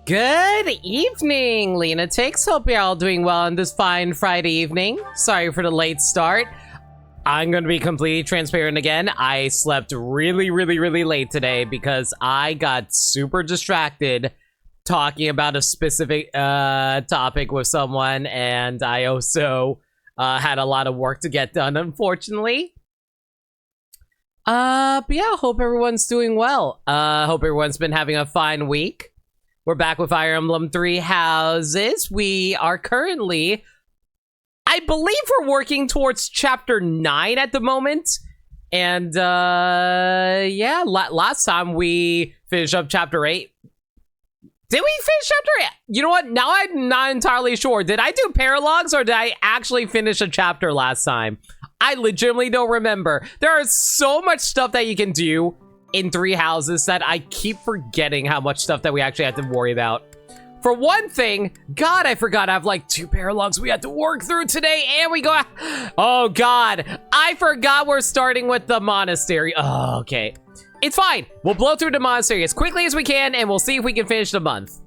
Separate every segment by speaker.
Speaker 1: Good evening, Lena Takes. Hope you're all doing well on this fine Friday evening. Sorry for the late start. I'm going to be completely transparent again. I slept really late today because I got super distracted talking about a specific topic with someone, and I also had a lot of work to get done, unfortunately. But yeah, hope everyone's doing well. Hope everyone's been having a fine week. We're back with Fire Emblem 3 Houses. We are currently, I believe we're working towards Chapter 9 at the moment. And, yeah, last time we finished up Chapter 8. Did we finish Chapter 8? You know what? Now I'm not entirely sure. Did I do paralogs or did I actually finish a chapter last time? I legitimately don't remember. There is so much stuff that you can do in 3 Houses that I keep forgetting how much stuff that we actually have to worry about. For one thing, God, I forgot I have like 2 paralogs we had to work through today, and we go, oh God, I forgot we're starting with the monastery. Oh, okay. It's fine. We'll blow through the monastery as quickly as we can, and we'll see if we can finish the month.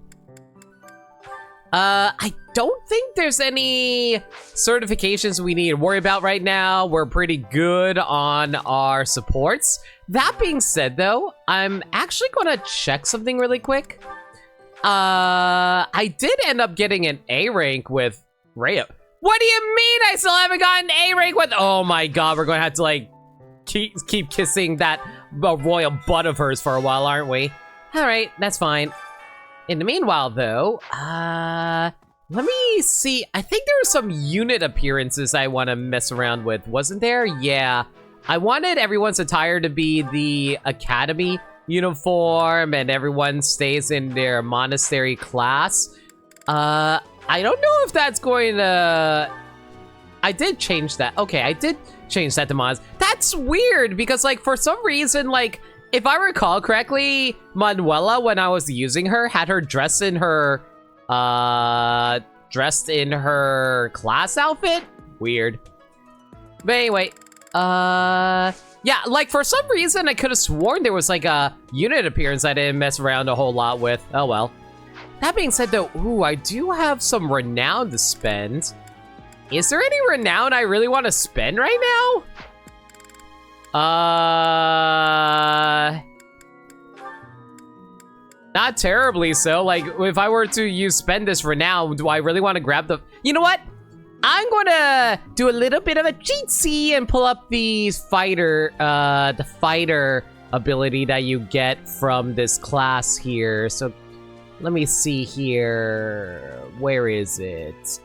Speaker 1: I don't think there's any certifications we need to worry about right now. We're pretty good on our supports. That being said, though, I'm actually gonna check something really quick. I did end up getting an A rank with Rhea. What do you mean I still haven't gotten an A rank with? Oh my God, we're gonna have to like keep kissing that royal butt of hers for a while, aren't we? All right, that's fine. In the meanwhile, though, let me see. I think there are some unit appearances I want to mess around with. Wasn't there? Yeah. I wanted everyone's attire to be the academy uniform and everyone stays in their monastery class. I don't know if that's going to... I did change that. Okay, I did change that to mods. That's weird because, like, for some reason, like, if I recall correctly, Manuela, when I was using her, had her dressed in her class outfit. Weird. But anyway, yeah, like for some reason I could have sworn there was like a unit appearance I didn't mess around a whole lot with. Oh well. That being said though, ooh, I do have some renown to spend. Is there any renown I really want to spend right now? Not terribly so. Like, if I were to spend this renown, do I really want to grab the... You know what? I'm gonna do a little bit of a cheatsy and pull up the fighter ability that you get from this class here. So, let me see here. Where is it?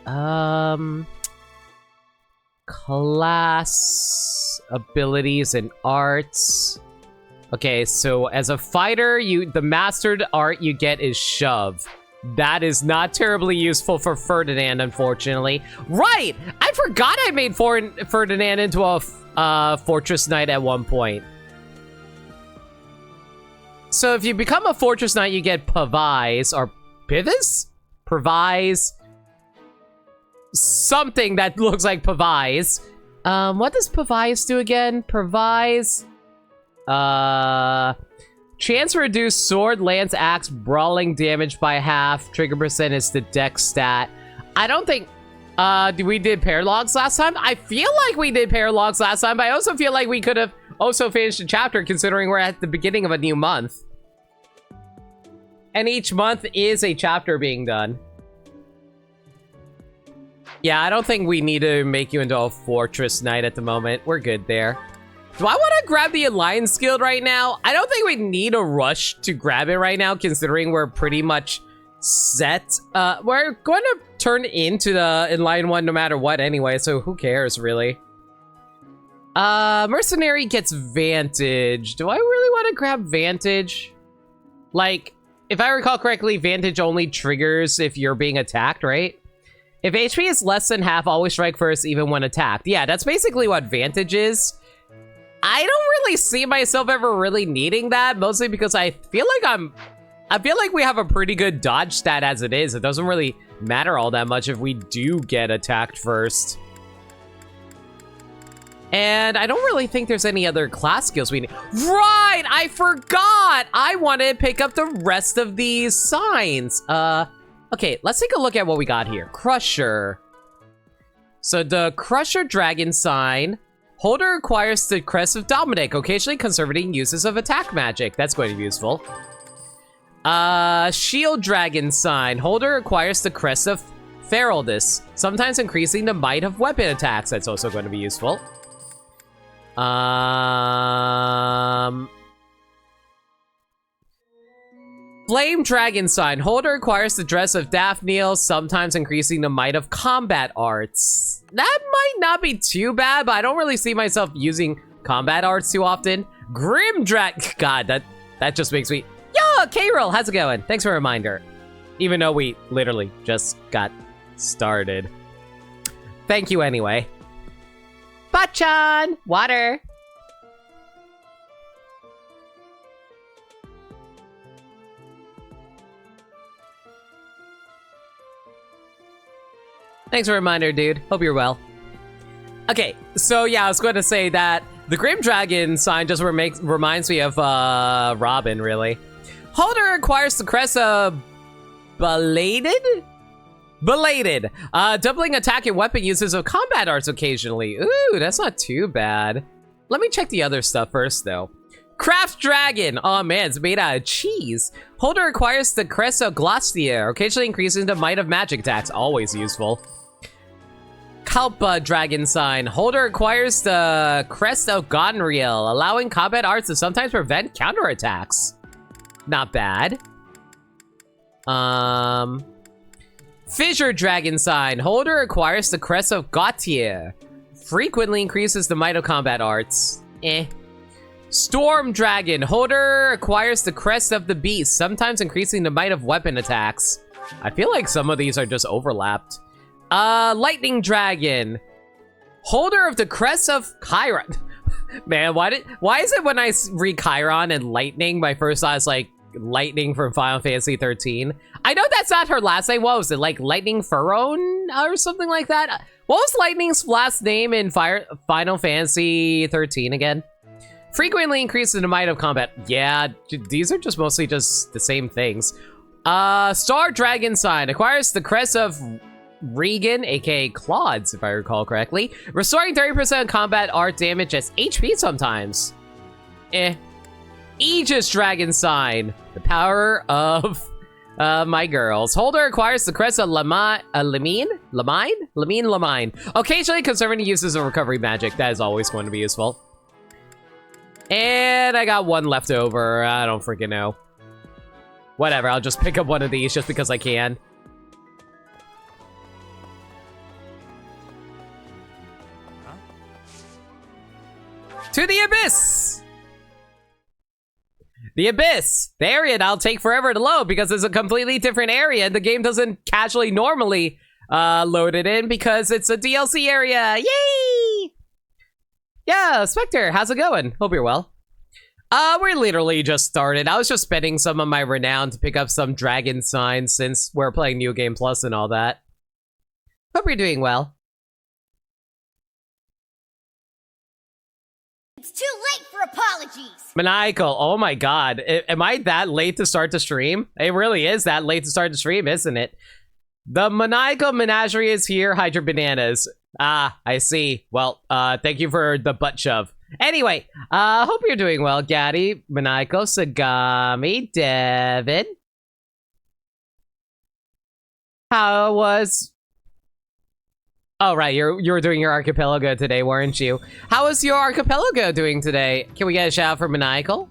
Speaker 1: Class abilities and arts. Okay, so as a fighter, the mastered art you get is shove. That is not terribly useful for Ferdinand, unfortunately. Right! I forgot I made Ferdinand into a fortress knight at one point. So if you become a fortress knight, you get Pavise or Pivis? Pavise. Something that looks like Pavise. What does Pavise do again? Pavise. Chance to reduce sword, lance, axe, brawling damage by half. Trigger percent is the dex stat. I don't think, we did paralogs last time? I feel like we did paralogs last time, but I also feel like we could have also finished a chapter considering we're at the beginning of a new month. And each month is a chapter being done. Yeah, I don't think we need to make you into a fortress knight at the moment. We're good there. Do I want to grab the Alliance Guild right now? I don't think we need a rush to grab it right now, considering we're pretty much set. We're going to turn into the Inline one no matter what anyway, so who cares, really? Mercenary gets Vantage. Do I really want to grab Vantage? Like, if I recall correctly, Vantage only triggers if you're being attacked, right? If HP is less than half, always strike first even when attacked. Yeah, that's basically what Vantage is. I don't really see myself ever really needing that, mostly because I feel like we have a pretty good dodge stat as it is. It doesn't really matter all that much if we do get attacked first. And I don't really think there's any other class skills we need. Right, I forgot. I want to pick up the rest of these signs. Okay, let's take a look at what we got here. Crusher. So the Crusher Dragon sign. Holder acquires the Crest of Dominic, occasionally conserving uses of attack magic. That's going to be useful. Shield Dragon sign. Holder acquires the Crest of Feraldus, sometimes increasing the might of weapon attacks. That's also going to be useful. Flame Dragon sign. Holder acquires the dress of Daphneal, sometimes increasing the might of combat arts. That might not be too bad, but I don't really see myself using combat arts too often. Grim God, that just makes me... Yo, K-Roll, how's it going? Thanks for a reminder. Even though we literally just got started. Thank you anyway. Bachan! Water! Thanks for a reminder, dude. Hope you're well. Okay, so yeah, I was going to say that the Grim Dragon sign just reminds me of Robin, really. Holder acquires the crest of Belated? Belated. Doubling attack and weapon uses of combat arts occasionally. Ooh, that's not too bad. Let me check the other stuff first, though. Craft Dragon. Oh man, it's made out of cheese. Holder acquires the crest of Glacier, occasionally increasing the might of magic attacks. Always useful. Kalpa Dragon sign. Holder acquires the crest of Gonriel, allowing combat arts to sometimes prevent counterattacks. Not bad. Fissure Dragon sign. Holder acquires the crest of Gautier. Frequently increases the might of combat arts. Storm Dragon. Holder acquires the crest of the beast, sometimes increasing the might of weapon attacks. I feel like some of these are just overlapped. Lightning Dragon. Holder of the crest of Chiron. Man, why is it when I read Chiron and Lightning, my first thought is like Lightning from Final Fantasy 13. I know that's not her last name. What was it, like Lightning Pharaon or something like that? What was Lightning's last name in Final Fantasy 13 again? Frequently increases the might of combat. Yeah, these are just mostly just the same things. Star Dragon sign. Acquires the crest of Regan, aka Claudes, if I recall correctly. Restoring 30% combat art damage as HP sometimes. Aegis Dragon sign. The power of my girls. Holder acquires the crest of Lamine. Occasionally conserving the uses of recovery magic. That is always going to be useful. And I got one left over. I don't freaking know. Whatever, I'll just pick up one of these just because I can. To the Abyss! The Abyss! The area I'll take forever to load because it's a completely different area and the game doesn't casually normally load it in because it's a DLC area. Yay! Yeah, Spectre, how's it going? Hope you're well. We literally just started. I was just spending some of my renown to pick up some dragon signs since we're playing New Game Plus and all that. Hope you're doing well.
Speaker 2: It's too late for apologies!
Speaker 1: Maniacal, oh my god. Am I that late to start the stream? It really is that late to start the stream, isn't it? The Maniacal Menagerie is here, hide your bananas. Ah, I see. Well, thank you for the butt shove. Anyway, hope you're doing well, Gaddy, Maniacal, Sagami, Devin. How was... Oh, right, you were doing your archipelago today, weren't you? How was your archipelago doing today? Can we get a shout out for Maniacal?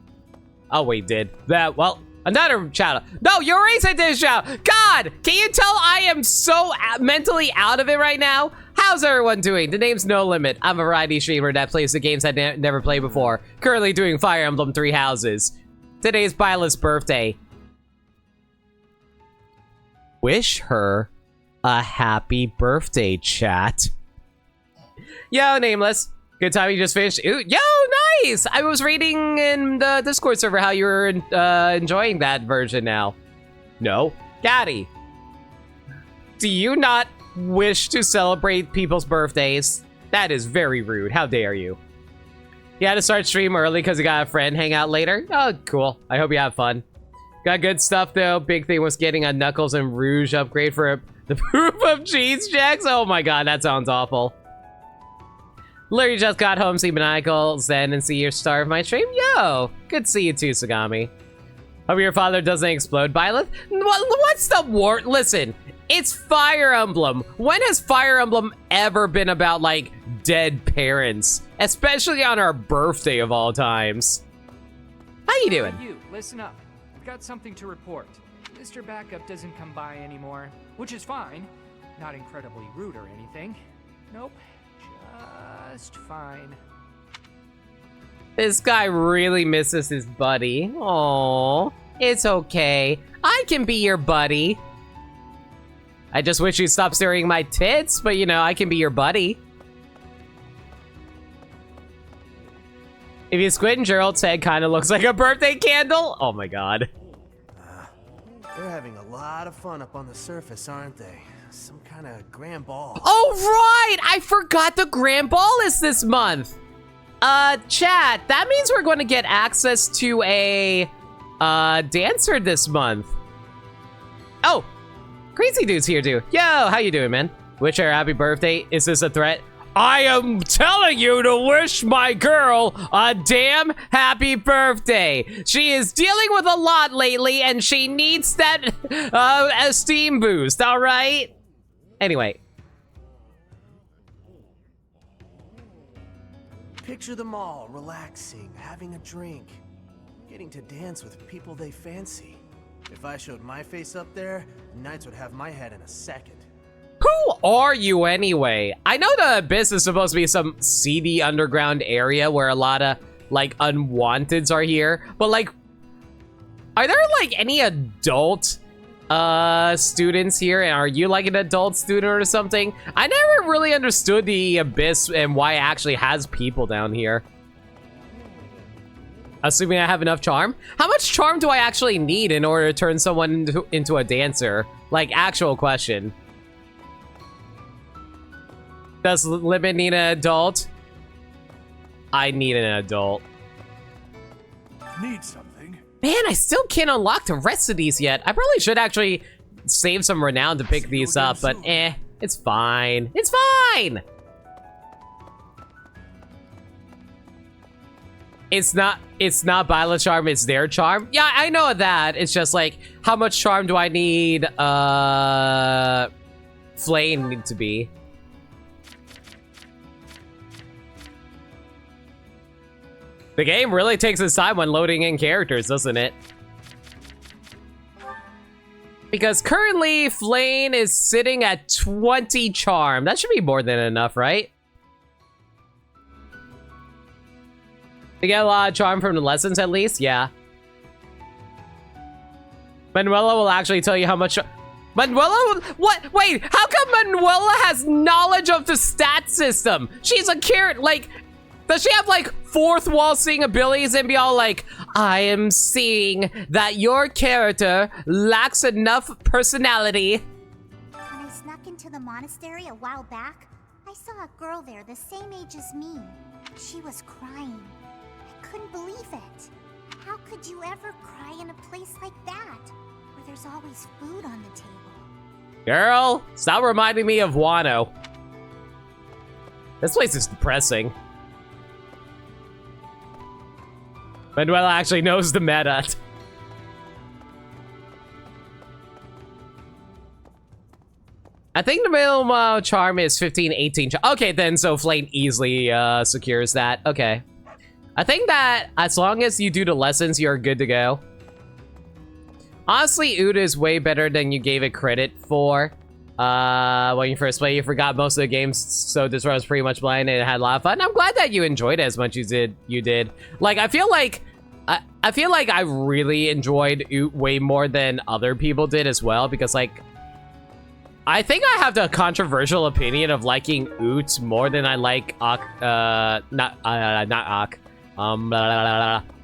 Speaker 1: Oh, we did. That, well, another shout out. No, you already said this shout out. God, can you tell I am so mentally out of it right now? How's everyone doing? The name's No Limit. I'm a variety streamer that plays the games I never played before. Currently doing Fire Emblem 3 Houses. Today's Byleth's birthday. Wish her a happy birthday, chat. Yo, Nameless. Good time you just finished. Ooh, yo, nice! I was reading in the Discord server how you were enjoying that version now. No? Gaddy. Do you not wish to celebrate people's birthdays? That is very rude. How dare you? You had to start stream early because you got a friend hang out later? Oh, cool. I hope you have fun. Got good stuff, though. Big thing was getting a Knuckles and Rouge upgrade for the proof of cheese checks. Oh my god, that sounds awful. Literally just got home, see Maniacal, Zen, and see your star of my stream. Yo, good to see you too, Sagami. Hope your father doesn't explode, Byleth. What's the war? Listen, it's Fire Emblem. When has Fire Emblem ever been about, like, dead parents? Especially on our birthday of all times. How you doing?
Speaker 3: You, listen up. I've got something to report. Mr. Backup doesn't come by anymore, which is fine. Not incredibly rude or anything. Nope, just fine.
Speaker 1: This guy really misses his buddy. Aww, it's okay. I can be your buddy. I just wish you'd stop staring my tits, but you know, I can be your buddy. If you squint, Gerald's head kind of looks like a birthday candle. Oh my god.
Speaker 4: They're having a lot of fun up on the surface, aren't they? Some kind of grand ball.
Speaker 1: Oh right, I forgot the grand ball is this month. Chat, that means we're going to get access to a dancer this month. Oh, Crazy Dude's here too. Yo, how you doing, man? Wish her happy birthday. Is this a threat? I am telling you to wish my girl a damn happy birthday. She is dealing with a lot lately, and she needs that esteem boost, all right? Anyway.
Speaker 4: Picture them all relaxing, having a drink, getting to dance with people they fancy. If I showed my face up there, Knights would have my head in a second.
Speaker 1: Who are you anyway? I know the Abyss is supposed to be some seedy underground area where a lot of, like, unwanteds are here. But, like, are there, like, any adult students here? And are you, like, an adult student or something? I never really understood the Abyss and why it actually has people down here. Assuming I have enough charm? How much charm do I actually need in order to turn someone into a dancer? Like, actual question. Does Limit need an adult? I need an adult.
Speaker 5: Need something?
Speaker 1: Man, I still can't unlock the rest of these yet. I probably should actually save some renown to pick these up, but it's fine. It's fine! It's not Byleth's charm, it's their charm. Yeah, I know that. It's just like, how much charm do I need Flame need to be? The game really takes its time when loading in characters, doesn't it? Because currently, Flame is sitting at 20 charm. That should be more than enough, right? They get a lot of charm from the lessons, at least? Yeah. Manuela will actually tell you how much... Manuela? What? Wait, how come Manuela has knowledge of the stat system? She's a character, like... Does she have, like, fourth wall seeing abilities and be all like, I am seeing that your character lacks enough personality?
Speaker 2: When I snuck into the monastery a while back, I saw a girl there the same age as me. She was crying. I couldn't believe it. How could you ever cry in a place like that, where there's always food on the table?
Speaker 1: Girl, stop reminding me of Wano. This place is depressing. Manuela actually knows the meta. I think the minimum charm is 15, 18. Okay, then, so Flame easily secures that. Okay. I think that as long as you do the lessons, you're good to go. Honestly, Uda is way better than you gave it credit for. When you first played, you forgot most of the games, so this one was pretty much blind and it had a lot of fun. I'm glad that you enjoyed it as much as you did. Like, I feel like I really enjoyed Oot way more than other people did as well, because, like, I think I have the controversial opinion of liking Oot more than I like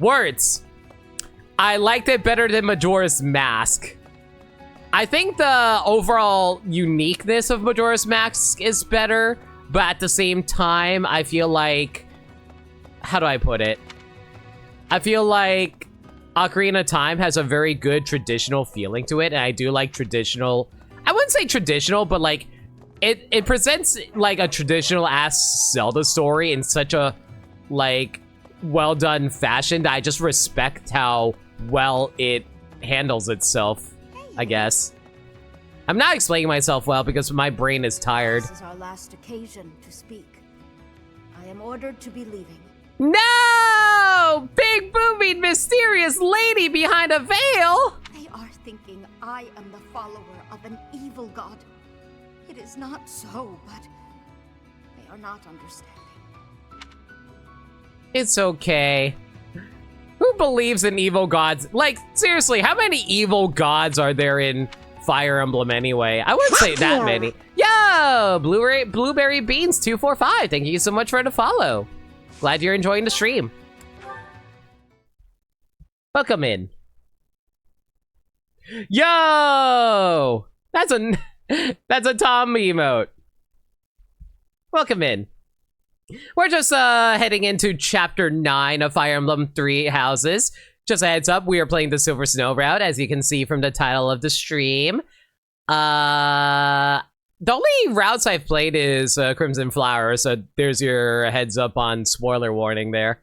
Speaker 1: Words. I liked it better than Majora's Mask. I think the overall uniqueness of Majora's Mask is better. but at the same time, I feel like... How do I put it? I feel like Ocarina of Time has a very good traditional feeling to it, and I do like traditional... I wouldn't say traditional, but like, it presents like a traditional-ass Zelda story in such a, like, well-done fashion that I just respect how well it handles itself, I guess. I'm not explaining myself well because my brain is tired.
Speaker 5: This is our last occasion to speak. I am ordered to be leaving.
Speaker 1: No! Big booming mysterious lady behind a veil!
Speaker 5: They are thinking I am the follower of an evil god. It is not so, but they are not understanding.
Speaker 1: It's okay. Who believes in evil gods? Like, seriously, how many evil gods are there in Fire Emblem anyway? I wouldn't say that many. Yo! Blueberry Beans 245. Thank you so much for the follow. Glad you're enjoying the stream. Welcome in. Yo! That's a Tom emote. Welcome in. We're just heading into Chapter 9 of Fire Emblem 3 Houses. Just a heads up, we are playing the Silver Snow route, as you can see from the title of the stream. The only routes I've played is Crimson Flower, so there's your heads up on spoiler warning there.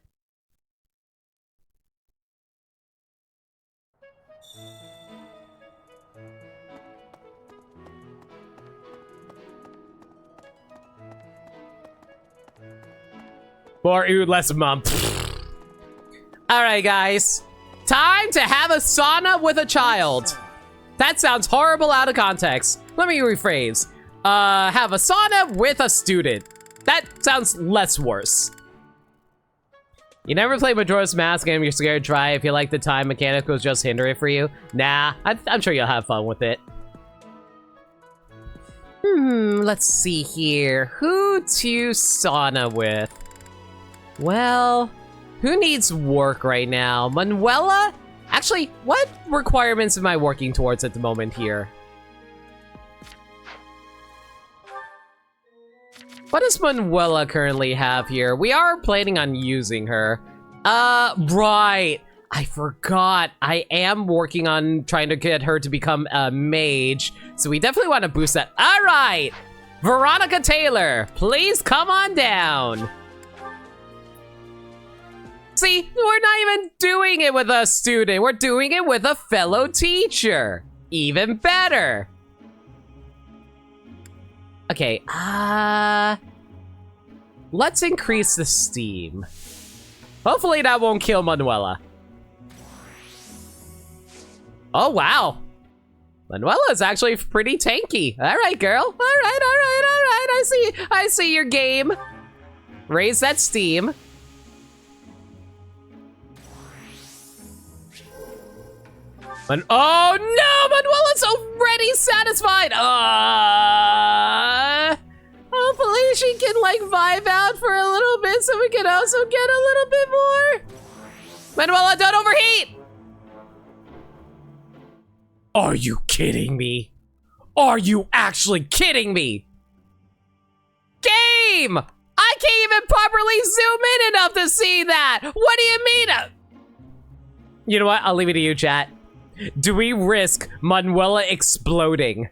Speaker 1: More ood, less mum. Alright, guys. Time to have a sauna with a child. That sounds horrible out of context. Let me rephrase. Have a sauna with a student. That sounds less worse. You never played Majora's Mask and you're scared to try. I feel like the time mechanic was just hindering for you. Nah, I'm sure you'll have fun with it. Let's see here. Who to sauna with? Well, who needs work right now? Manuela? Actually, what requirements am I working towards at the moment here? What does Manuela currently have here? We are planning on using her. Right. I forgot. I am working on trying to get her to become a mage. So we definitely want to boost that. All right. Veronica Taylor, please come on down. See, we're not even doing it with a student. We're doing it with a fellow teacher. Even better. Okay, let's increase the steam. Hopefully that won't kill Manuela. Oh, wow. Manuela is actually pretty tanky. All right, girl. All right. I see your game. Raise that steam. Oh no, Manuela's already satisfied. Hopefully she can like vibe out for a little bit so we can also get a little bit more. Manuela, don't overheat. Are you kidding me? Are you actually kidding me? Game! I can't even properly zoom in enough to see that. What do you mean? You know what? I'll leave it to you, chat. Do we risk Manuela exploding?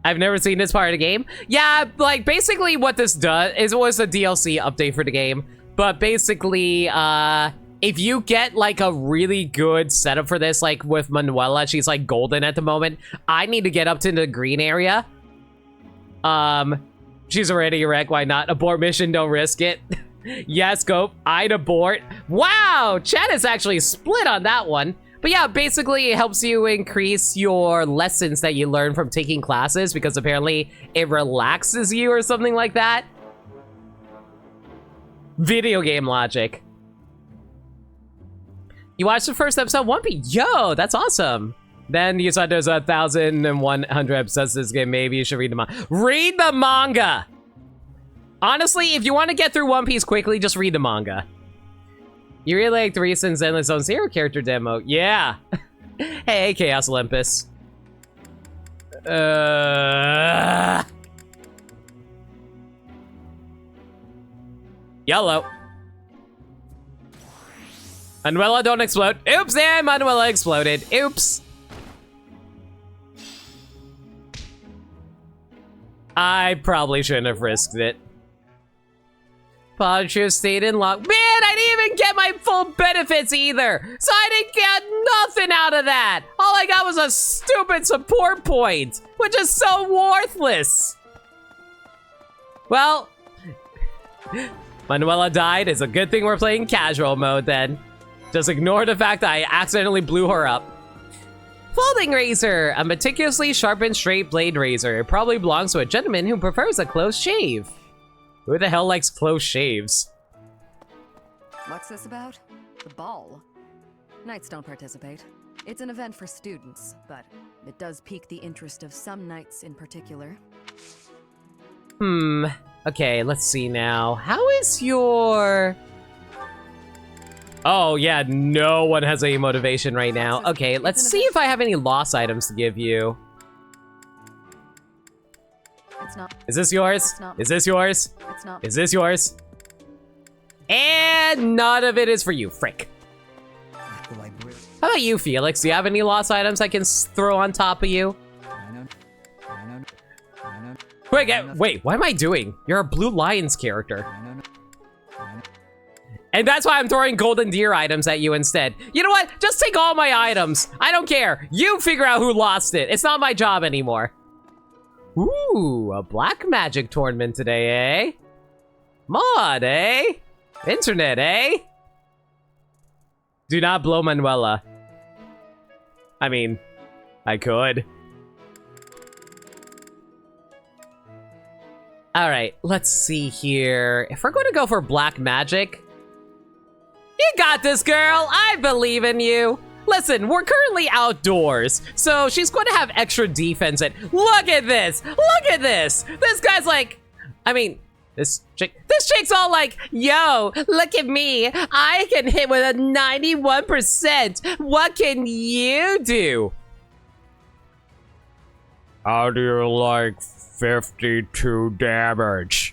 Speaker 1: I've never seen this part of the game. Yeah, like basically what this does is it was a DLC update for the game. But basically, if you get like a really good setup for this, like with Manuela, she's like golden at the moment. I need to get up to the green area. She's already a wreck, why not? Abort mission, don't risk it. Yes, go. I'd abort. Wow, chat is actually split on that one. But yeah, basically it helps you increase your lessons that you learn from taking classes because apparently it relaxes you or something like that. Video game logic. You watched the first episode, One Piece? Yo, that's awesome. Then you said there's 1,100 episodes of this game. Maybe you should read the manga. Read the manga! Honestly, if you want to get through One Piece quickly, just read the manga. You really like the recent Zenless Zone Zero character demo? Yeah. Hey, Chaos Olympus. Yellow. Manuela, don't explode. Oops, and Manuela exploded. Oops. I probably shouldn't have risked it. Poncho stayed in lock. Man, I didn't even get my full benefits either. So I didn't get nothing out of that. All I got was a stupid support point, which is so worthless. Well, Manuela died. It's a good thing we're playing casual mode then. Just ignore the fact that I accidentally blew her up. Folding razor, a meticulously sharpened straight blade razor. It probably belongs to a gentleman who prefers a close shave. Who the hell likes close shaves?
Speaker 6: What's this about? The ball. Knights don't participate. It's an event for students, but it does pique the interest of some knights in particular.
Speaker 1: Okay, let's see now. How is your... Oh, yeah, no one has any motivation right now. Okay, let's see if I have any loss items to give you.
Speaker 6: It's not.
Speaker 1: Is this yours? Is this yours?
Speaker 6: It's not.
Speaker 1: Is this yours? And none of it is for you, frick. How about you, Felix? Do you have any loss items I can throw on top of you? Wait, what am I doing? You're a Blue Lions character. And that's why I'm throwing golden deer items at you instead. You know what? Just take all my items. I don't care. You figure out who lost it. It's not my job anymore. Ooh, a black magic tournament today, eh? Mod, eh? Internet, eh? Do not blow Manuela. I mean, I could. All right, let's see here. If we're going to go for black magic, you got this, girl. I believe in you. Listen, we're currently outdoors, so she's going to have extra defense. And look at this. Look at this. This guy's like, I mean, this chick's all like, yo, look at me. I can hit with a 91%. What can you do? How do you like 52 damage?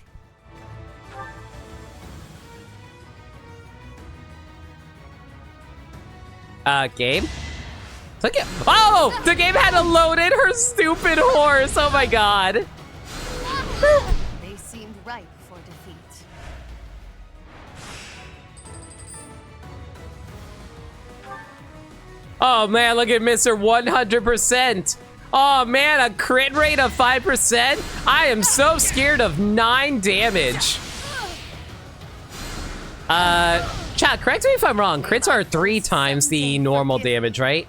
Speaker 1: Game? Look at— oh! The game had loaded her stupid horse! Oh my god.
Speaker 5: They seemed ripe for defeat.
Speaker 1: Oh man, look at Mr. 100%. Oh man, a crit rate of 5%? I am so scared of 9 damage. Chat, correct me if I'm wrong. Crits are 3 times the normal damage, right?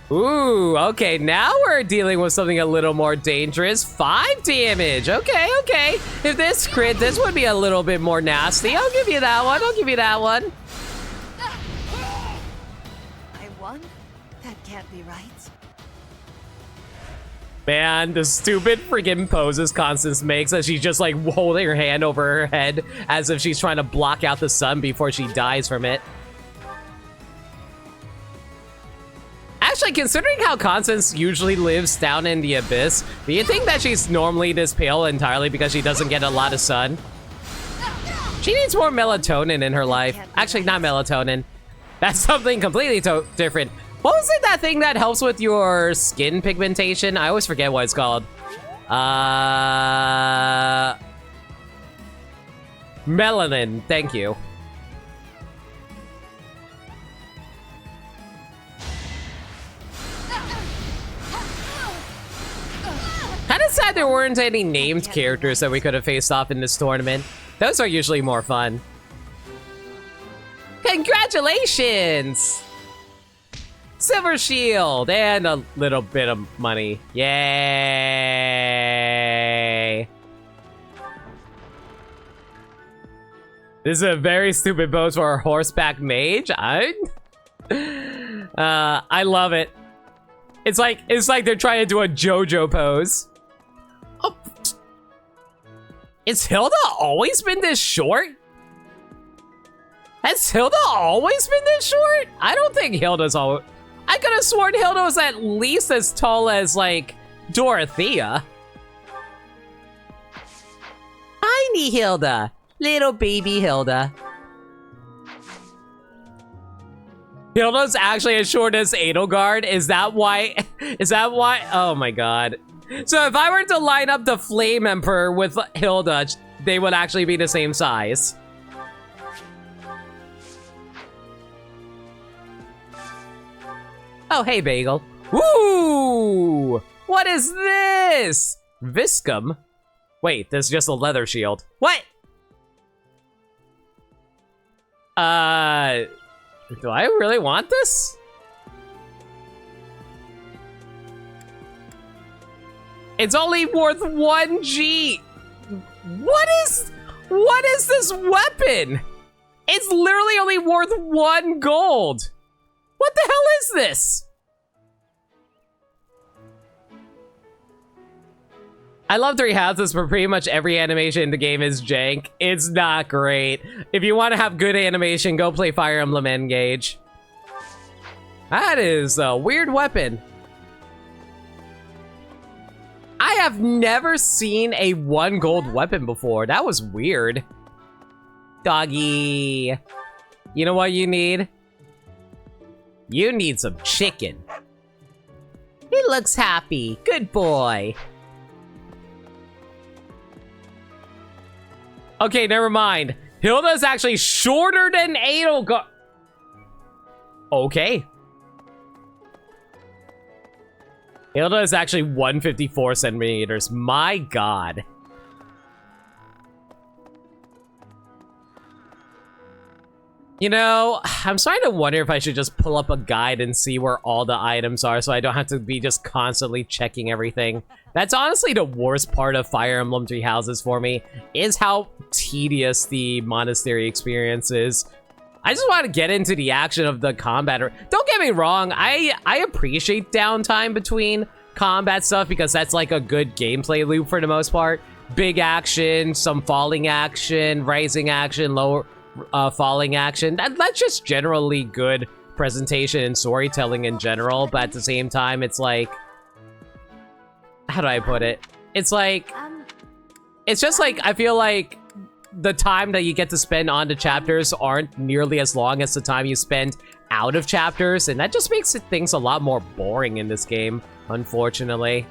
Speaker 1: Ooh, okay, now we're dealing with something a little more dangerous. 5 damage, okay. If this crit, this would be a little bit more nasty. I'll give you that one,
Speaker 5: I won? That can't be right.
Speaker 1: Man, the stupid freaking poses Constance makes as she's just like holding her hand over her head as if she's trying to block out the sun before she dies from it. Actually, considering how Constance usually lives down in the abyss, do you think that she's normally this pale entirely because she doesn't get a lot of sun? She needs more melatonin in her life. Actually, not melatonin. That's something completely different. What was it, that thing that helps with your skin pigmentation? I always forget what it's called. Melanin, thank you. Kinda sad there weren't any named characters that we could have faced off in this tournament. Those are usually more fun. Congratulations! Silver shield and a little bit of money. Yay! This is a very stupid pose for a horseback mage. I love it. It's like they're trying to do a JoJo pose. Oh. Is Hilda always been this short? Has Hilda always been this short? I don't think Hilda's all. I could have sworn Hilda was at least as tall as, like, Dorothea. Tiny Hilda. Little baby Hilda. Hilda's actually as short as Edelgard? Is that why? Is that why? Oh my god. So if I were to line up the Flame Emperor with Hilda, they would actually be the same size. Oh, hey, Bagel. Woo! What is this? Viscum? Wait, this is just a leather shield. What? Do I really want this? It's only worth 1 G. What is this weapon? It's literally only worth 1 gold. What the hell is this? I love Three Houses, but pretty much every animation in the game is jank. It's not great. If you want to have good animation, go play Fire Emblem Engage. That is a weird weapon. I have never seen a 1 gold weapon before. That was weird. Doggy. You know what you need? You need some chicken. He looks happy. Good boy. Okay, never mind. Hilda's actually shorter than Edelgard. Okay. Hilda is actually 154 centimeters. My god. You know, I'm starting to wonder if I should just pull up a guide and see where all the items are so I don't have to be just constantly checking everything. That's honestly the worst part of Fire Emblem Three Houses for me, is how tedious the monastery experience is. I just want to get into the action of the combat. Don't get me wrong, I appreciate downtime between combat stuff because that's like a good gameplay loop for the most part. Big action, some falling action, rising action, lower falling action. That's just generally good presentation and storytelling in general, but at the same time, it's like, how do I put it? It's like, it's just like, I feel like the time that you get to spend on the chapters aren't nearly as long as the time you spend out of chapters, and that just makes things a lot more boring in this game, unfortunately.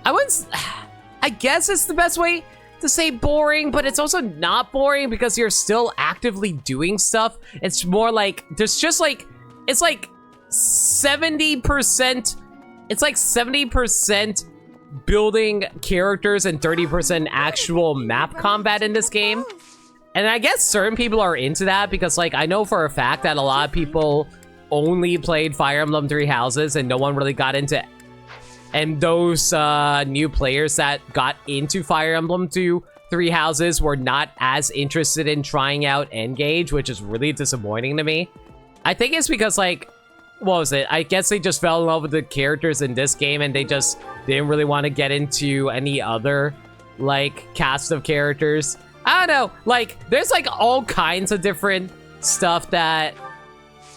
Speaker 1: I guess it's the best way to say boring, but it's also not boring because you're still actively doing stuff. It's more like, there's just like, it's like 70%, it's like 70% building characters and 30% actual map combat in this game. And I guess certain people are into that because, like, I know for a fact that a lot of people only played Fire Emblem Three Houses and no one really got into it. And those new players that got into Fire Emblem Three Houses were not as interested in trying out Engage, which is really disappointing to me. I think it's because, like, what was it? I guess they just fell in love with the characters in this game and they just didn't really want to get into any other, like, cast of characters. I don't know. Like, there's, like, all kinds of different stuff that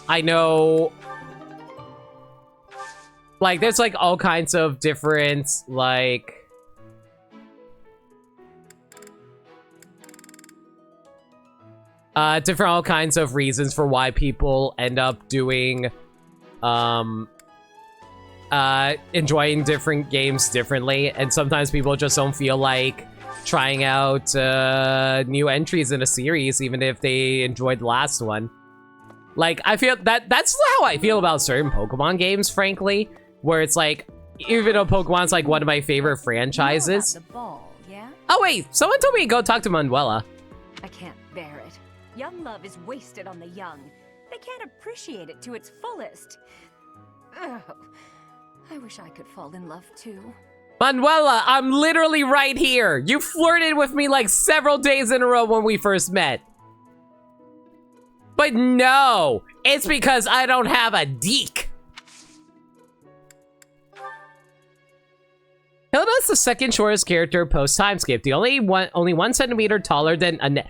Speaker 1: I know. Like, there's, like, all kinds of different, like, different all kinds of reasons for why people end up doing, enjoying different games differently. And sometimes people just don't feel like trying out, new entries in a series, even if they enjoyed the last one. Like, I feel that's how I feel about certain Pokemon games, frankly. Where it's like, even though Pokemon's like one of my favorite franchises.
Speaker 6: You know about the ball, yeah?
Speaker 1: Oh wait, someone told me to go talk to Manuela.
Speaker 6: I can't bear it. Young love is wasted on the young. They can't appreciate it to its fullest. Ugh. I wish I could fall in love too.
Speaker 1: Manuela, I'm literally right here. You flirted with me like several days in a row when we first met. But no, it's because I don't have a deek. Hilda's the second shortest character post time skip. The only 1 centimeter taller than a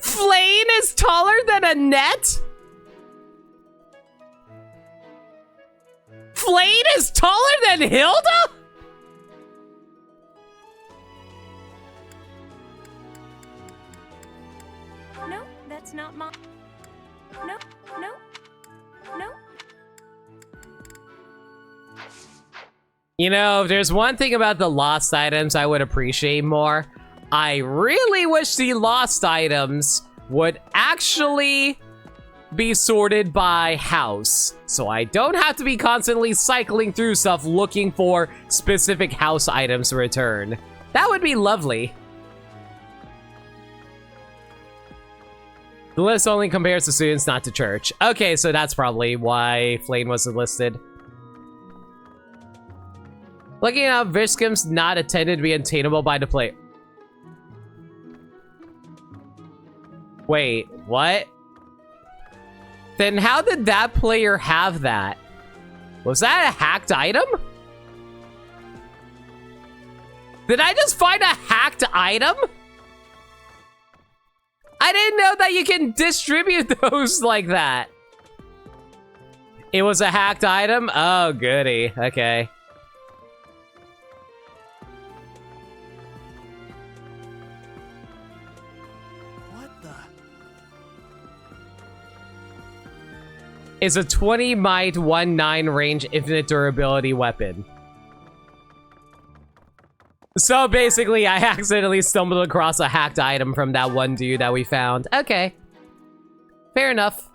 Speaker 1: Flame is taller than Annette? Flame is taller than Hilda?
Speaker 7: No, that's not my... No, no, no.
Speaker 1: You know, if there's one thing about the lost items I would appreciate more, I really wish the lost items would actually be sorted by house, so I don't have to be constantly cycling through stuff looking for specific house items to return. That would be lovely. The list only compares to students, not to church. Okay, so that's probably why Flame wasn't listed. Looking at Vishkim's not intended to be attainable by the player. Wait, what? Then how did that player have that? Was that a hacked item? Did I just find a hacked item? I didn't know that you can distribute those like that. It was a hacked item? Oh, goody. Okay. Is a 20 might 1/9 range infinite durability weapon. So basically, I accidentally stumbled across a hacked item from that one dude that we found. Okay. Fair enough.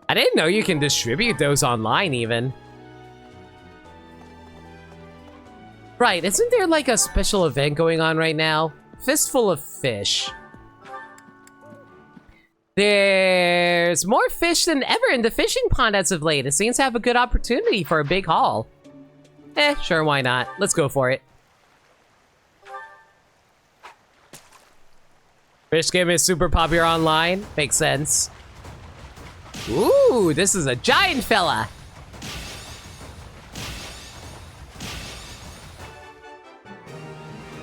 Speaker 1: I didn't know you can distribute those online even. Right, isn't there like a special event going on right now? Fistful of fish. There's more fish than ever in the fishing pond as of late. It seems to have a good opportunity for a big haul. Sure, why not? Let's go for it. Fish game is super popular online. Makes sense. Ooh, this is a giant fella.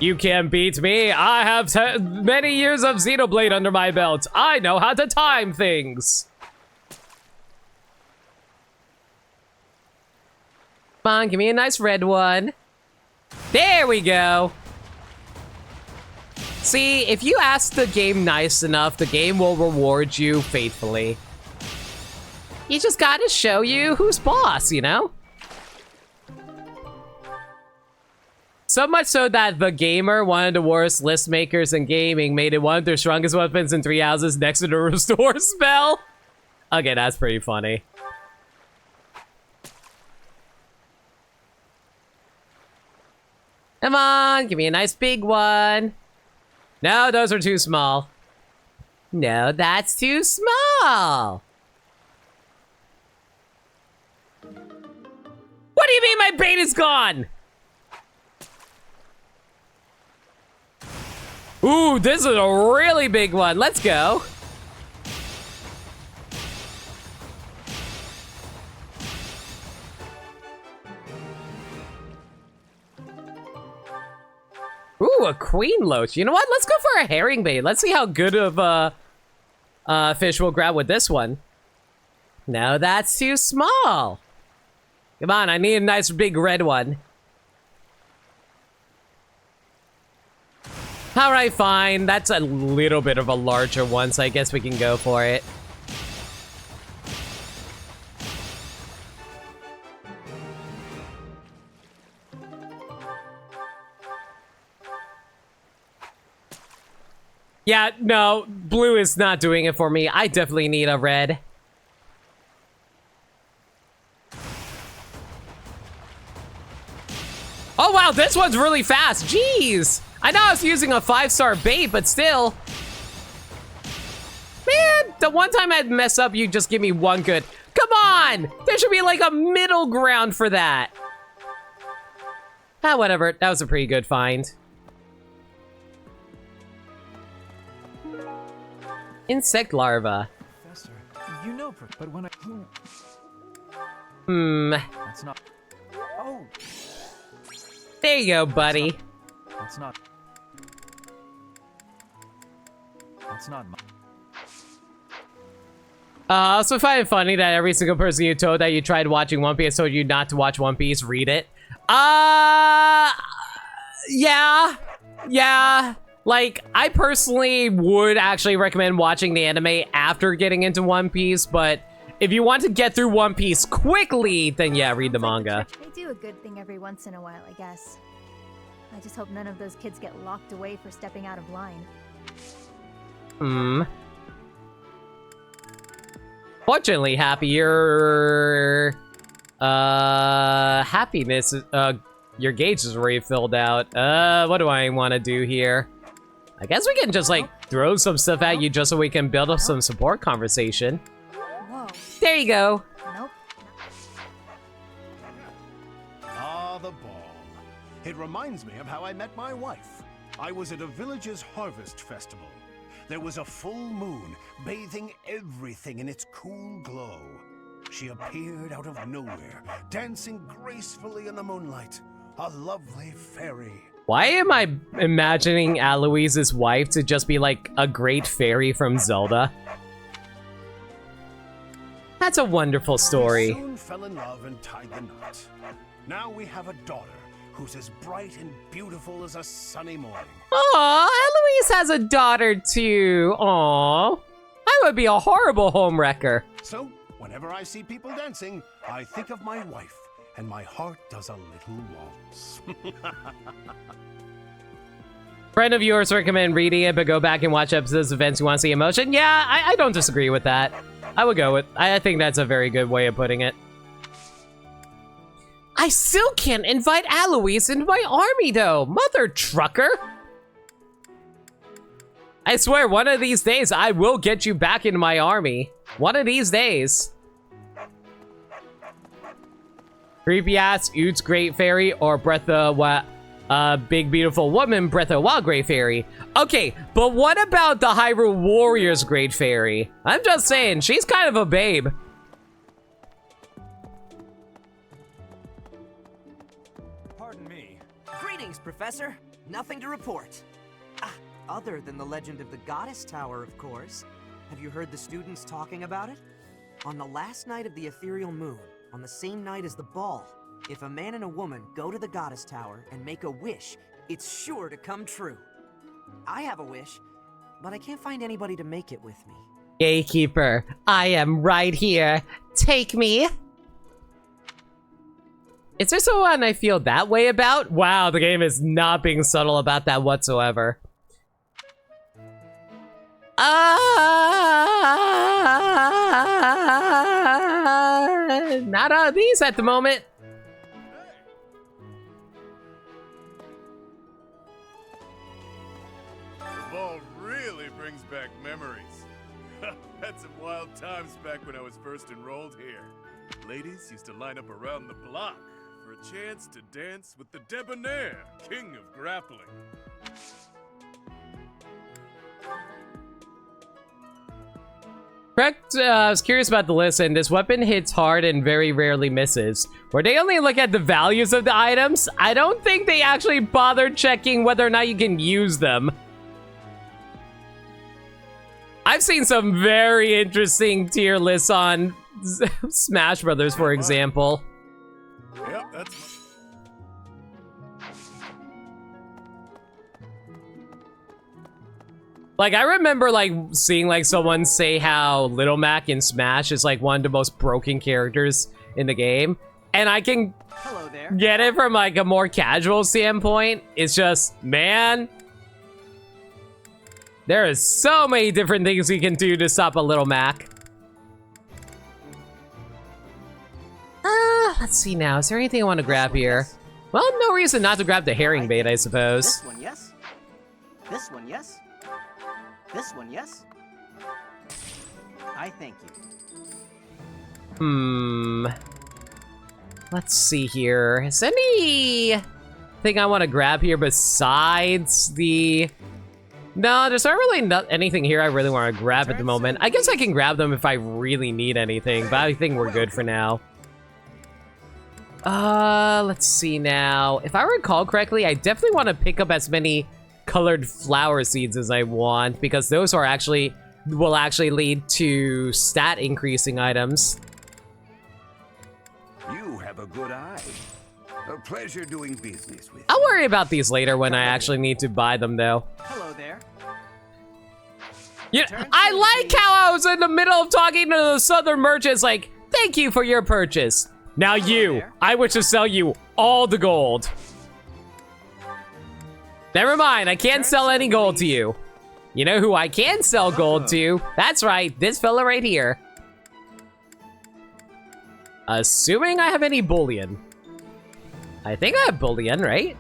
Speaker 1: You can't beat me. I have many years of Xenoblade under my belt. I know how to time things. Come on, give me a nice red one. There we go. See, if you ask the game nice enough, the game will reward you faithfully. You just gotta show you who's boss, you know? So much so that The Gamer, one of the worst list makers in gaming, made it one of their strongest weapons in 3 houses next to the restore spell. Okay, that's pretty funny. Come on, give me a nice big one. No, those are too small. No, that's too small. What do you mean my bait is gone? Ooh, this is a really big one. Let's go. Ooh, a queen loach. You know what? Let's go for a herring bait. Let's see how good of a fish we'll grab with this one. No, that's too small. Come on, I need a nice big red one. Alright, fine. That's a little bit of a larger one, so I guess we can go for it. Yeah, no, blue is not doing it for me. I definitely need a red. Oh wow, this one's really fast. Jeez. I know I was using a 5-star bait, but still. Man, the one time I'd mess up, you just give me one good. Come on! There should be like a middle ground for that. Ah, whatever. That was a pretty good find. Insect larva.
Speaker 3: Professor, you know, but when I...
Speaker 1: Hmm.
Speaker 3: That's not... Oh.
Speaker 1: There you go, buddy.
Speaker 8: That's not my...
Speaker 1: I also find it funny that every single person you told that you tried watching One Piece told you not to watch One Piece, read it. Yeah. Like, I personally would actually recommend watching the anime after getting into One Piece, but if you want to get through One Piece quickly, then yeah, read the manga.
Speaker 9: They do a good thing every once in a while, I guess. I just hope none of those kids get locked away for stepping out of line.
Speaker 1: Fortunately, happiness, your gauge is already filled out. What do I want to do here? I guess we can just, like, throw some stuff at you just so we can build up some support conversation.
Speaker 9: Whoa.
Speaker 1: There you go.
Speaker 9: Nope.
Speaker 10: Ah, the ball. It reminds me of how I met my wife. I was at a village's harvest festival. There was a full moon, bathing everything in its cool glow. She appeared out of nowhere, dancing gracefully in the moonlight. A lovely fairy.
Speaker 1: Why am I imagining Aloise's wife to just be like a great fairy from Zelda? That's a wonderful story.
Speaker 10: We soon fell in love and tied the knot. Now we have a daughter who's as bright and beautiful as a sunny morning.
Speaker 1: Aw, Eloise has a daughter too. Aw, I would be a horrible homewrecker.
Speaker 10: So, whenever I see people dancing, I think of my wife, and my heart does a little waltz.
Speaker 1: Friend of yours recommend reading it, but go back and watch episodes of events you want to see emotion. Yeah, I don't disagree with that. I would go with, I think that's a very good way of putting it. I still can't invite Aloise into my army though, mother trucker. I swear, one of these days, I will get you back into my army. One of these days. Creepy ass Oots Great Fairy or Breath of Big Beautiful Woman, Breath of Wild Great Fairy. Okay, but what about the Hyrule Warriors Great Fairy? I'm just saying, she's kind of a babe.
Speaker 8: Pardon me.
Speaker 11: Greetings, Professor. Nothing to report. Other than the legend of the Goddess Tower, of course. Have you heard the students talking about it? On the last night of the ethereal moon, on the same night as the ball, if a man and a woman go to the Goddess Tower and make a wish, it's sure to come true. I have a wish, but I can't find anybody to make it with me.
Speaker 1: Gatekeeper, I am right here. Take me. Is there someone I feel that way about? Wow, the game is not being subtle about that whatsoever. Not on these at the moment.
Speaker 12: The ball really brings back memories. Had some wild times back when I was first enrolled here. Ladies used to line up around the block for a chance to dance with the debonair king of grappling.
Speaker 1: Correct, I was curious about the listen. This weapon hits hard and very rarely misses. Where they only look at the values of the items, I don't think they actually bothered checking whether or not you can use them. I've seen some very interesting tier lists on Smash Brothers, for example.
Speaker 12: Yep, that's...
Speaker 1: Like, I remember, like, seeing, like, someone say how Little Mac in Smash is, like, one of the most broken characters in the game. And I can get it from, like, a more casual standpoint. It's just, man, there is so many different things we can do to stop a Little Mac. Let's see now. Is there anything I want to grab here? Well, no reason not to grab the herring bait, I suppose.
Speaker 11: This one, yes. This one, yes. This one, yes. I thank you.
Speaker 1: Let's see here. Is anything I want to grab here besides the... No, there's not really anything here I really want to grab at the moment. I guess I can grab them if I really need anything, but I think we're good for now. Let's see now. If I recall correctly, I definitely want to pick up as many colored flower seeds as I want, because those are actually will actually lead to stat increasing items.
Speaker 13: You have a good eye. A pleasure doing business with you.
Speaker 1: I'll worry about these later when I actually need to buy them, though.
Speaker 11: Hello there.
Speaker 1: Yeah, I like how I was in the middle of talking to the southern merchants, like, thank you for your purchase. Now I wish to sell you all the gold. Never mind, I can't sell any gold to you. You know who I can sell gold to? That's right, this fella right here. Assuming I have any bullion. I think I have bullion, right?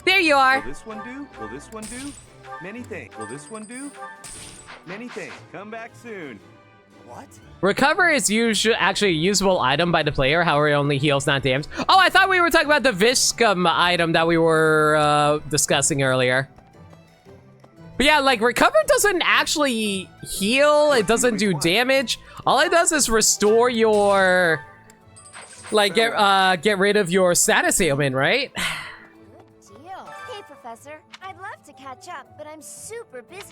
Speaker 1: There you are.
Speaker 13: Will this one do? Will this one do? Many things. Will this one do? Many things. Come back soon.
Speaker 11: What?
Speaker 1: Recover is actually a usable item by the player, however it only heals, not damage. Oh, I thought we were talking about the Viscum item that we were discussing earlier. But yeah, like, Recover doesn't actually heal, it doesn't do damage. All it does is restore your, like, get rid of your status ailment, right?
Speaker 14: Good deal. Hey, Professor, I'd love to catch up, but I'm super busy.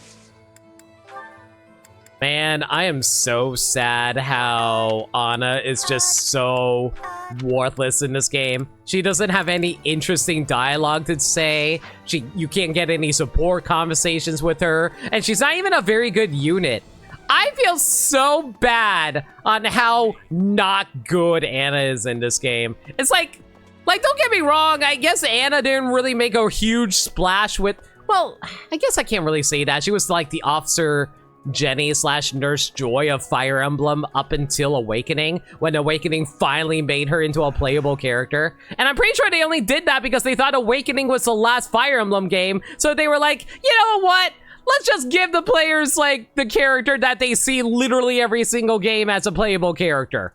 Speaker 1: Man, I am so sad how Anna is just so worthless in this game. She doesn't have any interesting dialogue to say. You can't get any support conversations with her, and she's not even a very good unit. I feel so bad on how not good Anna is in this game. It's like, don't get me wrong, I guess Anna didn't really make a huge splash with, well, I guess I can't really say that. She was like the Officer Jenny / Nurse Joy of Fire Emblem up until Awakening, when Awakening finally made her into a playable character. And I'm pretty sure they only did that because they thought Awakening was the last Fire Emblem game, so they were like, you know what? Let's just give the players, like, the character that they see literally every single game as a playable character.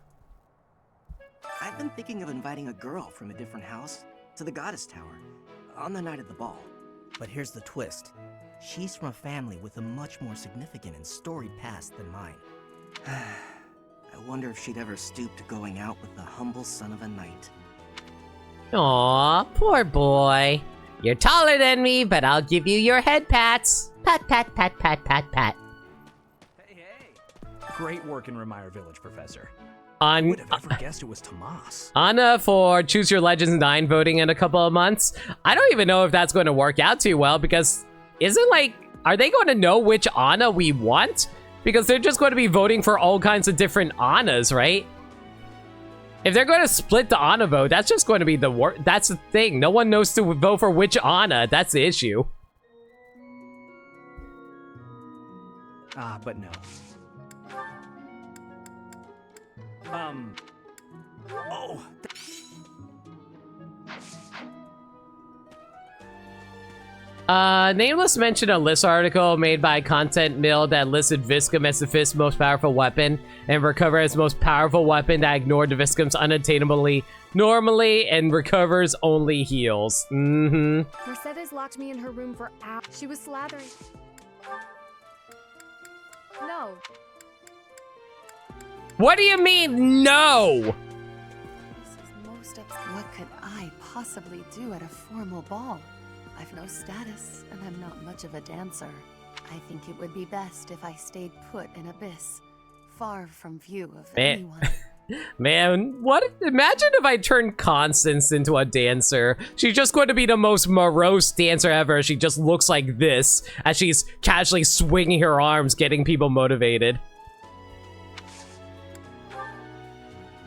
Speaker 11: I've been thinking of inviting a girl from a different house to the Goddess Tower on the night of the ball. But here's the twist. She's from a family with a much more significant and storied past than mine. I wonder if she'd ever stoop to going out with the humble son of a knight.
Speaker 1: Aw, poor boy. You're taller than me, but I'll give you your head pats. Pat, pat, pat, pat, pat, pat.
Speaker 8: Hey. Great work in Remire Village, Professor.
Speaker 4: I would have ever guessed it was Tomas.
Speaker 1: Anna for Choose Your Legends 9 voting in a couple of months. I don't even know if that's going to work out too well, because are they going to know which Anna we want? Because they're just going to be voting for all kinds of different Annas, right? If they're going to split the Anna vote, that's just going to be the worst. That's the thing. No one knows to vote for which Anna. That's the issue.
Speaker 11: But no. Oh!
Speaker 1: Nameless mentioned a list article made by Content Mill that listed Viscum as the 5th most powerful weapon, and Recover as most powerful weapon that ignored the Viscum's unattainably normally, and Recover's only heals.
Speaker 6: Mercedes locked me in her room for hours. She was slathering. No.
Speaker 1: What do you mean, no?
Speaker 5: What could I possibly do at a formal ball? I've no status, and I'm not much of a dancer. I think it would be best if I stayed put in Abyss, far from view of anyone.
Speaker 1: Man, what? Imagine if I turned Constance into a dancer. She's just going to be the most morose dancer ever. She just looks like this as she's casually swinging her arms, getting people motivated.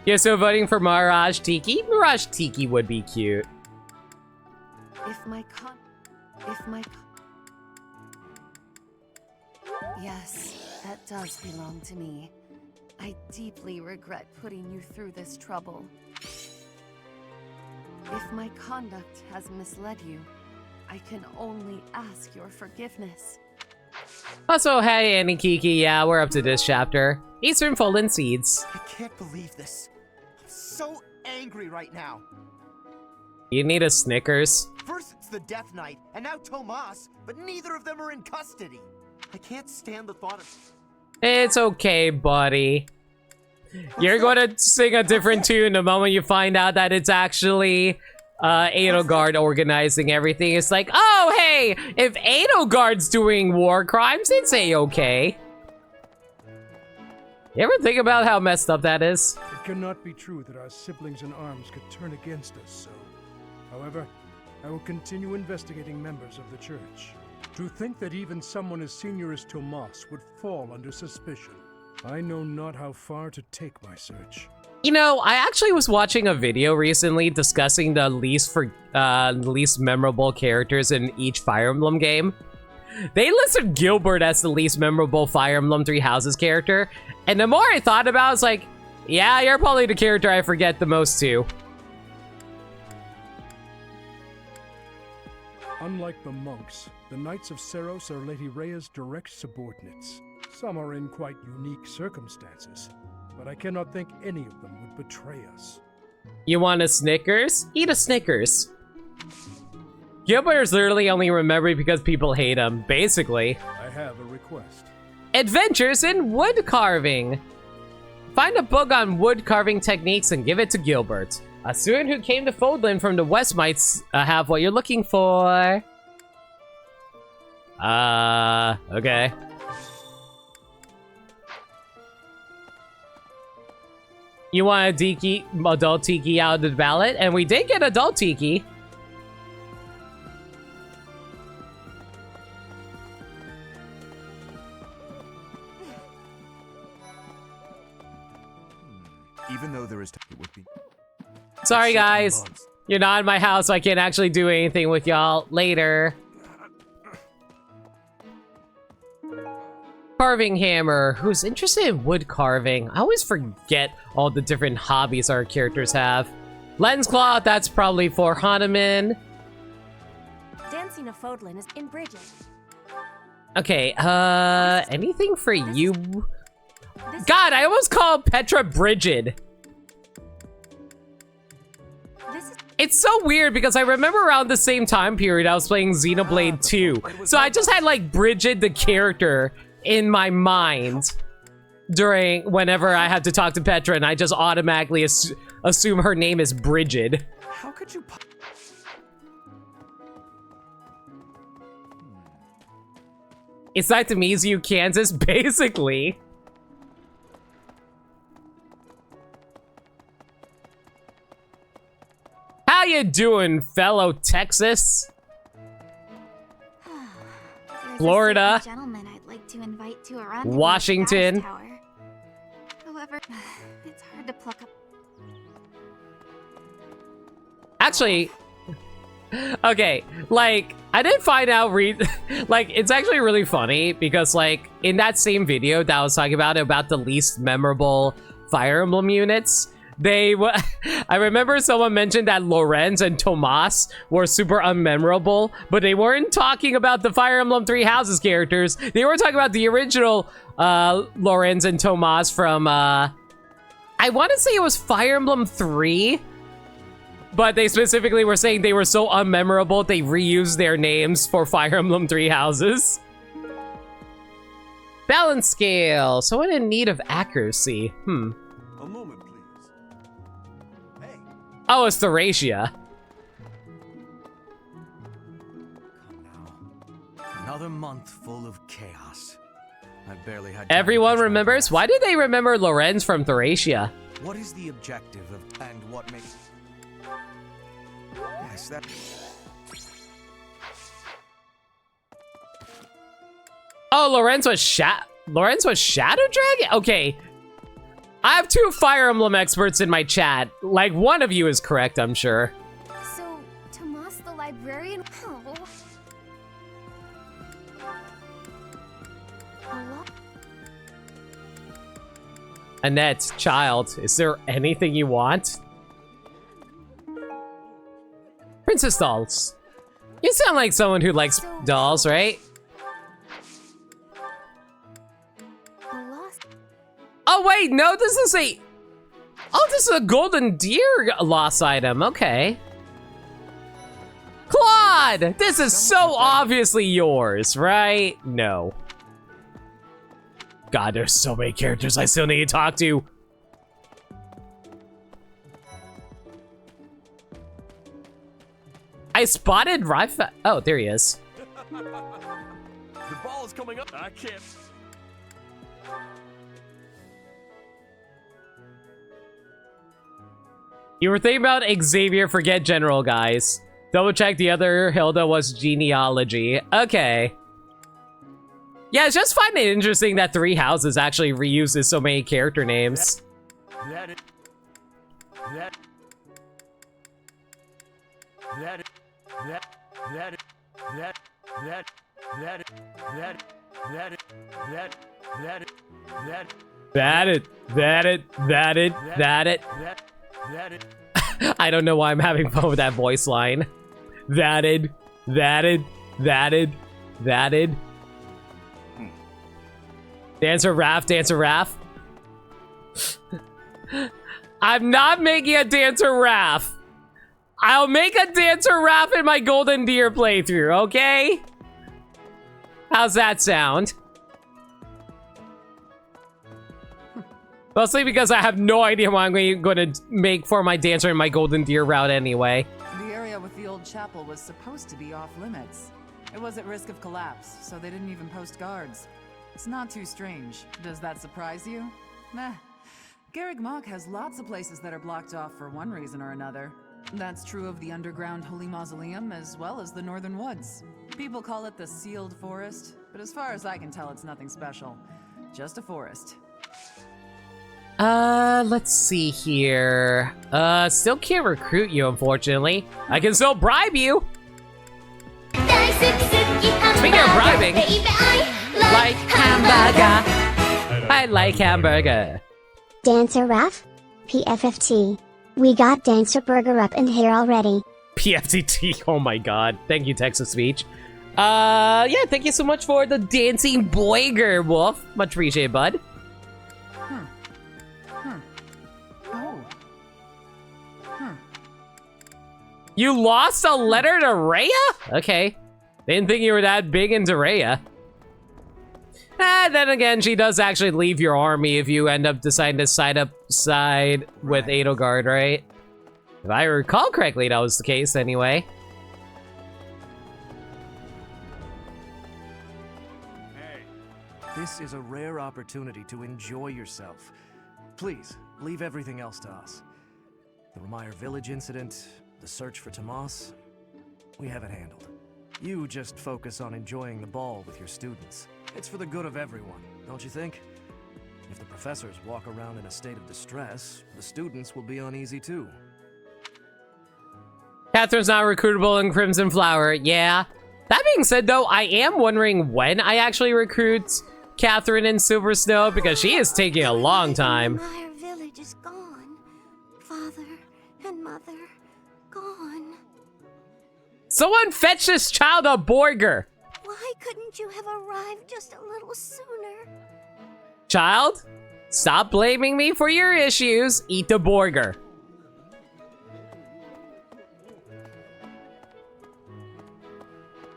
Speaker 1: Yeah, so voting for Mirage Tiki? Mirage Tiki would be cute.
Speaker 5: Yes, that does belong to me. I deeply regret putting you through this trouble. If my conduct has misled you, I can only ask your forgiveness.
Speaker 1: Also, hey, Annie Kiki, yeah, we're up to this chapter. Eastern Fallen Seeds.
Speaker 11: I can't believe this. I'm so angry right now.
Speaker 1: You need a Snickers.
Speaker 11: First it's the Death Knight, and now Tomas, but neither of them are in custody. I can't stand the thought of...
Speaker 1: It's okay, buddy. You're going to sing a different tune the moment you find out that it's actually Edelgard organizing everything. It's like, oh, hey, if Edelgard's doing war crimes, it's A-okay. You ever think about how messed up that is?
Speaker 15: It cannot be true that our siblings in arms could turn against us so. However, I will continue investigating members of the church. To think that even someone as senior as Tomas would fall under suspicion. I know not how far to take my search.
Speaker 1: You know, I actually was watching a video recently discussing the least memorable characters in each Fire Emblem game. They listed Gilbert as the least memorable Fire Emblem Three Houses character, and the more I thought about it, I was like, yeah, you're probably the character I forget the most too.
Speaker 15: Unlike the monks, the Knights of Seros are Lady Rhea's direct subordinates. Some are in quite unique circumstances, but I cannot think any of them would betray us.
Speaker 1: You want a Snickers? Eat a Snickers. Gilbert is literally only remembered because people hate him, basically.
Speaker 15: I have a request.
Speaker 1: Adventures in wood carving. Find a book on wood carving techniques and give it to Gilbert. A student who came to Fodlan from the West might have what you're looking for. Okay. You want a adult Tiki out of the ballot? And we did get adult Tiki.
Speaker 16: Even though there is it would be.
Speaker 1: Sorry guys, you're not in my house, so I can't actually do anything with y'all later. Carving hammer. Who's interested in wood carving? I always forget all the different hobbies our characters have. Lens cloth, that's probably for Hanuman.
Speaker 7: Dancing a Fodlan is in Bridget.
Speaker 1: Okay, anything for you? God, I almost called Petra Brigid. It's so weird because I remember around the same time period I was playing Xenoblade 2. So I just had like Brigid the character in my mind whenever I had to talk to Petra, and I just automatically assume her name is Brigid.
Speaker 16: How could you?
Speaker 1: It's like Tamizu, Kansas, basically. How you doing, fellow Texas? Florida.
Speaker 2: Gentleman I'd like to invite to a run
Speaker 1: Washington.
Speaker 2: To the Tower. However, it's hard to pluck up.
Speaker 1: Actually, okay, like, I did find out, like, it's actually really funny because, like, in that same video that I was talking about the least memorable Fire Emblem units, I remember someone mentioned that Lorenz and Tomas were super unmemorable, but they weren't talking about the Fire Emblem Three Houses characters. They were talking about the original Lorenz and Tomas from, I want to say it was Fire Emblem 3, but they specifically were saying they were so unmemorable they reused their names for Fire Emblem Three Houses. Balance scale. Someone in need of accuracy.
Speaker 16: A moment, please. Hey.
Speaker 1: Oh, it's Thracia.
Speaker 4: Another month full of chaos. I barely had.
Speaker 1: Everyone remembers? Why do they remember Lorenz from Thracia?
Speaker 4: What is the objective of and what makes? Yes, that.
Speaker 1: Oh, Lorenz was Shadow Dragon? Okay. I have 2 Fire Emblem experts in my chat. Like, one of you is correct, I'm sure.
Speaker 2: So, Tomas the librarian. Oh. Hello?
Speaker 1: Annette, child, is there anything you want? Princess dolls. You sound like someone who likes dolls, right? Oh wait, no, this is a... Oh, this is a golden deer lost item, okay. Claude! This is so obviously yours, right? No. God, there's so many characters I still need to talk to. I spotted Rife. Oh, there he is.
Speaker 13: The ball is coming up. I can't.
Speaker 1: You were thinking about Xavier, forget General, guys. Double check the other Hilda was genealogy. Okay. Yeah, it's just find it interesting that Three Houses actually reuses so many character names. I don't know why I'm having fun with that voice line. Thatted. Dancer Raph. I'm not making a Dancer Raph. I'll make a Dancer Raph in my Golden Deer playthrough, okay? How's that sound? Mostly because I have no idea what I'm going to make for my Dancer in my Golden Deer route anyway.
Speaker 17: The area with the old chapel was supposed to be off limits. It was at risk of collapse, so they didn't even post guards. It's not too strange. Does that surprise you? Meh. Garreg Mach has lots of places that are blocked off for one reason or another. That's true of the underground Holy Mausoleum as well as the Northern Woods. People call it the Sealed Forest, but as far as I can tell, it's nothing special. Just a forest.
Speaker 1: Let's see here. Still can't recruit you, unfortunately. I can still bribe you. Speaking of bribing, like hamburger. I like hamburger.
Speaker 18: Dancer Raph? PFFT. We got Dancer Burger up in here already.
Speaker 1: PFTT, oh my god. Thank you, Text to Speech. Yeah, thank you so much for the dancing boiger, Wolf. Much appreciated, bud. You lost a letter to Rhea? Okay. Didn't think you were that big into Rhea. Then again, she does actually leave your army if you end up deciding to side with Edelgard, right? If I recall correctly, that was the case anyway.
Speaker 4: This is a rare opportunity to enjoy yourself. Please, leave everything else to us. The Remire Village incident, the search for Tomas, we have it handled. You just focus on enjoying the ball with your students. It's for the good of everyone, don't you think? If the professors walk around in a state of distress, the students will be uneasy too.
Speaker 1: Catherine's not recruitable in Crimson Flower, yeah. That being said though, I am wondering when I actually recruit Catherine in Silver Snow, because she is taking a long time.
Speaker 2: Our village is gone. Father and mother gone.
Speaker 1: Someone fetch this child a Borger.
Speaker 2: Why couldn't you have arrived just a little sooner?
Speaker 1: Child, stop blaming me for your issues. Eat the Borger.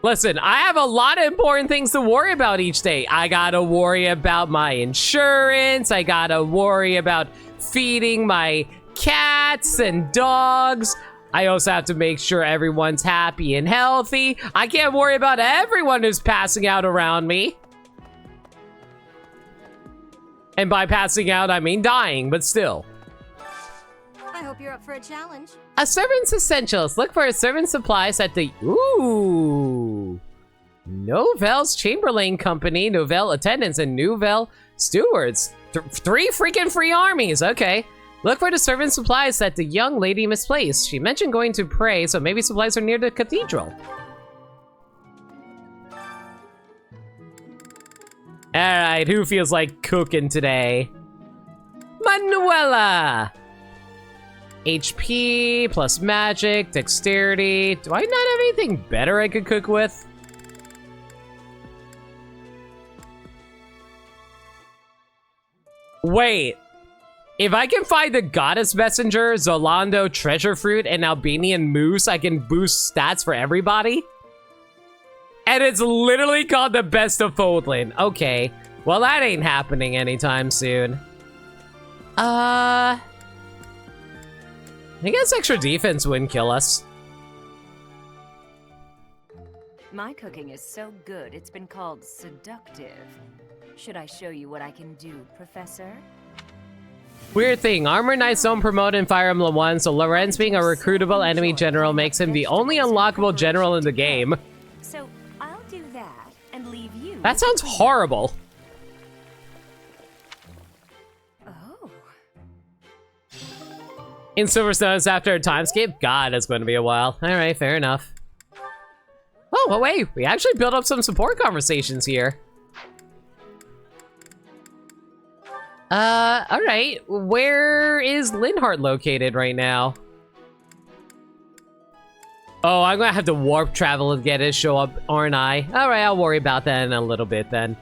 Speaker 1: Listen, I have a lot of important things to worry about each day. I gotta worry about my insurance. I gotta worry about feeding my cats and dogs. I also have to make sure everyone's happy and healthy. I can't worry about everyone who's passing out around me. And by passing out, I mean dying, but still.
Speaker 7: I hope you're up for a challenge.
Speaker 1: A servant's essentials. Look for servant supplies at the... Ooh. Novelle's Chamberlain Company, Novelle Attendants, and Nouvelle Stewards. Three freaking free armies. Okay. Look for the servant supplies that the young lady misplaced. She mentioned going to pray, so maybe supplies are near the cathedral. Alright, who feels like cooking today? Manuela! HP, plus magic, dexterity. Do I not have anything better I could cook with? Wait. If I can find the Goddess Messenger, Zolando Treasure Fruit, and Albanian Moose, I can boost stats for everybody? And it's literally called the Best of Fodlan. Okay. Well, that ain't happening anytime soon. I guess extra defense wouldn't kill us.
Speaker 19: My cooking is so good, it's been called seductive. Should I show you what I can do, Professor?
Speaker 1: Weird thing, Armor Knights don't promote in Fire Emblem 1, so Lorenz being a recruitable enemy general makes him the only unlockable general in the game.
Speaker 19: So, I'll do that and leave you.
Speaker 1: That sounds horrible.
Speaker 19: Oh.
Speaker 1: In Silver Stones after a time skip? God, it's going to be a while. Alright, fair enough. Oh, wait, we actually built up some support conversations here. Alright, where is Linhardt located right now? Oh, I'm gonna have to warp travel and get it show up, aren't I? Alright, I'll worry about that in a little bit then.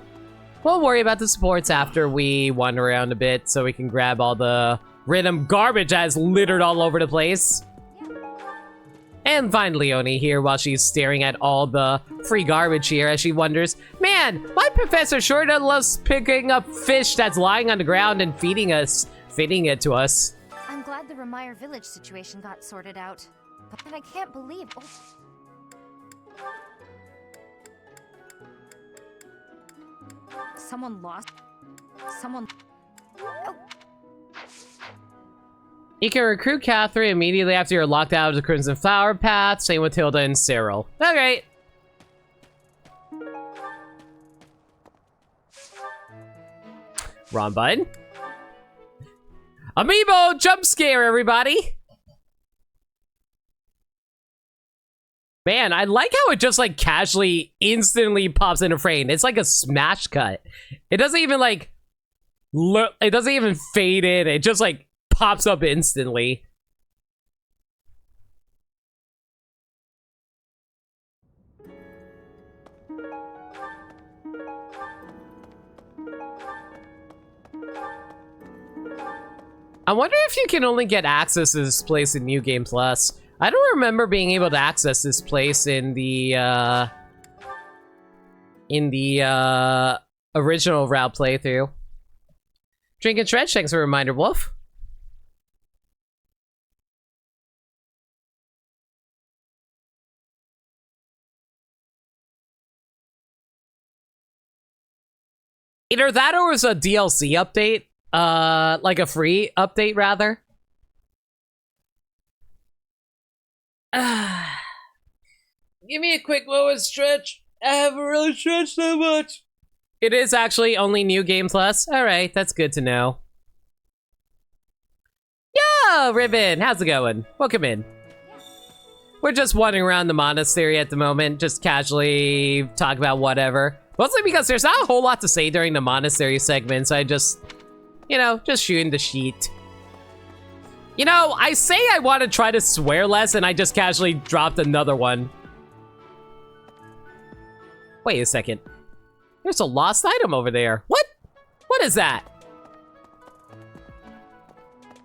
Speaker 1: We'll worry about the supports after we wander around a bit so we can grab all the random garbage that's littered all over the place. And find Leonie here while she's staring at all the free garbage here as she wonders, man, my professor sure does love picking up fish that's lying on the ground and feeding it to us.
Speaker 2: I'm glad the Remire village situation got sorted out. But I can't believe...
Speaker 9: Someone lost... Someone... Oh.
Speaker 1: You can recruit Catherine immediately after you're locked out of the Crimson Flower Path. Same with Hilda and Cyril. Okay. Wrong button. Amiibo jump scare, everybody. Man, I like how it just like casually, instantly pops into frame. It's like a smash cut. It doesn't even like look. It doesn't even fade in. It just like pops up instantly. I wonder if you can only get access to this place in New Game Plus. I don't remember being able to access this place in the original route playthrough. Drink and stretch, thanks for a reminder, Wolf. Either that or it was a DLC update. Like a free update, rather. Give me a quick moment stretch. I haven't really stretched that much. It is actually only New Game Plus. Alright, that's good to know. Yo, Ribbon, how's it going? Welcome in. We're just wandering around the monastery at the moment, just casually talk about whatever. Mostly because there's not a whole lot to say during the monastery segments. I just, you know, just shooting the sheet. You know, I say I want to try to swear less, and I just casually dropped another one. Wait a second. There's a lost item over there. What? What is that?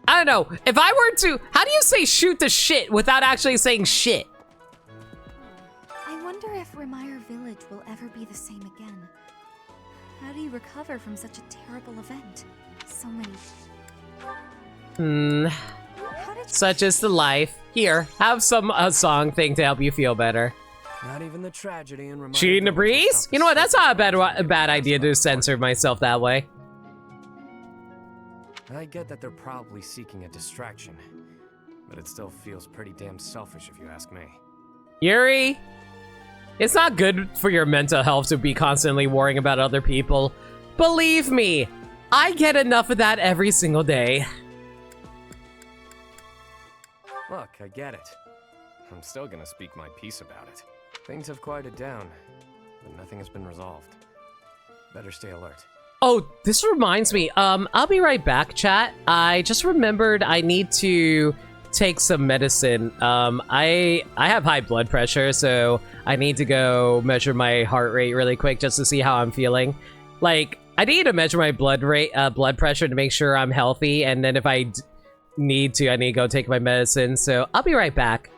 Speaker 1: I don't know. If I were to... How do you say shoot the shit without actually saying shit?
Speaker 9: I wonder if Remire Village will ever be the same again. How do you recover from such a terrible event? So many...
Speaker 1: Such is the life. Here, have some song thing to help you feel better.
Speaker 4: Not even the tragedy in
Speaker 1: Shooting the breeze? You know what? That's not a bad idea to censor myself that way.
Speaker 4: I get that they're probably seeking a distraction, but it still feels pretty damn selfish if you ask me.
Speaker 1: Yuri, it's not good for your mental health to be constantly worrying about other people. Believe me, I get enough of that every single day.
Speaker 4: Look, I get it. I'm still gonna speak my piece about it. Things have quieted down, but nothing has been resolved. Better stay alert.
Speaker 1: Oh, this reminds me. I'll be right back, chat. I just remembered I need to take some medicine. I have high blood pressure, so I need to go measure my heart rate really quick just to see how I'm feeling. Like, I need to measure my blood pressure to make sure I'm healthy, and then if I need to, I need to go take my medicine. So I'll be right back.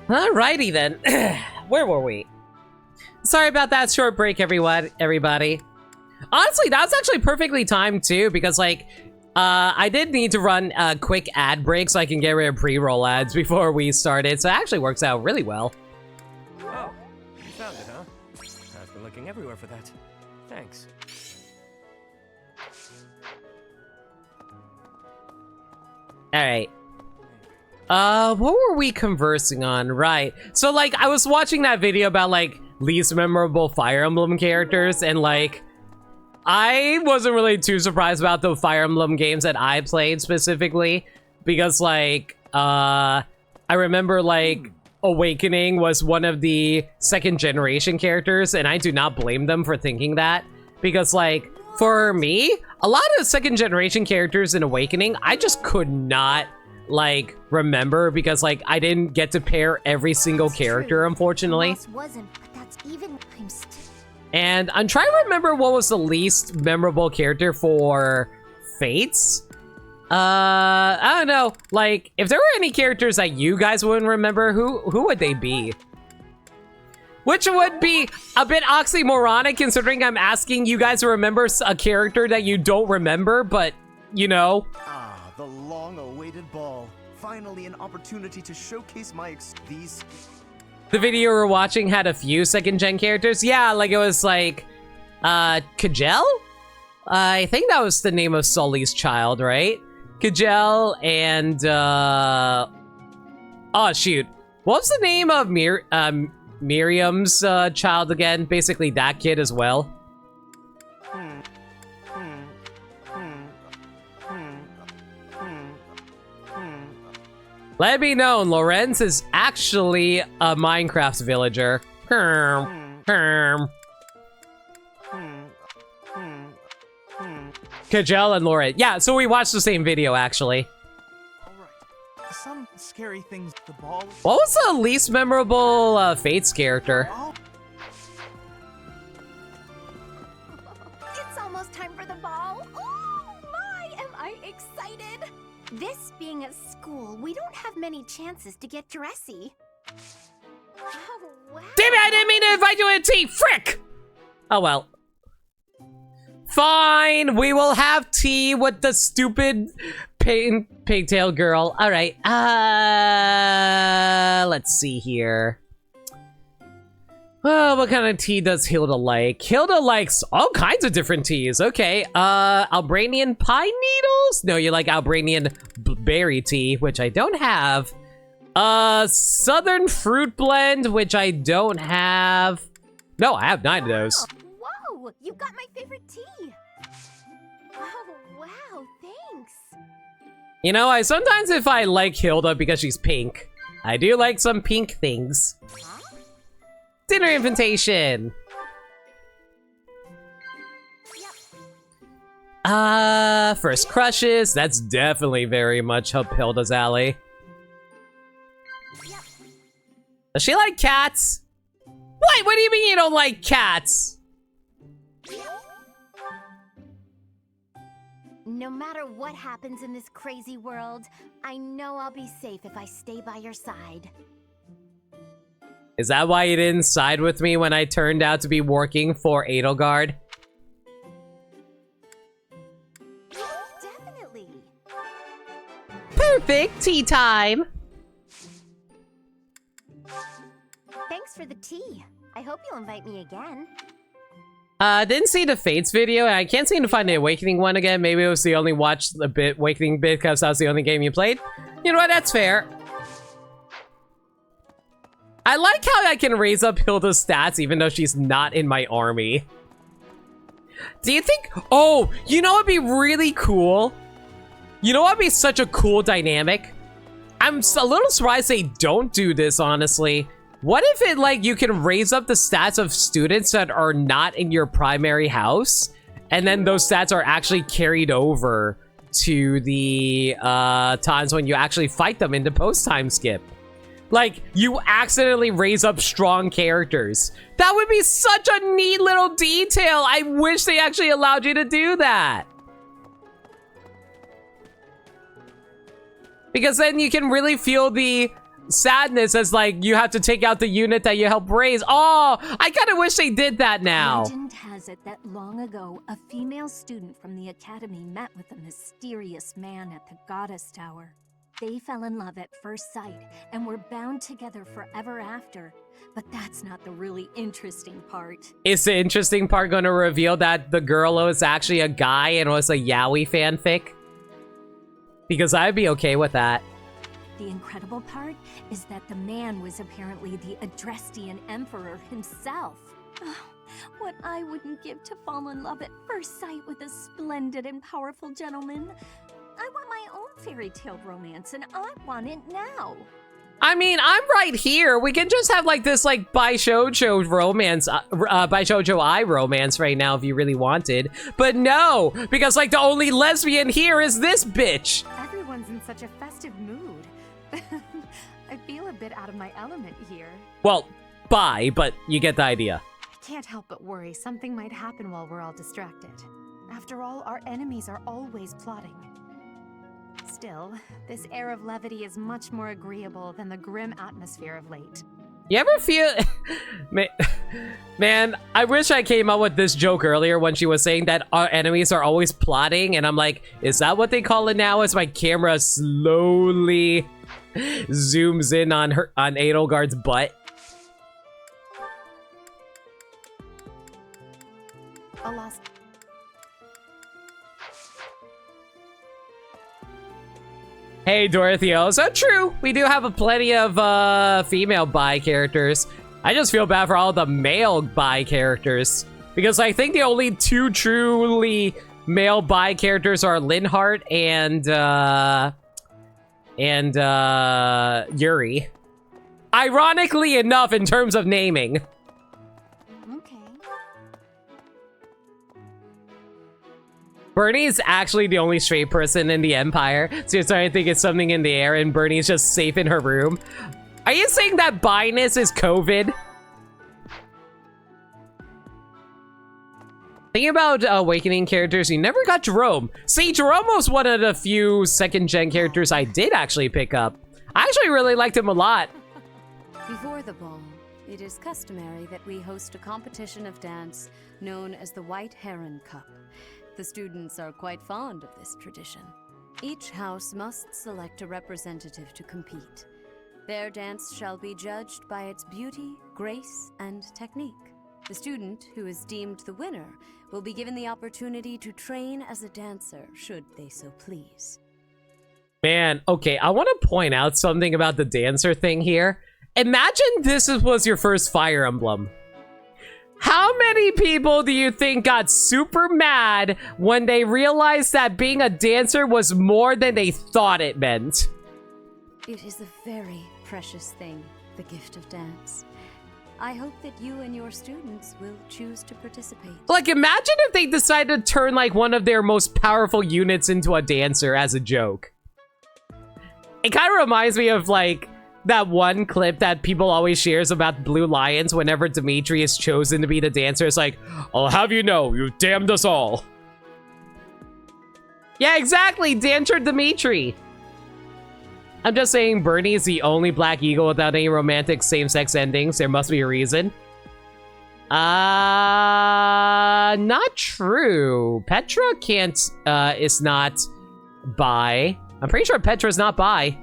Speaker 1: Alrighty then. Where were we? Sorry about that short break, everybody. Honestly, that was actually perfectly timed too, because like, I did need to run a quick ad break so I can get rid of pre-roll ads before we started, so it actually works out really well.
Speaker 20: Oh, you found it, huh? I've been looking everywhere for that. Thanks.
Speaker 1: Alright. What were we conversing on? Right. So, like, I was watching that video about, like, least memorable Fire Emblem characters, and, like, I wasn't really too surprised about the Fire Emblem games that I played specifically, because, like, I remember, like, Awakening was one of the second generation characters, and I do not blame them for thinking that, because, like, for me, a lot of second generation characters in Awakening, I just could not, like, remember, because, like, I didn't get to pair every single character, unfortunately. And I'm trying to remember what was the least memorable character for Fates. I don't know. Like, if there were any characters that you guys wouldn't remember, who would they be? Which would be a bit oxymoronic, considering I'm asking you guys to remember a character that you don't remember, but, you know.
Speaker 4: Ah, the long-awaited ball. Finally an opportunity to showcase my these...
Speaker 1: The video we're watching had a few second-gen characters. Yeah, like it was like, Kajel? I think that was the name of Sully's child, right? Kajel and, oh, shoot. What was the name of Miriam's child again? Basically that kid as well. Let it be known, Lorenz is actually a Minecraft villager. Kajel and Lorenz. Yeah, so we watched the same video, actually.
Speaker 13: Alright. Some scary things, the ball...
Speaker 1: What was the least memorable Fates character?
Speaker 7: It's almost time for the ball. Oh my, am I excited! This being a school, we don't have many chances to get dressy. Oh, wow.
Speaker 1: Damn it, I didn't mean to invite you to tea! Frick! Oh well. Fine, we will have tea with the stupid pigtail girl. Alright, let's see here. Oh, what kind of tea does Hilda like? Hilda likes all kinds of different teas. Okay, Albranian pine needles? No, you like Albranian berry tea, which I don't have. Southern fruit blend, which I don't have. No, I have 9 of those.
Speaker 7: Whoa, you got my favorite tea. Oh, wow, thanks.
Speaker 1: You know, sometimes if I like Hilda because she's pink, I do like some pink things. Dinner invitation. First crushes. That's definitely very much up Hilda's alley. Does she like cats? What? What do you mean you don't like cats?
Speaker 2: No matter what happens in this crazy world, I know I'll be safe if I stay by your side.
Speaker 1: Is that why you didn't side with me when I turned out to be working for Edelgard?
Speaker 2: Definitely.
Speaker 1: Perfect tea time.
Speaker 2: Thanks for the tea. I hope you'll invite me again.
Speaker 1: Didn't see the Fates video, and I can't seem to find the Awakening one again. Maybe it was the only Awakening bit because that was the only game you played. You know what? That's fair. I like how I can raise up Hilda's stats even though she's not in my army. Do you think... Oh, you know what'd be really cool? You know what'd be such a cool dynamic? I'm a little surprised they don't do this, honestly. What if it, like, you can raise up the stats of students that are not in your primary house, and then those stats are actually carried over to the times when you actually fight them in the post-time skip? Like, you accidentally raise up strong characters. That would be such a neat little detail. I wish they actually allowed you to do that. Because then you can really feel the sadness as like you have to take out the unit that you helped raise. Oh, I kind of wish they did that now.
Speaker 7: Legend has it that long ago, a female student from the academy met with a mysterious man at the Goddess Tower. They fell in love at first sight and were bound together forever after. But that's not the really interesting part.
Speaker 1: Is the interesting part going to reveal that the girl was actually a guy and was a yaoi fanfic? Because I'd be okay with that.
Speaker 7: The incredible part is that the man was apparently the Adrestian Emperor himself. Oh, what I wouldn't give to fall in love at first sight with a splendid and powerful gentleman. I want my own fairy tale romance, and I want it now.
Speaker 1: I mean, I'm right here. We can just have like this like Bishoujo romance, Bishoujo I romance right now if you really wanted. But no, because like the only lesbian here is this bitch.
Speaker 21: Everyone's in such a festive mood. I feel a bit out of my element here.
Speaker 1: Well, bye, but you get the idea.
Speaker 21: I can't help but worry something might happen while we're all distracted. After all, our enemies are always plotting. Still, this air of levity is much more agreeable than the grim atmosphere of late.
Speaker 1: You ever feel... Man, I wish I came up with this joke earlier when she was saying that our enemies are always plotting, and I'm like, is that what they call it now? As my camera slowly zooms in on Edelgard's butt.
Speaker 21: Alas.
Speaker 1: Hey, Dorotheo. So true. We do have plenty of female bi characters. I just feel bad for all the male bi characters. Because I think the only two truly male bi characters are Linhardt and Yuri. Ironically enough, in terms of naming. Bernie's actually the only straight person in the Empire, so you're starting to think it's something in the air and Bernie's just safe in her room. Are you saying that bi-ness is COVID? Thinking about Awakening characters, you never got Jerome. See, Jerome was one of the few second-gen characters I did actually pick up. I actually really liked him a lot.
Speaker 22: Before the ball, it is customary that we host a competition of dance known as the White Heron Cup. The students are quite fond of this tradition. Each house must select a representative to compete. Their dance shall be judged by its beauty, grace, and technique. The student who is deemed the winner will be given the opportunity to train as a dancer, should they so please.
Speaker 1: Man, okay, I want to point out something about the dancer thing here. Imagine this was your first Fire Emblem. How many people do you think got super mad when they realized that being a dancer was more than they thought it meant?
Speaker 22: It is a very precious thing, the gift of dance. I hope that you and your students will choose to participate.
Speaker 1: Like, imagine if they decided to turn like one of their most powerful units into a dancer as a joke. It kind of reminds me of like that one clip that people always shares about Blue Lions whenever Dimitri is chosen to be the dancer. It's like, I'll have you know, you damned us all. Yeah, exactly, Dancer Dimitri. I'm just saying Bernie is the only Black Eagle without any romantic same-sex endings. There must be a reason. Not true. Petra is not bi. I'm pretty sure Petra's not bi.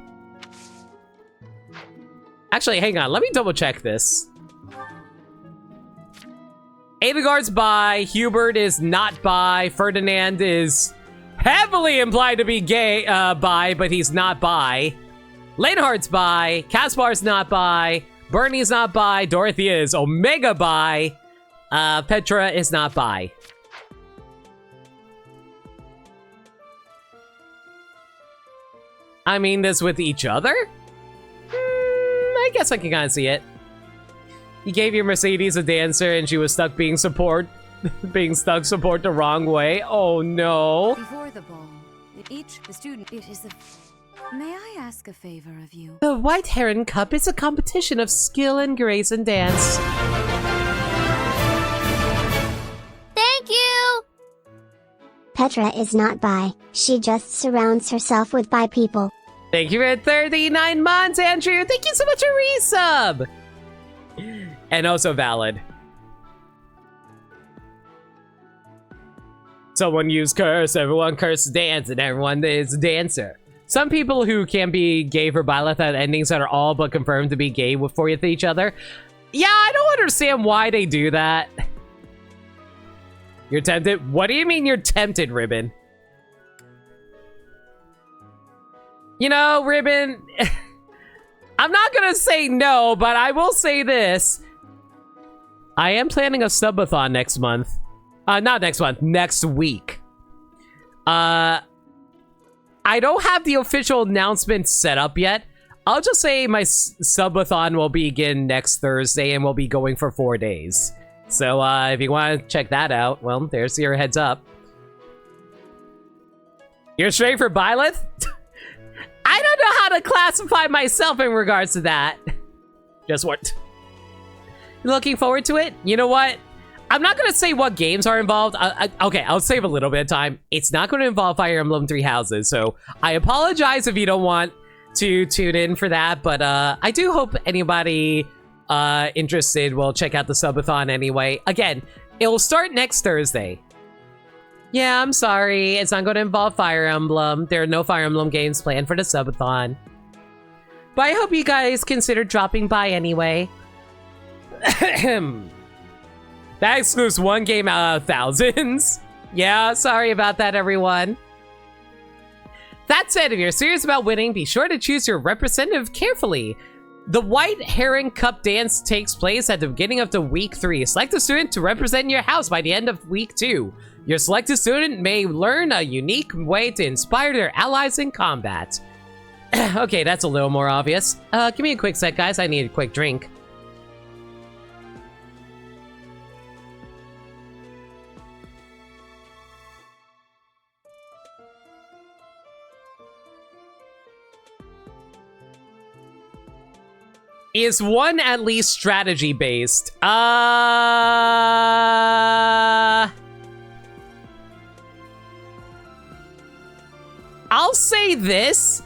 Speaker 1: Actually, hang on. Let me double check this. Edelgard's bi. Hubert is not bi. Ferdinand is heavily implied to be gay, bi, but he's not bi. Linhardt's bi. Caspar's not bi. Bernie's not bi. Dorothea is omega bi. Petra is not bi. I mean this with each other? I guess I can kind of see it. You gave your Mercedes a dancer and she was stuck being support the wrong way. Oh no.
Speaker 22: Before the ball, May I ask a favor of you?
Speaker 1: The White Heron Cup is a competition of skill and grace and dance.
Speaker 2: Thank you!
Speaker 18: Petra is not bi. She just surrounds herself with bi people.
Speaker 1: Thank you for 39 months, Andrew. Thank you so much for resub. And also valid. Someone used curse, everyone curse dance, and everyone is a dancer. Some people who can be gay for Byleth have endings that are all but confirmed to be gay for each other. Yeah, I don't understand why they do that. You're tempted? What do you mean you're tempted, Ribbon? You know, Ribbon, I'm not gonna say no, but I will say this. I am planning a subathon next month. Not next month, next week. I don't have the official announcement set up yet. I'll just say my subathon will begin next Thursday and we'll be going for 4 days. So if you want to check that out, well, there's your heads up. You're straight for Byleth? I don't know how to classify myself in regards to that. Just what? Looking forward to it? You know what? I'm not going to say what games are involved. Okay, I'll save a little bit of time. It's not going to involve Fire Emblem Three Houses, so I apologize if you don't want to tune in for that, but I do hope anybody interested will check out the subathon anyway. Again, it'll start next Thursday. Yeah, I'm sorry. It's not going to involve Fire Emblem. There are no Fire Emblem games planned for the subathon. But I hope you guys consider dropping by anyway. That excludes one game out of thousands. Yeah, sorry about that, everyone. That said, if you're serious about winning, be sure to choose your representative carefully. The White Heron Cup dance takes place at the beginning of the week 3. Select a student to represent your house by the end of week 2. Your selected student may learn a unique way to inspire their allies in combat. Okay, that's a little more obvious. Give me a quick sec, guys. I need a quick drink. Is one at least strategy based? I'll say this.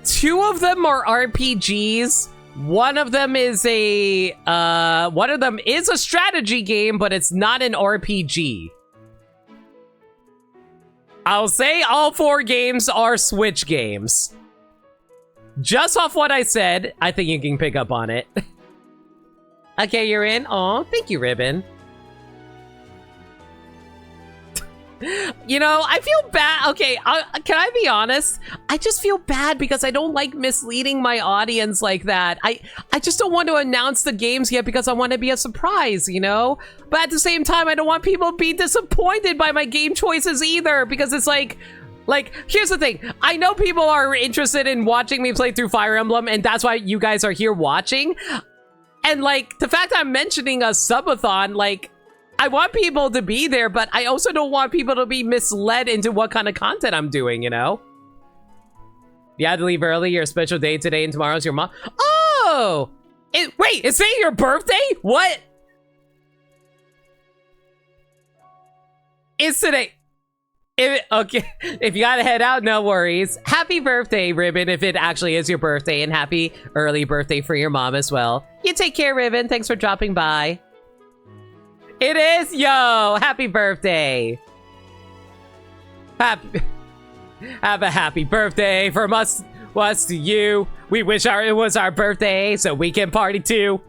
Speaker 1: 2 of them are RPGs. One of them is a strategy game, but it's not an RPG. I'll say all 4 games are Switch games. Just off what I said, I think you can pick up on it. Okay, you're in? Aw, thank you, Ribbon. You know, I feel bad. Okay, can I be honest? I just feel bad because I don't like misleading my audience like that. I just don't want to announce the games yet because I want to be a surprise, you know? But at the same time, I don't want people to be disappointed by my game choices either because it's like, here's the thing. I know people are interested in watching me play through Fire Emblem, and that's why you guys are here watching. And, like, the fact I'm mentioning a subathon, like, I want people to be there, but I also don't want people to be misled into what kind of content I'm doing, you know? You had to leave early. Your special day today and tomorrow's your mom. Oh! Wait, is it your birthday? What? It's today. Okay, if you gotta head out, no worries. Happy birthday, Ribbon, if it actually is your birthday, and happy early birthday for your mom as well. You take care, Ribbon. Thanks for dropping by. It is, yo! Happy birthday. Have a happy birthday from us to you. We wish it was our birthday so we can party too.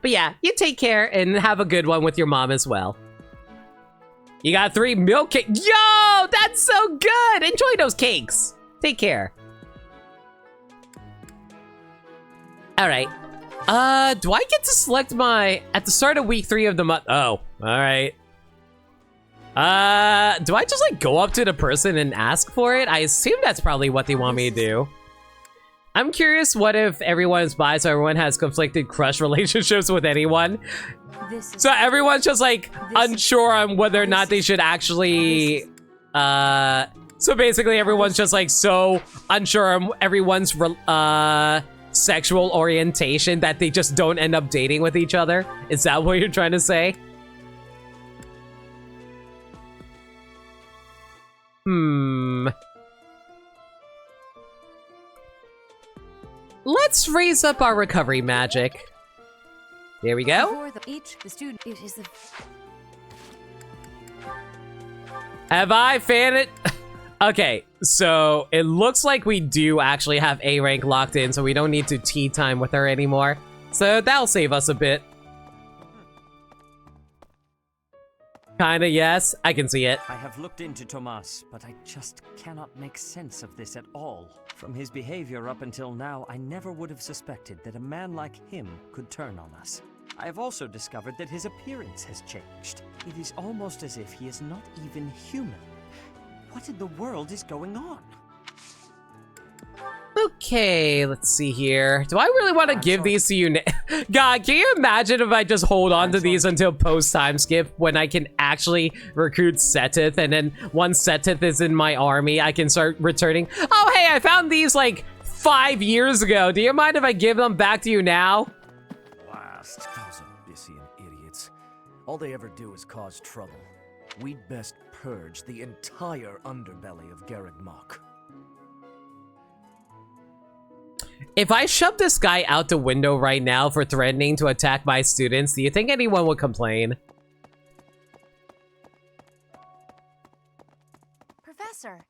Speaker 1: But yeah, you take care and have a good one with your mom as well. You got 3 milk cakes. Yo, that's so good. Enjoy those cakes. Take care. All right. Do I get to select at the start of week 3 of the month? Oh, all right. Do I just like go up to the person and ask for it? I assume that's probably what they want me to do. I'm curious what if everyone is bi, so everyone has conflicted crush relationships with anyone. So everyone's just like unsure on whether or not they should actually, so basically everyone's just like so unsure on everyone's, sexual orientation that they just don't end up dating with each other. Is that what you're trying to say? let's raise up our recovery magic. There we go.
Speaker 22: The student, it is
Speaker 1: Have I fan it? Okay, so it looks like we do actually have A rank locked in, so we don't need to tea time with her anymore. So that'll save us a bit. Kinda, yes. I can see it.
Speaker 3: I have looked into Tomas, but I just cannot make sense of this at all. From his behavior up until now, I never would have suspected that a man like him could turn on us. I have also discovered that his appearance has changed. It is almost as if he is not even human. What in the world is going on?
Speaker 1: Okay, let's see here. Do I really want to give these to you? God, can you imagine if I just hold on to these until post-time skip when I can actually recruit Setith, and then once Setith is in my army, I can start returning? Oh, hey, I found these like 5 years ago. Do you mind if I give them back to you now?
Speaker 4: Blast. Those Abyssian idiots. All they ever do is cause trouble. We'd best purge the entire underbelly of Garreg Mach.
Speaker 1: If I shove this guy out the window right now for threatening to attack my students, do you think anyone would complain?
Speaker 14: Professor.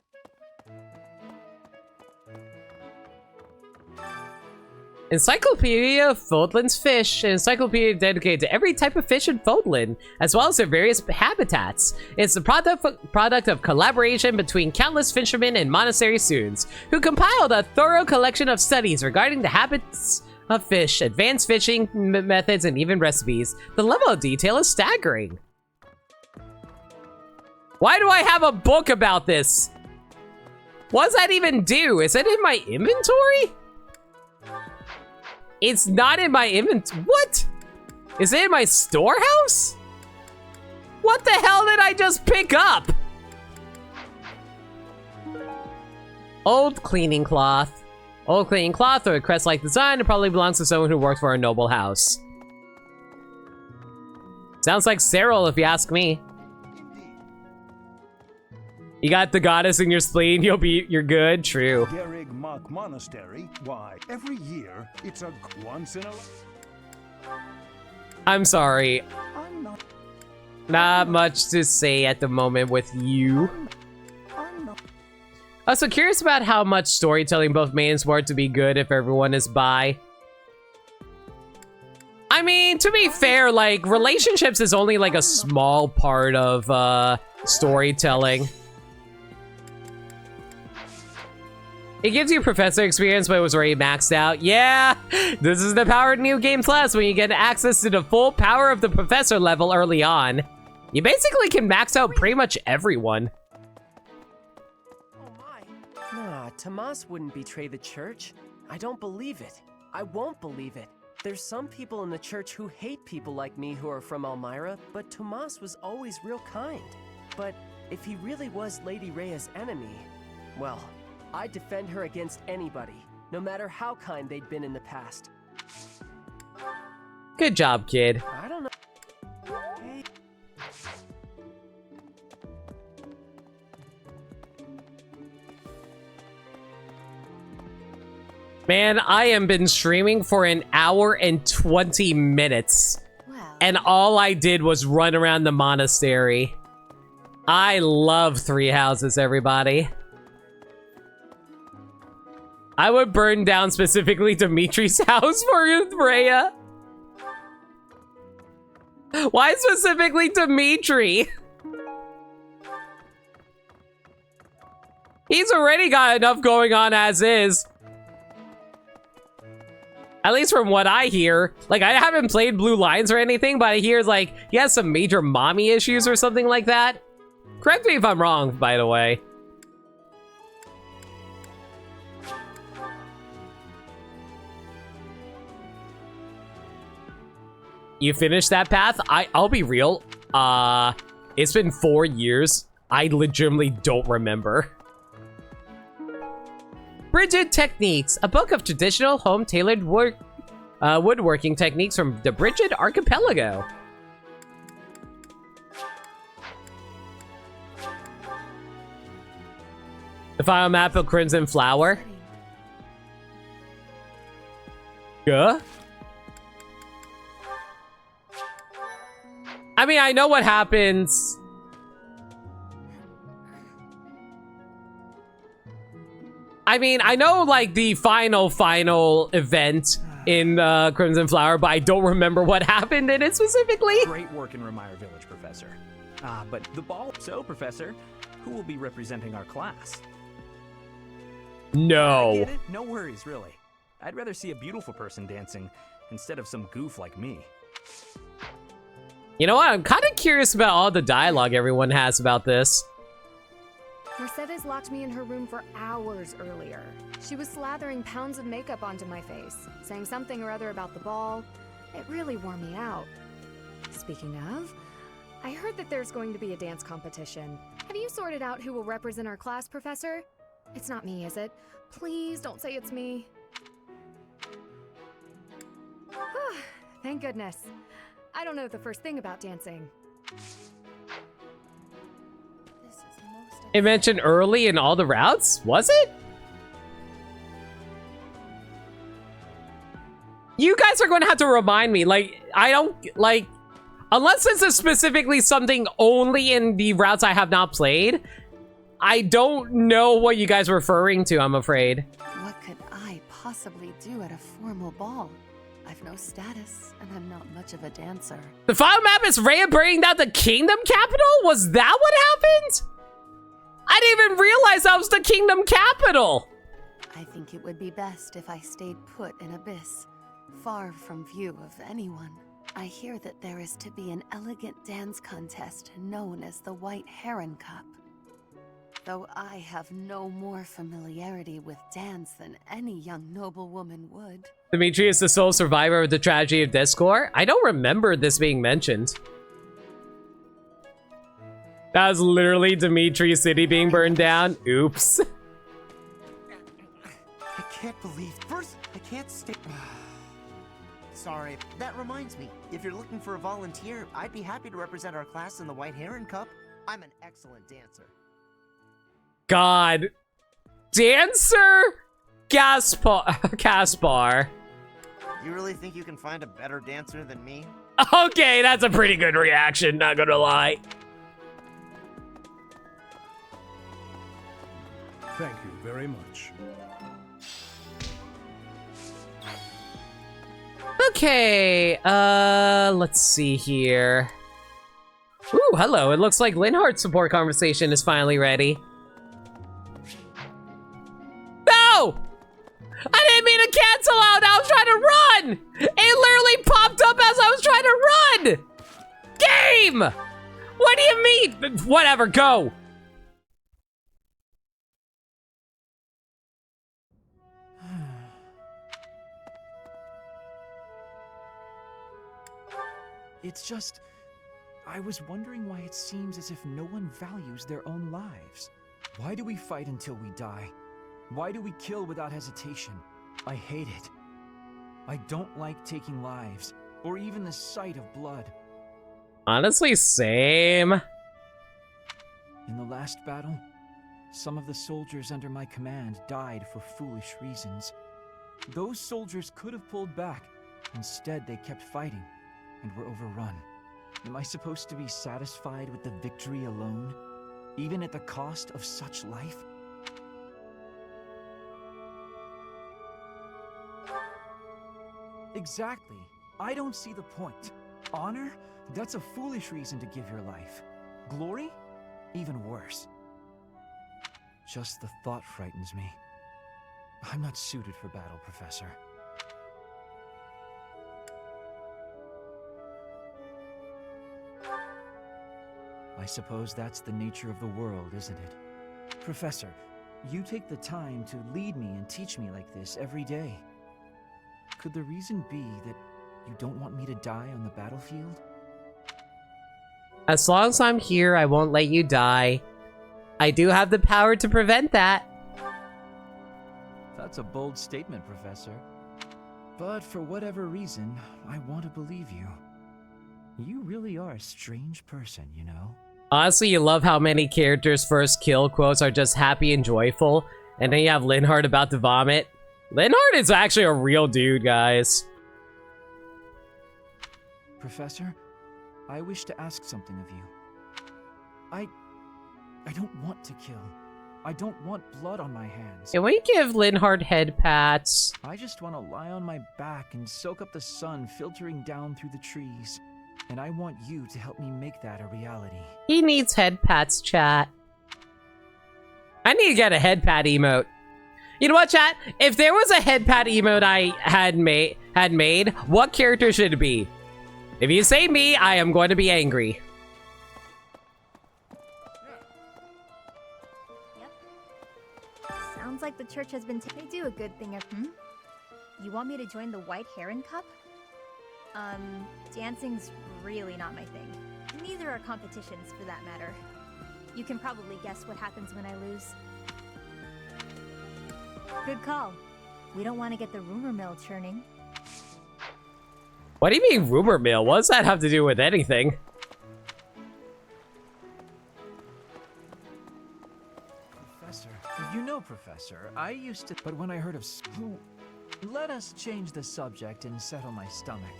Speaker 1: Encyclopedia of Fodlan's Fish, an encyclopedia dedicated to every type of fish in Fodlan, as well as their various habitats. It's the product of collaboration between countless fishermen and monastery students, who compiled a thorough collection of studies regarding the habits of fish, advanced fishing methods, and even recipes. The level of detail is staggering. Why do I have a book about this? What does that even do? Is it in my inventory? It's not in my inventory. What? Is it in my storehouse? What the hell did I just pick up? Old cleaning cloth. Old cleaning cloth or a crest-like design. It probably belongs to someone who worked for a noble house. Sounds like Cyril, if you ask me. You got the goddess in your spleen, you're good. True.
Speaker 16: Garreg Mach Monastery. Why, every year it's a once in a.
Speaker 1: I'm sorry. Not much to say at the moment with you. Also curious about how much storytelling both mains were to be good if everyone is bi. I mean, to be fair, like, relationships is only like a small part of storytelling. It gives you professor experience, but it was already maxed out. Yeah, this is the power of New Game Plus when you get access to the full power of the professor level early on. You basically can max out pretty much everyone.
Speaker 20: Nah, Tomas wouldn't betray the church. I don't believe it. I won't believe it. There's some people in the church who hate people like me who are from Elmira, but Tomas was always real kind. But if he really was Lady Rhea's enemy, well, I'd defend her against anybody, no matter how kind they'd been in the past.
Speaker 1: Good job, kid.
Speaker 20: I don't know. Hey.
Speaker 1: Man, I have been streaming for an hour and 20 minutes. And all I did was run around the monastery. I love Three Houses, everybody. I would burn down specifically Dimitri's house for Rhea. Why specifically Dimitri? He's already got enough going on as is. At least from what I hear. Like, I haven't played Blue Lines or anything, but I hear, like, he has some major mommy issues or something like that. Correct me if I'm wrong, by the way. You finished that path? I'll be real. It's been 4 years. I legitimately don't remember. Brigid Techniques, a book of traditional home-tailored woodworking techniques from the Brigid Archipelago. The final map of Crimson Flower. Yeah? I mean, I know what happens. I mean, I know, like, the final event in Crimson Flower, but I don't remember what happened in it specifically.
Speaker 8: Great work in Remire Village, Professor. But the ball... So, Professor, who will be representing our class?
Speaker 1: No.
Speaker 8: I get it. No worries, really. I'd rather see a beautiful person dancing instead of some goof like me.
Speaker 1: You know what? I'm kind of curious about all the dialogue everyone has about this.
Speaker 10: Mercedes locked me in her room for hours earlier. She was slathering pounds of makeup onto my face, saying something or other about the ball. It really wore me out. Speaking of, I heard that there's going to be a dance competition. Have you sorted out who will represent our class, Professor? It's not me, is it? Please don't say it's me. Thank goodness. I don't know the first thing about dancing.
Speaker 1: It mentioned early in all the routes? Was it? You guys are going to have to remind me. Like, I don't, like, unless this is specifically something only in the routes I have not played, I don't know what you guys are referring to, I'm afraid.
Speaker 5: What could I possibly do at a formal ball? I've no status, and I'm not much of a dancer.
Speaker 1: The final map is Rhea burning down the kingdom capital? Was that what happened? I didn't even realize that was the kingdom capital.
Speaker 5: I think it would be best if I stayed put in Abyss, far from view of anyone. I hear that there is to be an elegant dance contest known as the White Heron Cup. Though I have no more familiarity with dance than any young noblewoman would.
Speaker 1: Dimitri is the sole survivor of the tragedy of Discord? I don't remember this being mentioned. That was literally Dimitri's city being burned down. Oops.
Speaker 12: I can't believe... First, I can't stay... Sorry, that reminds me. If you're looking for a volunteer, I'd be happy to represent our class in the White Heron Cup. I'm an excellent dancer.
Speaker 1: God. Dancer? Caspar.
Speaker 12: You really think you can find a better dancer than me?
Speaker 1: Okay, that's a pretty good reaction, not gonna lie.
Speaker 15: Thank you very much.
Speaker 1: Okay, let's see here. Ooh, hello. It looks like Linhardt's support conversation is finally ready. No! I didn't mean to cancel out. I was trying to run. It literally popped up as I was trying to run. Game! What do you mean? Whatever, go.
Speaker 8: It's just... I was wondering why it seems as if no one values their own lives. Why do we fight until we die? Why do we kill without hesitation? I hate it. I don't like taking lives, or even the sight of blood.
Speaker 1: Honestly, same.
Speaker 8: In the last battle, some of the soldiers under my command died for foolish reasons. Those soldiers could have pulled back. Instead, they kept fighting and were overrun. Am I supposed to be satisfied with the victory alone, even at the cost of such life? Exactly. I don't see the point. Honor? That's a foolish reason to give your life. Glory? Even worse. Just the thought frightens me. I'm not suited for battle, Professor. I suppose that's the nature of the world, isn't it? Professor, you take the time to lead me and teach me like this every day. Could the reason be that you don't want me to die on the battlefield?
Speaker 1: As long as I'm here, I won't let you die. I do have the power to prevent that.
Speaker 8: That's a bold statement, Professor. But for whatever reason, I want to believe you. You really are a strange person, you know?
Speaker 1: Honestly, you love how many characters' first kill quotes are just happy and joyful, and then you have Linhardt about to vomit. Linhart is actually a real dude, guys.
Speaker 8: Professor, I wish to ask something of you. I don't want to kill. I don't want blood on my hands.
Speaker 1: Can we give Linhart head pats?
Speaker 8: I just want to lie on my back and soak up the sun filtering down through the trees. And I want you to help me make that a reality.
Speaker 1: He needs head pats, chat. I need to get a head pat emote. You know what, chat? If there was a head pat emote I had made, what character should it be? If you say me, I am going to be angry.
Speaker 9: Sounds like the church has been. They do a good thing. You want me to join the White Heron Cup? Dancing's really not my thing. Neither are competitions, for that matter. You can probably guess what happens when I lose. Good call. We don't want to get the rumor mill churning.
Speaker 1: What do you mean rumor mill? What does that have to do with anything?
Speaker 8: Professor, you know, Professor, I used to... But when I heard of... Let us change the subject and settle my stomach.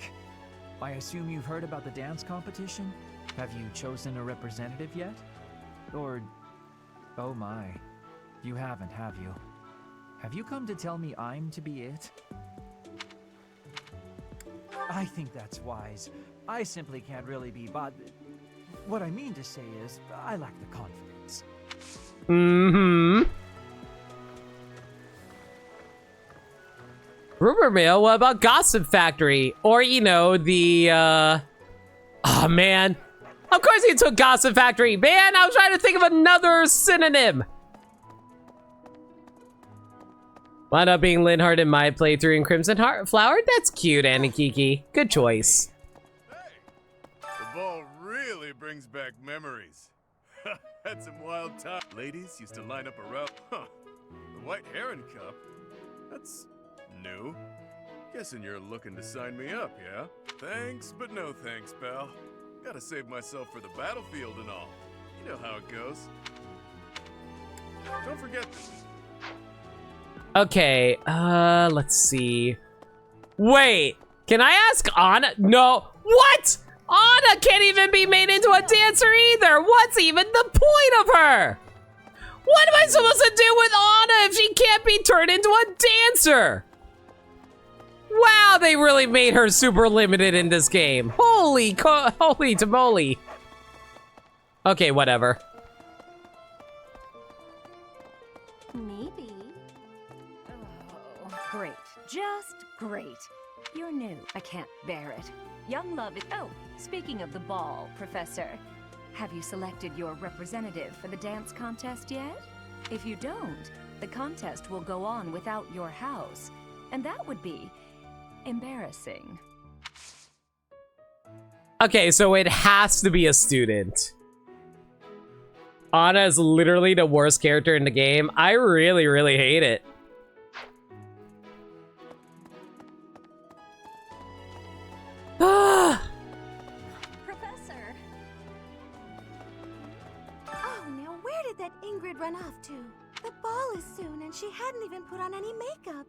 Speaker 8: I assume you've heard about the dance competition? Have you chosen a representative yet? Or... Oh my. You haven't, have you? Have you come to tell me I'm to be it? I think that's wise. I simply can't really be bothered. What I mean to say is, I lack the confidence.
Speaker 1: Rumor mill? What about Gossip Factory? Or, you know, the, Oh, man. Of course you took Gossip Factory. Man, I was trying to think of another synonym. Wound up being Linhart in my playthrough in Crimson Heart Flower? That's cute, Anikiki. Good choice.
Speaker 6: The ball really brings back memories. Had some wild times. Ladies used to line up around. Huh. The White Heron Cup? That's new. Guessing you're looking to sign me up, yeah? Thanks, but no thanks, pal. Gotta save myself for the battlefield and all. You know how it goes. Don't forget this.
Speaker 1: Okay, let's see. Wait, can I ask Anna? No, what? Anna can't even be made into a dancer either. What's even the point of her? What am I supposed to do with Anna if she can't be turned into a dancer? Wow, they really made her super limited in this game. Holy tamale. Okay, whatever.
Speaker 7: Maybe. Oh, great. Just great. You're new. I can't bear it. Young love is... Oh, speaking of the ball, Professor, have you selected your representative for the dance contest yet? If you don't, the contest will go on without your house, and that would be embarrassing.
Speaker 1: Okay, so it has to be a student. Anna is literally the worst character in the game. I really, really hate it.
Speaker 9: Professor! Oh, now where did that Ingrid run off to? The ball is soon, and she hadn't even put on any makeup.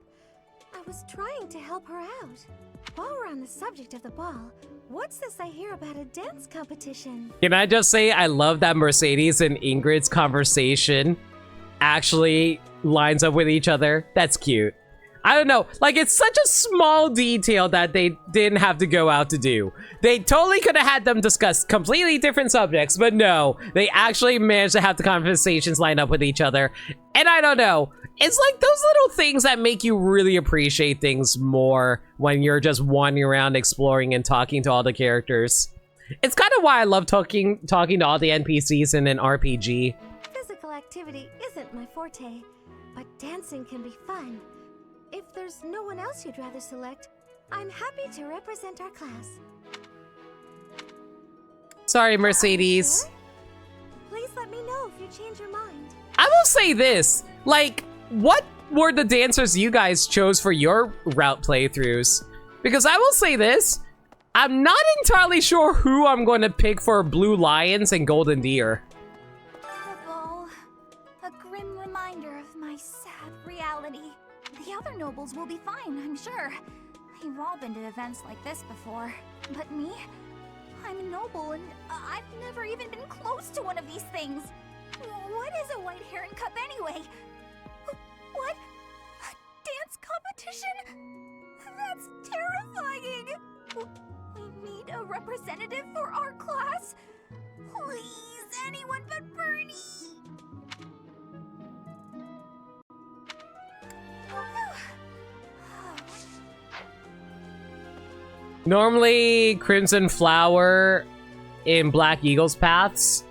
Speaker 9: I was trying to help her out. While we're on the subject of the ball, what's this I hear about a dance competition?
Speaker 1: Can I just say I love that Mercedes and Ingrid's conversation actually lines up with each other. That's cute. I don't know, like it's such a small detail that they didn't have to go out to do. They totally could have had them discuss completely different subjects, but no, they actually managed to have the conversations line up with each other. And I don't know, it's like those little things that make you really appreciate things more when you're just wandering around exploring and talking to all the characters. It's kind of why I love talking to all the NPCs in an RPG.
Speaker 2: Physical activity isn't my forte, but dancing can be fun. If there's no one else you'd rather select, I'm happy to represent our class.
Speaker 1: Sorry, Mercedes.
Speaker 2: Sure? Please let me know if you change your mind.
Speaker 1: I will say this, like, what were the dancers you guys chose for your route playthroughs? Because I will say this, I'm not entirely sure who I'm going to pick for Blue Lions and Golden Deer.
Speaker 2: The ball, a grim reminder of my sad reality. The other noble nobles will be fine, I'm sure. You've all been to events like this before. But me? I'm a noble and I've never even been close to one of these things. What is a White Heron Cup anyway? What? A dance competition? That's terrifying! We need a representative for our class? Please, anyone but Bernie!
Speaker 1: Normally, Crimson Flower in Black Eagle's paths.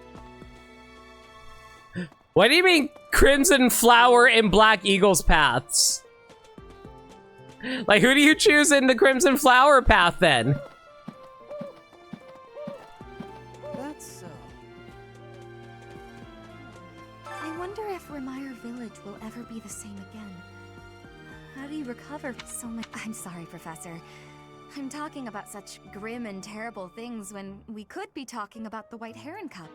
Speaker 1: What do you mean, Crimson Flower in Black Eagle's paths? Like, who do you choose in the Crimson Flower path, then?
Speaker 20: That's so.
Speaker 7: I wonder if Remire Village will ever be the same again. How do you recover so much?
Speaker 11: I'm sorry, Professor. I'm talking about such grim and terrible things when we could be talking about the White Heron Cup.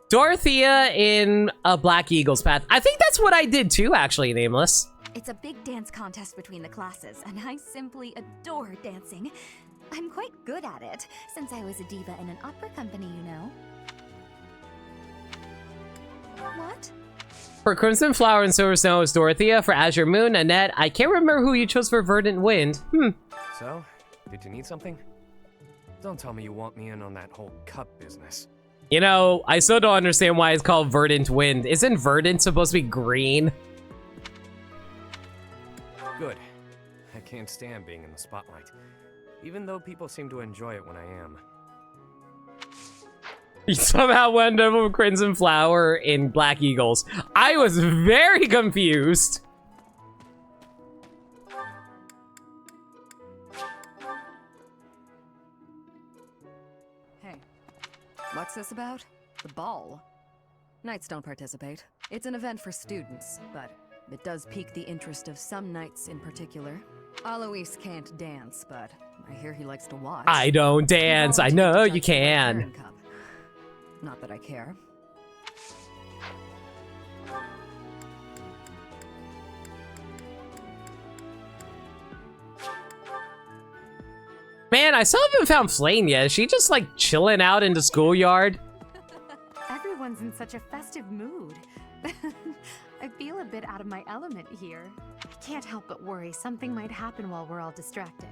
Speaker 1: Dorothea in a Black Eagle's path. I think that's what I did too, actually, Nameless.
Speaker 11: It's a big dance contest between the classes, and I simply adore dancing. I'm quite good at it, since I was a diva in an opera company, you know. What?
Speaker 1: For Crimson Flower and Silver Snow is Dorothea. For Azure Moon, Annette. I can't remember who you chose for Verdant Wind.
Speaker 3: So, did you need something? Don't tell me you want me in on that whole cup business.
Speaker 1: You know, I still don't understand why it's called Verdant Wind. Isn't Verdant supposed to be green?
Speaker 3: Good. I can't stand being in the spotlight, even though people seem to enjoy it when I am.
Speaker 1: You somehow went over Crimson Flower in Black Eagles. I was very confused.
Speaker 5: Hey, what's this about? The ball? Knights don't participate. It's an event for students, but it does pique the interest of some knights in particular. Alois can't dance, but I hear he likes to watch.
Speaker 1: I don't dance. I know you can.
Speaker 5: Not that I care.
Speaker 1: Man, I still haven't found Flame yet. Is she just like chilling out in the schoolyard?
Speaker 21: Everyone's in such a festive mood. I feel a bit out of my element here. I can't help but worry something might happen while we're all distracted.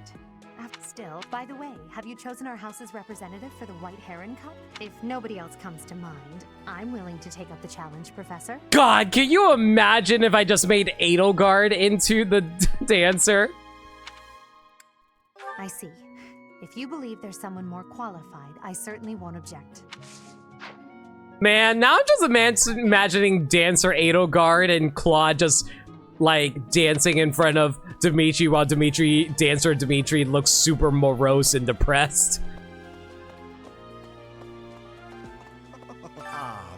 Speaker 21: Still, by the way, have you chosen our house's representative for the White Heron Cup? If nobody else comes to mind, I'm willing to take up the challenge, Professor.
Speaker 1: God, can you imagine if I just made Edelgard into the dancer?
Speaker 21: I see. If you believe there's someone more qualified, I certainly won't object.
Speaker 1: Man, now I'm just imagining Dancer Edelgard and Claude just like dancing in front of Dimitri while Dancer Dimitri looks super morose and depressed.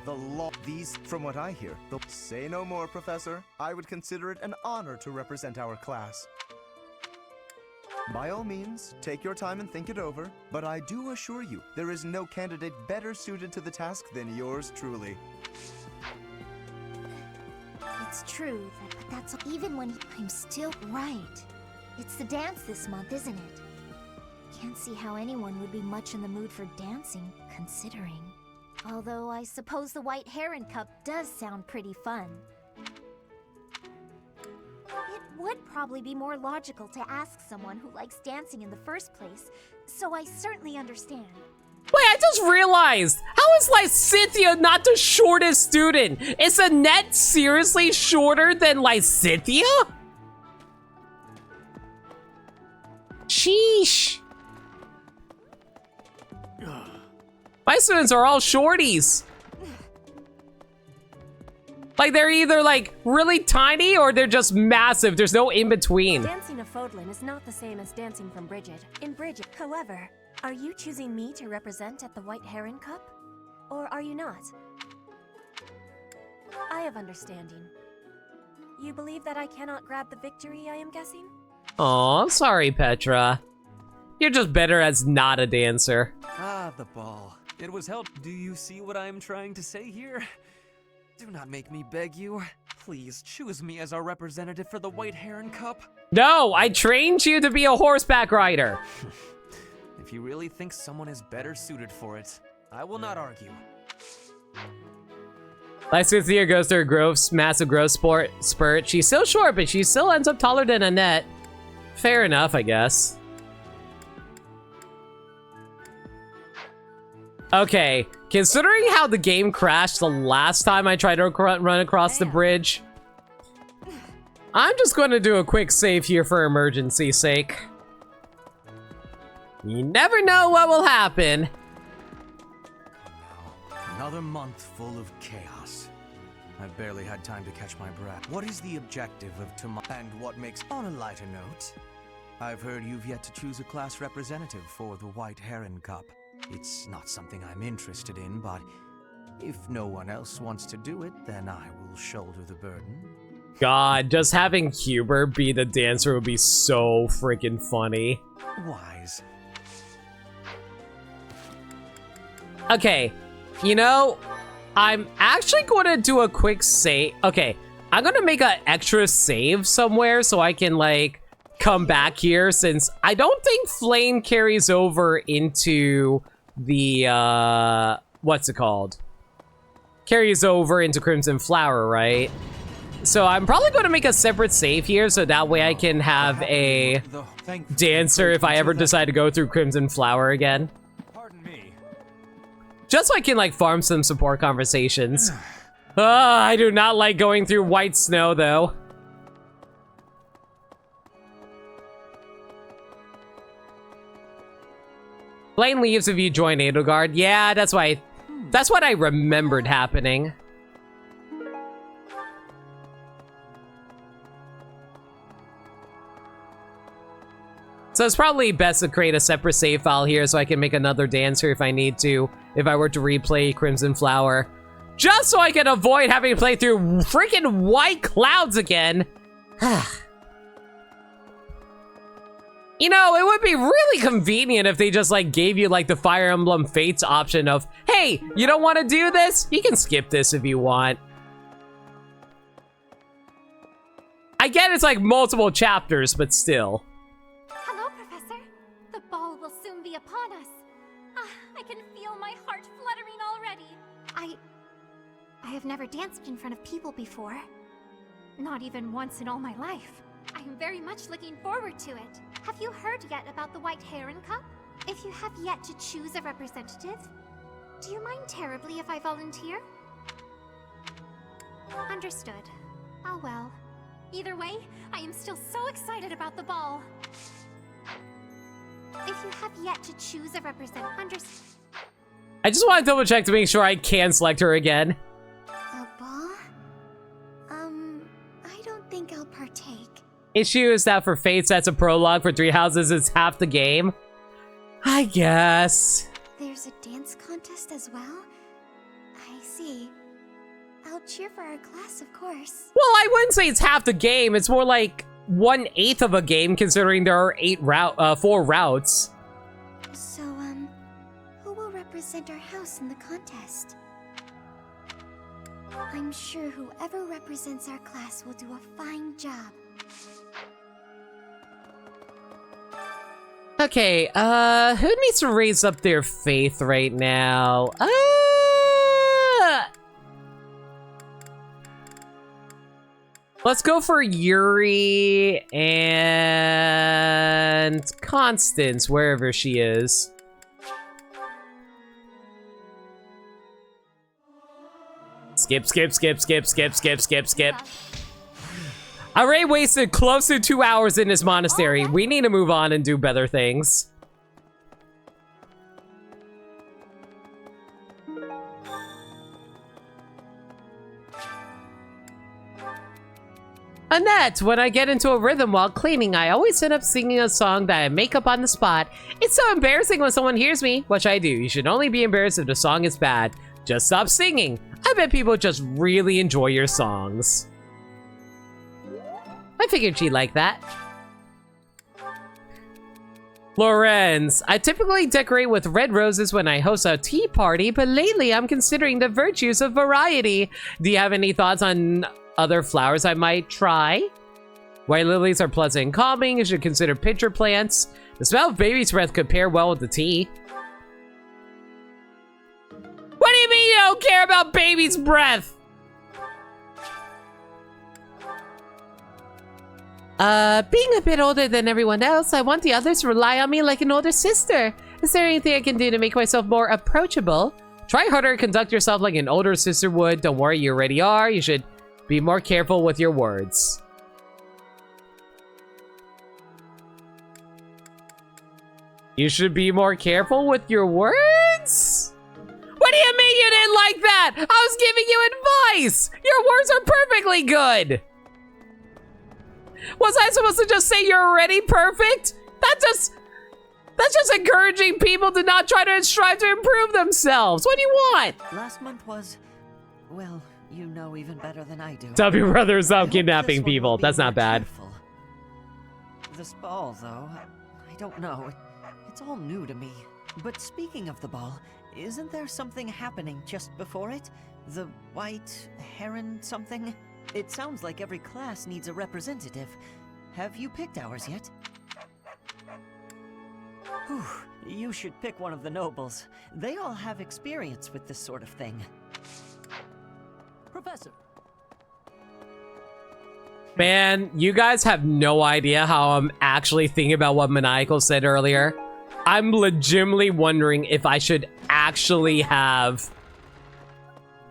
Speaker 12: The law. These, from what I hear, say no more, Professor. I would consider it an honor to represent our class. By all means, take your time and think it over, but I do assure you, there is no candidate better suited to the task than yours truly.
Speaker 2: It's true, but that's even when I'm still right. It's the dance this month, isn't it? Can't see how anyone would be much in the mood for dancing, considering. Although I suppose the White Heron Cup does sound pretty fun. It would probably be more logical to ask someone who likes dancing in the first place, so I certainly understand.
Speaker 1: Wait, I just realized! How is Lysithea not the shortest student? Is Annette seriously shorter than Lysithea? Sheesh. My students are all shorties. Like, they're either, like, really tiny or they're just massive. There's no in-between.
Speaker 17: Dancing of Fodlan is not the same as dancing from Bridget. In Bridget, however, are you choosing me to represent at the White Heron Cup? Or are you not? I have understanding. You believe that I cannot grab the victory, I am guessing?
Speaker 1: Aw, I'm sorry, Petra. You're just better as not a dancer.
Speaker 3: Ah, the ball. It was held. Do you see what I am trying to say here? Do not make me beg you.
Speaker 8: Please choose me as our representative for the White Heron Cup.
Speaker 1: No, I trained you to be a horseback rider.
Speaker 8: If you really think someone is better suited for it, I will not argue.
Speaker 1: Lysithea goes through a massive growth spurt. She's still short, but she still ends up taller than Annette. Fair enough, I guess. Okay, considering how the game crashed the last time I tried to run across the bridge, I'm just going to do a quick save here for emergency's sake. You never know what will happen.
Speaker 4: Another month full of chaos. I've barely had time to catch my breath. What is the objective of tomorrow? And what makes... On a lighter note, I've heard you've yet to choose a class representative for the White Heron Cup. It's not something I'm interested in, but if no one else wants to do it, then I will shoulder the burden.
Speaker 1: God, just having Huber be the dancer would be so freaking funny.
Speaker 4: Wise.
Speaker 1: Okay, you know, I'm actually going to do a quick save. Okay, I'm going to make an extra save somewhere so I can, like, come back here, since I don't think Flame carries over into the, what's it called? Carries over into Crimson Flower, right? So I'm probably going to make a separate save here, so that way I can have a dancer if I ever decide to go through Crimson Flower again. Just so I can, like, farm some support conversations. I do not like going through white snow, though. Blaine leaves if you join Edelgard. Yeah, that's why. That's what I remembered happening. So it's probably best to create a separate save file here so I can make another dancer if I need to, if I were to replay Crimson Flower. Just so I can avoid having to play through freaking White Clouds again. You know, it would be really convenient if they just, like, gave you, like, the Fire Emblem Fates option of, hey, you don't want to do this? You can skip this if you want. I get it's, like, multiple chapters, but still.
Speaker 2: Hello, Professor. The ball will soon be upon us. I can feel my heart fluttering already. I have never danced in front of people before. Not even once in all my life. I am very much looking forward to it. Have you heard yet about the White Heron Cup? If you have yet to choose a representative, do you mind terribly if I volunteer? Understood. Oh well. Either way, I am still so excited about the ball. If you have yet to choose a representative,
Speaker 1: I just want to double check to make sure I can select her again.
Speaker 2: A ball? I don't think I'll partake.
Speaker 1: Issue is that for Fates, that's a prologue. For Three Houses, it's half the game. I guess.
Speaker 2: There's a dance contest as well? I see. I'll cheer for our class, of course.
Speaker 1: Well, I wouldn't say it's half the game. It's more like 1/8 of a game, considering there are 4 routes.
Speaker 2: So, who will represent our house in the contest? I'm sure whoever represents our class will do a fine job.
Speaker 1: Okay, who needs to raise up their faith right now? Let's go for Yuri and Constance, wherever she is. Skip, skip, skip, skip, skip, skip, skip, skip. I already wasted close to 2 hours in this monastery. We need to move on and do better things. Annette, when I get into a rhythm while cleaning, I always end up singing a song that I make up on the spot. It's so embarrassing when someone hears me, which I do. You should only be embarrassed if the song is bad. Just stop singing. I bet people just really enjoy your songs. I figured she'd like that. Lorenz, I typically decorate with red roses when I host a tea party, but lately I'm considering the virtues of variety. Do you have any thoughts on other flowers I might try. White lilies are pleasant and calming. You should consider pitcher plants. The smell of baby's breath could pair well with the tea. What do you mean you don't care about baby's breath? Being a bit older than everyone else, I want the others to rely on me like an older sister. Is there anything I can do to make myself more approachable? Try harder, conduct yourself like an older sister would. Don't worry, you already are. You should be more careful with your words. You should be more careful with your words? What do you mean you didn't like that? I was giving you advice! Your words are perfectly good! Was I supposed to just say you're already perfect? That's just encouraging people to not try to strive to improve themselves. What do you want?
Speaker 3: Last month was, well, you know even better than I do.
Speaker 1: Tell your brother stop kidnapping people. That's not bad.
Speaker 3: This ball, though, I don't know. It's all new to me. But speaking of the ball, isn't there something happening just before it? The white heron something? It sounds like every class needs a representative. Have you picked ours yet? Whew, you should pick one of the nobles. They all have experience with this sort of thing. Professor.
Speaker 1: Man, you guys have no idea how I'm actually thinking about what Maniacal said earlier. I'm legitimately wondering if I should actually have...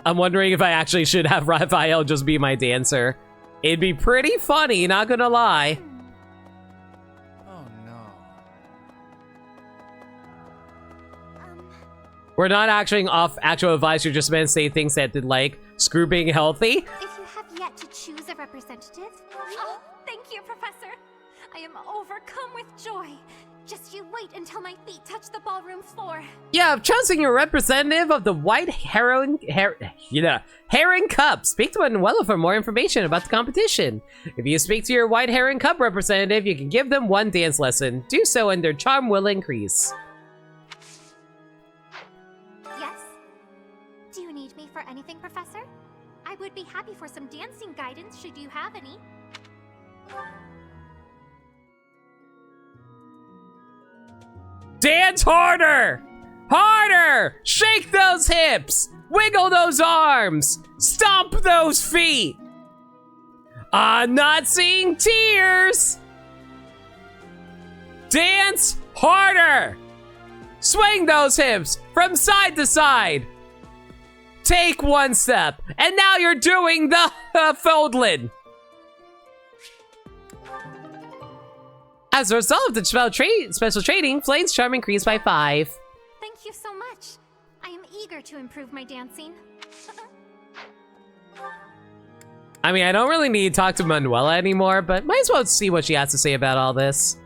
Speaker 1: I'm wondering if I actually should have Raphael just be my dancer. It'd be pretty funny, not gonna lie.
Speaker 6: Oh no.
Speaker 1: We're not actually off actual advice, you're just meant to say things that did, like, screw being healthy.
Speaker 2: If you have yet to choose a representative...
Speaker 7: Oh, thank you, Professor. I am overcome with joy. Just you wait until my feet touch the ballroom floor.
Speaker 1: Yeah, I've chosen your representative of the White Heron Cup. Speak to Manuela for more information about the competition. If you speak to your White Heron Cup representative, you can give them one dance lesson. Do so and their charm will increase.
Speaker 2: Yes? Do you need me for anything, Professor? I would be happy for some dancing guidance should you have any.
Speaker 1: Dance harder! Harder! Shake those hips! Wiggle those arms! Stomp those feet! I'm not seeing tears! Dance harder! Swing those hips from side to side! Take one step, and now you're doing the Foldlin! As a result of the special training, Flame's charm increased by 5.
Speaker 2: Thank you so much. I am eager to improve my dancing.
Speaker 1: I mean, I don't really need to talk to Manuela anymore, but might as well see what she has to say about all this.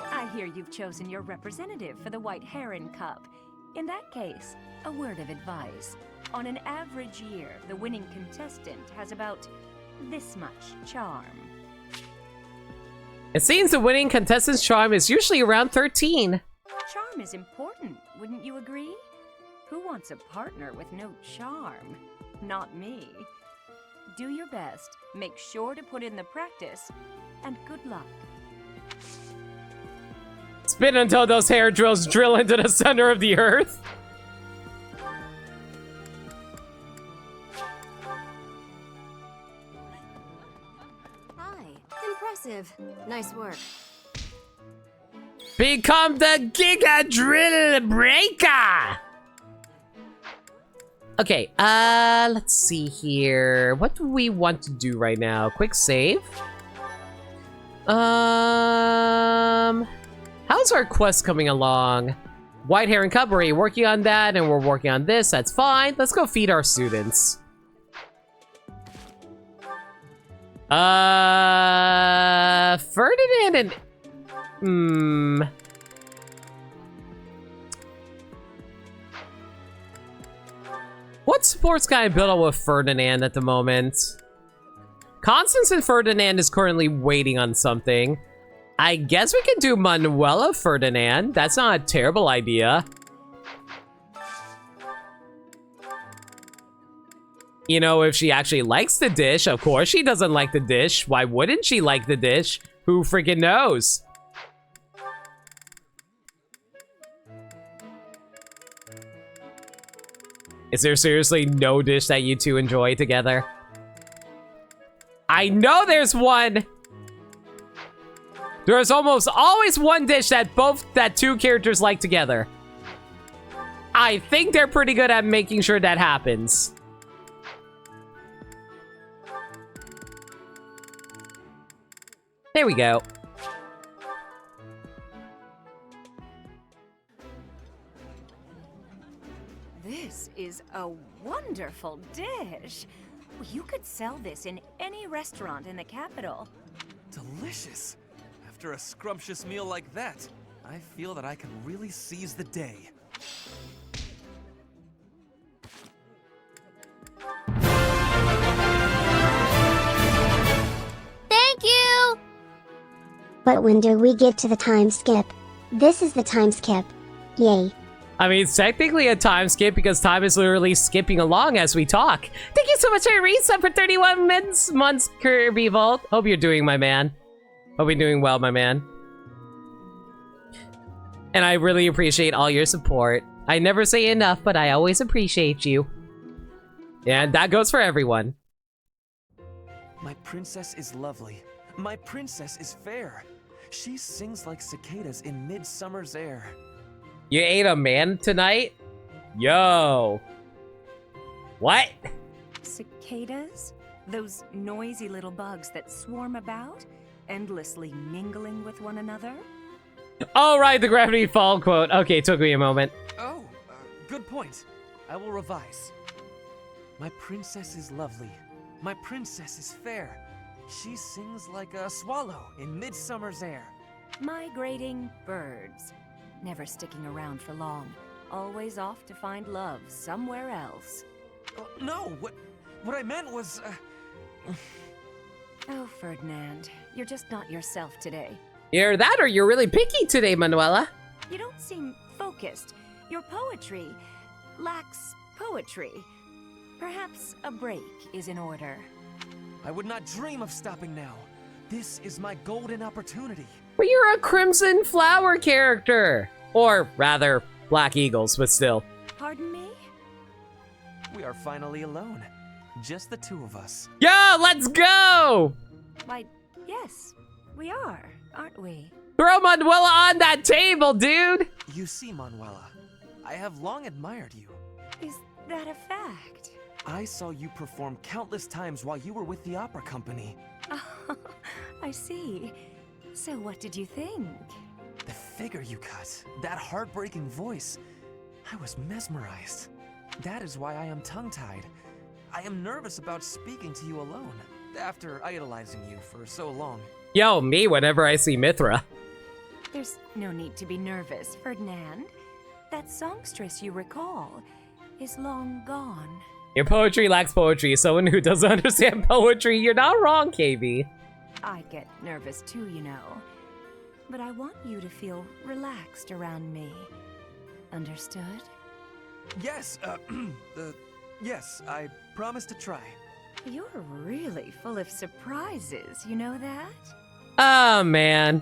Speaker 13: I hear you've chosen your representative for the White Heron Cup. In that case, a word of advice. On an average year, the winning contestant has about this much charm.
Speaker 1: It seems the winning contestant's charm is usually around 13.
Speaker 13: Charm is important, wouldn't you agree? Who wants a partner with no charm? Not me. Do your best, make sure to put in the practice, and good luck.
Speaker 1: Spin until those hair drills drill into the center of the earth.
Speaker 17: Hi. Impressive. Nice work.
Speaker 1: Become the Giga Drill Breaker! Okay, let's see here. What do we want to do right now? Quick save. How's our quest coming along? White Heron Cup, we're already working on that, and we're working on this. That's fine. Let's go feed our students. Ferdinand and... What support's kind of built up with Ferdinand at the moment? Constance and Ferdinand is currently waiting on something. I guess we could do Manuela Ferdinand. That's not a terrible idea. You know, if she actually likes the dish. Of course she doesn't like the dish. Why wouldn't she like the dish? Who freaking knows? Is there seriously no dish that you two enjoy together? I know there's one! There's almost always one dish that two characters like together. I think they're pretty good at making sure that happens. There we go.
Speaker 13: This is a wonderful dish. You could sell this in any restaurant in the capital.
Speaker 18: Delicious. After a scrumptious meal like that, I feel that I can really seize the day.
Speaker 2: Thank you! But when do we get to the time skip? This is the time skip. Yay.
Speaker 1: I mean, it's technically a time skip because time is literally skipping along as we talk. Thank you so much for your resub for 31 months, Kirby Vault. Hope you're doing, my man. Hope you're doing well, my man. And I really appreciate all your support. I never say enough, but I always appreciate you. And that goes for everyone.
Speaker 18: My princess is lovely. My princess is fair. She sings like cicadas in midsummer's air.
Speaker 1: You ate a man tonight? Yo. What?
Speaker 13: Cicadas? Those noisy little bugs that swarm about, endlessly mingling with one another?
Speaker 1: All right, the Gravity Fall quote. Okay, took me a moment.
Speaker 18: Oh, good point. I will revise. My princess is lovely. My princess is fair. She sings like a swallow in midsummer's air.
Speaker 13: Migrating birds. Never sticking around for long. Always off to find love somewhere else.
Speaker 18: No, what I meant was,
Speaker 13: Oh, Ferdinand, you're just not yourself today.
Speaker 1: Either that or you're really picky today, Manuela.
Speaker 13: You don't seem focused. Your poetry lacks poetry. Perhaps a break is in order.
Speaker 18: I would not dream of stopping now. This is my golden opportunity.
Speaker 1: But you're a Crimson Flower character. Or rather, Black Eagles, but still.
Speaker 13: Pardon me?
Speaker 18: We are finally alone. Just the two of us.
Speaker 1: Yo, let's go!
Speaker 13: Why, yes, we are, aren't we?
Speaker 1: Throw Manuela on that table, dude!
Speaker 18: You see, Manuela, I have long admired you.
Speaker 13: Is that a fact?
Speaker 18: I saw you perform countless times while you were with the opera company.
Speaker 13: Oh, I see. So what did you think?
Speaker 18: The figure you cut, that heartbreaking voice, I was mesmerized. That is why I am tongue-tied. I am nervous about speaking to you alone, after idolizing you for so long.
Speaker 1: Yo, me whenever I see Mithra.
Speaker 13: There's no need to be nervous, Ferdinand. That songstress you recall is long gone.
Speaker 1: Your poetry lacks poetry. Someone who doesn't understand poetry, you're not wrong, KB.
Speaker 13: I get nervous too, you know. But I want you to feel relaxed around me. Understood?
Speaker 18: Yes, yes, I promise to try.
Speaker 13: You're really full of surprises, you know that?
Speaker 1: Oh, man.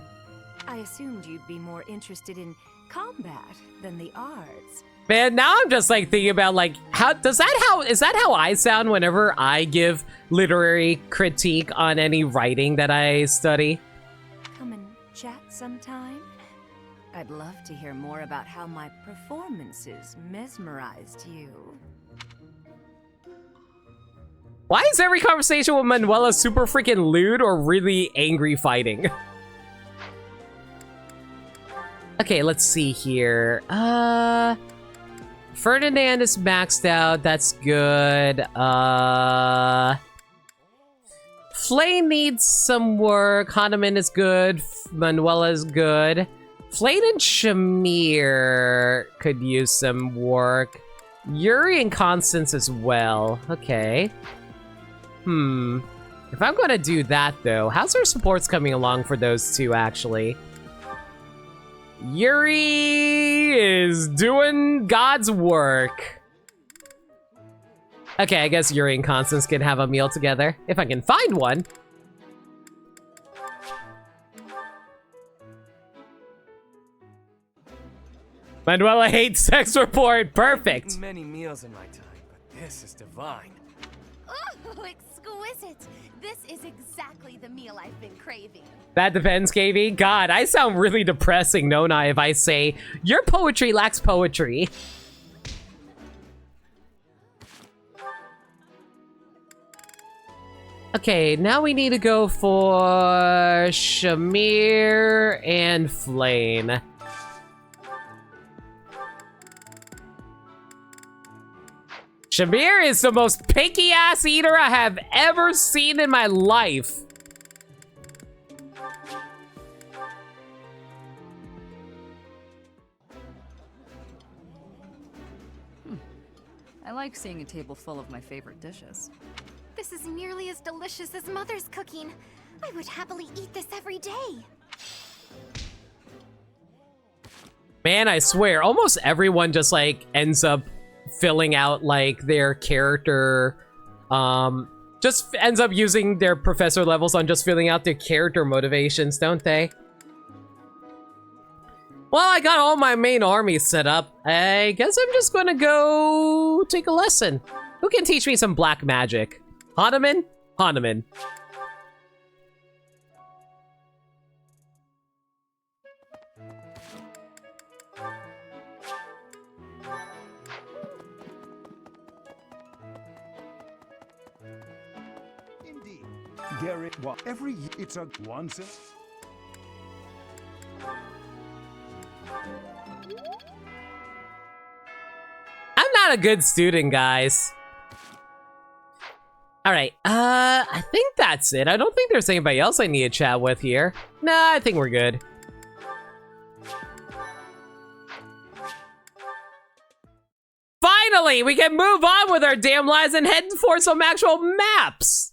Speaker 13: I assumed you'd be more interested in combat than the arts.
Speaker 1: Man, now I'm just like thinking about like, is that how I sound whenever I give literary critique on any writing that I study?
Speaker 13: Come and chat sometime? I'd love to hear more about how my performances mesmerized you.
Speaker 1: Why is every conversation with Manuela super freaking lewd or really angry fighting? Okay, let's see here. Ferdinand is maxed out. That's good. Flay needs some work. Hanuman is good. Manuela is good. Flay and Shamir could use some work. Yuri and Constance as well. Okay. If I'm gonna do that, though, how's our supports coming along for those two, actually? Yuri is doing God's work. Okay, I guess Yuri and Constance can have a meal together, if I can find one. Manuela hates sex report. Perfect.
Speaker 20: Many meals in my time, but this is divine.
Speaker 5: Oh, exquisite! This is exactly the meal I've been craving.
Speaker 1: That depends, KV. God, I sound really depressing, don't I, if I say, your poetry lacks poetry. Okay, now we need to go for Shamir and Flame. Shamir is the most picky-ass eater I have ever seen in my life.
Speaker 19: I like seeing a table full of my favorite dishes.
Speaker 9: This is nearly as delicious as Mother's cooking. I would happily eat this every day.
Speaker 1: Man, I swear, almost everyone just, like, ends up filling out, like, their character, just ends up using their professor levels on just filling out their character motivations, don't they? Well, I got all my main armies set up. I guess I'm just gonna go take a lesson. Who can teach me some black magic? Hanuman? Hanuman.
Speaker 16: Gary, what? Every year it's a once.
Speaker 1: I'm not a good student, guys. All right, I think that's it. I don't think there's anybody else I need to chat with here. Nah, I think we're good. Finally, we can move on with our damn lives and head for some actual maps.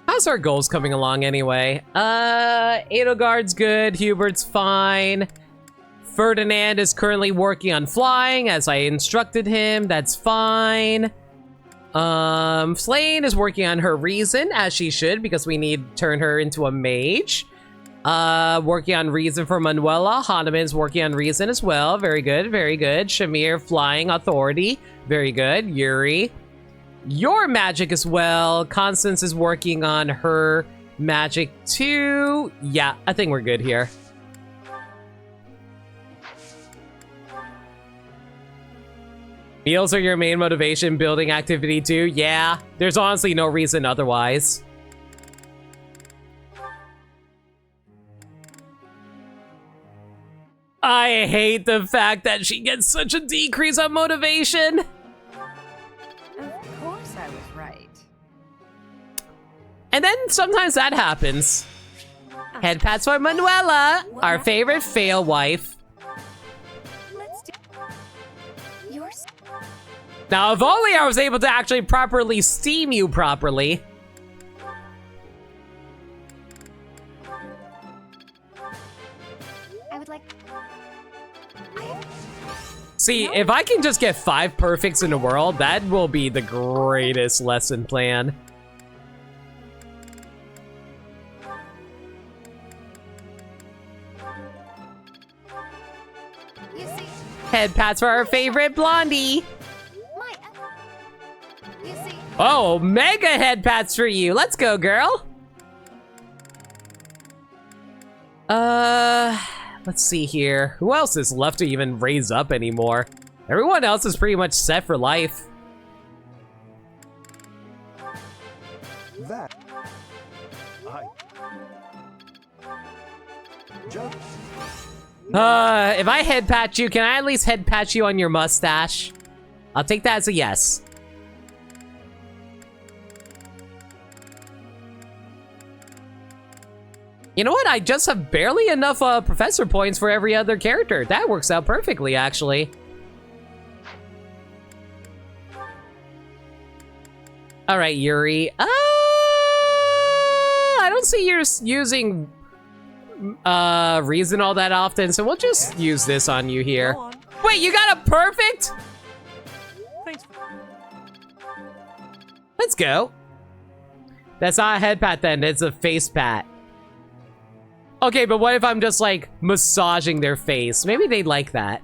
Speaker 1: How's our goals coming along anyway? Edelgard's good, Hubert's fine. Ferdinand is currently working on flying as I instructed him, that's fine. Flane is working on her reason, as she should, because we need to turn her into a mage. Working on reason for Manuela. Hanuman's working on reason as well, very good, very good. Shamir, flying authority, very good. Yuri, your magic as well. Constance is working on her magic too. Yeah, I think we're good here. Meals are your main motivation, building activity too? Yeah, there's honestly no reason otherwise. I hate the fact that she gets such a decrease on motivation.
Speaker 19: Of course I was right.
Speaker 1: And then sometimes that happens. Head pats for Manuela, our favorite fail wife. Now, if only I was able to actually properly steam you properly.
Speaker 9: I would like...
Speaker 1: See, if I can just get 5 perfects in a world, that will be the greatest lesson plan.
Speaker 9: You see...
Speaker 1: Head pats for our favorite blondie.
Speaker 9: You see...
Speaker 1: Oh, mega head pats for you. Let's go, girl. Let's see here. Who else is left to even raise up anymore? Everyone else is pretty much set for life.
Speaker 16: That
Speaker 1: if I head pat you, can I at least head pat you on your mustache? I'll take that as a yes. You know what? I just have barely enough professor points for every other character. That works out perfectly, actually. All right, Yuri. I don't see you using reason all that often, so we'll just use this on you here. Wait, you got a perfect?
Speaker 20: Thanks.
Speaker 1: Let's go. That's not a head pat then, it's a face pat. Okay, but what if I'm just like massaging their face? Maybe they'd like that.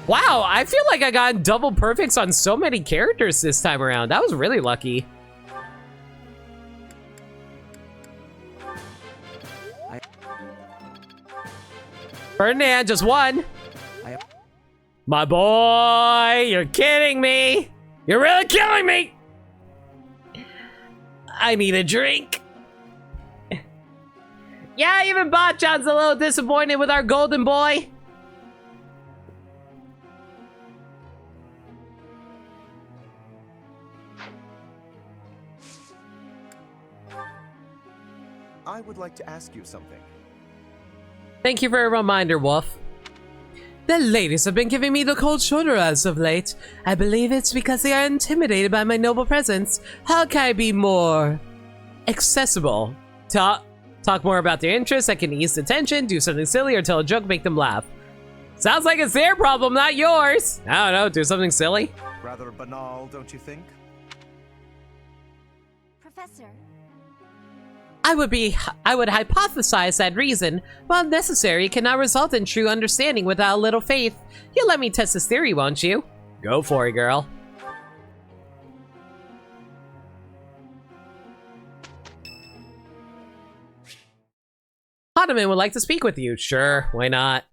Speaker 1: Wow, I feel like I got double perfects on so many characters this time around. That was really lucky. Ferdinand, just one. My boy, you're kidding me. You're really killing me. I need a drink. Yeah, even Botchan's a little disappointed with our golden boy.
Speaker 12: I would like to ask you something.
Speaker 1: Thank you for a reminder, Wolf. The ladies have been giving me the cold shoulder as of late. I believe it's because they are intimidated by my noble presence. How can I be more accessible? Talk more about their interests. I can ease the tension, do something silly, or tell a joke, make them laugh. Sounds like it's their problem, not yours. I don't know, do something silly.
Speaker 12: Rather banal, don't you think?
Speaker 2: Professor.
Speaker 1: I would hypothesize that reason, while necessary, cannot result in true understanding without a little faith. You'll let me test this theory, won't you? Go for it, girl. Ottoman would like to speak with you. Sure, why not?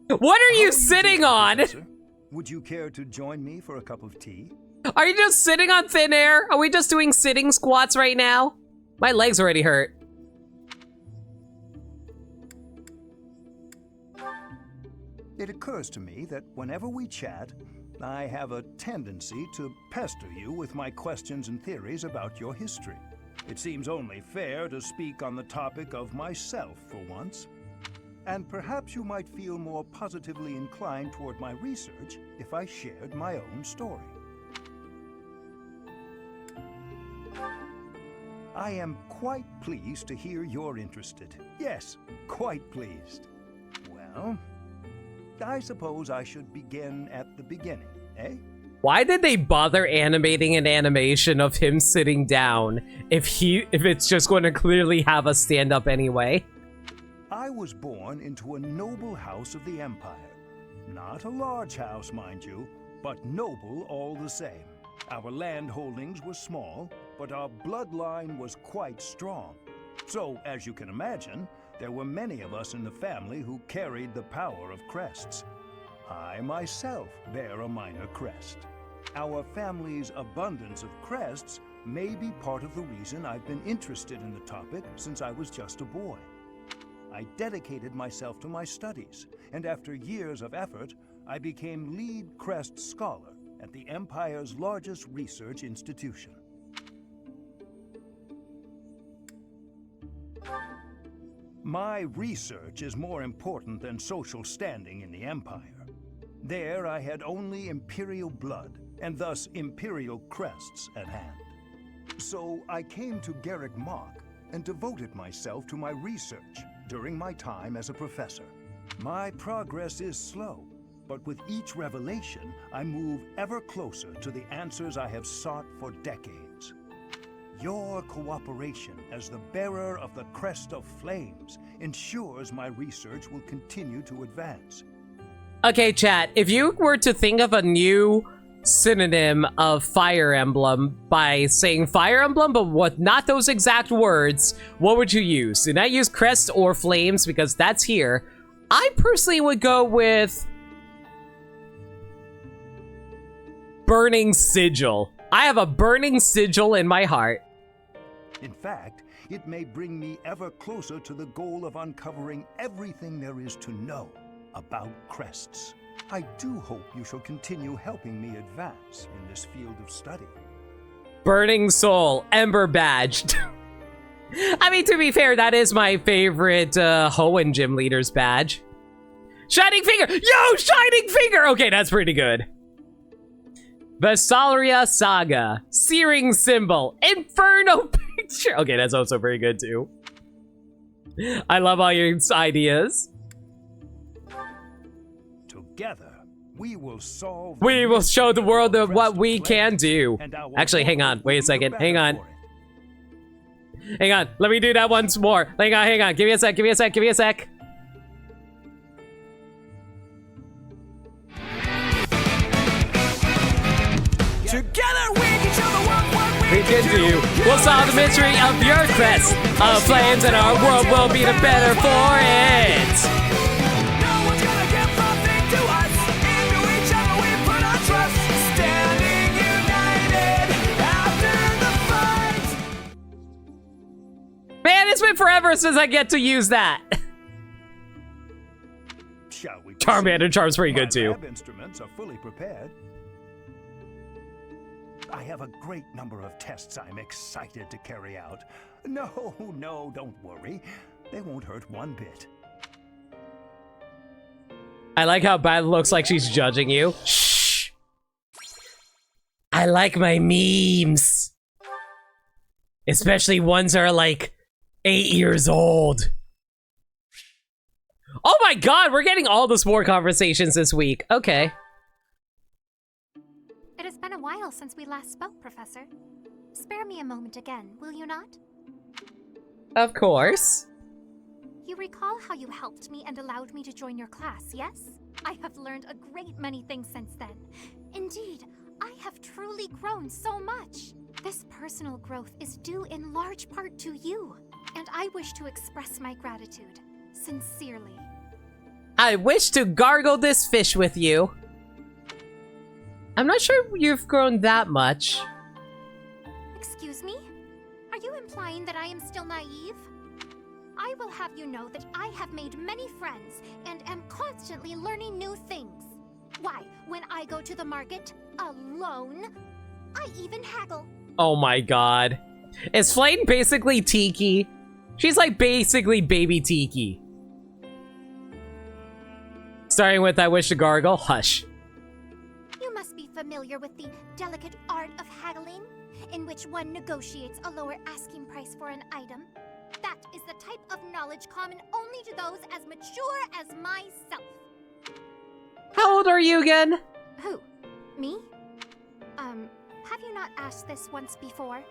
Speaker 1: What are you sitting on?
Speaker 16: Professor? Would you care to join me for a cup of tea?
Speaker 1: Are you just sitting on thin air? Are we just doing sitting squats right now? My legs already hurt.
Speaker 16: It occurs to me that whenever we chat, I have a tendency to pester you with my questions and theories about your history. It seems only fair to speak on the topic of myself for once. And perhaps you might feel more positively inclined toward my research if I shared my own story. I am quite pleased to hear you're interested. Yes, quite pleased. Well, I suppose I should begin at the beginning, eh?
Speaker 1: Why did they bother animating an animation of him sitting down if it's just going to clearly have us stand up anyway?
Speaker 16: I was born into a noble house of the Empire. Not a large house, mind you, but noble all the same. Our land holdings were small, but our bloodline was quite strong. So, as you can imagine, there were many of us in the family who carried the power of crests. I myself bear a minor crest. Our family's abundance of crests may be part of the reason I've been interested in the topic since I was just a boy. I dedicated myself to my studies, and after years of effort, I became lead crest scholar at the Empire's largest research institution. My research is more important than social standing in the Empire. There I had only Imperial blood, and thus Imperial crests at hand. So I came to Garrick Mach and devoted myself to my research during my time as a professor. My progress is slow, but with each revelation, I move ever closer to the answers I have sought for decades. Your cooperation as the bearer of the Crest of Flames ensures my research will continue to advance.
Speaker 1: Okay, chat, if you were to think of a new synonym of Fire Emblem by saying Fire Emblem, but not those exact words, what would you use? Do not use Crest or Flames because that's here. I personally would go with Burning Sigil. I have a burning sigil in my heart.
Speaker 16: In fact, it may bring me ever closer to the goal of uncovering everything there is to know about crests. I do hope you shall continue helping me advance in this field of study.
Speaker 1: Burning Soul, Ember Badge. I mean, to be fair, that is my favorite Hoenn Gym Leader's badge. Shining Finger! Yo, Shining Finger! Okay, that's pretty good. Vesalia Saga, Searing Symbol, Inferno Picture. Okay, that's also very good too. I love all your ideas.
Speaker 16: Together, we will solve.
Speaker 1: We will show the world of what we can do. Actually, hang on. Wait a second. Hang on. Hang on. Let me do that once more. Hang on. Hang on. Give me a sec. Give me a sec. Give me a sec.
Speaker 14: Together we can show the world what
Speaker 1: We can do. We'll solve the mystery of your quest of flames, and our world will be the better for it.
Speaker 14: No one's gonna give nothing to us. Into each other we put our trust. Standing united after the fight.
Speaker 1: Man, it's been forever since I get to use that.
Speaker 16: Shall we?
Speaker 1: Charmander Charm's pretty good
Speaker 16: My
Speaker 1: too.
Speaker 16: lab instruments are fully prepared. I have a great number of tests I'm excited to carry out. No, don't worry. They won't hurt one bit.
Speaker 1: I like how Byleth looks like she's judging you. Shh. I like my memes. Especially ones that are like 8 years old. Oh my god, we're getting all the sport conversations this week. Okay.
Speaker 2: It has been a while since we last spoke, Professor. Spare me a moment again, will you not?
Speaker 1: Of course.
Speaker 2: You recall how you helped me and allowed me to join your class, yes? I have learned a great many things since then. Indeed, I have truly grown so much. This personal growth is due in large part to you, and I wish to express my gratitude, sincerely.
Speaker 1: I wish to gargle this fish with you. I'm not sure you've grown that much.
Speaker 2: Excuse me? Are you implying that I am still naive? I will have you know that I have made many friends and am constantly learning new things. Why, when I go to the market alone, I even haggle.
Speaker 1: Oh my god. Is Flame basically Tiki? She's like basically baby Tiki. Starting with I wish to gargle, hush.
Speaker 2: You must be familiar with the delicate art of haggling, in which one negotiates a lower asking price for an item. That is the type of knowledge common only to those as mature as myself.
Speaker 1: How old are you again?
Speaker 2: Who? Me? Have you not asked this once before?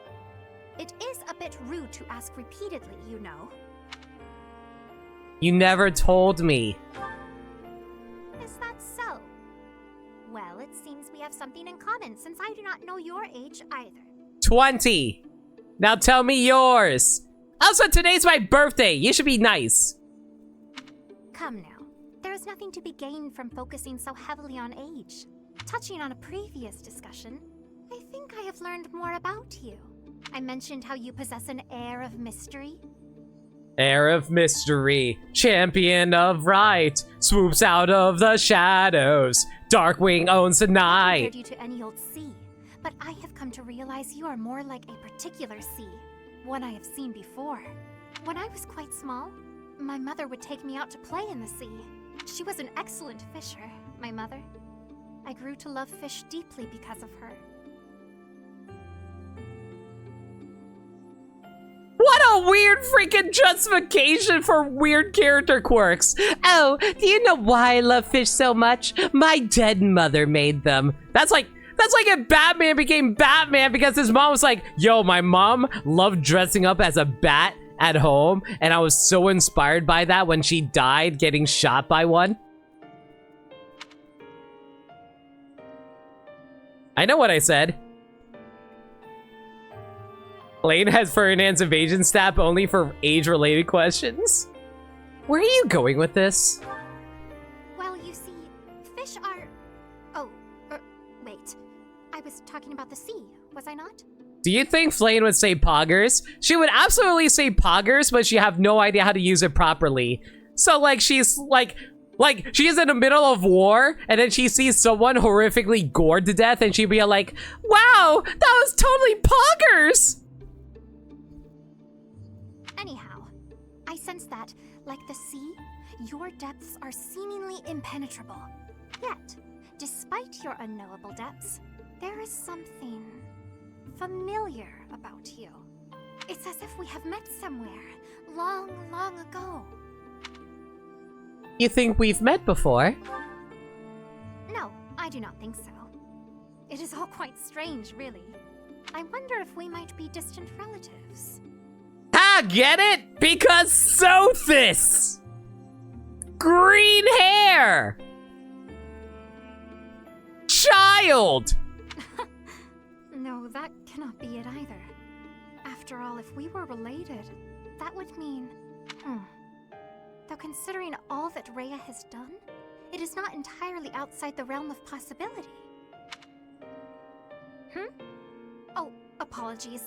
Speaker 2: It is a bit rude to ask repeatedly, you know.
Speaker 1: You never told me.
Speaker 2: Is that so? Well, it seems we have something in common, since I do not know your age either.
Speaker 1: 20. Now tell me yours. Also, today's my birthday. You should be nice.
Speaker 2: Come now. There is nothing to be gained from focusing so heavily on age. Touching on a previous discussion, I think I have learned more about you. I mentioned how you possess an air of mystery.
Speaker 1: Air of mystery, champion of right, swoops out of the shadows. Darkwing owns the
Speaker 2: I
Speaker 1: night.
Speaker 2: compared you to any old sea, but I have come to realize you are more like a particular sea, one I have seen before. When I was quite small, my mother would take me out to play in the sea. She was an excellent fisher, my mother. I grew to love fish deeply because of her.
Speaker 1: What a weird freaking justification for weird character quirks. Oh, do you know why I love fish so much? My dead mother made them. That's like if Batman became Batman because his mom was like, yo, my mom loved dressing up as a bat at home, and I was so inspired by that when she died getting shot by one. I know what I said. Lane has Ferdinand's evasion stat only for age-related questions. Where are you going with this?
Speaker 2: Well, you see, fish are... Oh, wait. I was talking about the sea, was I not?
Speaker 1: Do you think Flame would say poggers? She would absolutely say poggers, but she have no idea how to use it properly. So, like, she's, like, Like, she is in the middle of war, and then she sees someone horrifically gored to death, and she'd be like, wow, that was totally poggers!
Speaker 2: Anyhow, I sense that, like the sea, your depths are seemingly impenetrable. Yet, despite your unknowable depths, there is something familiar about you. It's as if we have met somewhere, long, long ago.
Speaker 1: You think we've met before?
Speaker 2: No, I do not think so. It is all quite strange, really. I wonder if we might be distant relatives.
Speaker 1: Ah, get it? Because Sothis! Green hair! Child!
Speaker 2: No, that cannot be it either. After all, if we were related, that would mean... Though considering all that Rhea has done, it is not entirely outside the realm of possibility. Oh, apologies.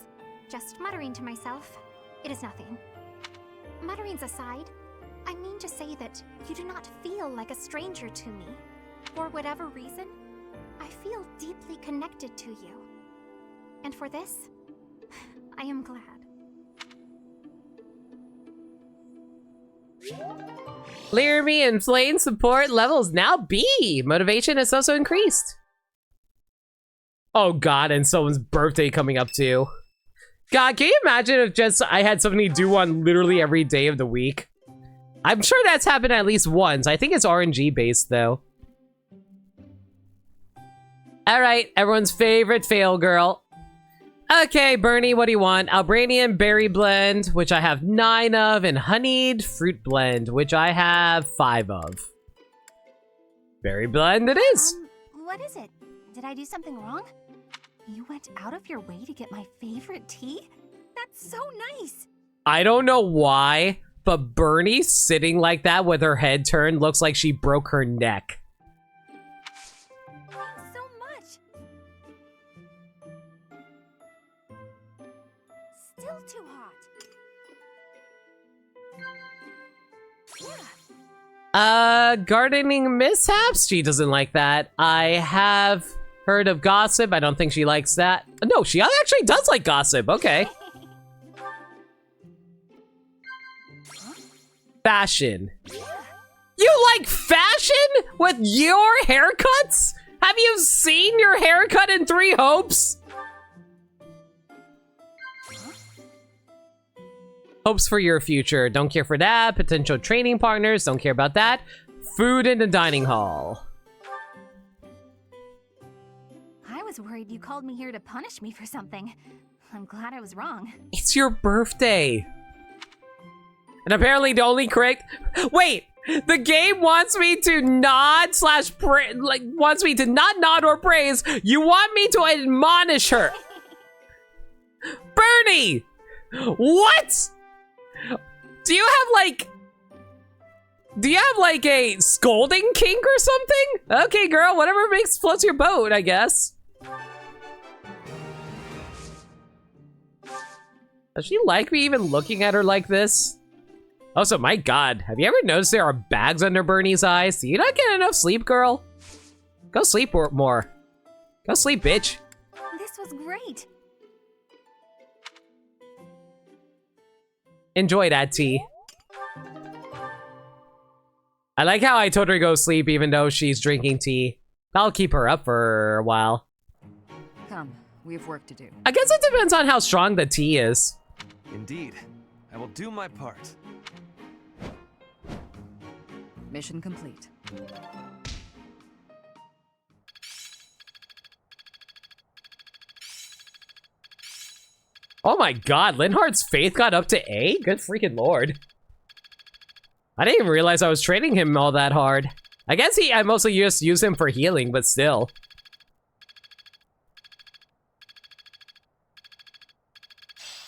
Speaker 2: Just muttering to myself. It is nothing. Mutterings aside, I mean to say that you do not feel like a stranger to me. For whatever reason, I feel deeply connected to you. And for this, I am glad.
Speaker 1: Learmy and Flame support levels now B. Motivation has also increased. Oh god, and someone's birthday coming up too. God, can you imagine if just I had something to do on literally every day of the week? I'm sure that's happened at least once. I think it's RNG based though. Alright, everyone's favorite fail girl. Okay, Bernie, what do you want? Albranian berry blend, which I have 9 of, and honeyed fruit blend, which I have 5 of. Berry blend it is.
Speaker 11: What is it? Did I do something wrong? You went out of your way to get my favorite tea? That's so nice.
Speaker 1: I don't know why, but Bernie sitting like that with her head turned looks like she broke her neck.
Speaker 11: Thanks so much. Still too hot.
Speaker 1: Gardening mishaps? She doesn't like that. I have heard of gossip. I don't think she likes that. No, she actually does like gossip. Okay. Fashion. You like fashion with your haircuts? Have you seen your haircut in 3 Hopes? Hopes for your future. Don't care for that. Potential training partners. Don't care about that. Food in the dining hall.
Speaker 11: I was worried you called me here to punish me for something. I'm glad I was wrong.
Speaker 1: It's your birthday. And apparently the only correct... Wait! The game wants me to nod slash wants me to not nod or praise. You want me to admonish her. Bernie! What? Do you have like a scolding kink or something? Okay, girl, whatever floats your boat, I guess. Does she like me even looking at her like this? Also, my god, have you ever noticed there are bags under Bernie's eyes? Do you not get enough sleep, girl? Go sleep more. Go sleep, bitch.
Speaker 11: This was great.
Speaker 1: Enjoy that tea. I like how I told her to go sleep even though she's drinking tea. I'll keep her up for a while.
Speaker 19: Come, we have work to do.
Speaker 1: I guess it depends on how strong the tea is.
Speaker 18: Indeed. I will do my part.
Speaker 19: Mission complete.
Speaker 1: Oh my god, Linhardt's faith got up to A? Good freaking lord. I didn't even realize I was training him all that hard. I guess I mostly just use him for healing, but still.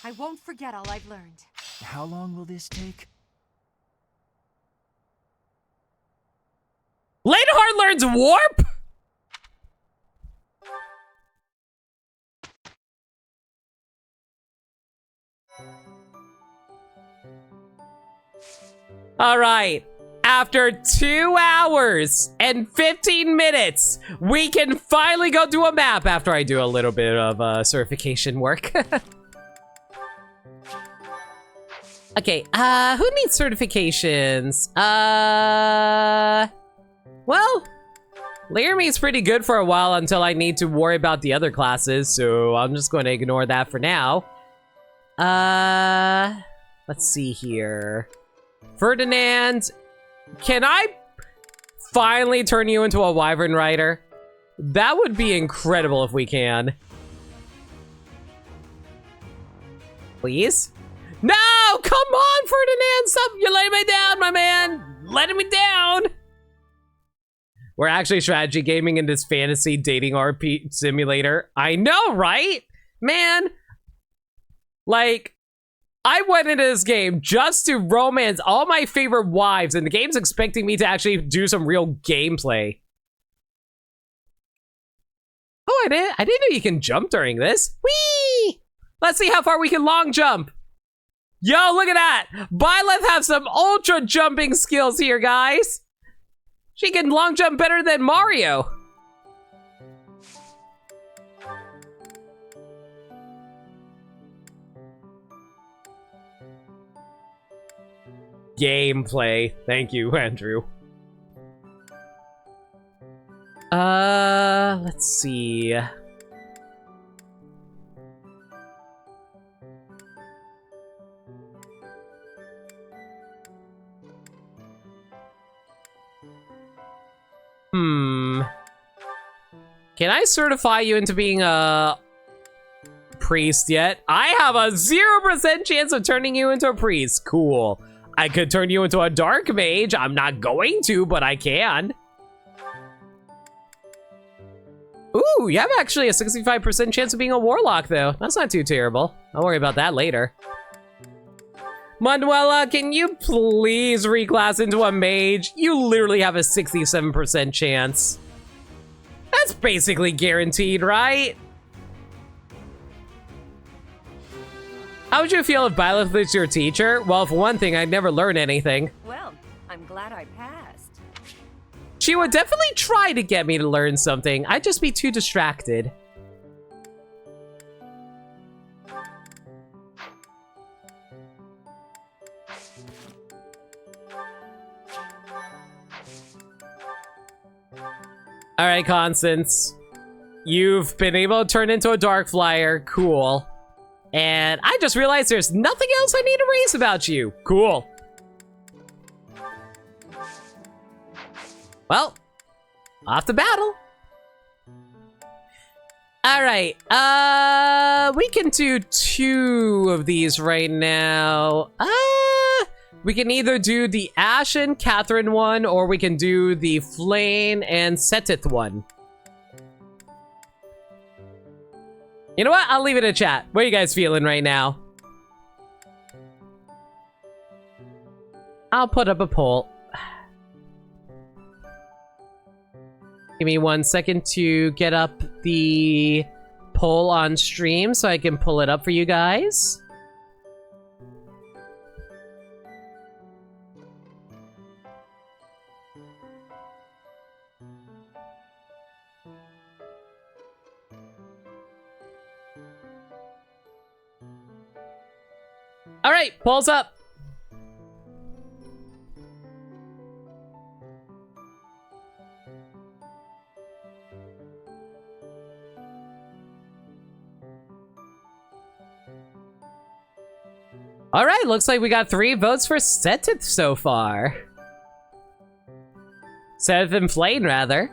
Speaker 5: I won't forget all I've learned.
Speaker 8: How long will this take?
Speaker 1: Linhardt learns warp? All right. After 2 hours and 15 minutes, we can finally go do a map after I do a little bit of certification work. Okay, who needs certifications? Well, Laramie's pretty good for a while until I need to worry about the other classes, so I'm just going to ignore that for now. Let's see here. Ferdinand, can I finally turn you into a wyvern rider? That would be incredible if we can. Please? No! Come on, Ferdinand! Stop! You're letting me down, my man! Letting me down! We're actually strategy gaming in this fantasy dating RP simulator. I know, right? Man, like, I went into this game just to romance all my favorite wives, and the game's expecting me to actually do some real gameplay. Oh, I didn't know you can jump during this. Whee! Let's see how far we can long jump. Yo, look at that! Byleth have some ultra jumping skills here, guys. She can long jump better than Mario. Gameplay. Thank you, Andrew. Let's see. Can I certify you into being a priest yet? I have a 0% chance of turning you into a priest. Cool. I could turn you into a dark mage. I'm not going to, but I can. Ooh, you have actually a 65% chance of being a warlock, though. That's not too terrible. I'll worry about that later. Manuela, can you please reclass into a mage? You literally have a 67% chance. That's basically guaranteed, right? How would you feel if Byleth was your teacher? Well, for one thing, I'd never learn anything.
Speaker 13: Well, I'm glad I passed.
Speaker 1: She would definitely try to get me to learn something. I'd just be too distracted. All right, Constance. You've been able to turn into a dark flyer. Cool. And I just realized there's nothing else I need to raise about you. Cool. Well, off to battle. All right. We can do 2 of these right now. We can either do the Ashen Catherine one, or we can do the Flame and Setith one. You know what? I'll leave it in chat. What are you guys feeling right now? I'll put up a poll. Give me 1 second to get up the poll on stream so I can pull it up for you guys. All right, poll's up. All right, looks like we got 3 votes for Setith so far. Setith and Flame, rather.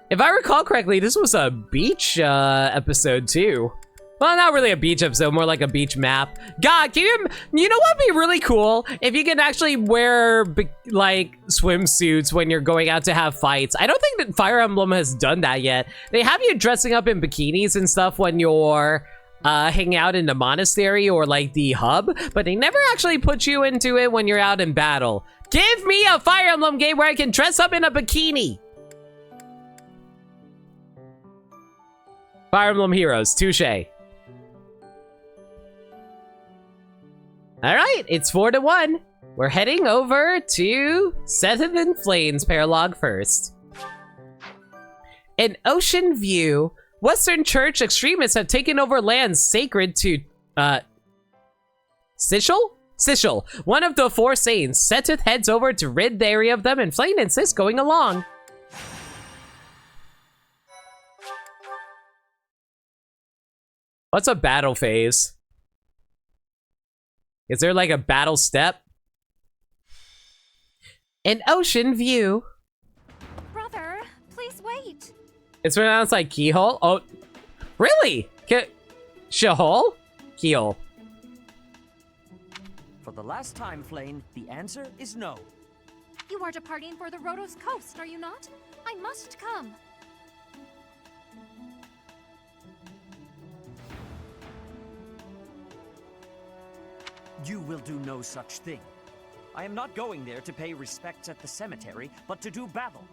Speaker 1: If I recall correctly, this was a beach episode too. Well, not really a beach episode, more like a beach map. God, can you know what'd be really cool? If you can actually wear, like, swimsuits when you're going out to have fights. I don't think that Fire Emblem has done that yet. They have you dressing up in bikinis and stuff when you're hanging out in the monastery or, like, the hub, but they never actually put you into it when you're out in battle. Give me a Fire Emblem game where I can dress up in a bikini! Fire Emblem Heroes, touche. All right, it's 4-1. We're heading over to Sethith and Flayn's Paralog first. In Ocean View, Western Church extremists have taken over lands sacred to, Sichel? Sichel, one of the 4 saints. Sethith heads over to rid the area of them, and Flayn insists going along. What's a battle phase? Is there like a battle step? In Ocean View.
Speaker 9: Brother, please wait.
Speaker 1: It's pronounced like keyhole? Oh, really? Shahol? Keyhole.
Speaker 3: For the last time, Flayn, the answer is no.
Speaker 9: You are departing for the Rhodos coast, are you not? I must come.
Speaker 3: You will do no such thing. I am not going there to pay respects at the cemetery, but to do battle.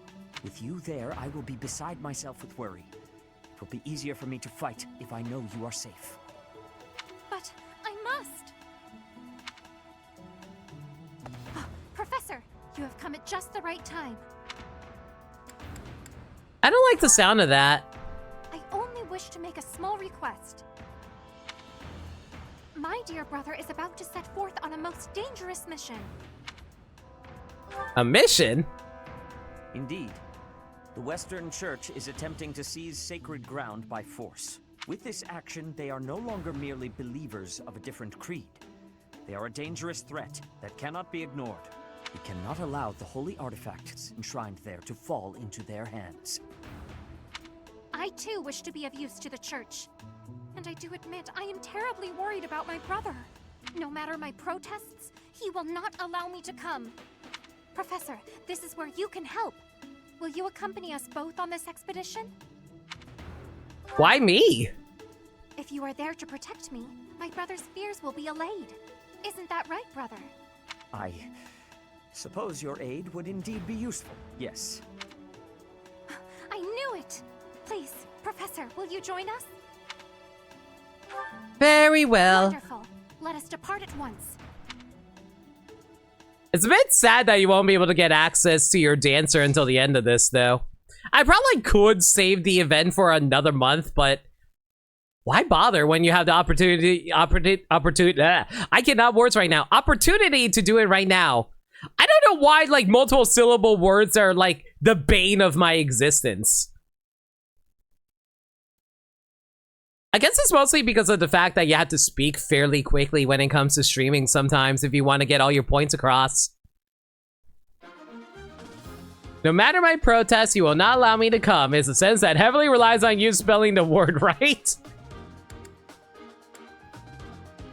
Speaker 3: With you there, I will be beside myself with worry. It will be easier for me to fight if I know you are safe.
Speaker 9: But I must. Oh, Professor, you have come at just the right time.
Speaker 1: I don't like the sound of that.
Speaker 9: I only wish to make a small request. My dear brother is about to set forth on a most dangerous mission.
Speaker 1: A mission?
Speaker 3: Indeed. The Western Church is attempting to seize sacred ground by force. With this action, they are no longer merely believers of a different creed. They are a dangerous threat that cannot be ignored. We cannot allow the holy artifacts enshrined there to fall into their hands.
Speaker 9: I too wish to be of use to the church. And I do admit I am terribly worried about my brother. No matter my protests, he will not allow me to come. Professor, this is where you can help. Will you accompany us both on this expedition?
Speaker 1: Why me?
Speaker 9: If you are there to protect me, my brother's fears will be allayed. Isn't that right, brother?
Speaker 3: I suppose your aid would indeed be useful, yes.
Speaker 9: I knew it! Please, Professor, will you join us?
Speaker 1: Very well.
Speaker 9: Wonderful. Let us depart at once.
Speaker 1: It's a bit sad that you won't be able to get access to your dancer until the end of this, though. I probably could save the event for another month, but why bother when you have the opportunity, I cannot words right now. Opportunity to do it right now. I don't know why, like, multiple syllable words are, like, the bane of my existence. I guess it's mostly because of the fact that you have to speak fairly quickly when it comes to streaming sometimes if you want to get all your points across. No matter my protest, you will not allow me to come is a sentence that heavily relies on you spelling the word right.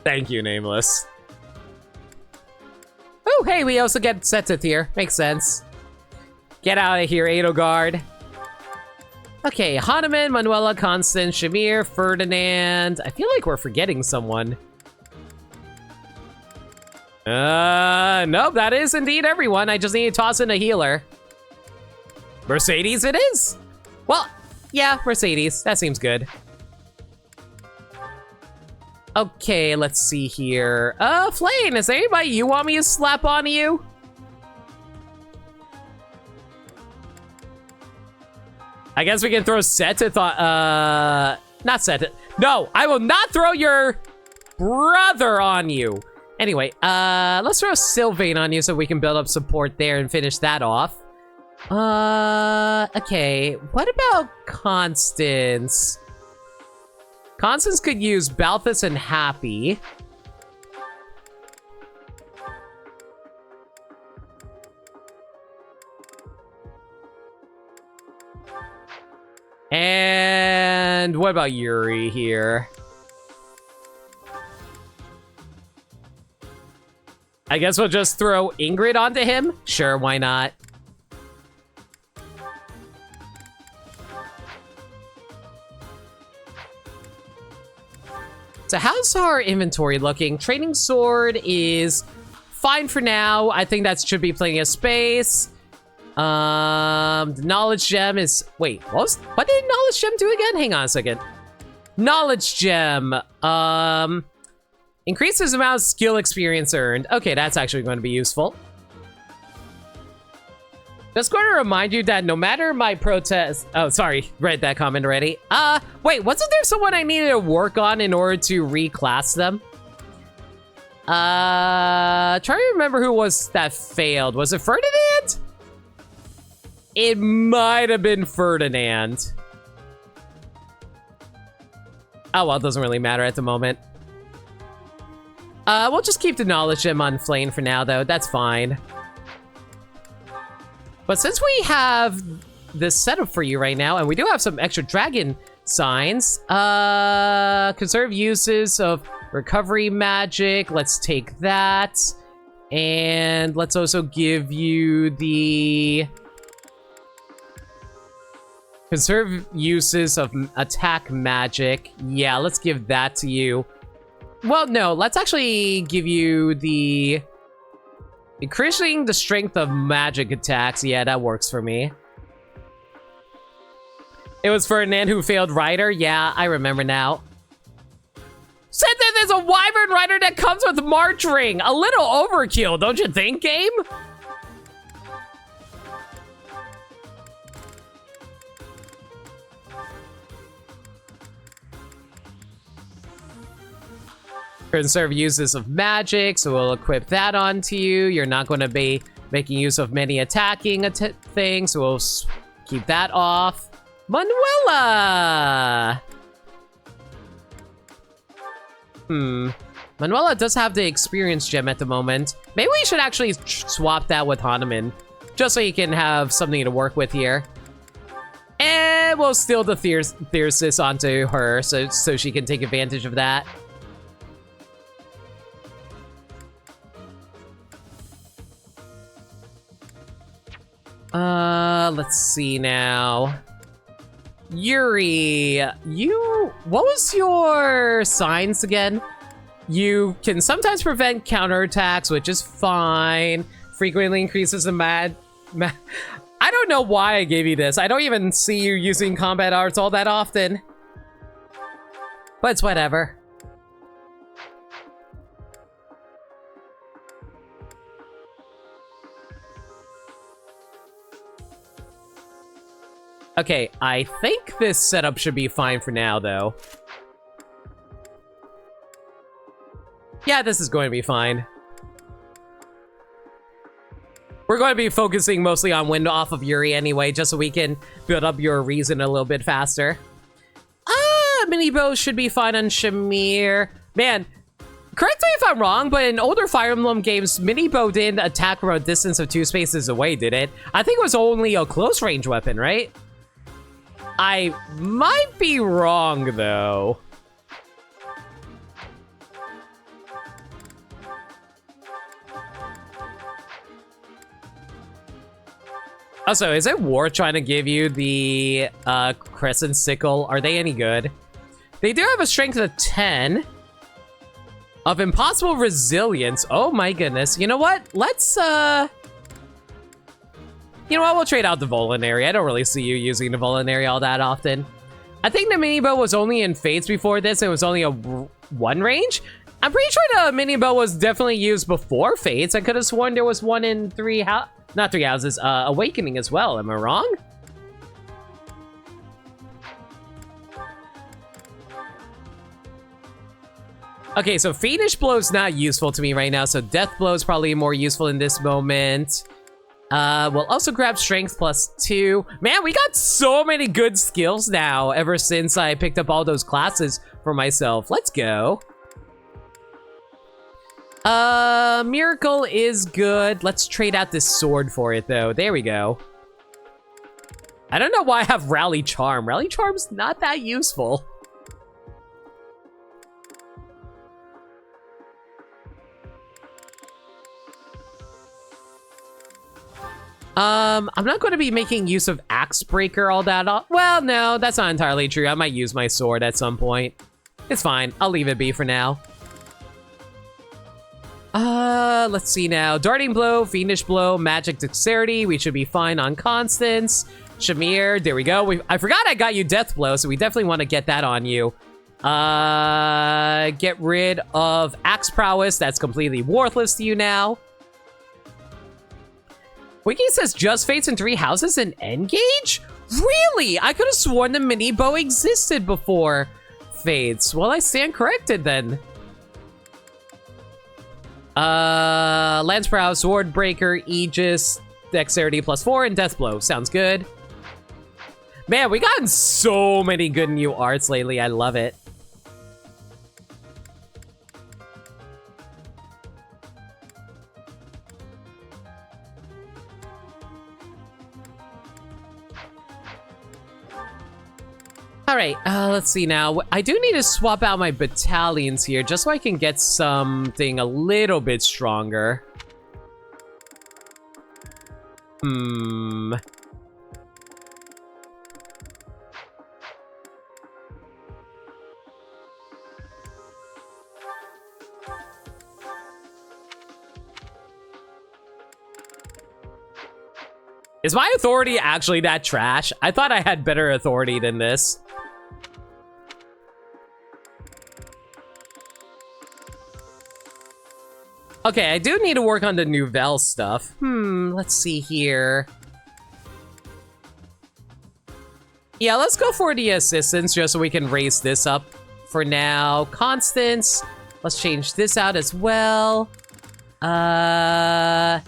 Speaker 1: Thank you, Nameless. Oh, hey, we also get Sethith here. Makes sense. Get out of here, Edelgard. Okay, Hanuman, Manuela, Constance, Shamir, Ferdinand. I feel like we're forgetting someone. Nope, that is indeed everyone. I just need to toss in a healer. Mercedes it is. Well, yeah, Mercedes. That seems good. Okay, let's see here. Flayn, is there anybody you want me to slap on you? I guess we can throw Sethith on, not Sethith. No, I will not throw your brother on you. Anyway, let's throw Sylvain on you so we can build up support there and finish that off. Okay, what about Constance? Constance could use Balthus and Happy. And what about Yuri here? I guess we'll just throw Ingrid onto him? Sure, why not? So how's our inventory looking? Training sword is fine for now. I think that should be plenty of space. The knowledge gem is, wait, what did knowledge gem do again? Hang on a second. Knowledge gem, Increases the amount of skill experience earned. Okay, that's actually going to be useful. Just going to remind you that no matter my protest... Oh, sorry. Read that comment already. Wait, wasn't there someone I needed to work on in order to reclass them? Try to remember who was that failed. Was it Ferdinand? It might have been Ferdinand. Oh, well, it doesn't really matter at the moment. We'll just keep the knowledge gem on Flame for now, though. That's fine. But since we have this setup for you right now, and we do have some extra dragon signs, conserve uses of recovery magic. Let's take that. And let's also give you the conserve uses of attack magic. Yeah, let's give that to you. Well, no, let's actually give you the increasing the strength of magic attacks. Yeah, that works for me. It was Ferdinand who failed Rider. Yeah, I remember now. Said that there's a Wyvern Rider that comes with March Ring. A little overkill, don't you think, game? Conserve uses of magic, so we'll equip that onto you. You're not going to be making use of many attacking things, so we'll keep that off. Manuela! Manuela does have the experience gem at the moment. Maybe we should actually swap that with Hanuman, just so you can have something to work with here. And we'll steal the Thyrsis onto her, so she can take advantage of that. Let's see now. Yuri, what was your signs again? You can sometimes prevent counterattacks, which is fine. Frequently increases the I don't know why I gave you this. I don't even see you using combat arts all that often. But it's whatever. Okay, I think this setup should be fine for now, though. Yeah, this is going to be fine. We're going to be focusing mostly on wind off of Yuri anyway, just so we can build up your reason a little bit faster. Mini bow should be fine on Shamir. Man, correct me if I'm wrong, but in older Fire Emblem games, mini bow didn't attack from a distance of 2 spaces away, did it? I think it was only a close range weapon, right? I might be wrong, though. Also, is it worth trying to give you the Crescent Sickle? Are they any good? They do have a strength of 10. Of impossible resilience. Oh my goodness. You know what? Let's, you know what? We'll trade out the Volinary. I don't really see you using the Volinary all that often. I think the mini bow was only in Fates before this. It was only a 1 range. I'm pretty sure the mini bow was definitely used before Fates. I could have sworn there was one in not 3 houses, Awakening as well. Am I wrong? Okay, so Fiendish Blow is not useful to me right now, so Death Blow is probably more useful in this moment. We'll also grab Strength +2. Man, we got so many good skills now ever since I picked up all those classes for myself. Let's go. Miracle is good. Let's trade out this sword for it, though. There we go. I don't know why I have Rally Charm. Rally Charm's not that useful. I'm not going to be making use of Axe Breaker all that. Well, no, that's not entirely true. I might use my sword at some point. It's fine. I'll leave it be for now. Let's see now. Darting Blow, Fiendish Blow, Magic Dexterity. We should be fine on Constance. Shamir, there we go. I forgot I got you Death Blow, so we definitely want to get that on you. Get rid of Axe Prowess. That's completely worthless to you now. Wiki says just Fates in 3 houses and Engage? Really? I could have sworn the mini bow existed before Fates. Well, I stand corrected then. Lance Prow, Sword Breaker, Aegis, Dexterity +4, and Death Blow. Sounds good. Man, we gotten so many good new arts lately. I love it. All right, let's see now. I do need to swap out my battalions here just so I can get something a little bit stronger. Is my authority actually that trash? I thought I had better authority than this. Okay, I do need to work on the Nouvelle stuff. Let's see here. Yeah, let's go for the assistance just so we can raise this up for now. Constance. Let's change this out as well. Man,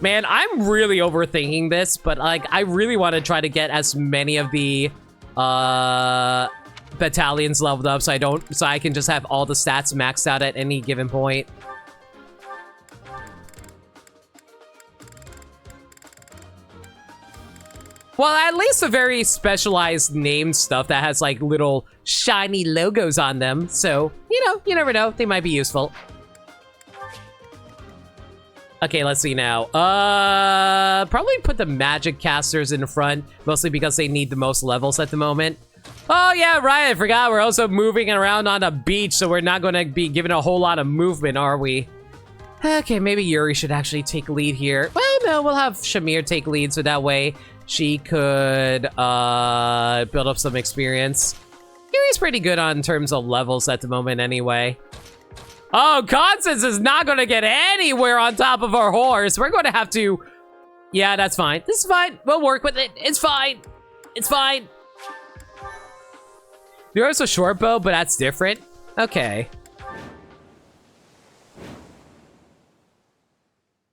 Speaker 1: I'm really overthinking this, but like I really want to try to get as many of the battalions leveled up so I can just have all the stats maxed out at any given point. Well, at least a very specialized named stuff that has like little shiny logos on them. So, you know, you never know. They might be useful. Okay, let's see now. Probably put the magic casters in the front, mostly because they need the most levels at the moment. Oh yeah, right, I forgot we're also moving around on a beach, so we're not gonna be given a whole lot of movement, are we? Okay, maybe Yuri should actually take lead here. Well, no, we'll have Shamir take lead, so that way she could build up some experience. Yuri's pretty good on terms of levels at the moment anyway. Oh, Constance is not going to get anywhere on top of our horse. We're going to have to... Yeah, that's fine. This is fine. We'll work with it. It's fine. It's fine. There's a short bow, but that's different. Okay.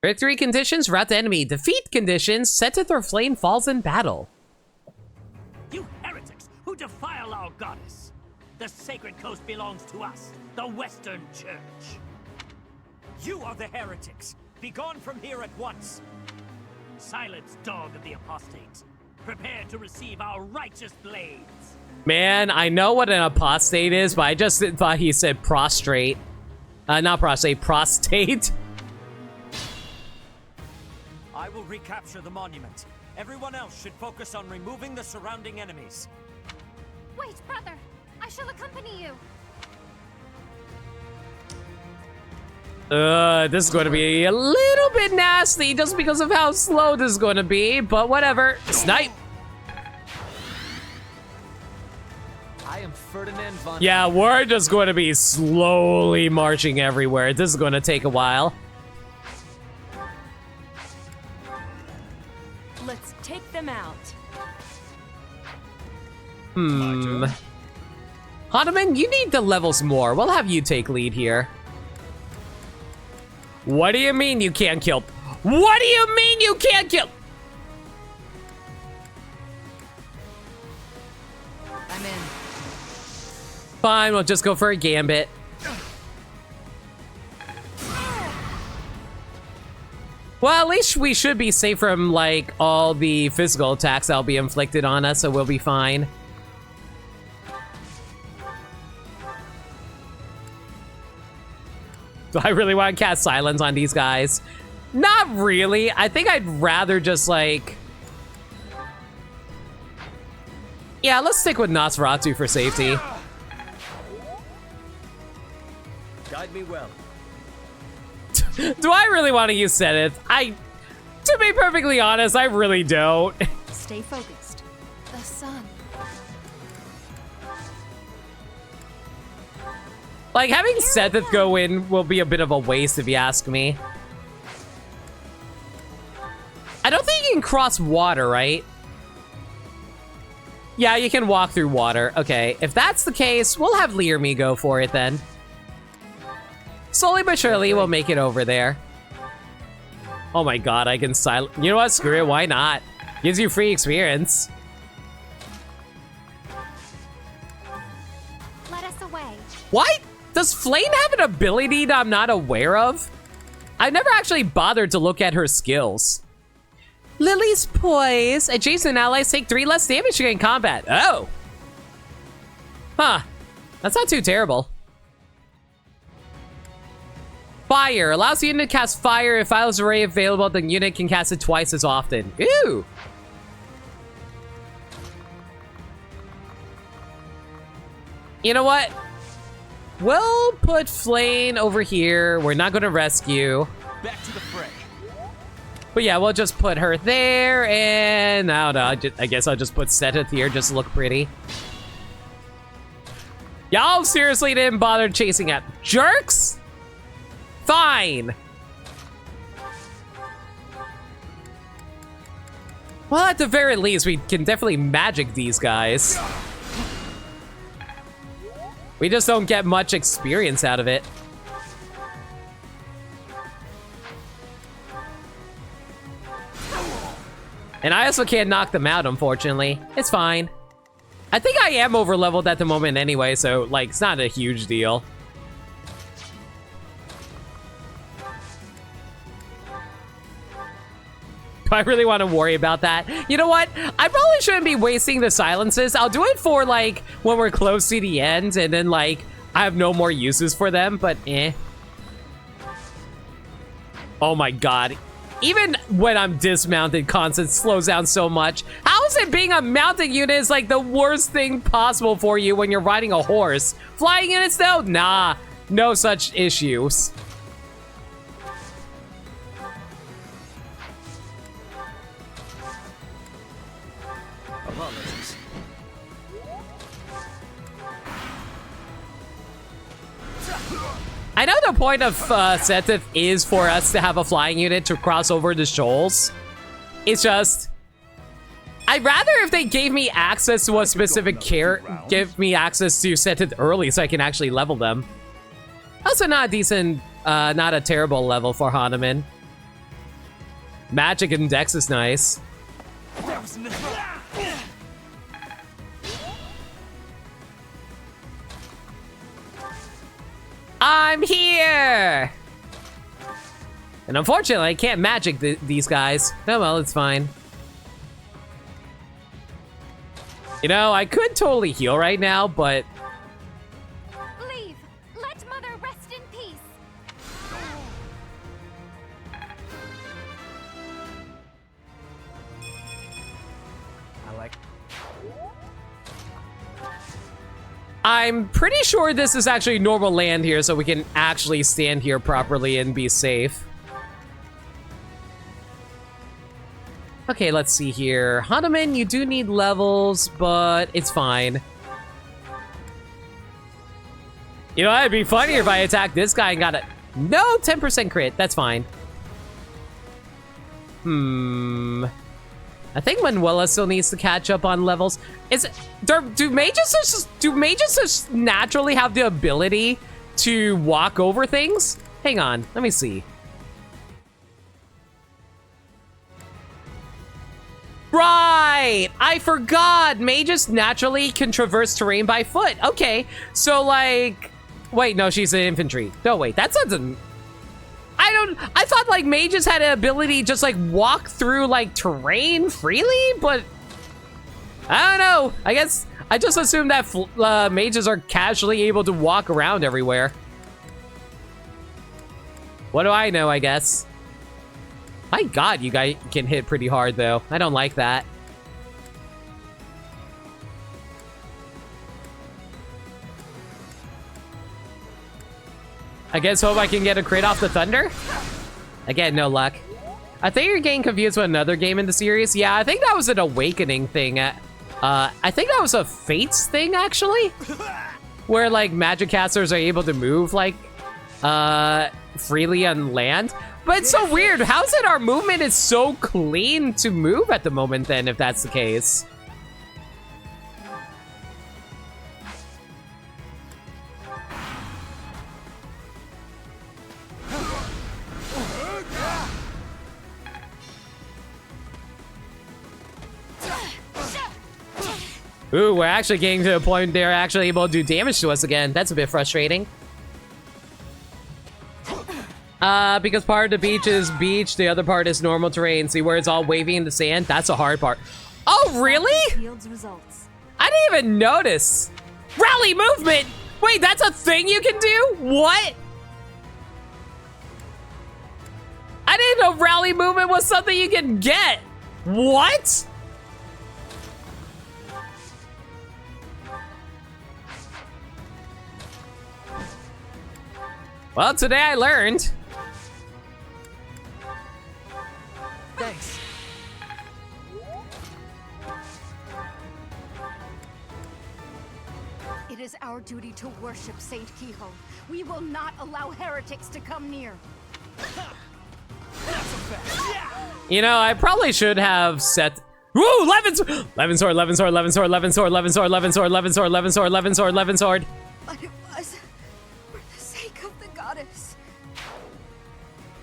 Speaker 1: Victory conditions, rout the enemy. Defeat conditions, set to throw flame falls in battle.
Speaker 10: You heretics who defile our goddess! The sacred coast belongs to us, the Western Church. You are the heretics. Be gone from here at once. Silence, dog of the apostate. Prepare to receive our righteous blades.
Speaker 1: Man, I know what an apostate is, but I just thought he said prostrate. Not prostrate, prostate.
Speaker 3: I will recapture the monument. Everyone else should focus on removing the surrounding enemies.
Speaker 9: Wait, brother! I shall accompany you!
Speaker 1: This is going to be a little bit nasty just because of how slow this is going to be, but whatever. Snipe!
Speaker 18: I am Ferdinand von...
Speaker 1: Yeah, we're just going to be slowly marching everywhere. This is going to take a while.
Speaker 13: Let's take them out.
Speaker 1: Hanuman, you need the levels more. We'll have you take lead here. What do you mean you can't kill? What do you mean you can't kill?
Speaker 19: I'm in.
Speaker 1: Fine, we'll just go for a gambit. Well, at least we should be safe from, like, all the physical attacks that'll be inflicted on us, so we'll be fine. Do I really want to cast Silence on these guys? Not really. I think I'd rather just, like... Yeah, let's stick with Nosferatu for safety.
Speaker 3: Guide me well.
Speaker 1: Do I really want to use Zenith? To be perfectly honest, I really don't.
Speaker 13: Stay focused.
Speaker 5: The sun.
Speaker 1: Like, having Sethith go in will be a bit of a waste if you ask me. I don't think you can cross water, right? Yeah, you can walk through water. Okay, if that's the case, we'll have Lee or me go for it then. Slowly but surely, we'll make it over there. Oh my god, I can silent... You know what? Screw it, why not? Gives you free experience.
Speaker 9: Let us away.
Speaker 1: What? Does Flame have an ability that I'm not aware of? I've never actually bothered to look at her skills. Lily's Poise. Adjacent allies take 3 less damage during combat. Oh. Huh. That's not too terrible. Fire. Allows the unit to cast fire. If fire's array available, the unit can cast it twice as often. Ooh. You know what? We'll put Flame over here. We're not going to rescue.
Speaker 10: Back to the fray.
Speaker 1: But yeah, we'll just put her there, and I don't know, I guess I'll just put Sethith here just to look pretty. Y'all seriously didn't bother chasing at jerks? Fine. Well, at the very least, we can definitely magic these guys. We just don't get much experience out of it. And I also can't knock them out, unfortunately. It's fine. I think I am over-leveled at the moment anyway, so, like, it's not a huge deal. Do I really want to worry about that? You know what? I probably shouldn't be wasting the silences. I'll do it for, like, when we're close to the end, and then, like, I have no more uses for them, but eh. Oh my god. Even when I'm dismounted, constant slows down so much. How is it being a mounted unit is like the worst thing possible for you when you're riding a horse? Flying units though? Nah, no such issues. I know the point of Sethith is for us to have a flying unit to cross over the shoals. It's just... I'd rather if they gave me access to a specific give me access to Sethith early so I can actually level them. Also not a decent, not a terrible level for Hanuman. Magic and Dex is nice. I'm here! And unfortunately, I can't magic these guys. Oh well, it's fine. You know, I could totally heal right now, but...
Speaker 9: Leave! Let Mother rest in peace!
Speaker 1: I'm pretty sure this is actually normal land here, so we can actually stand here properly and be safe. Okay, let's see here. Hanuman, you do need levels, but it's fine. You know, it'd be funnier if I attacked this guy and got a... No, 10% crit. That's fine. I think Manuela still needs to catch up on levels. Do mages just naturally have the ability to walk over things? Hang on, let me see. Right! I forgot! Mages naturally can traverse terrain by foot. Okay, so like... Wait, no, she's an infantry. No, wait, that doesn't... I thought like mages had an ability to just like walk through like terrain freely, but... I don't know. I guess I just assumed that mages are casually able to walk around everywhere. What do I know, I guess? My god, you guys can hit pretty hard, though. I don't like that. I guess hope I can get a crit off the thunder? Again, no luck. I think you're getting confused with another game in the series. Yeah, I think that was an Awakening thing. I think that was a Fates thing, actually. where like magic casters are able to move like freely on land. But it's so weird. How's it our movement is so clean to move at the moment then, if that's the case? Ooh, we're actually getting to a point they're actually able to do damage to us again. That's a bit frustrating. Because part of the beach is beach, the other part is normal terrain. See where it's all wavy in the sand? That's the hard part. Oh, really? I didn't even notice. Rally movement! Wait, that's a thing you can do? What? I didn't know rally movement was something you can get. What? Well, today I learned.
Speaker 20: Thanks.
Speaker 7: It is our duty to worship Saint Kehoe. We will not allow heretics to come near.
Speaker 1: You know, I probably should have set. Woo! 11 sword! 11 sword, 11 sword, 11 sword, 11 sword, 11 sword, 11 sword, 11 sword, 11 sword, 11 sword, 11 sword.
Speaker 7: But it was for the sake of the goddess.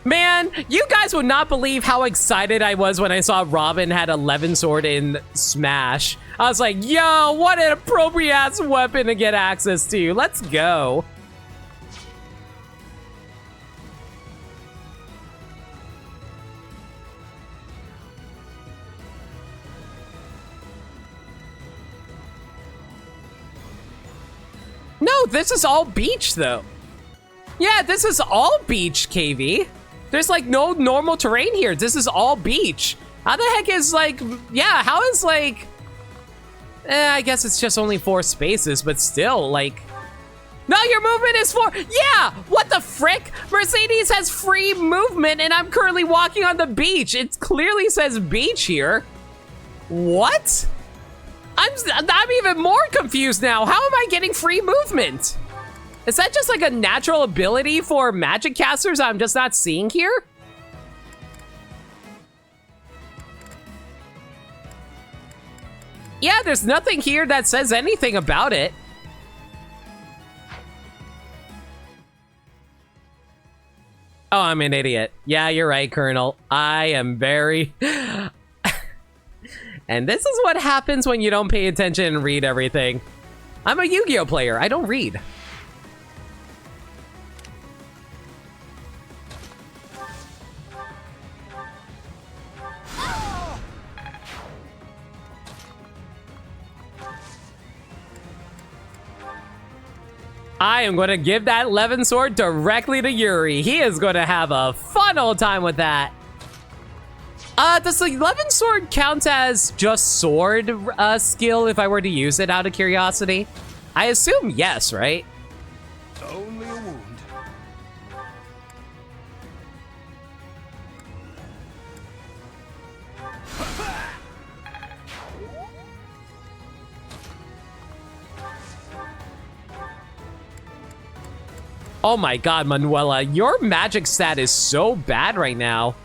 Speaker 1: Man, you guys would not believe how excited I was when I saw Robin had 11 sword in Smash. I was like, yo, what an appropriate ass weapon to get access to. Let's go. No, this is all beach though. Yeah, this is all beach, KV. There's like no normal terrain here. This is all beach. How the heck is like, yeah, how is like, I guess it's just only 4 spaces, but still like, no, your movement is 4. Yeah, what the frick? Mercedes has free movement and I'm currently walking on the beach. It clearly says beach here. What? I'm even more confused now. How am I getting free movement? Is that just like a natural ability for magic casters I'm just not seeing here? Yeah, there's nothing here that says anything about it. Oh, I'm an idiot. Yeah, you're right, Colonel. I am very... And this is what happens when you don't pay attention and read everything. I'm a Yu-Gi-Oh player. I don't read. I am going to give that 11 sword directly to Yuri. He is going to have a fun old time with that. Does the 11 sword count as just sword skill if I were to use it out of curiosity? I assume yes, right?
Speaker 16: Only a wound.
Speaker 1: Oh my god, Manuela, your magic stat is so bad right now.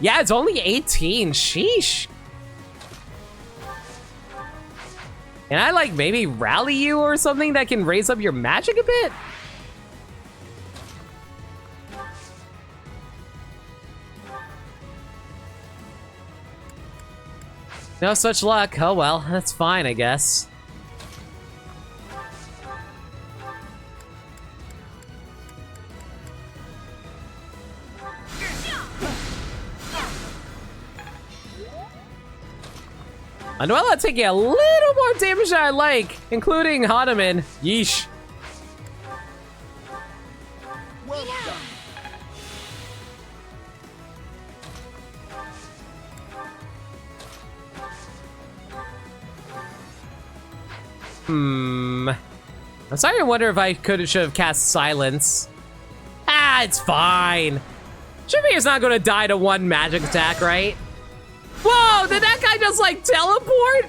Speaker 1: Yeah, it's only 18. Sheesh. Can I, like, maybe rally you or something that can raise up your magic a bit? No such luck. Oh well, that's fine, I guess. Manuela taking a little more damage than I like, including Hanuman. Yeesh.
Speaker 14: Well
Speaker 1: I'm starting to wonder if I should have cast Silence. Ah, it's fine. Shibuya's not gonna die to one magic attack, right? Whoa, did that guy just like teleport?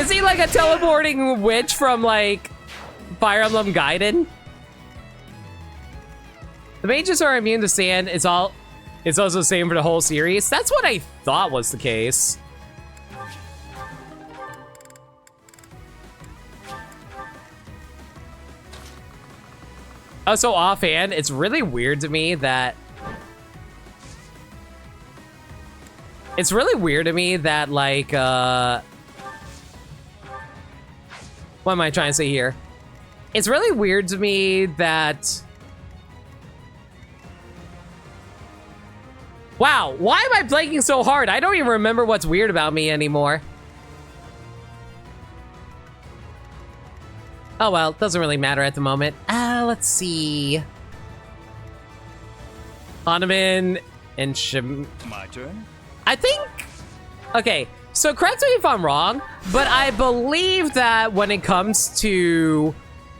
Speaker 1: Is he like a teleporting witch from like Fire Emblem Gaiden? The mages are immune to sand. It's also the same for the whole series. That's what I thought was the case. Oh, so offhand, it's really weird to me that... It's really weird to me that, like, what am I trying to say here? It's really weird to me that... Wow, why am I blanking so hard? I don't even remember what's weird about me anymore. Oh well, doesn't really matter at the moment. Let's see. Hanuman and
Speaker 16: My turn?
Speaker 1: I think... Okay, so correct me if I'm wrong, but I believe that when it comes to...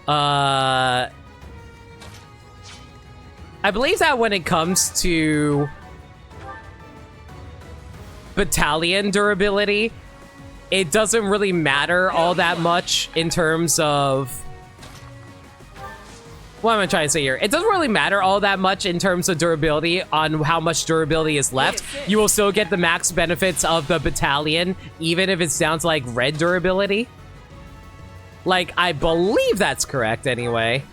Speaker 1: I believe that when it comes to... battalion durability, it doesn't really matter all that much in terms of... What am I trying to say here? It doesn't really matter all that much in terms of durability on how much durability is left. You will still get the max benefits of the battalion, even if it's down to like red durability. Like, I believe that's correct anyway.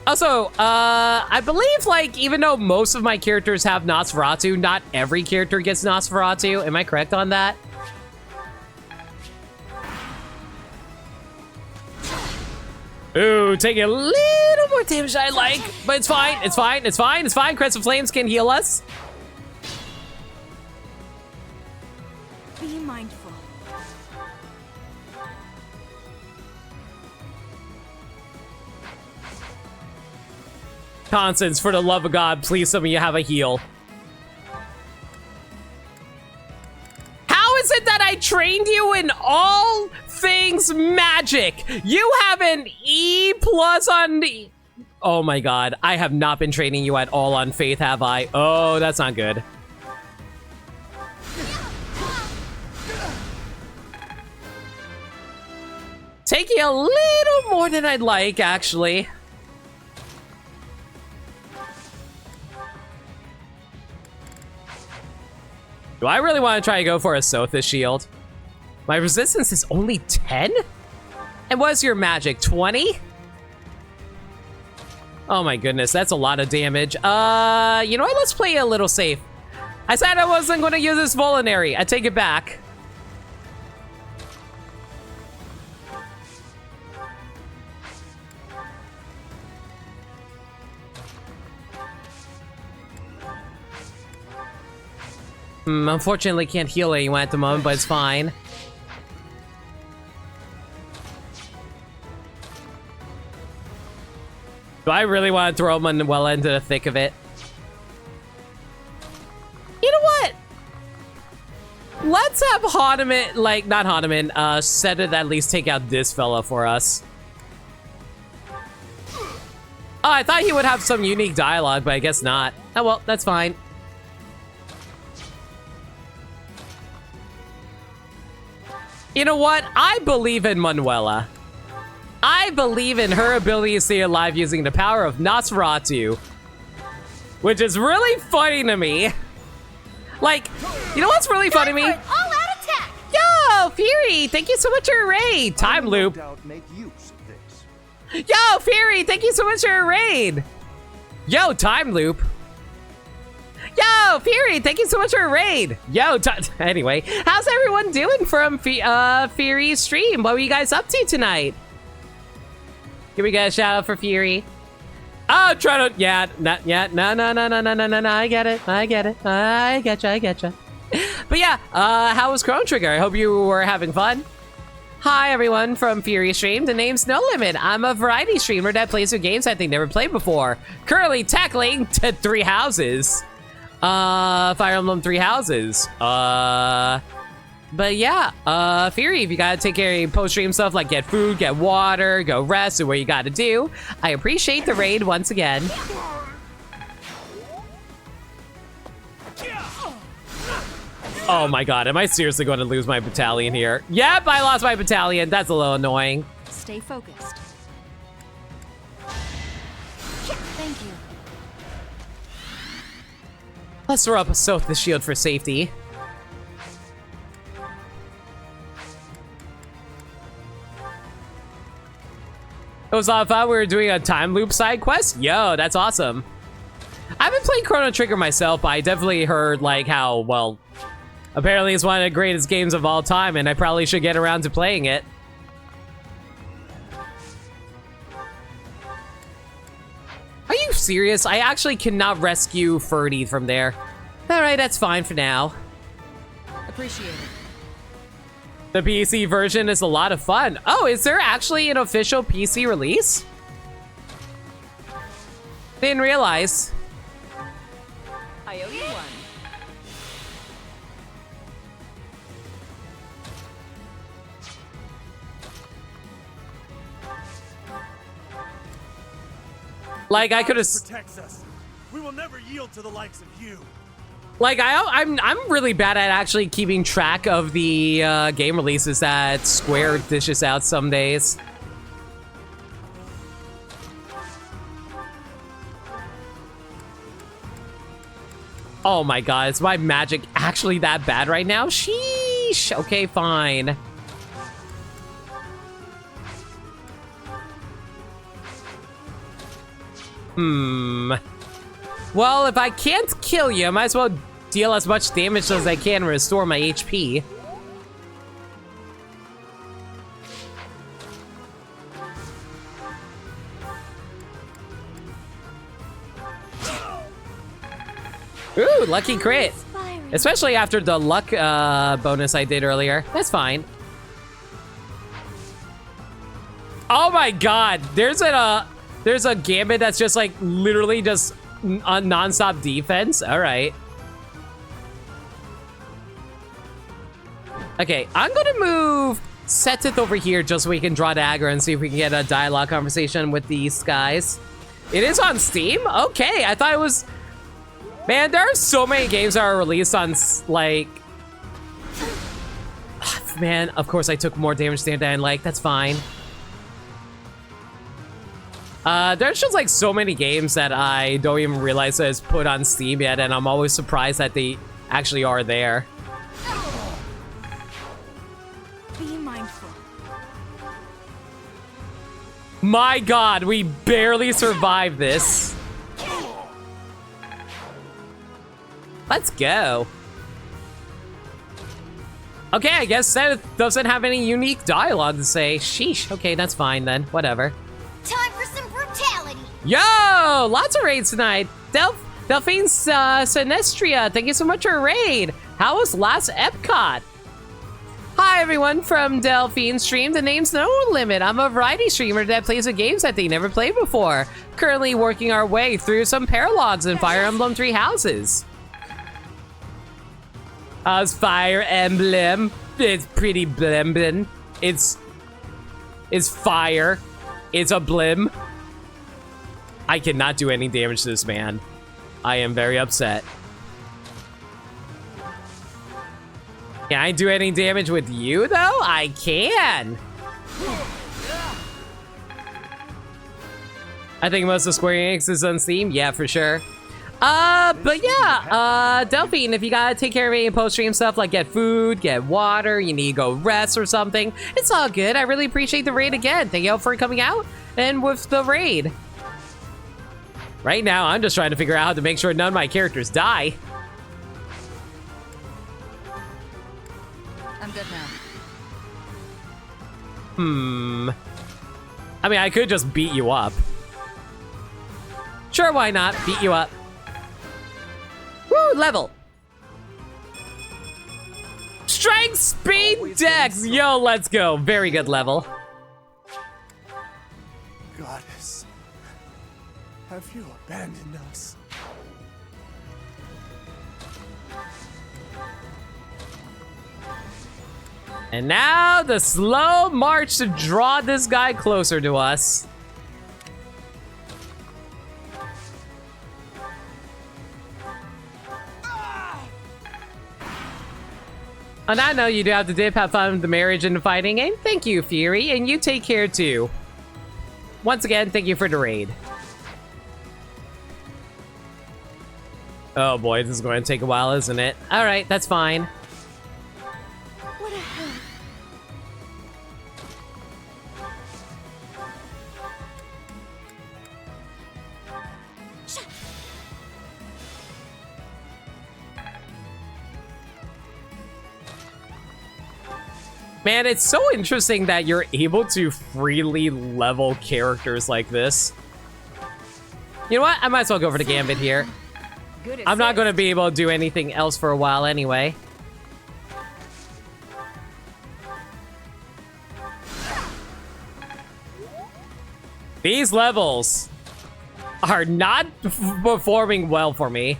Speaker 1: Also, I believe, like, even though most of my characters have Nosferatu, not every character gets Nosferatu. Am I correct on that? Ooh, taking a little more damage than I like, but it's fine, it's fine, it's fine, it's fine. Crest of Flames can heal us.
Speaker 7: Be mindful.
Speaker 1: Constance, for the love of God, please some of you have a heal. How is it that I trained you in all things magic? You have an E+ on the... Oh my God, I have not been training you at all on Faith, have I? Oh, that's not good. Taking a little more than I'd like, actually. Do I really want to try to go for a Sothis shield? My resistance is only 10? And what's your magic, 20? Oh my goodness, that's a lot of damage. You know what, let's play a little safe. I said I wasn't going to use this Volinary. I take it back. Unfortunately, can't heal anyone at the moment, but it's fine. Do I really want to throw Manuela into the thick of it? You know what? Let's have Hanuman, like, not Hanuman, Seta at least take out this fella for us. Oh, I thought he would have some unique dialogue, but I guess not. Oh well, that's fine. You know what? I believe in Manuela. I believe in her ability to stay alive using the power of Nosferatu. Which is really funny to me. Like, you know what's really funny to me?
Speaker 2: All-out attack!
Speaker 1: Yo, Fury, thank you so much for your raid. Time loop. Yo, Fury, thank you so much for your raid. Yo, time loop. Yo, Fury, thank you so much for a raid. Yo, anyway, how's everyone doing from Fury's stream? What were you guys up to tonight? Give me a shout out for Fury. Oh, try to, yeah, no, I get it, I getcha. But yeah, how was Chrono Trigger? I hope you were having fun. Hi, everyone from Fury Stream. The name's No Limit. I'm a variety streamer that plays with games I think never played before. Currently tackling 3 houses. Fire Emblem 3 Houses. But yeah, Fury, if you gotta take care of your post-stream stuff, like get food, get water, go rest, do what you gotta do. I appreciate the raid once again. Oh my god, am I seriously going to lose my battalion here? Yep, I lost my battalion. That's a little annoying.
Speaker 7: Stay focused.
Speaker 11: Thank you.
Speaker 1: Let's throw up the shield for safety. It was a lot of fun. We were doing a time loop side quest. Yo, that's awesome. I haven't played Chrono Trigger myself, but I definitely heard like how, well, apparently it's one of the greatest games of all time, and I probably should get around to playing it. Are you serious? I actually cannot rescue Ferdy from there. Alright, that's fine for now.
Speaker 19: Appreciate it.
Speaker 1: The PC version is a lot of fun. Oh, is there actually an official PC release? Didn't realize.
Speaker 19: I owe you one.
Speaker 1: Like I could have.
Speaker 6: Protects us. We will never yield to the likes of you.
Speaker 1: Like I'm really bad at actually keeping track of the game releases that Square dishes out some days. Oh my god, is my magic actually that bad right now? Sheesh. Okay, fine. Well, if I can't kill you, I might as well deal as much damage as I can and restore my HP. Ooh, lucky crit. Especially after the luck bonus I did earlier. That's fine. Oh my god, there's a gambit that's just like literally just a non-stop defense. All right. Okay, I'm gonna move Setith over here just so we can draw dagger and see if we can get a dialogue conversation with these guys. It is on Steam? Okay, I thought it was... Man, there are so many games that are released on, like... Man, of course I took more damage than I like. That's fine. There's just like so many games that I don't even realize that it's put on Steam yet, and I'm always surprised that they actually are there.
Speaker 7: Be mindful.
Speaker 1: My god, we barely survived this. Let's go. Okay, I guess Seth doesn't have any unique dialogue to say. Sheesh. Okay, that's fine then. Whatever.
Speaker 2: Time for some brutality.
Speaker 1: Yo! Lots of raids tonight. Delphine Sinestria, thank you so much for a raid. How was last Epcot? Hi everyone from Delphine Stream. The name's No Limit. I'm a variety streamer that plays with games that they never played before. Currently working our way through some paralogs in Fire Emblem 3 Houses. How's Fire Emblem? It's pretty blimblin'. It's fire. It's a blim. I cannot do any damage to this man. I am very upset. Can I do any damage with you, though? I can. I think most of Square Enix is on Steam. Yeah, for sure. But yeah, Delphine, if you gotta take care of any post-stream stuff, like get food, get water, you need to go rest or something, it's all good. I really appreciate the raid again. Thank you all for coming out and with the raid. Right now, I'm just trying to figure out how to make sure none of my characters die.
Speaker 19: I'm good
Speaker 1: I
Speaker 19: now.
Speaker 1: mean, I could just beat you up. Sure, why not? Beat you up. Woo, level. Strength, speed, dex. Yo, let's go. Very good level.
Speaker 6: Goddess, have you abandoned us?
Speaker 1: And now the slow march to draw this guy closer to us. On that note, you do have to dip, have fun with the marriage and the fighting, and thank you, Fury, and you take care too. Once again, thank you for the raid. Oh boy, this is going to take a while, isn't it? Alright, that's fine.
Speaker 9: What a hell.
Speaker 1: Man, it's so interesting that you're able to freely level characters like this. You know what? I might as well go for the gambit here. I'm not going to be able to do anything else for a while anyway. These levels are not performing well for me.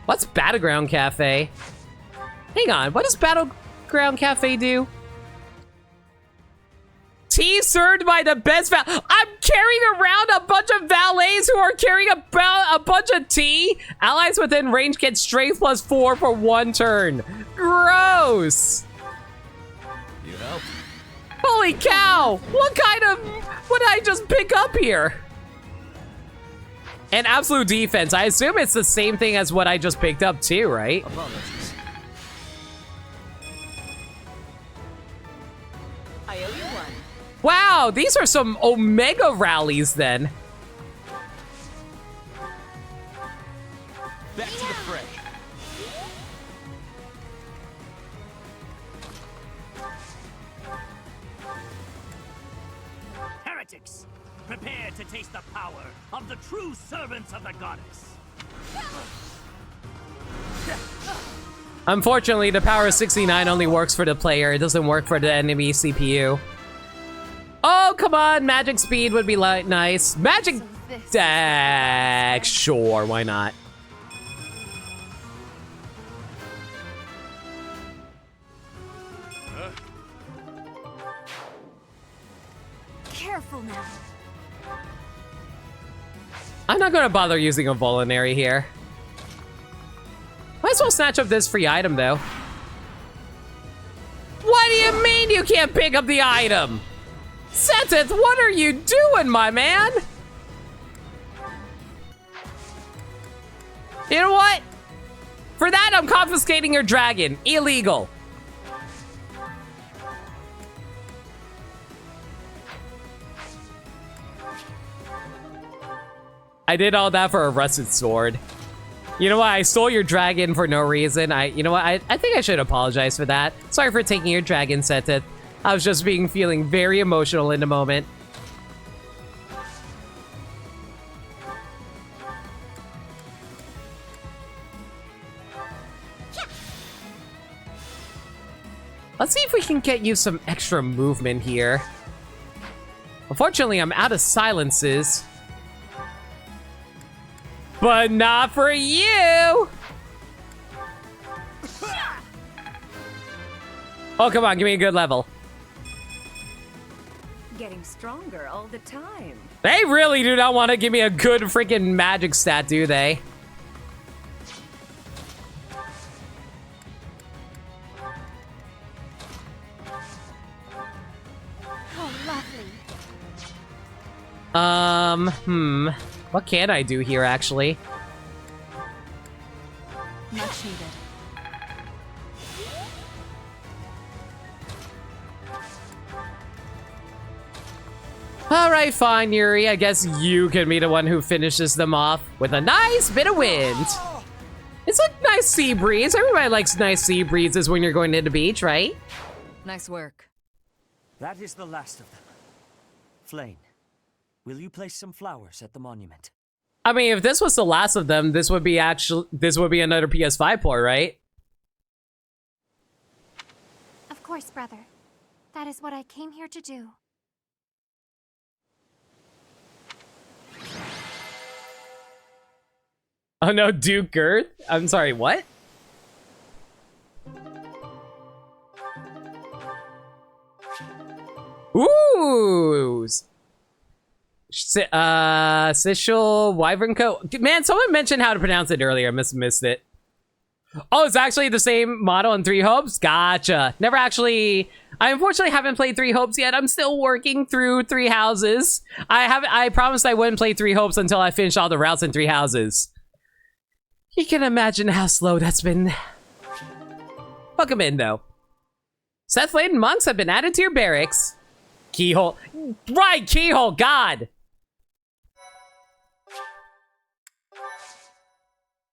Speaker 1: What's Battleground Cafe? Hang on, what does Battleground Cafe do? Tea served by the best I'm carrying around a bunch of valets who are carrying a bunch of tea. Allies within range get strength +4 for 1 turn. Gross.
Speaker 6: You helped.
Speaker 1: Holy cow! What did I just pick up here? And absolute defense. I assume it's the same thing as what I just picked up too, right?
Speaker 10: Apologies.
Speaker 13: I owe you one.
Speaker 1: Wow, these are some Omega rallies then.
Speaker 10: Back to the fray. Heretics, prepare to taste the power of the true servants of the goddess.
Speaker 1: Unfortunately, the power of 69 only works for the player. It doesn't work for the enemy CPU. Oh, come on. Magic speed would be nice. Magic deck. Sure, why not?
Speaker 11: Careful now.
Speaker 1: I'm not going to bother using a Volinary here. Might as well snatch up this free item, though. What do you mean you can't pick up the item? Seteth, what are you doing, my man? You know what? For that, I'm confiscating your dragon. Illegal. I did all that for a rusted sword. You know what? I stole your dragon for no reason. You know what? I think I should apologize for that. Sorry for taking your dragon, Seteth. I was just feeling very emotional in the moment. Let's see if we can get you some extra movement here. Unfortunately, I'm out of silences. But not for you! Oh, come on, give me a good level.
Speaker 13: Getting stronger all the time.
Speaker 1: They really do not want to give me a good freaking magic stat, do they?
Speaker 9: Oh, lovely.
Speaker 1: What can I do here, actually?
Speaker 5: Much needed.
Speaker 1: Alright, fine, Yuri. I guess you can be the one who finishes them off with a nice bit of wind. It's a nice sea breeze. Everybody likes nice sea breezes when you're going to the beach, right?
Speaker 19: Nice work.
Speaker 3: That is the last of them. Flame, will you place some flowers at the monument?
Speaker 1: I mean, if this was the last of them, this would be another PS5 port, right?
Speaker 9: Of course, brother. That is what I came here to do.
Speaker 1: Oh no, Duke Girth? I'm sorry, what? Ooh. Sichel Wyvern coat. Man, someone mentioned how to pronounce it earlier. I missed it. Oh, it's actually the same model in Three Hopes? Gotcha. Never actually... I unfortunately haven't played Three Hopes yet. I'm still working through Three Houses. I promised I wouldn't play Three Hopes until I finished all the routes in Three Houses. You can imagine how slow that's been. Welcome in, though. Seth-laden monks have been added to your barracks. Keyhole. Right, keyhole, God!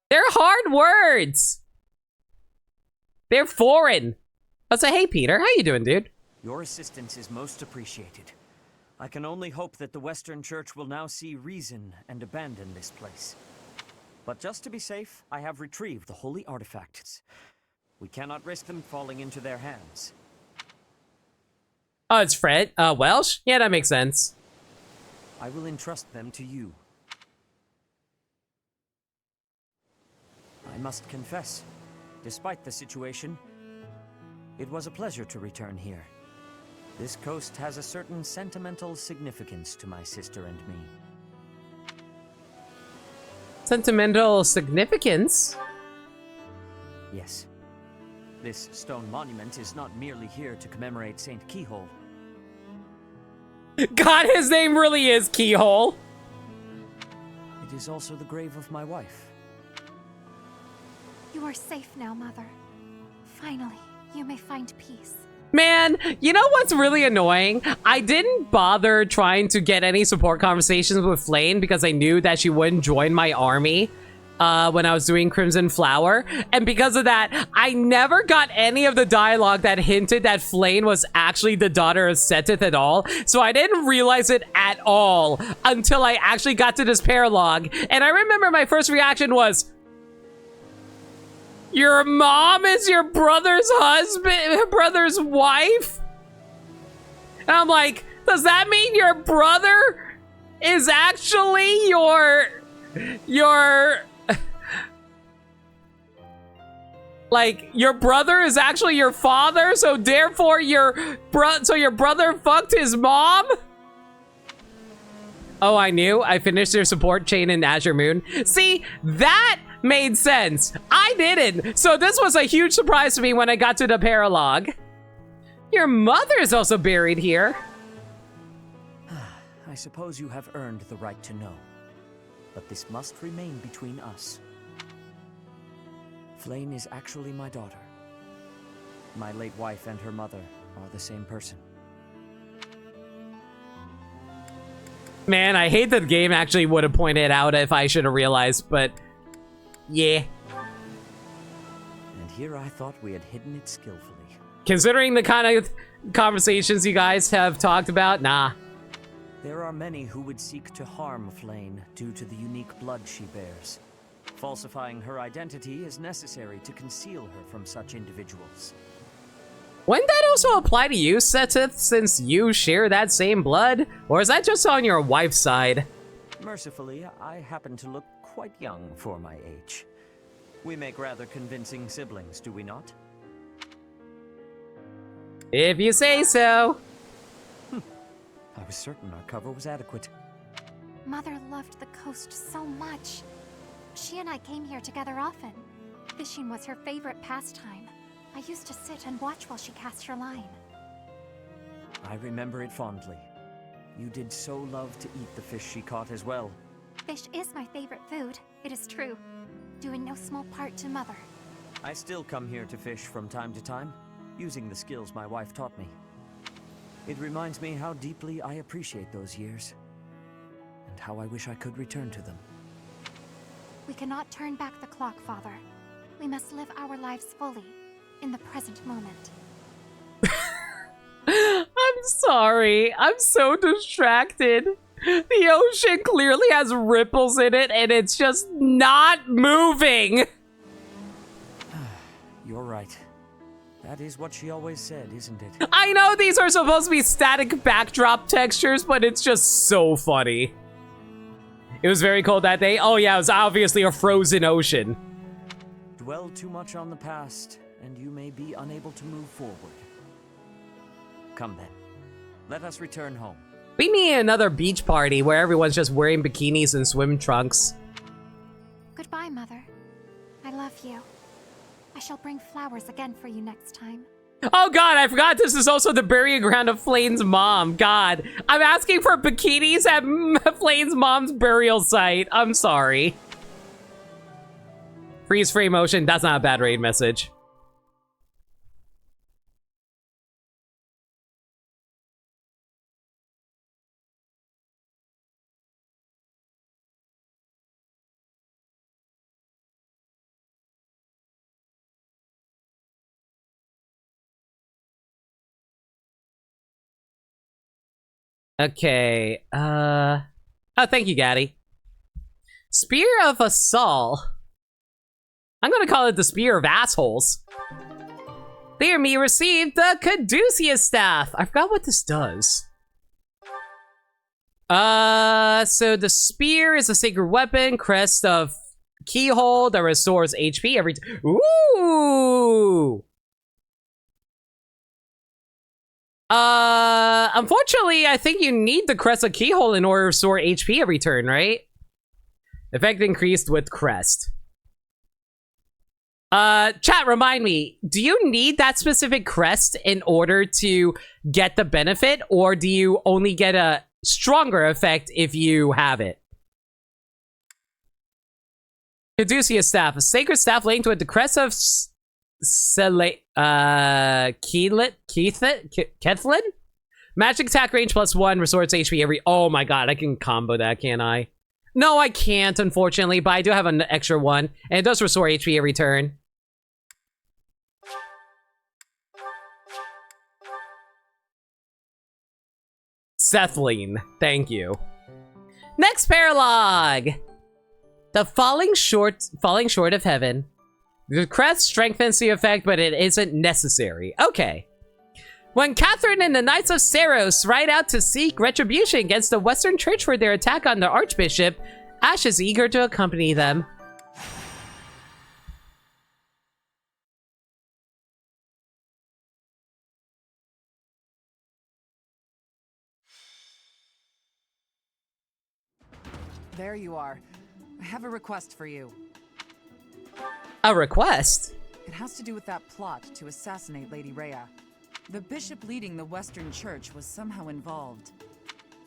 Speaker 1: They're hard words! They're foreign. I'll say, hey, Peter, how you doing, dude?
Speaker 3: Your assistance is most appreciated. I can only hope that the Western Church will now see reason and abandon this place. But just to be safe, I have retrieved the holy artifacts. We cannot risk them falling into their hands.
Speaker 1: Oh, it's Fred? Welsh? Yeah, that makes sense.
Speaker 3: I will entrust them to you. I must confess, despite the situation, it was a pleasure to return here. This coast has a certain sentimental significance to my sister and me.
Speaker 1: Sentimental significance?
Speaker 3: Yes. This stone monument is not merely here to commemorate Saint Keyhole.
Speaker 1: God, his name really is Keyhole!
Speaker 3: It is also the grave of my wife.
Speaker 21: You are safe now, Mother. Finally, you may find peace.
Speaker 1: Man, you know what's really annoying? I didn't bother trying to get any support conversations with Flane because I knew that she wouldn't join my army when I was doing Crimson Flower. And because of that, I never got any of the dialogue that hinted that Flane was actually the daughter of Seteth at all. So I didn't realize it at all until I actually got to this paralogue. And I remember my first reaction was, your mom is your brother's husband, brother's wife? And I'm like, does that mean your brother is actually your like, your brother is actually your father, so therefore your brother fucked his mom? Oh, I knew. I finished their support chain in Azure Moon. See, that made sense. I didn't. So this was a huge surprise to me when I got to the paralogue. Your mother is also buried here.
Speaker 3: I suppose you have earned the right to know. But this must remain between us. Flane is actually my daughter. My late wife and her mother are the same person.
Speaker 1: Man, I hate that the game actually would have pointed out if I should have realized, but yeah.
Speaker 3: And here I thought we had hidden it skillfully.
Speaker 1: Considering the kind of conversations you guys have talked about, nah.
Speaker 3: There are many who would seek to harm Flane due to the unique blood she bears. Falsifying her identity is necessary to conceal her from such individuals.
Speaker 1: Wouldn't that also apply to you, Seteth, since you share that same blood? Or is that just on your wife's side?
Speaker 3: Mercifully, I happen to look quite young for my age. We make rather convincing siblings, do we not?
Speaker 1: If you say so.
Speaker 3: I was certain our cover was adequate.
Speaker 21: Mother loved the coast so much. She and I came here together often. Fishing was her favorite pastime. I used to sit and watch while she cast her line.
Speaker 3: I remember it fondly. You did so love to eat the fish she caught as well.
Speaker 21: Fish is my favorite food, it is true. Due in no small part to Mother.
Speaker 3: I still come here to fish from time to time, using the skills my wife taught me. It reminds me how deeply I appreciate those years, and how I wish I could return to them.
Speaker 21: We cannot turn back the clock, Father. We must live our lives fully, in the present moment.
Speaker 1: I'm sorry. I'm so distracted. The ocean clearly has ripples in it, and it's just not moving.
Speaker 3: You're right. That is what she always said, isn't it?
Speaker 1: I know these are supposed to be static backdrop textures, but it's just so funny. It was very cold that day. Oh yeah, it was obviously a frozen ocean.
Speaker 3: Dwell too much on the past, and you may be unable to move forward. Come then. let us return home.
Speaker 1: We need another beach party where everyone's just wearing bikinis and swim trunks.
Speaker 21: Goodbye, Mother. I love you. I shall bring flowers again for you next time.
Speaker 1: Oh god, I forgot this is also the burying ground of Flane's mom. God, I'm asking for bikinis at Flane's mom's burial site. I'm sorry. Freeze frame motion, that's not a bad raid message. Okay, oh, thank you, Gaddy. Spear of Assault. I'm gonna call it the Spear of Assholes. Clear me received the Caduceus Staff. I forgot what this does. So the Spear is a sacred weapon, crest of keyhole that restores HP every time. Ooh! Unfortunately, I think you need the crest of keyhole in order to restore HP every turn, right? Effect increased with crest. Chat, remind me, do you need that specific crest in order to get the benefit, or do you only get a stronger effect if you have it? Caduceus Staff, a sacred staff linked with the crest of Kethlin? Magic attack range +1, restores HP every... Oh my god, I can combo that, can't I? No, I can't, unfortunately, but I do have an extra one, and it does restore HP every turn. Sethlene, thank you. Next paralog! The falling short of heaven. The crest strengthens the effect, but it isn't necessary. Okay. When Catherine and the Knights of Saros ride out to seek retribution against the Western Church for their attack on the Archbishop, Ash is eager to accompany them.
Speaker 19: There you are. I have a request for you.
Speaker 1: A request?
Speaker 19: It has to do with that plot to assassinate Lady Rhea. The bishop leading the Western Church was somehow involved.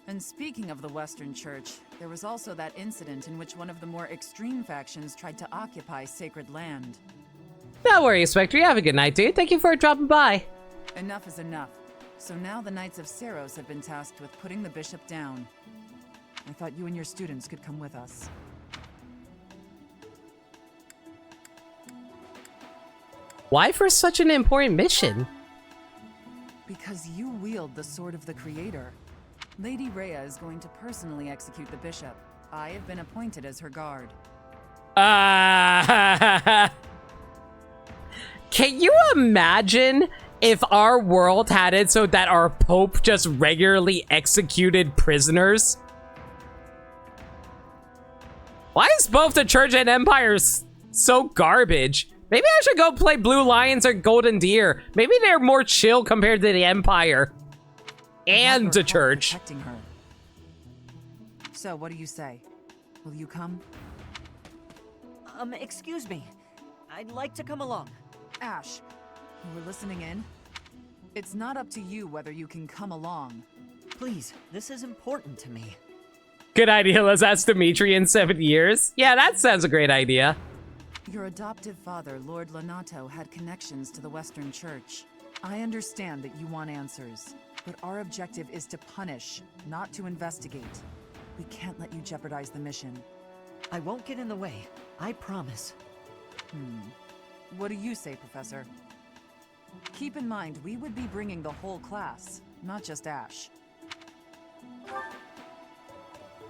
Speaker 19: And speaking of the Western Church, there was also that incident in which one of the more extreme factions tried to occupy sacred land.
Speaker 1: No worries, Spectre. You have a good night, dude. Thank you for dropping by.
Speaker 19: Enough is enough. So now the Knights of Saros have been tasked with putting the bishop down. I thought you and your students could come with us.
Speaker 1: Why for such an important mission?
Speaker 19: Because you wield the Sword of the Creator. Lady Rhea is going to personally execute the bishop. I have been appointed as her guard.
Speaker 1: Can you imagine if our world had it so that our Pope just regularly executed prisoners? Why is both the Church and Empire so garbage? Maybe I should go play Blue Lions or Golden Deer. Maybe they're more chill compared to the Empire. And the Church.
Speaker 19: Her. So, what do you say? Will you come?
Speaker 10: Excuse me. I'd like to come along.
Speaker 19: Ash, you were listening in? It's not up to you whether you can come along.
Speaker 10: Please, this is important to me.
Speaker 1: Good idea. Let's ask Dimitri in 7 years. Yeah, that sounds a great idea.
Speaker 19: Your adoptive father, Lord Lonato, had connections to the Western Church. I understand that you want answers, but our objective is to punish, not to investigate. We can't let you jeopardize the mission.
Speaker 10: I won't get in the way. I promise.
Speaker 19: What do you say, Professor? Keep in mind, we would be bringing the whole class, not just Ash.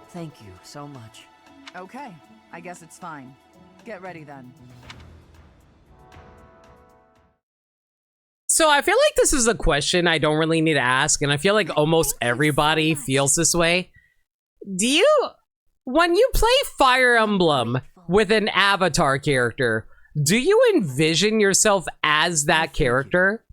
Speaker 10: Thank you so much.
Speaker 19: Okay, I guess it's fine. Get ready then.
Speaker 1: So I feel like this is a question I don't really need to ask, and I feel like almost everybody feels this way. Do you, when you play Fire Emblem with an avatar character, do you envision yourself as that character?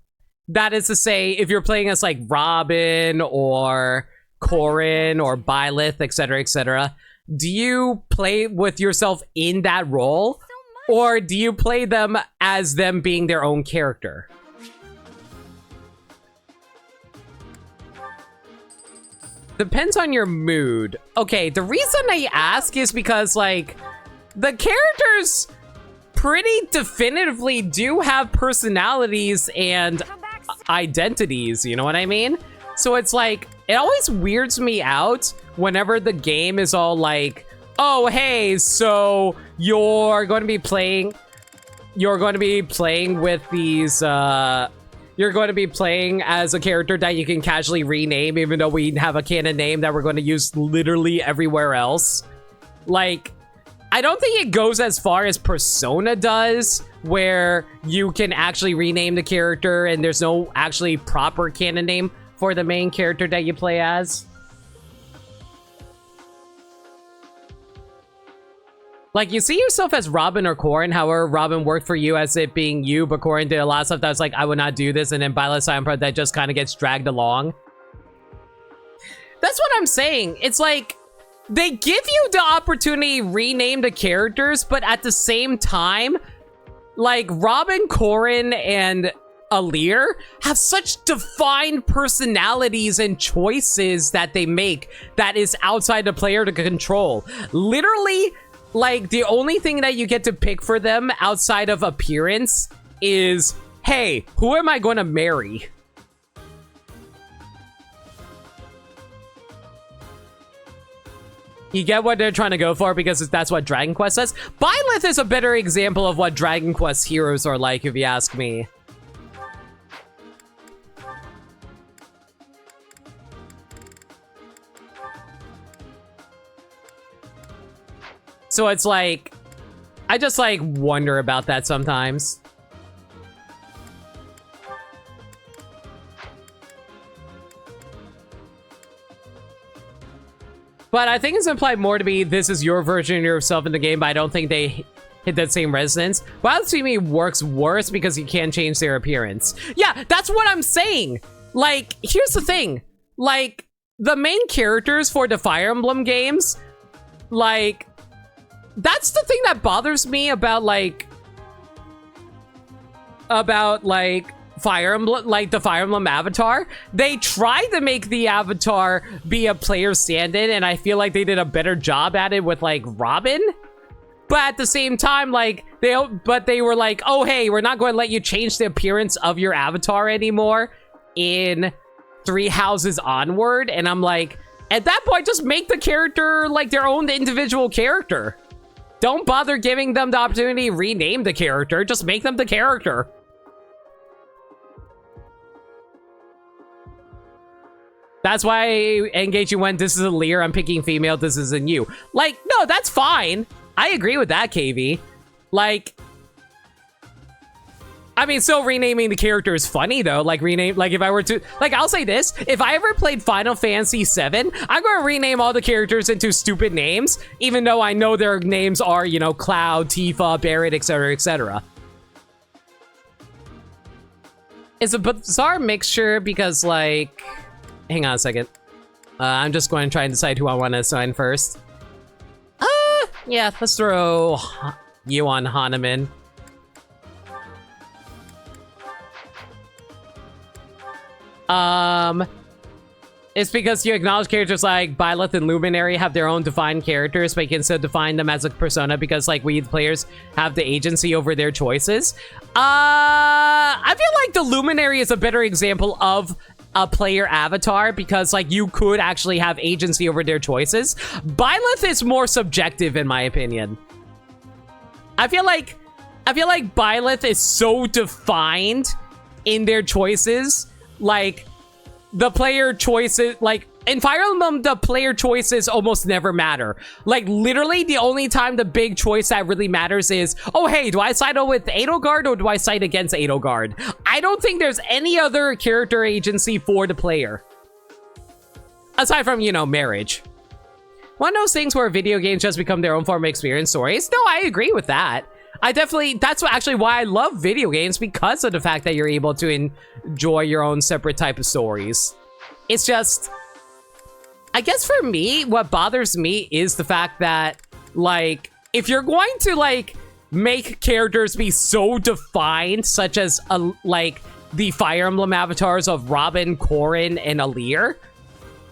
Speaker 1: That is to say, if you're playing as like Robin or Corin or Byleth, etc., do you play with yourself in that role? Or do you play them as them being their own character? Depends on your mood. Okay, the reason I ask is because, like, the characters pretty definitively do have personalities and identities, you know what I mean? So it's like, it always weirds me out whenever the game is all like, oh, hey, so you're going to be playing with these, you're going to be playing as a character that you can casually rename, even though we have a canon name that we're going to use literally everywhere else. Like, I don't think it goes as far as Persona does, where you can actually rename the character and there's no actually proper canon name for the main character that you play as. Like, you see yourself as Robin or Corin, however, Robin worked for you as it being you, but Corin did a lot of stuff that was like, I would not do this, and then Byleth Silent Part that just kind of gets dragged along. That's what I'm saying. It's like, they give you the opportunity to rename the characters, but at the same time, like, Robin, Corin, and Alir have such defined personalities and choices that they make that is outside the player to control. Literally, like, the only thing that you get to pick for them outside of appearance is, hey, who am I going to marry? You get what they're trying to go for because that's what Dragon Quest says. Byleth is a better example of what Dragon Quest heroes are like, if you ask me. So it's like, I just like wonder about that sometimes. But I think it's implied more to be this is your version of yourself in the game, but I don't think they hit that same resonance. Wild to me works worse because you can't change their appearance. Yeah, that's what I'm saying. Like, here's the thing. Like, the main characters for the Fire Emblem games, like, that's the thing that bothers me about Fire Emblem, like the Fire Emblem avatar. They tried to make the avatar be a player stand-in, and I feel like they did a better job at it with like Robin. But at the same time, like they were like, oh hey, we're not going to let you change the appearance of your avatar anymore in 3 Houses Onward. And I'm like, at that point, just make the character like their own individual character. Don't bother giving them the opportunity to rename the character. Just make them the character. That's why Engage you went, this is a Lear, I'm picking female, this isn't you. Like, no, that's fine. I agree with that, KV. Like, I mean, still renaming the character is funny, though. Like, if I were to... Like, I'll say this. If I ever played Final Fantasy VII, I'm going to rename all the characters into stupid names, even though I know their names are, you know, Cloud, Tifa, Barret, etc., etc. It's a bizarre mixture because, like... Hang on a second. I'm just going to try and decide who I want to assign first. Yeah, let's throw you on Hahnemann. It's because you acknowledge characters like Byleth and Luminary have their own defined characters, but you can still define them as a persona because, like, we players have the agency over their choices. I feel like the Luminary is a better example of a player avatar because, like, you could actually have agency over their choices. Byleth is more subjective, in my opinion. I feel like Byleth is so defined in their choices. Like, the player choices, like, in Fire Emblem, the player choices almost never matter. Like, literally, the only time the big choice that really matters is, oh, hey, do I side with Edelgard or do I side against Edelgard? I don't think there's any other character agency for the player. Aside from, you know, marriage. One of those things where video games just become their own form of experience stories. No, I agree with that. that's actually why I love video games, because of the fact that you're able to enjoy your own separate type of stories. It's just, I guess for me, what bothers me is the fact that, like, if you're going to, like, make characters be so defined, such as, like, the Fire Emblem avatars of Robin, Corrin, and Alear,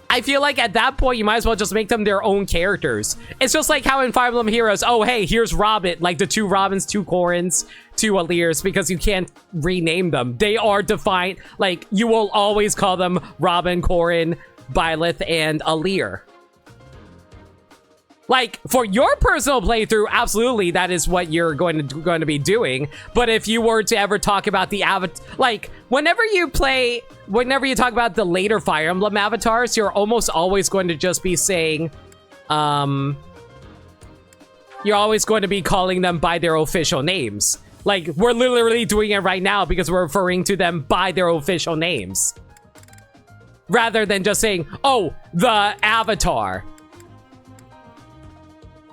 Speaker 1: I feel like at that point, you might as well just make them their own characters. It's just like how in Fire Emblem Heroes, oh, hey, here's Robin, like the 2 Robins, 2 Corrins, 2 Alears, because you can't rename them. They are defined, like, you will always call them Robin, Corrin, Byleth, and Alear. Like, for your personal playthrough, absolutely, that is what you're going to be doing. But if you were to ever talk about the like, whenever you talk about the later Fire Emblem avatars, you're almost always going to just be saying, you're always going to be calling them by their official names. Like, we're literally doing it right now because we're referring to them by their official names. Rather than just saying, oh, the avatar.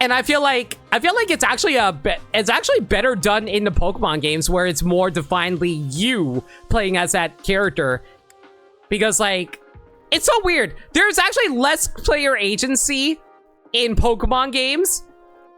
Speaker 1: And I feel like it's actually better done in the Pokemon games where it's more definedly you playing as that character, because like it's so weird. There's actually less player agency in Pokemon games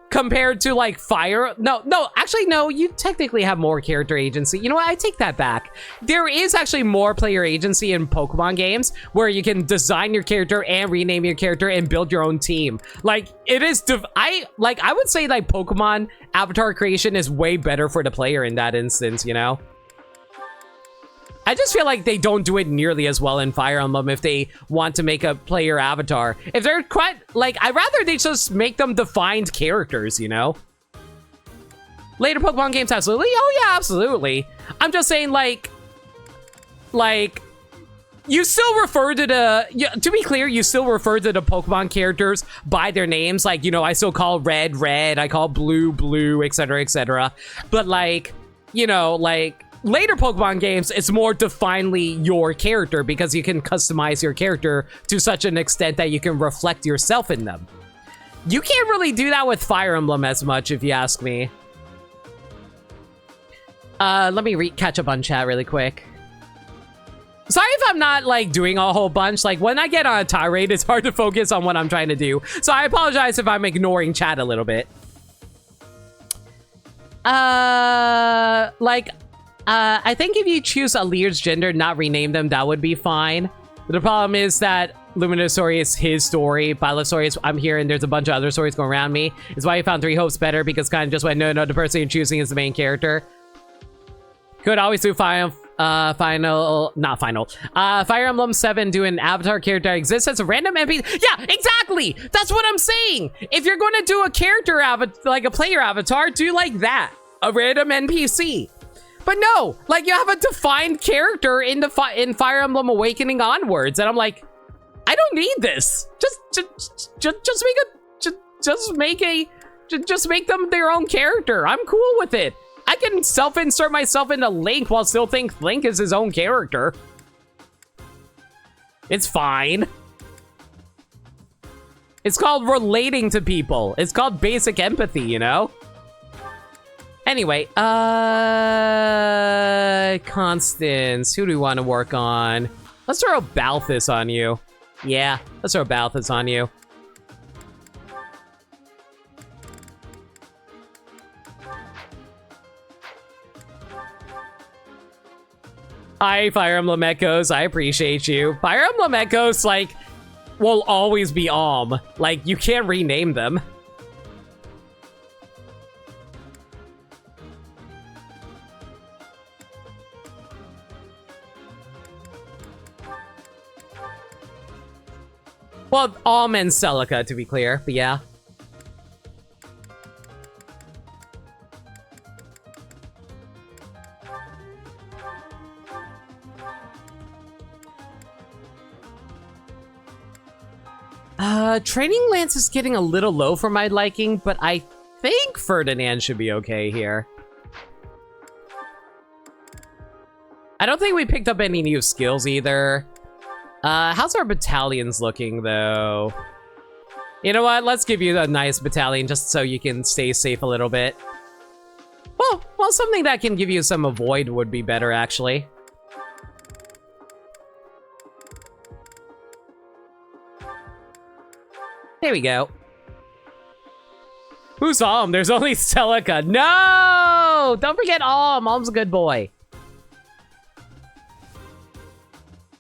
Speaker 1: compared to like No, you technically have more character agency. You know what? I take that back. There is actually more player agency in Pokemon games where you can design your character and rename your character and build your own team. Like it is, I would say like Pokemon avatar creation is way better for the player in that instance, you know? I just feel like they don't do it nearly as well in Fire Emblem if they want to make a player avatar. If they're quite, like, I'd rather they just make them defined characters, you know? Later Pokemon games, absolutely. Oh yeah, absolutely. I'm just saying, like, you still refer to to be clear, you still refer to the Pokemon characters by their names. Like, you know, I still call Red, Red, I call Blue, Blue, etc., etc. But like, you know, like, later Pokemon games, it's more definedly your character because you can customize your character to such an extent that you can reflect yourself in them. You can't really do that with Fire Emblem as much, if you ask me. Let me catch up on chat really quick. Sorry if I'm not, like, doing a whole bunch. Like, when I get on a tirade, it's hard to focus on what I'm trying to do. So I apologize if I'm ignoring chat a little bit. I think if you choose Alear's gender, not rename them, that would be fine. But the problem is that Luminous story is his story. Byleth's story is I'm here and there's a bunch of other stories going around me. It's why you found 3 Hopes better, because kind of just went, no, the person you're choosing is the main character. Could always do Fire Emblem 7 do an avatar character that exists as a random NPC. Yeah, exactly. That's what I'm saying. If you're going to do a character like a player avatar, do like that, a random NPC. But no, like you have a defined character in Fire Emblem Awakening onwards, and I'm like, I don't need this. Just make them their own character. I'm cool with it. I can self-insert myself into Link while still think Link is his own character. It's fine. It's called relating to people. It's called basic empathy, you know? Anyway, Constance, who do we want to work on? Let's throw Balthus on you. Yeah, let's throw Balthus on you. Hi, Fire Emblem Echoes. I appreciate you. Fire Emblem Echoes, like, will always be Alm. Like, you can't rename them. Well, Alm and Celica, to be clear, but yeah. Training Lance is getting a little low for my liking, but I think Ferdinand should be okay here. I don't think we picked up any new skills either. How's our battalions looking, though? You know what? Let's give you a nice battalion just so you can stay safe a little bit. Well, something that can give you some avoid would be better, actually. There we go. Who saw him? There's only Celica. No! Don't forget Alm. Alm's a good boy.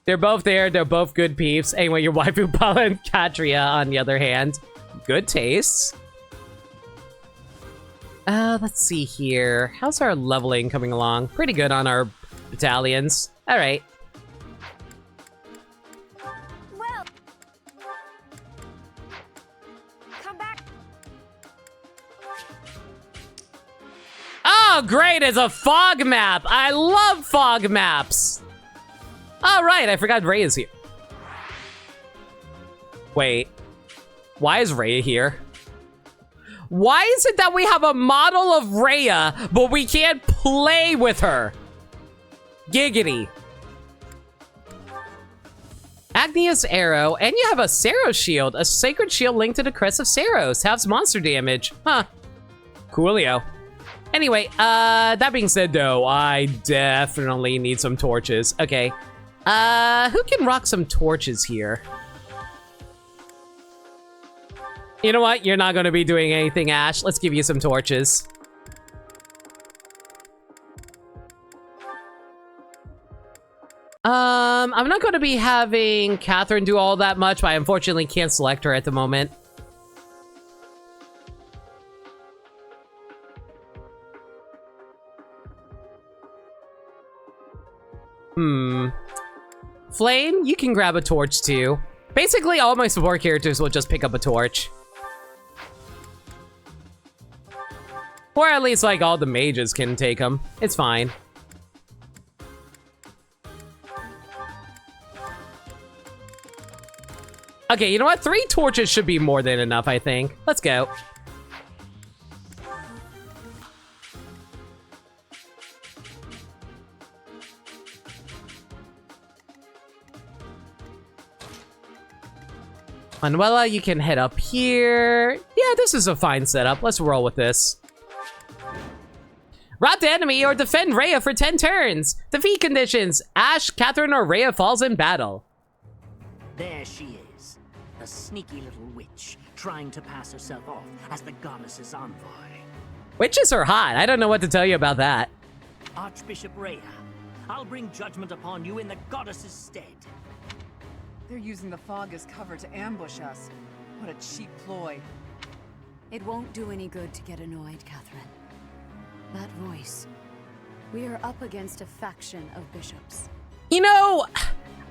Speaker 1: They're both there. They're both good peeps. Anyway, your waifu Paula and Katria, on the other hand. Good tastes. Let's see here. How's our leveling coming along? Pretty good on our battalions. All right.
Speaker 11: Well, come back.
Speaker 1: Oh, great. It's a fog map. I love fog maps. All right. I forgot Ray is here. Wait. Why is Rhea here? Why is it that we have a model of Rhea, but we can't play with her? Giggity. Agnia's Arrow, and you have a Saros Shield, a sacred shield linked to the crest of Saros. Halves monster damage. Huh. Coolio. Anyway, that being said, though, I definitely need some torches. Okay. Who can rock some torches here? You know what? You're not going to be doing anything, Ash. Let's give you some torches. I'm not going to be having Catherine do all that much, but I unfortunately can't select her at the moment. Flame, you can grab a torch too. Basically, all my support characters will just pick up a torch. Or at least, like, all the mages can take them. It's fine. Okay, you know what? 3 torches should be more than enough, I think. Let's go. Manuela, you can head up here. Yeah, this is a fine setup. Let's roll with this. Rot the enemy or defend Rhea for 10 turns. Defeat conditions. Ash, Catherine, or Rhea falls in battle.
Speaker 10: There she is, a sneaky little witch, trying to pass herself off as the goddess's envoy.
Speaker 1: Witches are hot. I don't know what to tell you about that.
Speaker 10: Archbishop Rhea, I'll bring judgment upon you in the goddess's stead.
Speaker 19: They're using the fog as cover to ambush us. What a cheap ploy.
Speaker 15: It won't do any good to get annoyed, Catherine. That voice. We are up against a faction of bishops.
Speaker 1: You know,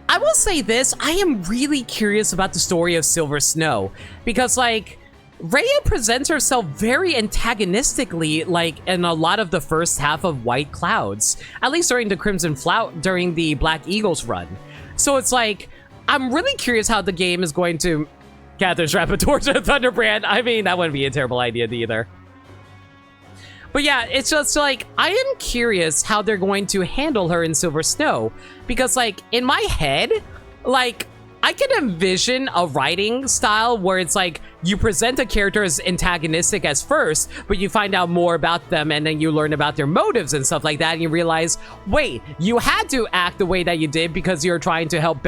Speaker 1: I will say this. I am really curious about the story of Silver Snow. Because, like, Rhea presents herself very antagonistically, like, in a lot of the first half of White Clouds. At least during the Black Eagles run. So it's like, I'm really curious how the game is going to... Catherine, strap a torch to Thunderbrand. I mean, that wouldn't be a terrible idea either. But yeah, it's just like, I am curious how they're going to handle her in Silver Snow. Because, like, in my head, like, I can envision a writing style where it's like, you present a character as antagonistic as first, but you find out more about them and then you learn about their motives and stuff like that, and you realize, wait, you had to act the way that you did because you're trying to help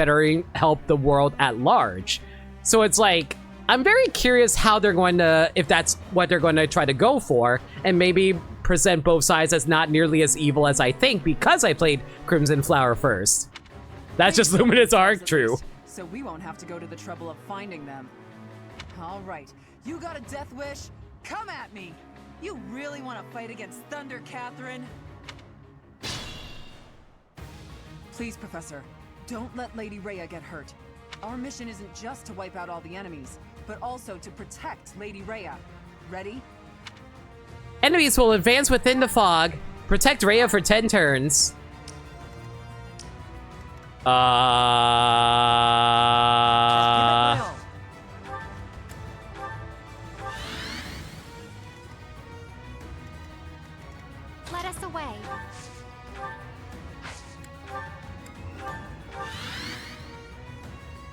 Speaker 1: the world at large. So it's like, I'm very curious how they're going to, if that's what they're going to try to go for, and maybe present both sides as not nearly as evil as I think because I played Crimson Flower first. That's just Luminous Arc, true.
Speaker 19: So we won't have to go to the trouble of finding them. All right, you got a death wish? Come at me! You really want to fight against Thunder, Catherine? Please, Professor, don't let Lady Rhea get hurt. Our mission isn't just to wipe out all the enemies, but also to protect Lady Rhea. Ready?
Speaker 1: Enemies will advance within the fog. Protect Rhea for 10 turns.
Speaker 2: Let us away.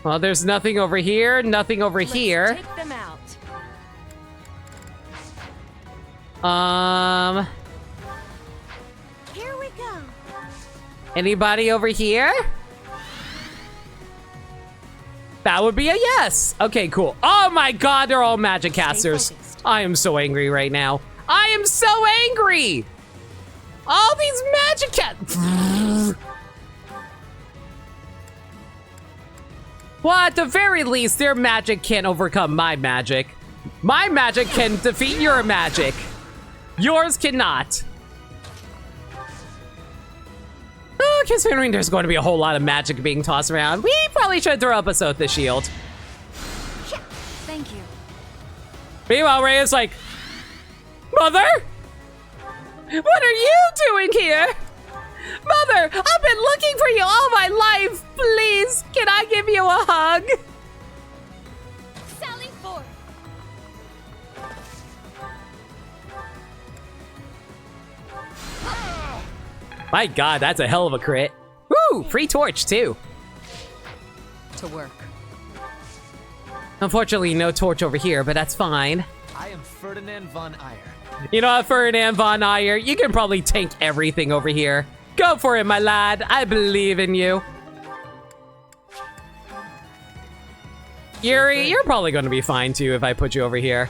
Speaker 1: Well, there's nothing over here, nothing over here.
Speaker 15: Take them out.
Speaker 1: Anybody over here? That would be a yes. Okay, cool. Oh my god, they're all magic casters. I am so angry right now. I am so angry. All these magic casters. Well, at the very least, their magic can't overcome my magic. My magic can defeat your magic. Yours cannot. Oh, considering there's going to be a whole lot of magic being tossed around, we probably should throw up a Sothis shield.
Speaker 15: Thank you.
Speaker 1: Meanwhile, Ray is like, Mother? What are you doing here? Mother, I've been looking for you all my life. Please, can I give you a hug?
Speaker 11: Sally forth.
Speaker 1: My god, that's a hell of a crit. Woo, free torch too.
Speaker 15: To work.
Speaker 1: Unfortunately, no torch over here, but that's fine.
Speaker 18: I am Ferdinand von Eyre.
Speaker 1: You know what, Ferdinand von Eyre? You can probably tank everything over here. Go for it, my lad. I believe in you. Yuri, you're probably going to be fine too if I put you over here.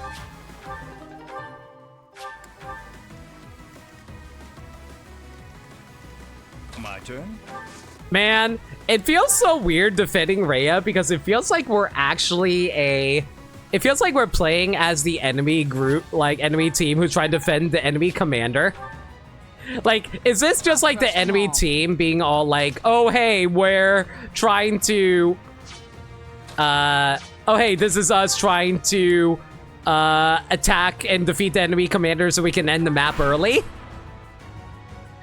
Speaker 16: My turn?
Speaker 1: Man, it feels so weird defending Rhea because it feels like we're actually it feels like we're playing as the enemy group, like enemy team who's trying to defend the enemy commander. Like, is this just like the enemy team being all like, oh hey, we're trying to oh hey, this is us trying to attack and defeat the enemy commander so we can end the map early?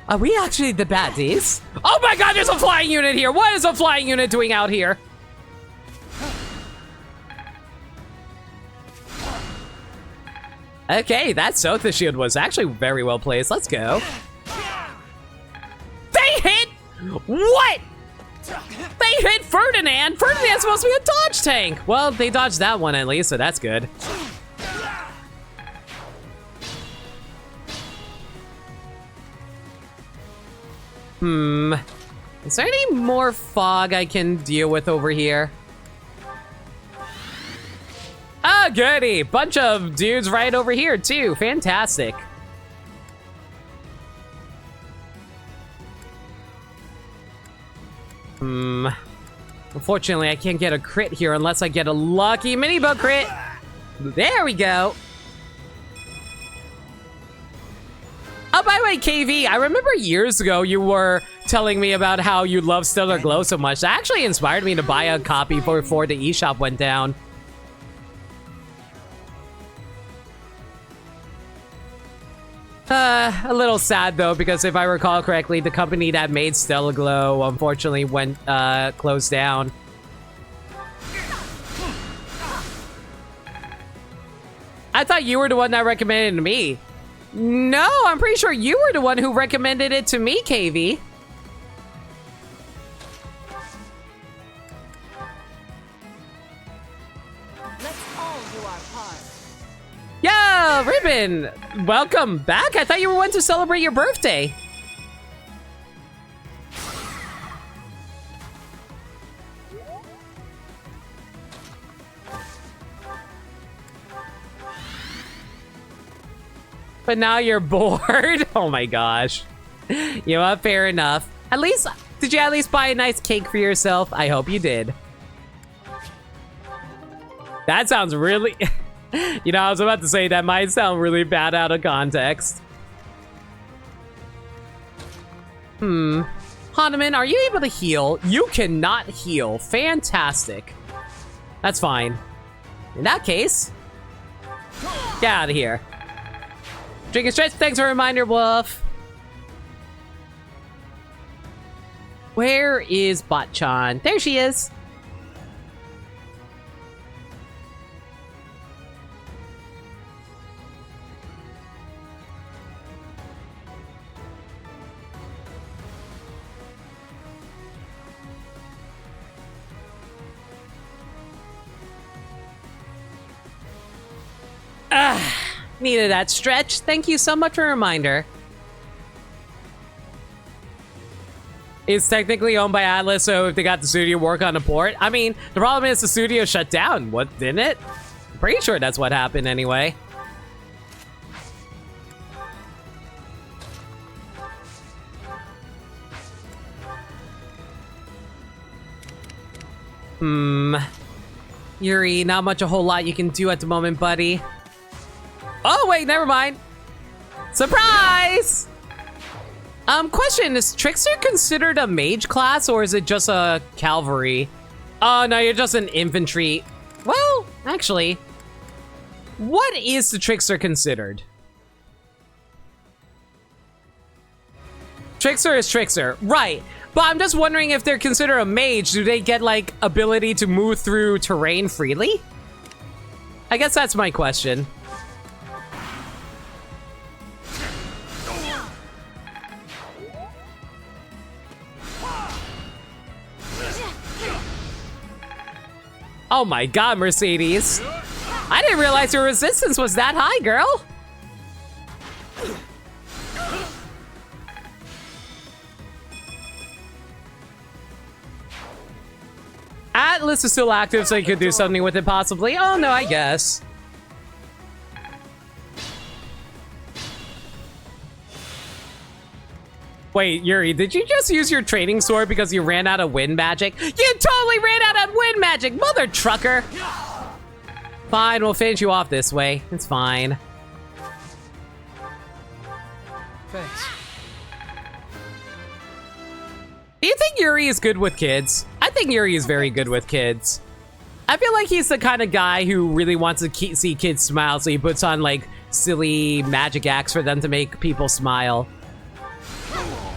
Speaker 1: Are we actually the baddies? Oh my god, there's a flying unit here! What is a flying unit doing out here? Okay, that Sothis shield was actually very well placed. Let's go. They hit! What? They hit Ferdinand! Ferdinand's supposed to be a dodge tank! Well, they dodged that one at least, so that's good. Is there any more fog I can deal with over here? Ah, goody! Bunch of dudes right over here, too. Fantastic. Unfortunately, I can't get a crit here unless I get a lucky mini-boat crit. There we go. Oh, by the way, KV, I remember years ago you were telling me about how you love Stellar Glow so much. That actually inspired me to buy a copy before the eShop went down. A little sad though, because if I recall correctly, the company that made Stellar Glow unfortunately went closed down. I thought you were the one that recommended it to me. No, I'm pretty sure you were the one who recommended it to me, KV.
Speaker 11: Let's all do our part.
Speaker 1: Yo, Ribbon! Welcome back. I thought you were one to celebrate your birthday. But now you're bored? Oh my gosh. You know what? Fair enough. At least, did you at least buy a nice cake for yourself? I hope you did. That sounds really... You know, I was about to say that might sound really bad out of context. Hanuman, are you able to heal? You cannot heal. Fantastic. That's fine. In that case, get out of here. Drink and stretch, thanks for a reminder, Wolf. Where is Botchan? There she is. Needed that stretch. Thank you so much for a reminder. It's technically owned by Atlas, so if they got the studio work on a port, I mean, the problem is the studio shut down. What, didn't it? I'm pretty sure that's what happened anyway. Yuri, not much a whole lot you can do at the moment, buddy. Oh, wait, never mind. Surprise! Question, is Trickster considered a mage class, or is it just a cavalry? Oh, no, you're just an infantry. Well, actually, what is the Trickster considered? Trickster is Trickster, right. But I'm just wondering if they're considered a mage, do they get, like, ability to move through terrain freely? I guess that's my question. Oh my god, Mercedes. I didn't realize your resistance was that high, girl. Atlas is still active, so you could do something with it possibly. Oh no, I guess. Wait, Yuri, did you just use your training sword because you ran out of wind magic? You totally ran out of wind magic, mother trucker! Fine, we'll finish you off this way. It's fine.
Speaker 8: Thanks.
Speaker 1: Do you think Yuri is good with kids? I think Yuri is very good with kids. I feel like he's the kind of guy who really wants to see kids smile, so he puts on, like, silly magic acts for them to make people smile.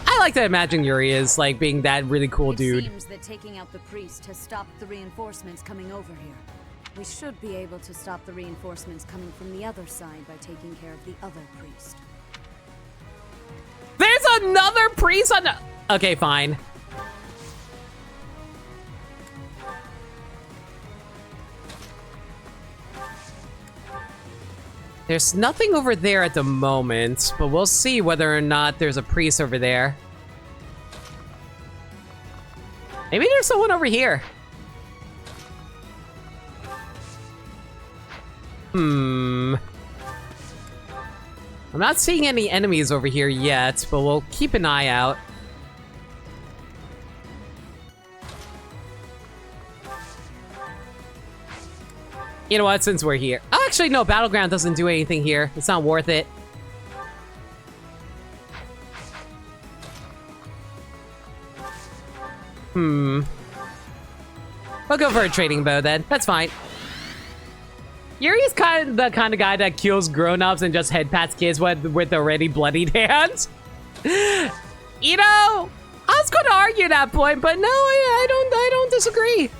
Speaker 1: I like to imagine Yuri is like being that really cool dude.
Speaker 15: It seems that taking out the priest has stopped the reinforcements coming over here. We should be able to stop the reinforcements coming from the other side by taking care of the other priest.
Speaker 1: There's another priest on the... Okay, fine. There's nothing over there at the moment, but we'll see whether or not there's a priest over there. Maybe there's someone over here. I'm not seeing any enemies over here yet, but we'll keep an eye out. You know what, since we're here. Oh, actually, no, Battleground doesn't do anything here. It's not worth it. We'll go for a trading bow then. That's fine. Yuri's kind of the kind of guy that kills grown-ups and just head pats kids with already bloodied hands. You know, I was going to argue that point, but no, I don't disagree.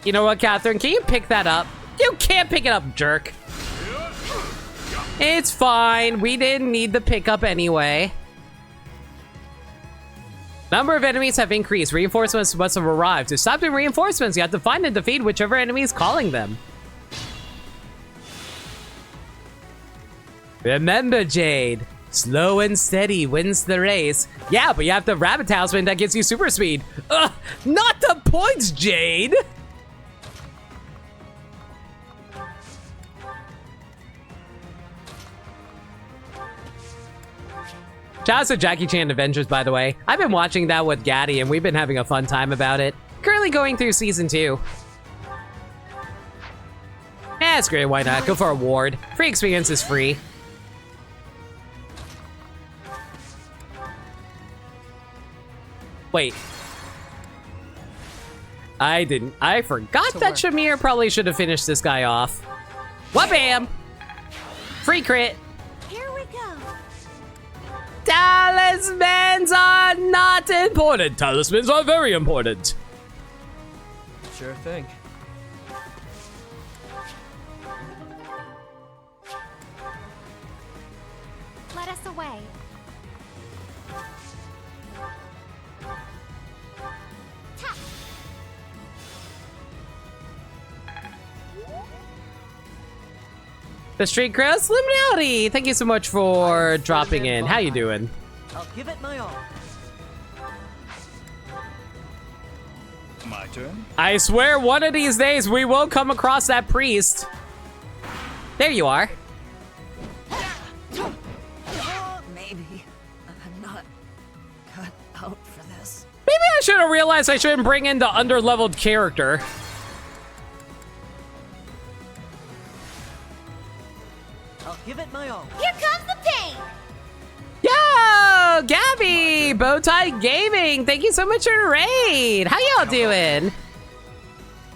Speaker 1: You know what, Catherine? Can you pick that up? You can't pick it up, jerk. It's fine. We didn't need the pickup anyway. Number of enemies have increased. Reinforcements must have arrived. To stop the reinforcements, you have to find and defeat whichever enemy is calling them. Remember, Jade. Slow and steady wins the race. Yeah, but you have the rabbit talisman that gives you super speed. Not the points, Jade! Shout out to Jackie Chan Adventures, by the way. I've been watching that with Gaddy, and we've been having a fun time about it. Currently going through season 2. That's great, why not? Go for a ward. Free experience is free. Wait. I forgot that Shamir probably should have finished this guy off. Wha-bam! Free crit.
Speaker 9: Here we go.
Speaker 1: Talismans are not important. Talismans are very important.
Speaker 20: Sure thing.
Speaker 2: Let us away.
Speaker 1: The Street Cross Liminality, thank you so much for dropping in. How you doing?
Speaker 10: I'll give it my all.
Speaker 16: My turn?
Speaker 1: I swear one of these days we will come across that priest. There you are.
Speaker 11: Maybe I'm not cut out for this.
Speaker 1: Maybe I should have realized I shouldn't bring in the underleveled character.
Speaker 10: I'll give it my all.
Speaker 2: Here comes the pain!
Speaker 1: Yo, Gabby, Bowtie Gaming, thank you so much for the raid. How y'all doing?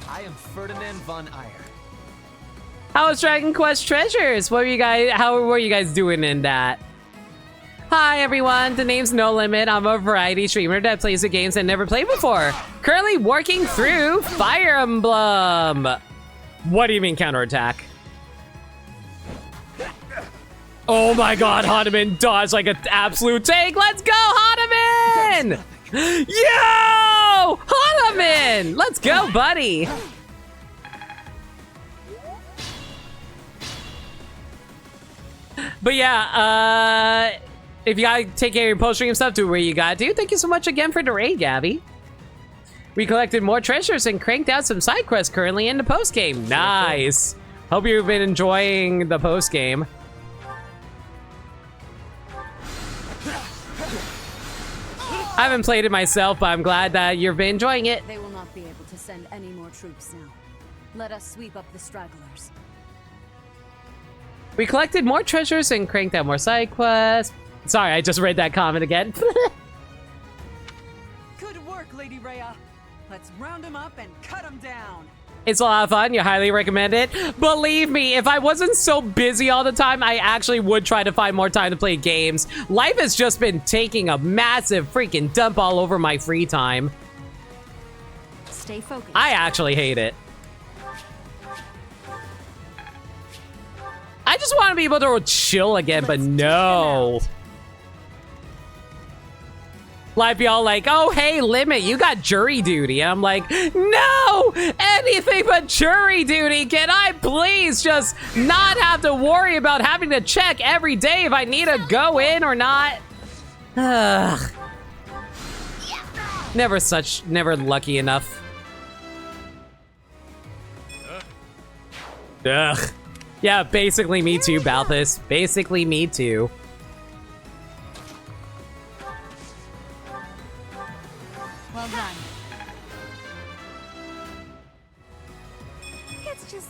Speaker 18: I am Ferdinand von Eyre.
Speaker 1: How was Dragon Quest Treasures? What were you guys? How were you guys doing in that? Hi everyone, the name's No Limit. I'm a variety streamer that plays the games I never played before. Currently working through Fire Emblem. What do you mean counterattack? Oh my god, Hanuman dodged like an absolute tank. Let's go, Hanuman! Yo! Hanuman! Let's go, buddy! But yeah, if you gotta take care of your post-stream stuff, do what you gotta do. Thank you so much again for the raid, Gabby. We collected more treasures and cranked out some side quests currently in the post-game. Nice! Hope you've been enjoying the post-game. I haven't played it myself, but I'm glad that you've been enjoying it.
Speaker 15: They will not be able to send any more troops now. Let us sweep up the stragglers.
Speaker 1: We collected more treasures and cranked out more side quests. Sorry, I just read that comment again.
Speaker 19: Good work, Lady Rhea. Let's round them up and cut them down.
Speaker 1: It's a lot of fun. You highly recommend it. Believe me, if I wasn't so busy all the time, I actually would try to find more time to play games. Life has just been taking a massive freaking dump all over my free time.
Speaker 7: Stay focused.
Speaker 1: I actually hate it. I just want to be able to chill again, but no. Life be all like, oh, hey, Limit, you got jury duty. And I'm like, no, anything but jury duty. Can I please just not have to worry about having to check every day if I need to go in or not? Ugh. Never lucky enough. Ugh. Yeah, basically me too, Balthus. Basically me too.
Speaker 7: Well done.
Speaker 9: It's just...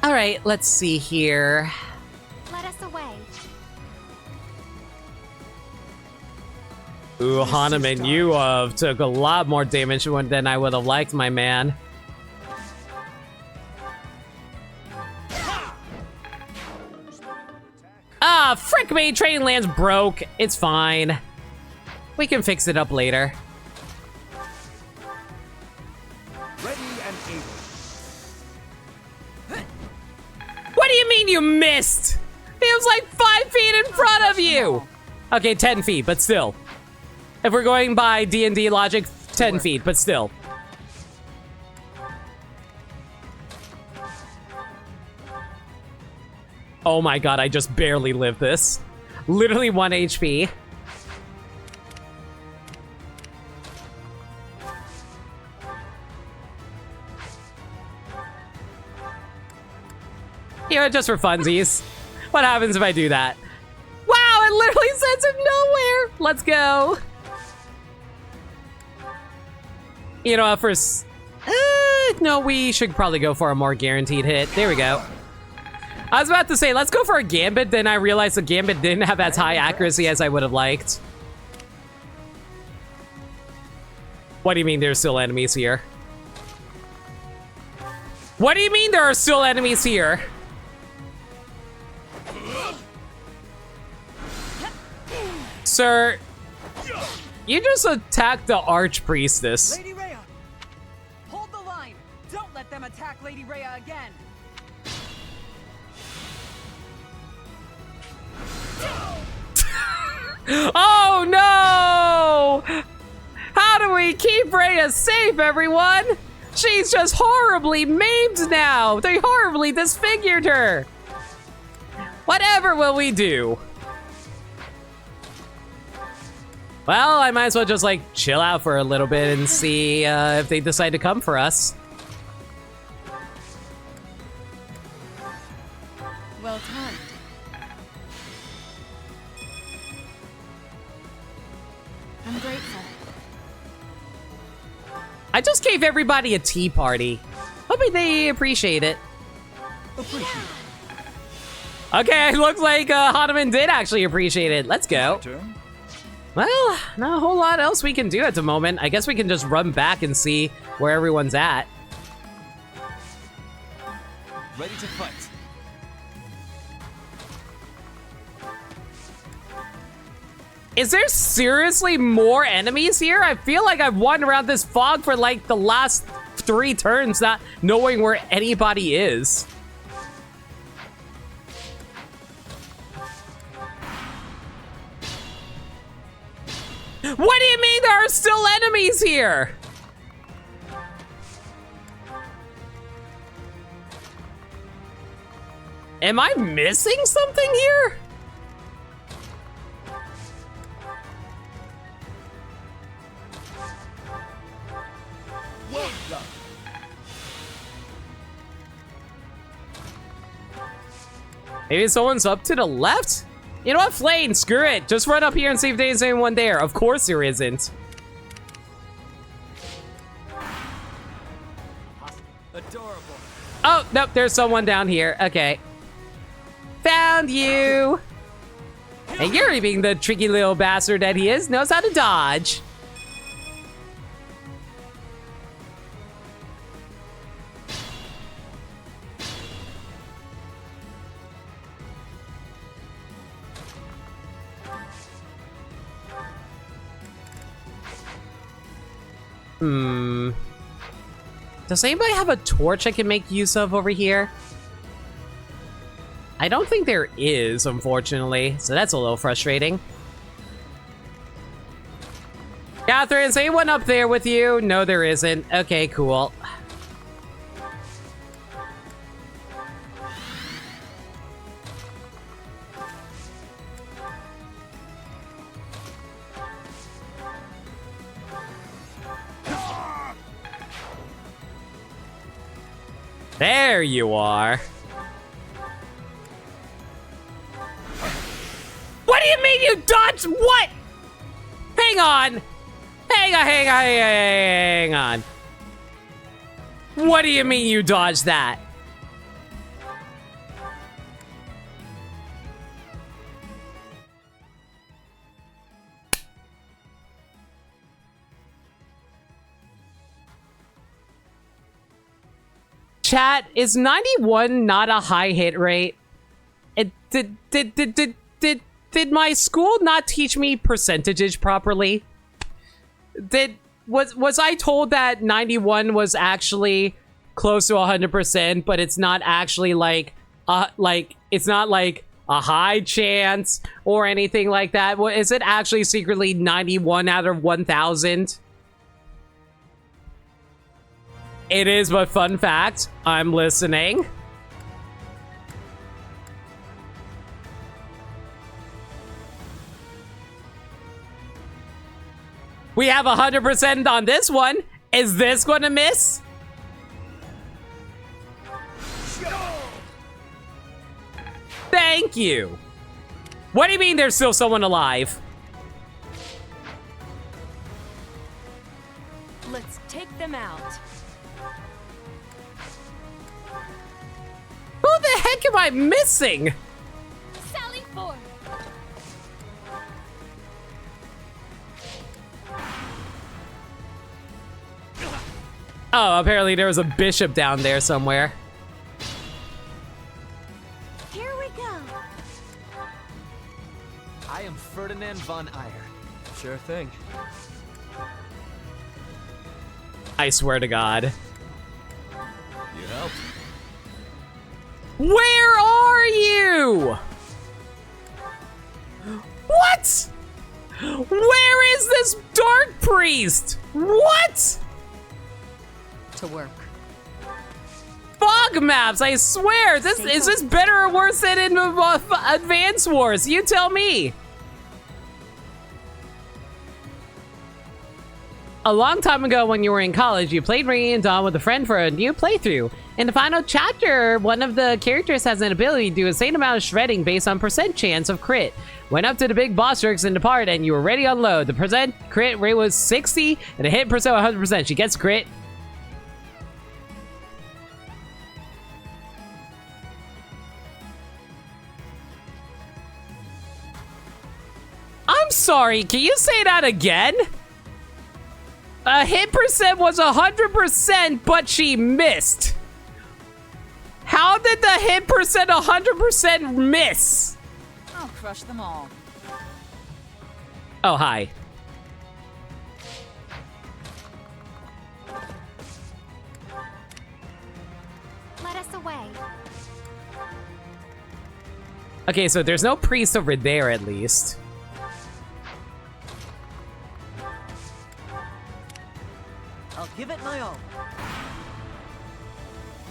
Speaker 1: All right, let's see here.
Speaker 2: Let us away.
Speaker 1: Ooh, Hanuman, you took a lot more damage than I would have liked, my man. Ah, frick me, Trading Lands broke. It's fine. We can fix it up later.
Speaker 16: Ready and able.
Speaker 1: What do you mean you missed? He was like 5 feet in front of you. Okay, 10 feet, but still. If we're going by D&D logic, 10 feet, but still. Oh my god, I just barely lived this. Literally 1 HP. You know, just for funsies. What happens if I do that? Wow, it literally sends him nowhere. Let's go. You know, no, we should probably go for a more guaranteed hit. There we go. I was about to say, let's go for a Gambit, then I realized the Gambit didn't have as high accuracy as I would have liked. What do you mean there's still enemies here? What do you mean there are still enemies here? Sir, you just attacked the Archpriestess.
Speaker 19: Lady Rhea, hold the line. Don't let them attack Lady Rhea again.
Speaker 1: Oh no! How do we keep Rhea safe, everyone? She's she's just horribly maimed now. They horribly disfigured her. Whatever will we do? Well, I might as well just like chill out for a little bit and see if they decide to come for us.
Speaker 19: Well timed.
Speaker 15: I'm grateful.
Speaker 1: I just gave everybody a tea party. Hoping they appreciate it. Okay, it looks like Hanuman did actually appreciate it. Let's go. Well, not a whole lot else we can do at the moment. I guess we can just run back and see where everyone's at.
Speaker 18: Ready to fight.
Speaker 1: Is there seriously more enemies here? I feel like I've wandered around this fog for like the last 3 turns not knowing where anybody is. What do you mean there are still enemies here? Am I missing something here?
Speaker 14: Well done.
Speaker 1: Maybe someone's up to the left? You know what, Flame, screw it. Just run up here and see if there's anyone there. Of course there isn't.
Speaker 10: Adorable.
Speaker 1: Oh, nope, there's someone down here. Okay. Found you. And Yuri, being the tricky little bastard that he is, knows how to dodge. Does anybody have a torch I can make use of over here? I don't think there is, unfortunately, so that's a little frustrating. Catherine, is anyone up there with you? No, there isn't. Okay, cool. There you are. What do you mean you dodged? What? Hang on. Hang on. What do you mean you dodged that? Chat, is 91 not a high hit rate? Did my school not teach me percentages properly? Was I told that 91 was actually close to 100%, but it's not actually like it's not like a high chance or anything like that? What is it actually secretly 91 out of 1,000? It is, but fun fact, I'm listening. We have 100% on this one. Is this gonna miss? Thank you. What do you mean there's still someone alive?
Speaker 13: Let's take them out.
Speaker 1: Who the heck am I missing?
Speaker 13: Sally forth.
Speaker 1: Oh, apparently there was a bishop down there somewhere.
Speaker 9: Here we go.
Speaker 18: I am Ferdinand von Eyre.
Speaker 20: Sure thing.
Speaker 1: I swear to God.
Speaker 20: You helped.
Speaker 1: Where are you? What? Where is this dark priest? What?
Speaker 5: To work.
Speaker 1: Fog maps, I swear! Is this better or worse than in Advance Wars? You tell me! A long time ago when you were in college, you played Radiant Dawn with a friend for a new playthrough. In the final chapter, one of the characters has an ability to do a insane amount of shredding based on percent chance of crit. Went up to the big boss jerks in the part and you were ready to unload. The percent crit rate was 60 and the hit percent 100%. She gets crit. I'm sorry, can you say that again? Hit percent was 100%, but she missed. How did the hit percent 100% miss?
Speaker 19: I'll crush them all.
Speaker 1: Oh, hi.
Speaker 2: Let us away.
Speaker 1: Okay, so there's no priest over there at least.
Speaker 10: I'll give it my all.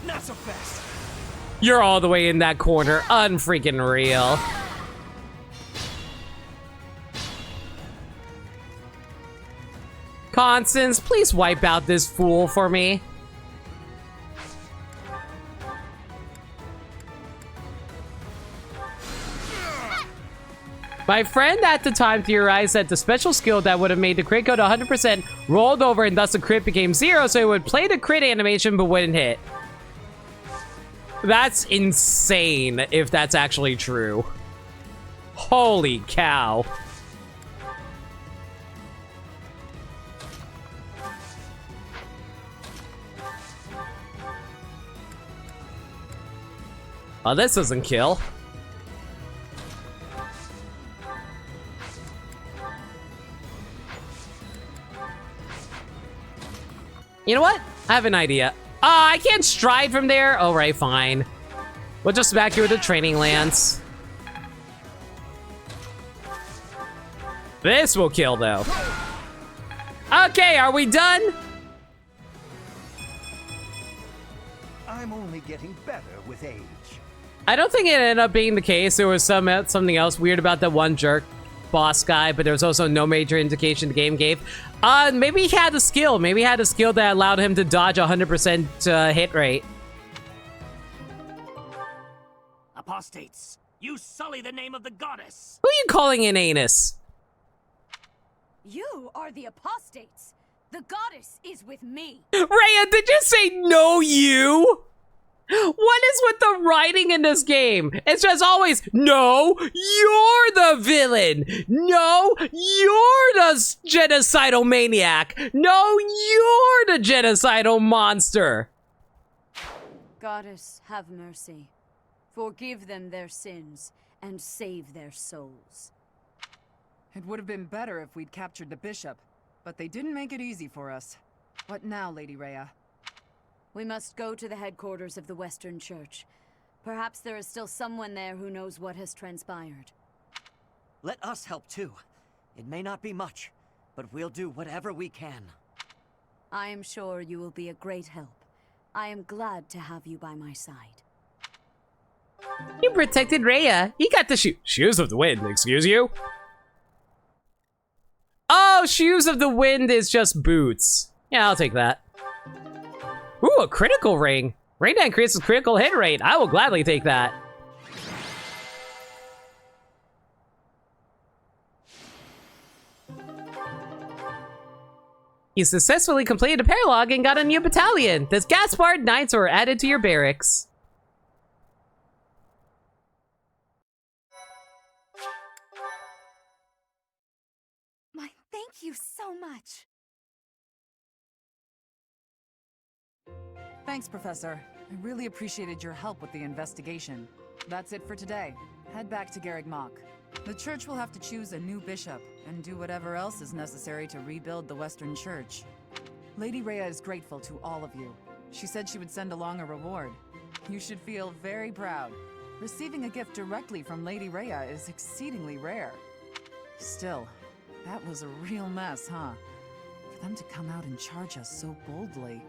Speaker 10: Not so fast.
Speaker 1: You're all the way in that corner. Unfreaking real. Constance, please wipe out this fool for me. My friend at the time theorized that the special skill that would have made the crit go to 100% rolled over and thus the crit became 0, so it would play the crit animation but wouldn't hit. That's insane if that's actually true. Holy cow. Oh, this doesn't kill. You know what? I have an idea. I can't stride from there. All right, fine. We'll just smack you with a training lance. This will kill, though. Okay, are we done?
Speaker 16: I'm only getting better with age.
Speaker 1: I don't think it ended up being the case. There was something else weird about that one jerk boss guy, but there was also no major indication the game gave. Maybe he had a skill. Maybe he had a skill that allowed him to dodge 100% hit rate.
Speaker 10: Apostates, you sully the name of the goddess.
Speaker 1: Who are you calling an anus?
Speaker 15: You are the apostates. The goddess is with me.
Speaker 1: Rhea, did you say no you? What is with the writing in this game? It's just always, no, you're the villain. No, you're the genocidal maniac. No, you're the genocidal monster.
Speaker 15: Goddess, have mercy. Forgive them their sins and save their souls.
Speaker 19: It would have been better if we'd captured the bishop, but they didn't make it easy for us. What now, Lady Rhea?
Speaker 15: We must go to the headquarters of the Western Church. Perhaps there is still someone there who knows what has transpired.
Speaker 10: Let us help too. It may not be much, but we'll do whatever we can.
Speaker 15: I am sure you will be a great help. I am glad to have you by my side.
Speaker 1: You protected Rhea. You got the shoes of the wind, excuse you? Oh, shoes of the wind is just boots. Yeah, I'll take that. Ooh, a critical ring. Ring that increases critical hit rate. I will gladly take that. You successfully completed a paralog and got a new battalion. The Gaspard Knights were added to your barracks.
Speaker 11: My thank you so much.
Speaker 19: Thanks, Professor. I really appreciated your help with the investigation. That's it for today. Head back to Garreg Mach. The church will have to choose a new bishop and do whatever else is necessary to rebuild the Western Church. Lady Rhea is grateful to all of you. She said she would send along a reward. You should feel very proud. Receiving a gift directly from Lady Rhea is exceedingly rare. Still, that was a real mess, huh? For them to come out and charge us so boldly.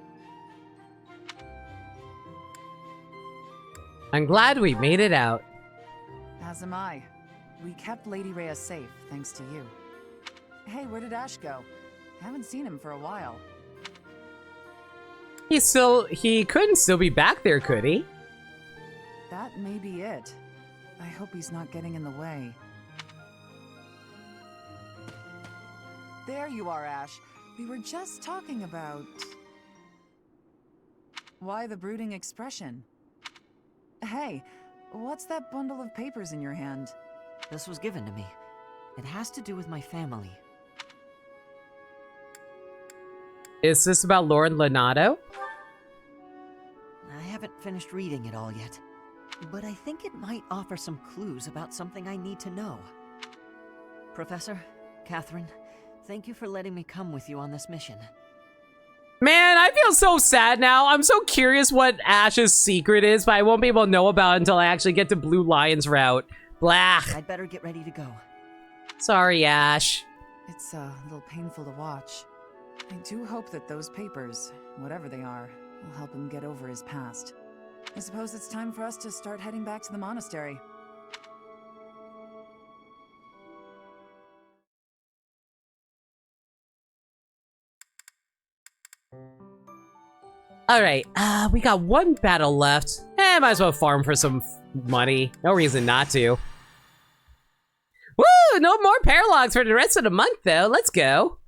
Speaker 1: I'm glad we made it out.
Speaker 19: As am I. We kept Lady Rhea safe, thanks to you. Hey, where did Ash go? Haven't seen him for a while.
Speaker 1: He couldn't still be back there, could he?
Speaker 19: That may be it. I hope he's not getting in the way. There you are, Ash. We were just talking about... Why the brooding expression? Hey, what's that bundle of papers in your hand?
Speaker 3: This was given to me. It has to do with my family.
Speaker 1: Is this about Lord Leonardo?
Speaker 3: I haven't finished reading it all yet, but I think it might offer some clues about something I need to know. Professor, Catherine, thank you for letting me come with you on this mission.
Speaker 1: Man, I feel so sad now. I'm so curious what Ash's secret is, but I won't be able to know about it until I actually get to Blue Lion's route. Blah.
Speaker 3: I'd better get ready to go.
Speaker 1: Sorry, Ash.
Speaker 19: It's a little painful to watch. I do hope that those papers, whatever they are, will help him get over his past. I suppose it's time for us to start heading back to the monastery.
Speaker 1: Alright, we got one battle left. Might as well farm for some money. No reason not to. Woo! No more paralogs for the rest of the month, though. Let's go.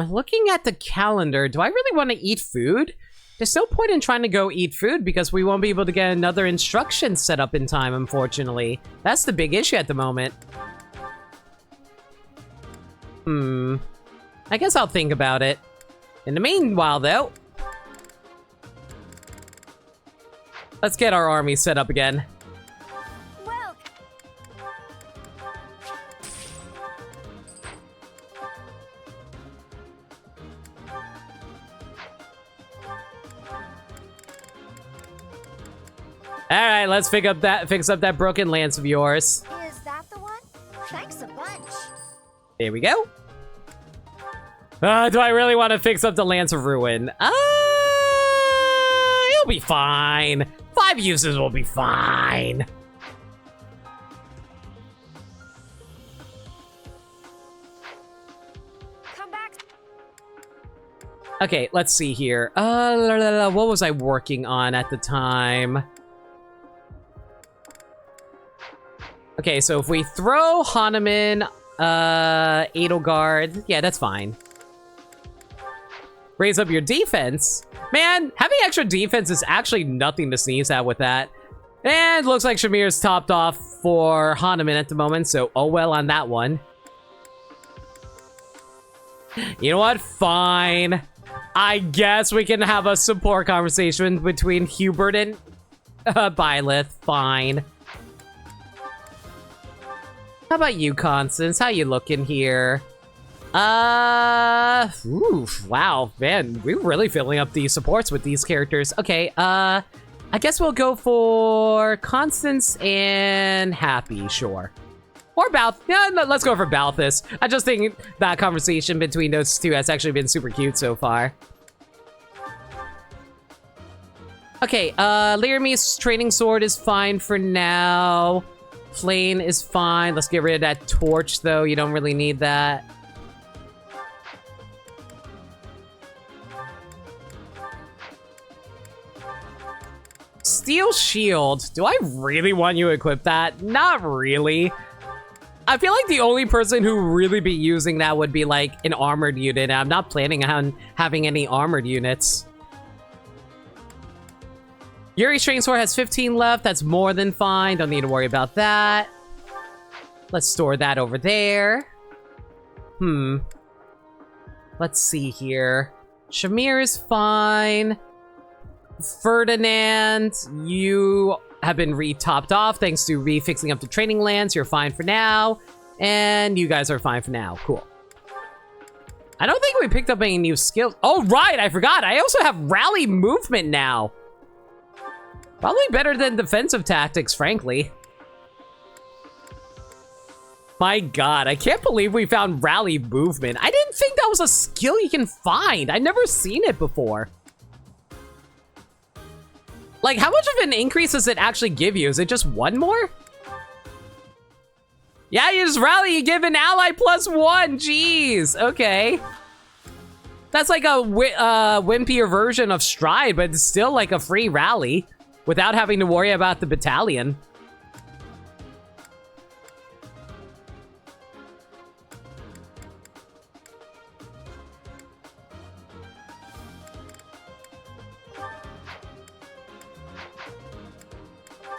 Speaker 1: Looking at the calendar, do I really want to eat food? There's no point in trying to go eat food because we won't be able to get another instruction set up in time, unfortunately. That's the big issue at the moment. I guess I'll think about it. In the meanwhile, though, let's get our army set up again. Alright, let's fix up that broken lance of yours.
Speaker 2: Is that the one? Thanks a bunch.
Speaker 1: There we go. Do I really want to fix up the Lance of Ruin? It'll be fine. 5 uses will be fine.
Speaker 2: Come back.
Speaker 1: Okay, let's see here. What was I working on at the time? Okay, so if we throw Hahnemann, Edelgard, yeah, that's fine. Raise up your defense. Man, having extra defense is actually nothing to sneeze at with that. And looks like Shamir's topped off for Hahnemann at the moment, so oh well on that one. You know what? Fine. I guess we can have a support conversation between Hubert and Byleth. Fine. How about you, Constance? How you looking here? Oof, wow, man, we're really filling up these supports with these characters. Okay, I guess we'll go for Constance and Happy, sure. Or Balth. Yeah, no, let's go for Balthus. I just think that conversation between those two has actually been super cute so far. Okay, Laramie's training sword is fine for now. Flame is fine. Let's get rid of that torch, though. You don't really need that. Steel shield. Do I really want you to equip that? Not really. I feel like the only person who really be using that would be like an armored unit. I'm not planning on having any armored units. Yuri's training sword has 15 left. That's more than fine. Don't need to worry about that. Let's store that over there. Let's see here. Shamir is fine. Ferdinand, you have been re-topped off thanks to re-fixing up the training lands. You're fine for now. And you guys are fine for now. Cool. I don't think we picked up any new skills. Oh, right. I forgot. I also have rally movement now. Probably better than defensive tactics, frankly. My god, I can't believe we found rally movement. I didn't think that was a skill you can find. I've never seen it before. Like, how much of an increase does it actually give you? Is it just one more? Yeah, you just rally, you give an ally +1. Jeez, okay. That's like a wimpier version of Stride, but it's still like a free rally without having to worry about the battalion.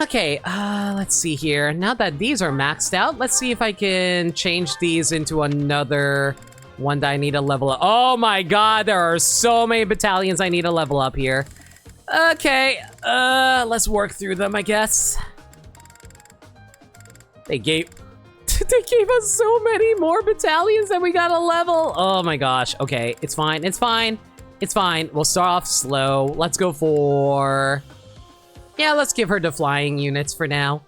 Speaker 1: Okay, let's see here. Now that these are maxed out, let's see if I can change these into another one that I need to level up. Oh my god, there are so many battalions I need to level up here. Okay, let's work through them, I guess. They gave us so many more battalions that we gotta level. Oh my gosh, okay, it's fine, it's fine. It's fine, we'll start off slow. Let's go for... Yeah, let's give her the flying units for now.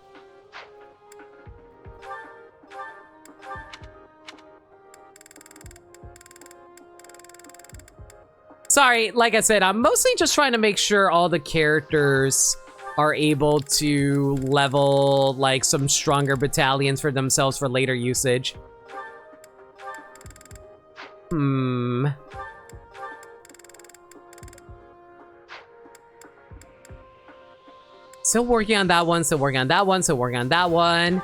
Speaker 1: Sorry, like I said, I'm mostly just trying to make sure all the characters are able to level, like, some stronger battalions for themselves for later usage. Still working on that one, still working on that one, still working on that one.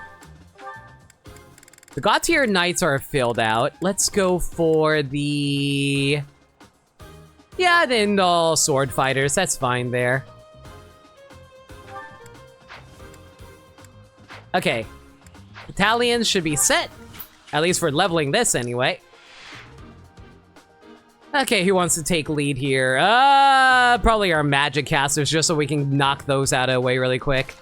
Speaker 1: The God tier knights are filled out. Let's go for the... Yeah, the Indal sword fighters. That's fine there. Okay. Battalions should be set. At least for leveling this anyway. Okay, who wants to take lead here? Probably our magic casters, just so we can knock those out of the way really quick.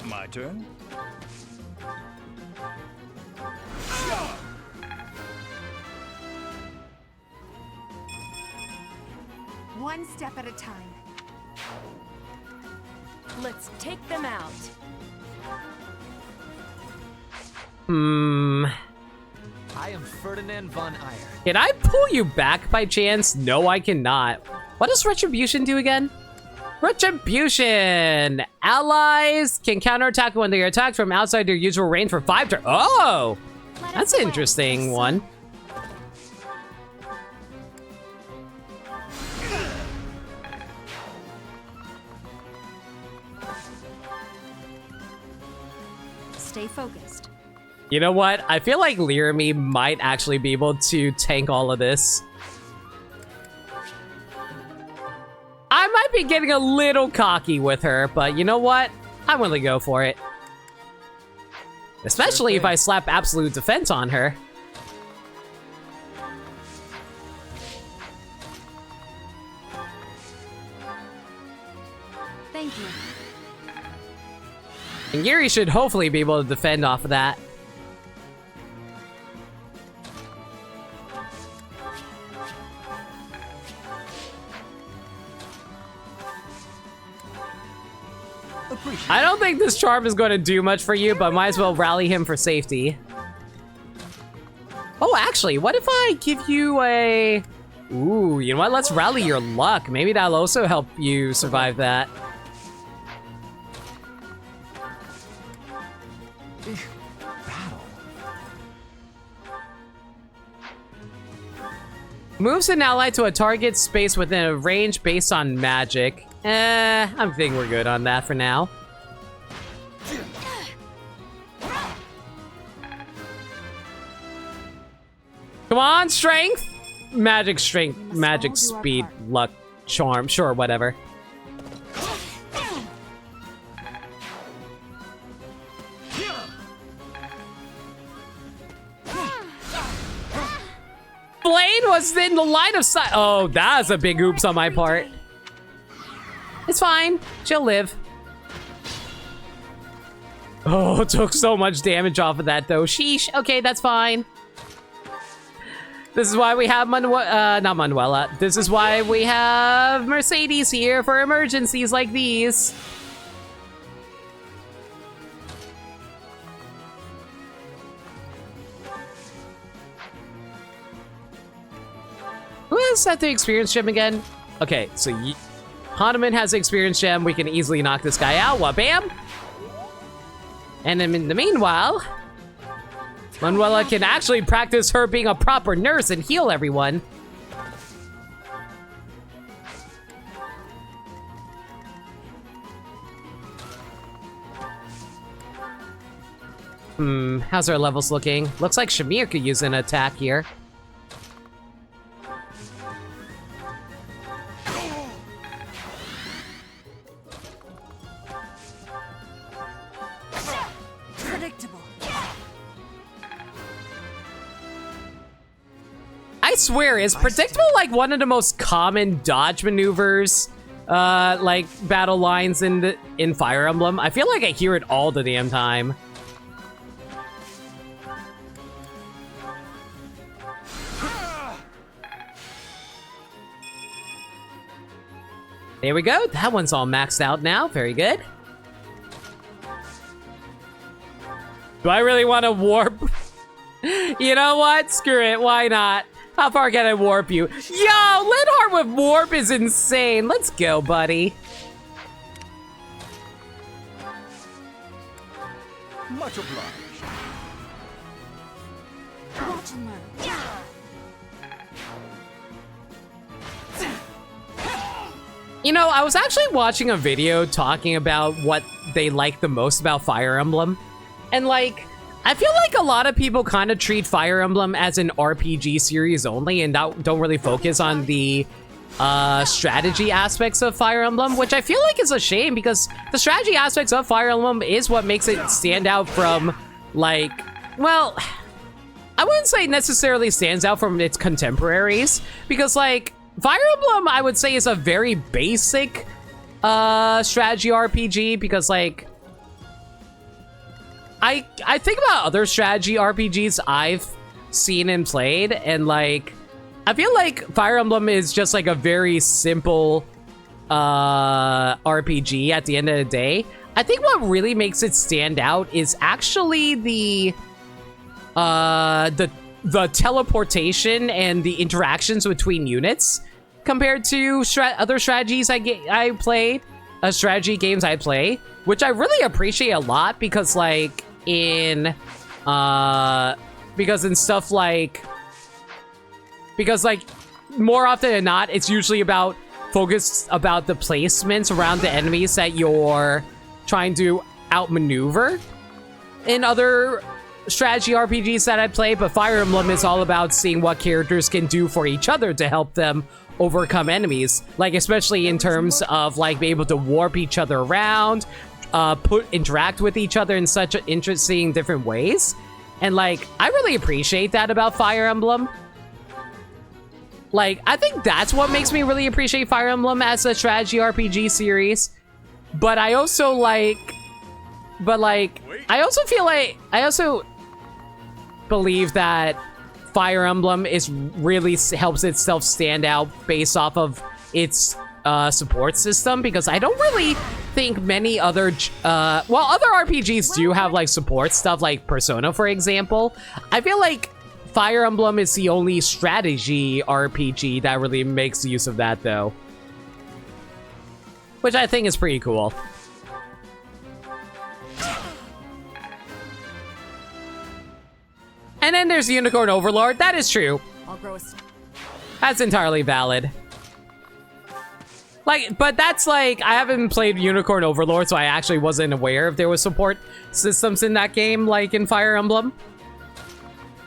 Speaker 16: My turn?
Speaker 9: One step at a time.
Speaker 13: Let's take them out.
Speaker 18: I am Ferdinand von Eyre.
Speaker 1: Can I pull you back by chance? No, I cannot. What does Retribution do again? Retribution! Allies can counterattack when they are attacked from outside their usual range for 5 turns. Oh! That's an interesting one.
Speaker 13: Stay focused.
Speaker 1: You know what? I feel like Lyramie might actually be able to tank all of this. I might be getting a little cocky with her, but you know what? I'm willing to go for it. Especially if I slap absolute defense on her.
Speaker 5: Thank you.
Speaker 1: And Yuri should hopefully be able to defend off of that. I don't think this charm is going to do much for you, but might as well rally him for safety. Oh, actually, what if I give you a... Ooh, you know what? Let's rally your luck. Maybe that'll also help you survive that. Moves an ally to a target space within a range based on magic. I think we're good on that for now. Come on, strength! Magic strength, magic speed, luck, charm, sure, whatever. Blade was in the line of sight. Oh, that's a big oops on my part. It's fine. She'll live. Oh, took so much damage off of that, though. Sheesh. Okay, that's fine. This is why we have not Manuela. This is why we have Mercedes here for emergencies like these. Who has that the experience gem again? Okay, so Hanuman has the experience gem. We can easily knock this guy out. Bam! And then in the meanwhile, Manuela can actually practice her being a proper nurse and heal everyone. How's our levels looking? Looks like Shamir could use an attack here. I swear, is predictable like one of the most common dodge maneuvers, like battle lines in Fire Emblem? I feel like I hear it all the damn time. There we go. That one's all maxed out now. Very good. Do I really want to warp? You know what? Screw it. Why not? How far can I warp you? Yo, Linhardt with warp is insane. Let's go, buddy.
Speaker 16: Much obliged.
Speaker 9: Watch and learn.
Speaker 1: You know, I was actually watching a video talking about what they like the most about Fire Emblem. And like, I feel like a lot of people kind of treat Fire Emblem as an RPG series only and don't really focus on the strategy aspects of Fire Emblem, which I feel like is a shame because the strategy aspects of Fire Emblem is what makes it stand out from, like, well, I wouldn't say necessarily stands out from its contemporaries because, like, Fire Emblem, I would say, is a very basic strategy RPG because, like, I think about other strategy RPGs I've seen and played, and, like, I feel like Fire Emblem is just, like, a very simple RPG at the end of the day. I think what really makes it stand out is actually the teleportation and the interactions between units compared to other strategies I played, strategy games I play, which I really appreciate a lot because, like, in stuff like, more often than not, it's usually about the placements around the enemies that you're trying to outmaneuver in other strategy RPGs that I play, but Fire Emblem is all about seeing what characters can do for each other to help them overcome enemies, like especially in terms of like being able to warp each other around, interact with each other in such interesting different ways. And like, I really appreciate that about Fire Emblem. Like, I think that's what makes me really appreciate Fire Emblem as a strategy RPG series. But I also like, I also believe that Fire Emblem really helps itself stand out based off of its support system, because I don't really think many other, other RPGs do have like support stuff, like Persona, for example. I feel like Fire Emblem is the only strategy RPG that really makes use of that, though, which I think is pretty cool. And then there's Unicorn Overlord. That is true. That's entirely valid. Like, but that's like, I haven't played Unicorn Overlord, so I actually wasn't aware if there was support systems in that game, like in Fire Emblem.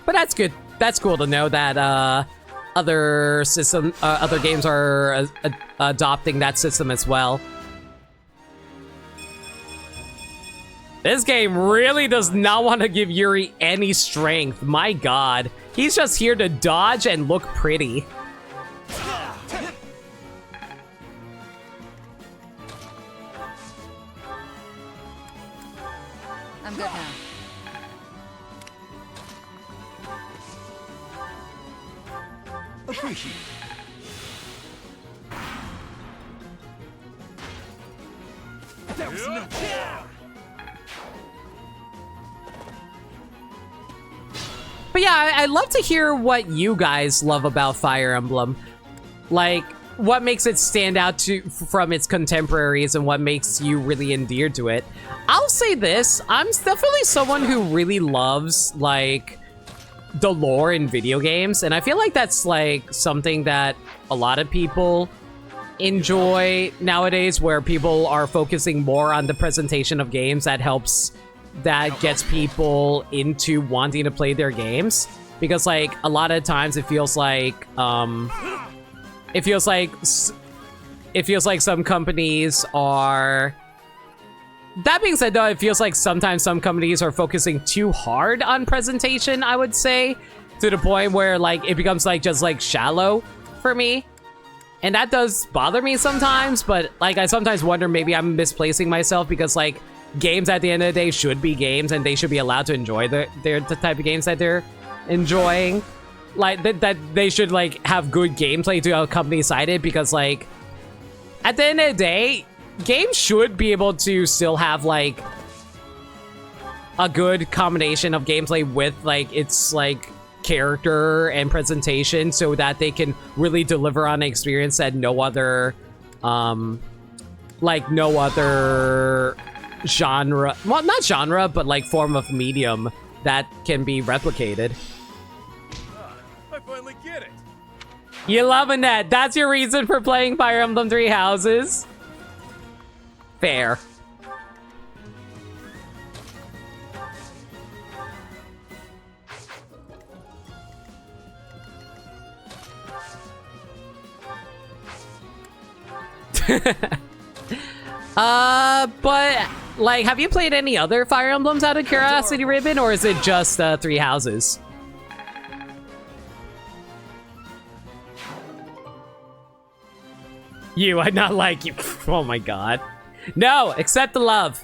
Speaker 1: But that's good. That's cool to know that other games are adopting that system as well. This game really does not want to give Yuri any strength. My god. He's just here to dodge and look pretty.
Speaker 19: good now.
Speaker 16: Appreciate it.
Speaker 14: That was no
Speaker 1: But yeah, I'd love to hear what you guys love about Fire Emblem. Like, what makes it stand out from its contemporaries and what makes you really endeared to it. I'll say this, I'm definitely someone who really loves, like, the lore in video games, and I feel like that's, like, something that a lot of people enjoy nowadays, where people are focusing more on the presentation of games that gets people into wanting to play their games. Because, like, a lot of times it feels like some companies are... That being said, though, it feels like sometimes some companies are focusing too hard on presentation, I would say, to the point where, like, it becomes, like, just, like, shallow for me. And that does bother me sometimes, but, like, I sometimes wonder maybe I'm misplacing myself because, like, games at the end of the day should be games and they should be allowed to enjoy the type of games that they're enjoying. Like, that they should, like, have good gameplay to accompany it, because, like, at the end of the day, games should be able to still have, like, a good combination of gameplay with, like, its, like, character and presentation so that they can really deliver on an experience that no other, like, no other genre, well, not genre, but, like, form of medium that can be replicated.
Speaker 6: I finally get it.
Speaker 1: You loving that? That's your reason for playing Fire Emblem Three Houses? Fair. But, like, have you played any other Fire Emblems out of curiosity, Ribbon, or is it just Three Houses? You, I'd not like you. Oh my god. No, accept the love.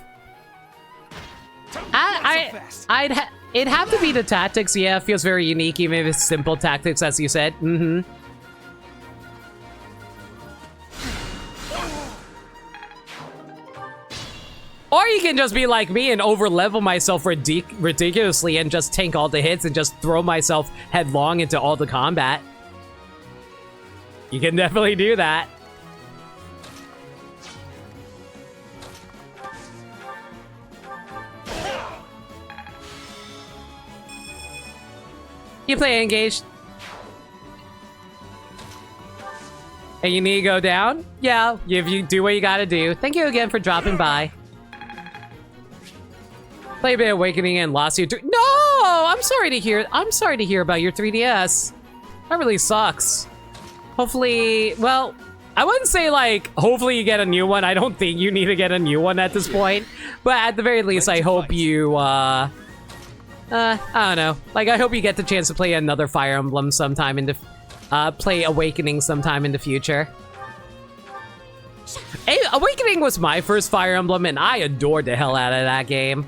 Speaker 1: It'd have to be the tactics, yeah, it feels very unique, even if it's simple tactics, as you said. Mm-hmm. Or you can just be like me and over-level myself ridiculously and just tank all the hits and just throw myself headlong into all the combat. You can definitely do that. You play engaged. And you need to go down? Yeah, if you do what you gotta do. Thank you again for dropping by. Play a bit of Awakening and lost you. No! I'm sorry to hear about your 3DS. That really sucks. Hopefully, well, I wouldn't say, like, hopefully you get a new one. I don't think you need to get a new one at this point. But at the very least, I hope you, I don't know. Like, I hope you get the chance to play another Fire Emblem sometime in the, play Awakening sometime in the future. Awakening was my first Fire Emblem, and I adored the hell out of that game.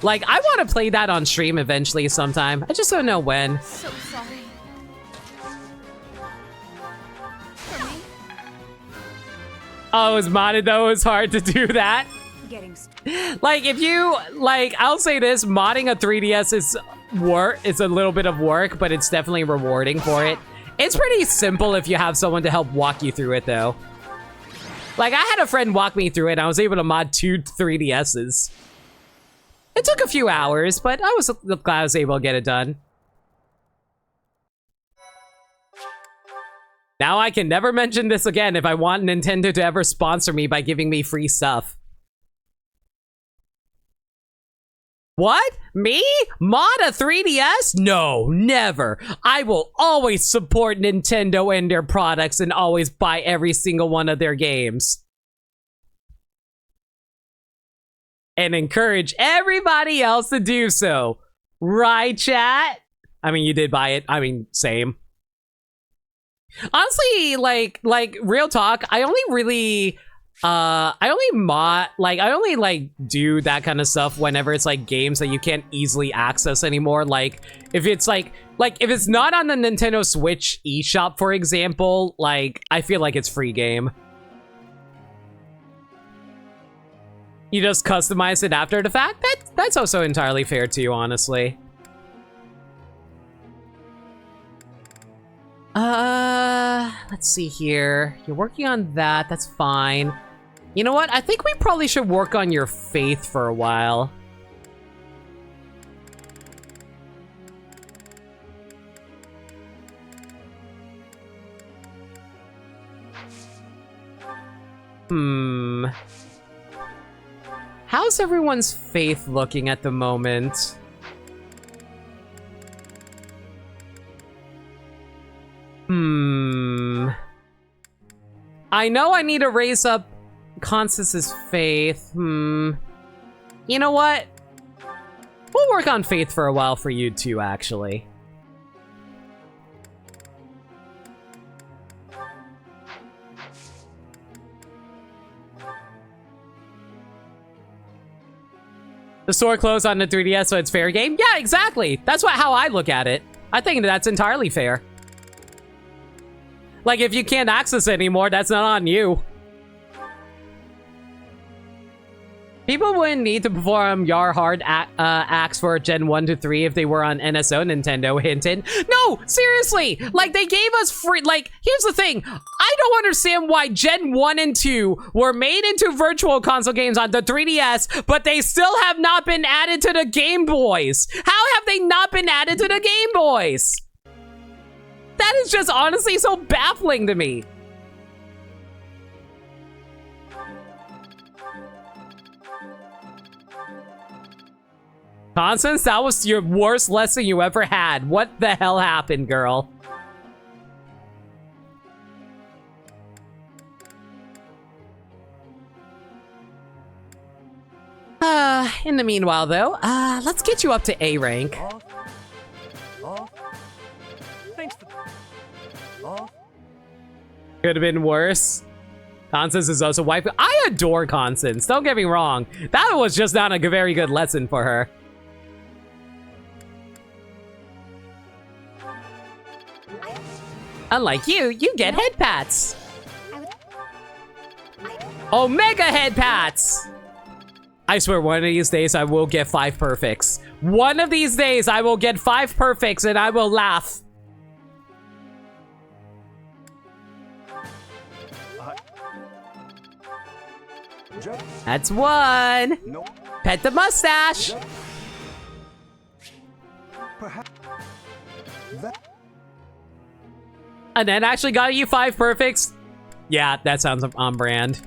Speaker 1: Like, I want to play that on stream eventually sometime. I just don't know when.
Speaker 5: So sorry.
Speaker 1: Oh, it was modded though. It was hard to do that.
Speaker 7: Getting
Speaker 1: like, if you, like, I'll say this, modding a 3DS is it's a little bit of work, but it's definitely rewarding for it. It's pretty simple if you have someone to help walk you through it though. Like, I had a friend walk me through it and I was able to mod 2 3DSs. It took a few hours, but I was glad I was able to get it done. Now I can never mention this again if I want Nintendo to ever sponsor me by giving me free stuff. What? Me? Mod a 3DS? No, never. I will always support Nintendo and their products and always buy every single one of their games. And encourage everybody else to do so. Right, chat? I mean, you did buy it. I mean, same. Honestly, like real talk, I only really I only like do that kind of stuff whenever it's like games that you can't easily access anymore. Like if it's like if it's not on the Nintendo Switch eShop, for example, like I feel like it's free game. You just customize it after the fact. That's also entirely fair to you, honestly. Let's see here. You're working on that. That's fine. You know what? I think we probably should work on your faith for a while. How's everyone's faith looking at the moment? I know I need to raise up Constance's faith. You know what? We'll work on faith for a while for you too, actually. The store closed on the 3DS, so it's fair game? Yeah, exactly. That's how I look at it. I think that's entirely fair. Like, if you can't access it anymore, that's not on you. People wouldn't need to perform Yar Hard acts for Gen 1 to 3 if they were on NSO, Nintendo hinted. No, seriously! Like, they gave us free... Like, here's the thing. I don't understand why Gen 1 and 2 were made into virtual console games on the 3DS, but they still have not been added to the Game Boys. How have they not been added to the Game Boys? That is just honestly so baffling to me. Constance, that was your worst lesson you ever had. What the hell happened, girl? In the meanwhile, though, let's get you up to A rank. Could have been worse. Constance is also wife. I adore Constance. Don't get me wrong. That was just not a very good lesson for her. Unlike you get head pats. Omega head pats! I swear one of these days I will get 5 perfects. One of these days I will get 5 perfects and I will laugh. That's one. Pet the mustache. And then actually got you 5 perfects. Yeah, that sounds on brand.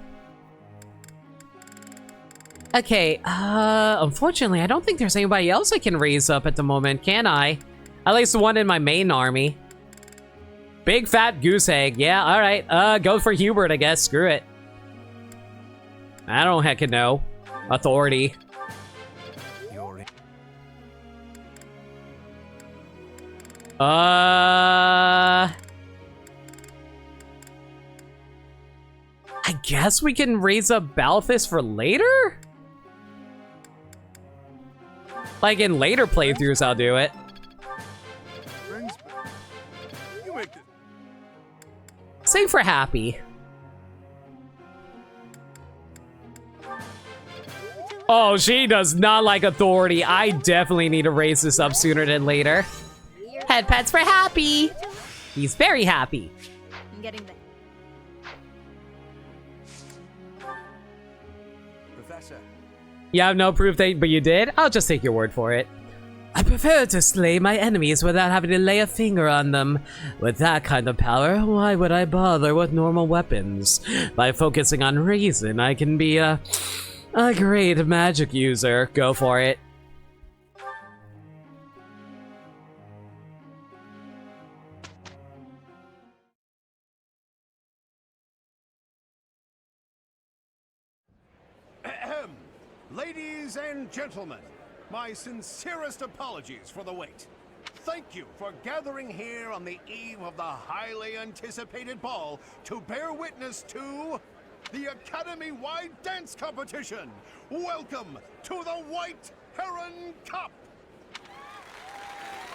Speaker 1: Okay, unfortunately, I don't think there's anybody else I can raise up at the moment, can I? At least the one in my main army. Big fat goose egg. Yeah, alright. Go for Hubert, I guess. Screw it. I don't heckin' know. Authority. I guess we can raise up Byleth for later? Like in later playthroughs, I'll do it. Same for Happy. Oh, she does not like authority. I definitely need to raise this up sooner than later. Head pets for Happy. He's very happy.
Speaker 11: I'm getting the...
Speaker 12: Professor.
Speaker 1: You have no proof that, but you did? I'll just take your word for it. I prefer to slay my enemies without having to lay a finger on them. With that kind of power, why would I bother with normal weapons? By focusing on reason, I can be a great magic user. Go for it.
Speaker 4: Ladies and gentlemen, my sincerest apologies for the wait. Thank you for gathering here on the eve of the highly anticipated ball to bear witness to the Academy-wide dance competition. Welcome to the White Heron Cup.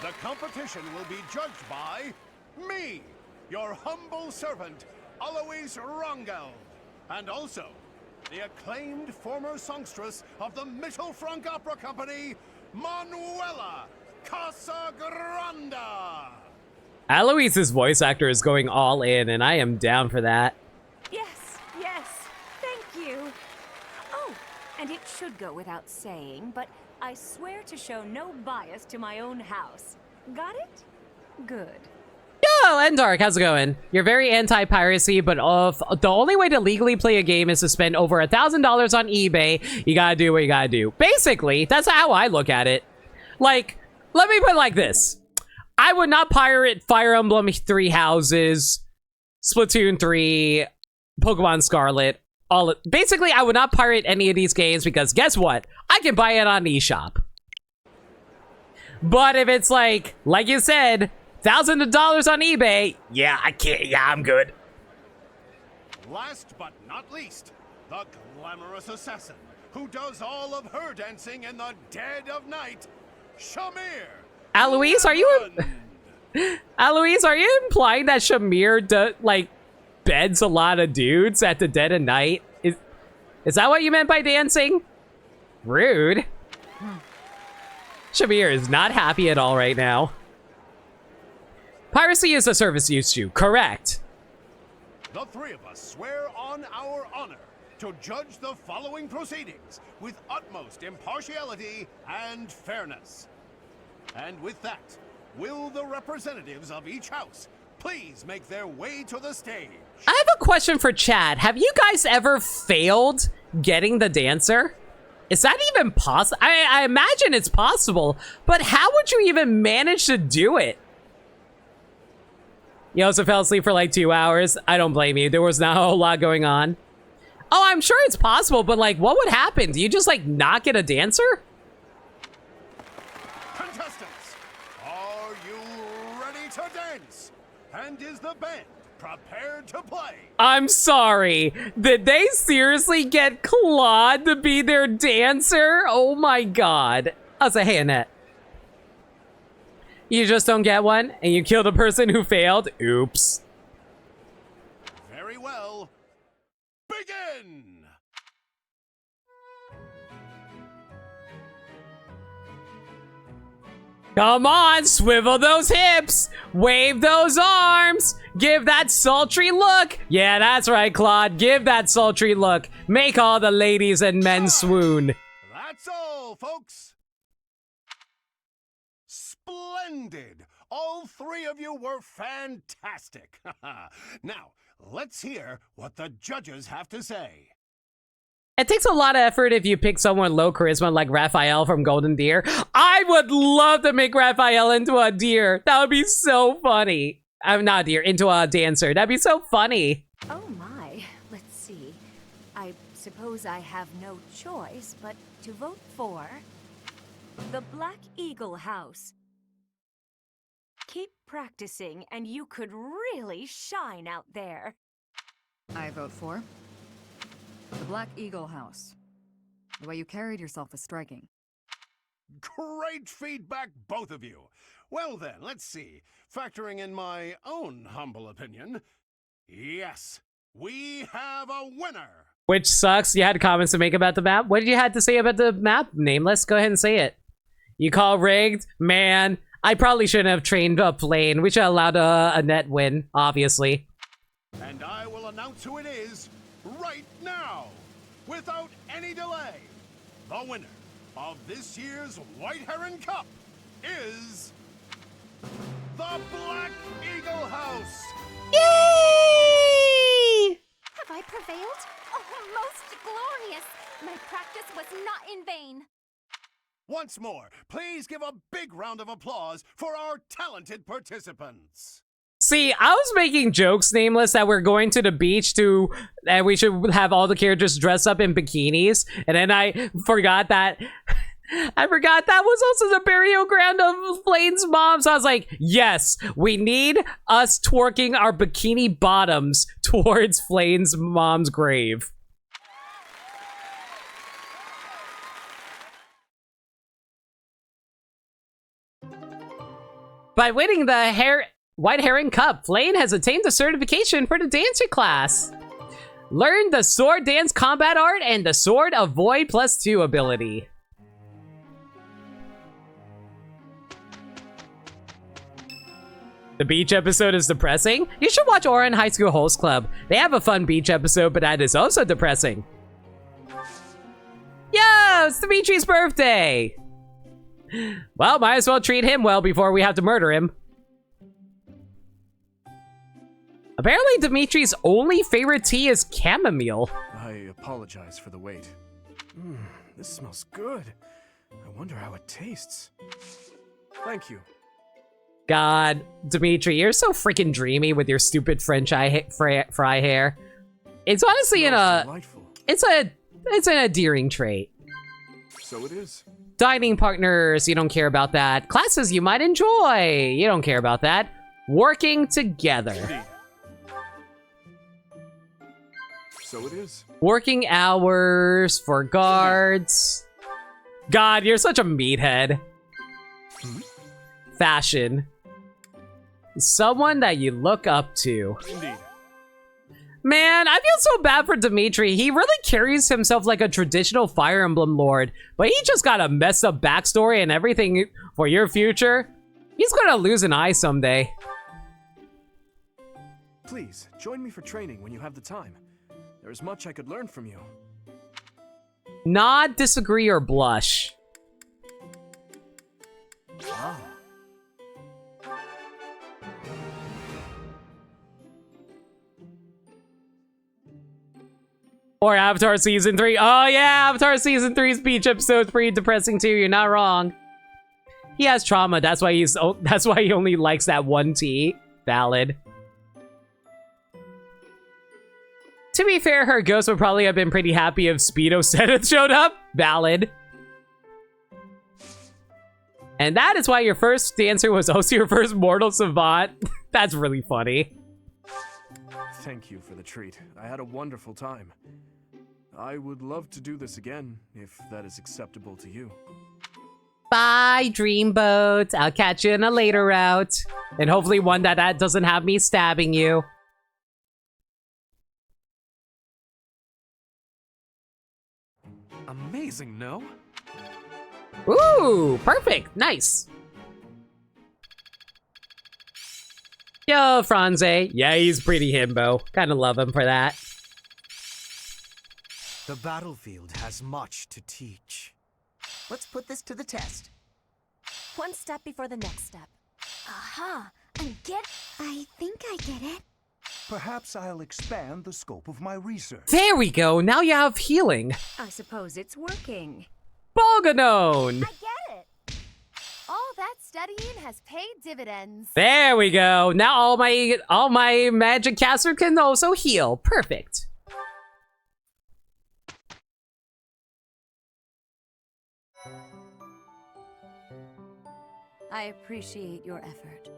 Speaker 4: The competition will be judged by me, your humble servant, Alois Rangel, and also the acclaimed former songstress of the Mittelfrank Opera Company, Manuela Casagranda.
Speaker 1: Alois's voice actor is going all in, and I am down for that.
Speaker 13: Yes, yes, thank you. Oh, and it should go without saying, but I swear to show no bias to my own house. Got it? Good.
Speaker 1: Yo, Endark, how's it going? You're very anti-piracy, but the only way to legally play a game is to spend over $1,000 on eBay. You gotta do what you gotta do. Basically, that's how I look at it. Like, let me put it like this. I would not pirate Fire Emblem 3 Houses, Splatoon 3, Pokemon Scarlet, basically, I would not pirate any of these games because guess what? I can buy it on eShop. But if it's like you said, thousands of dollars on eBay, yeah, I can't. Yeah, I'm good.
Speaker 4: Last but not least, the glamorous assassin who does all of her dancing in the dead of night, Shamir.
Speaker 1: Alois, are you implying that Shamir beds a lot of dudes at the dead of night? Is that what you meant by dancing? Rude. Shamir is not happy at all right now. Piracy is a service used to, correct.
Speaker 4: The three of us swear on our honor to judge the following proceedings with utmost impartiality and fairness. And with that, will the representatives of each house please make their way to the stage?
Speaker 1: I have a question for Chad. Have you guys ever failed getting the dancer? Is that even possible? I imagine it's possible, but how would you even manage to do it? You also fell asleep for like 2 hours. I don't blame you. There was not a whole lot going on. Oh, I'm sure it's possible, but like, what would happen? Do you just like not get a dancer?
Speaker 4: Contestants, are you ready to dance? And is the band prepared to play?
Speaker 1: I'm sorry. Did they seriously get Claude to be their dancer? Oh my god. I was like, hey, Annette. You just don't get one, and you killed a person who failed? Oops.
Speaker 4: Very well. Begin!
Speaker 1: Come on, swivel those hips, wave those arms, give that sultry look. Yeah, that's right, Claude, give that sultry look. Make all the ladies and men swoon.
Speaker 4: That's all, folks. Splendid. All three of you were fantastic. Now, let's hear what the judges have to say.
Speaker 1: It takes a lot of effort if you pick someone low charisma like Raphael from Golden Deer. I would love to make Raphael into a deer. That would be so funny. I'm not a deer, into a dancer. That'd be so funny.
Speaker 13: Oh my, let's see. I suppose I have no choice but to vote for the Black Eagle House. Keep practicing and you could really shine out there.
Speaker 17: I vote for the Black Eagle House. The way you carried yourself was striking.
Speaker 4: Great feedback, both of you. Well then, let's see. Factoring in my own humble opinion, yes, we have a winner.
Speaker 1: Which sucks. You had comments to make about the map. What did you have to say about the map, Nameless? Go ahead and say it. You call rigged? Man, I probably shouldn't have trained up lane. We should have allowed a net win, obviously.
Speaker 4: And I will announce who it is right now, without any delay. The winner of this year's White Heron Cup is the Black Eagle House.
Speaker 1: Yay!
Speaker 2: Have I prevailed? Oh, most glorious! My practice was not in vain.
Speaker 4: Once more, please give a big round of applause for our talented participants.
Speaker 1: See, I was making jokes, Nameless, that we're going to the beach and we should have all the characters dress up in bikinis, and then I forgot that I forgot that was also the burial ground of Flane's mom. So I was like, yes, we need us twerking our bikini bottoms towards Flane's mom's grave. By winning the White Heron Cup, Flane has attained the certification for the dancer class. Learn the sword dance combat art and the sword of void +2 ability. The beach episode is depressing? You should watch Oran High School Host Club. They have a fun beach episode, but that is also depressing. Yo, it's Dimitri's birthday! Well, might as well treat him well before we have to murder him. Apparently, Dimitri's only favorite tea is chamomile.
Speaker 6: I apologize for the wait. This smells good. I wonder how it tastes. Thank you.
Speaker 1: God, Dimitri, you're so freaking dreamy with your stupid French fry hair. It's honestly it's an endearing trait.
Speaker 6: So it is.
Speaker 1: Dining partners, you don't care about that. Classes you might enjoy, you don't care about that. Working together.
Speaker 6: Indeed. So it is.
Speaker 1: Working hours for guards. God, you're such a meathead. Fashion. Someone that you look up to.
Speaker 6: Indeed.
Speaker 1: Man, I feel so bad for Dimitri. He really carries himself like a traditional Fire Emblem lord, but he just got a messed up backstory and everything for your future. He's gonna lose an eye someday.
Speaker 6: Please, join me for training when you have the time. There is much I could learn from you.
Speaker 1: Nod, disagree, or blush.
Speaker 6: Ah.
Speaker 1: Or Avatar Season 3. Oh yeah, Avatar Season 3's beach episode's pretty depressing too, you're not wrong. He has trauma, that's why he only likes that one tea. Valid. To be fair, her ghost would probably have been pretty happy if Speedo Seneth showed up. Valid. And that is why your first dancer was also your first mortal savant. That's really funny.
Speaker 6: Thank you for the treat. I had a wonderful time. I would love to do this again, if that is acceptable to you.
Speaker 1: Bye, Dreamboat. I'll catch you in a later route. And hopefully one that doesn't have me stabbing you.
Speaker 18: Amazing, no?
Speaker 1: Ooh, perfect. Nice. Yo, Franze. Yeah, he's pretty himbo. Kind of love him for that.
Speaker 21: The battlefield has much to teach.
Speaker 22: Let's put this to the test.
Speaker 11: One step before the next step. Aha! I think I get it.
Speaker 16: Perhaps I'll expand the scope of my research.
Speaker 1: There we go. Now you have healing.
Speaker 13: I suppose it's working.
Speaker 1: Bolganone.
Speaker 9: I get it. All that studying has paid dividends.
Speaker 1: There we go. Now all my magic caster can also heal. Perfect.
Speaker 5: I appreciate your effort.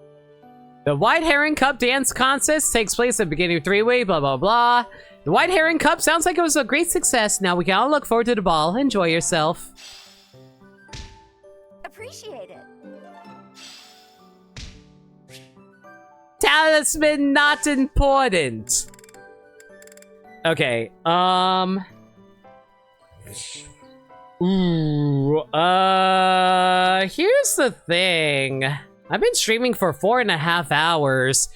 Speaker 1: The White Heron Cup dance contest takes place at the beginning of 3-week, blah, blah, blah. The White Heron Cup sounds like it was a great success. Now we can all look forward to the ball. Enjoy yourself.
Speaker 11: Appreciate it.
Speaker 1: Talisman not important. Okay, here's the thing. I've been streaming for 4.5 hours.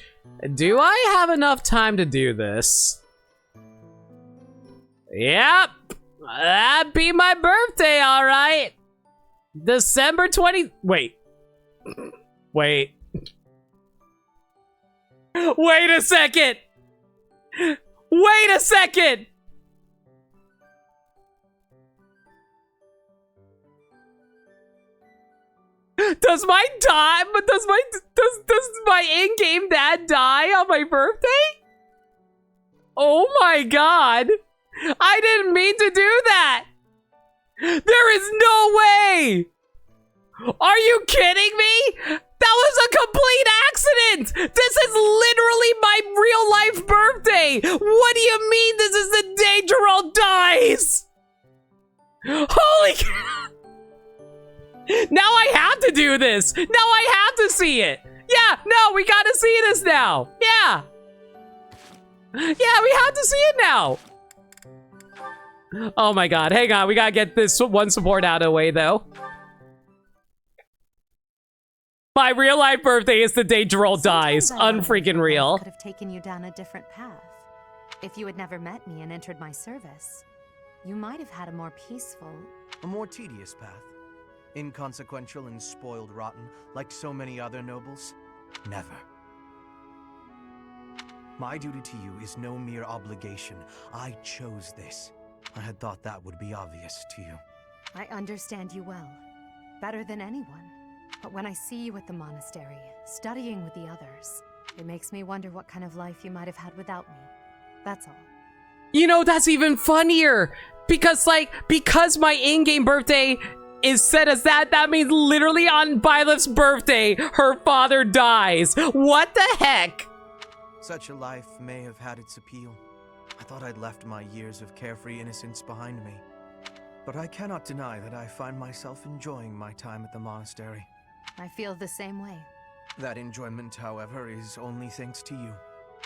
Speaker 1: Do I have enough time to do this? Yep. That'd be my birthday, alright. December 20... Wait. Wait. Wait a second! Wait a second! Does my in-game dad die on my birthday? Oh my god! I didn't mean to do that! There is no way! Are you kidding me? That was a complete accident! This is literally my real-life birthday! What do you mean this is the day Gerald dies? Holy cow! Now I have to do this! Now I have to see it! Yeah, no, we gotta see this now! Yeah! Yeah, we have to see it now! Oh my god, hang on, we gotta get this one support out of the way, though. My real-life birthday is the day Gerald dies. Unfreaking real.
Speaker 8: Could have taken you down a different path. If you had never met me and entered my service, you might have had a more peaceful...
Speaker 21: A more tedious path. Inconsequential and spoiled rotten, like so many other nobles. Never. My duty to you is no mere obligation. I chose this. I had thought that would be obvious to you.
Speaker 8: I understand you well. Better than anyone. But when I see you at the monastery, studying with the others, it makes me wonder what kind of life you might have had without me. That's all.
Speaker 1: You know, that's even funnier! Because, like, because my in-game birthday is set as that, that means literally on Byleth's birthday, her father dies. What the heck?
Speaker 21: Such a life may have had its appeal. I thought I'd left my years of carefree innocence behind me. But I cannot deny that I find myself enjoying my time at the monastery.
Speaker 8: I feel the same way.
Speaker 21: That enjoyment, however, is only thanks to you.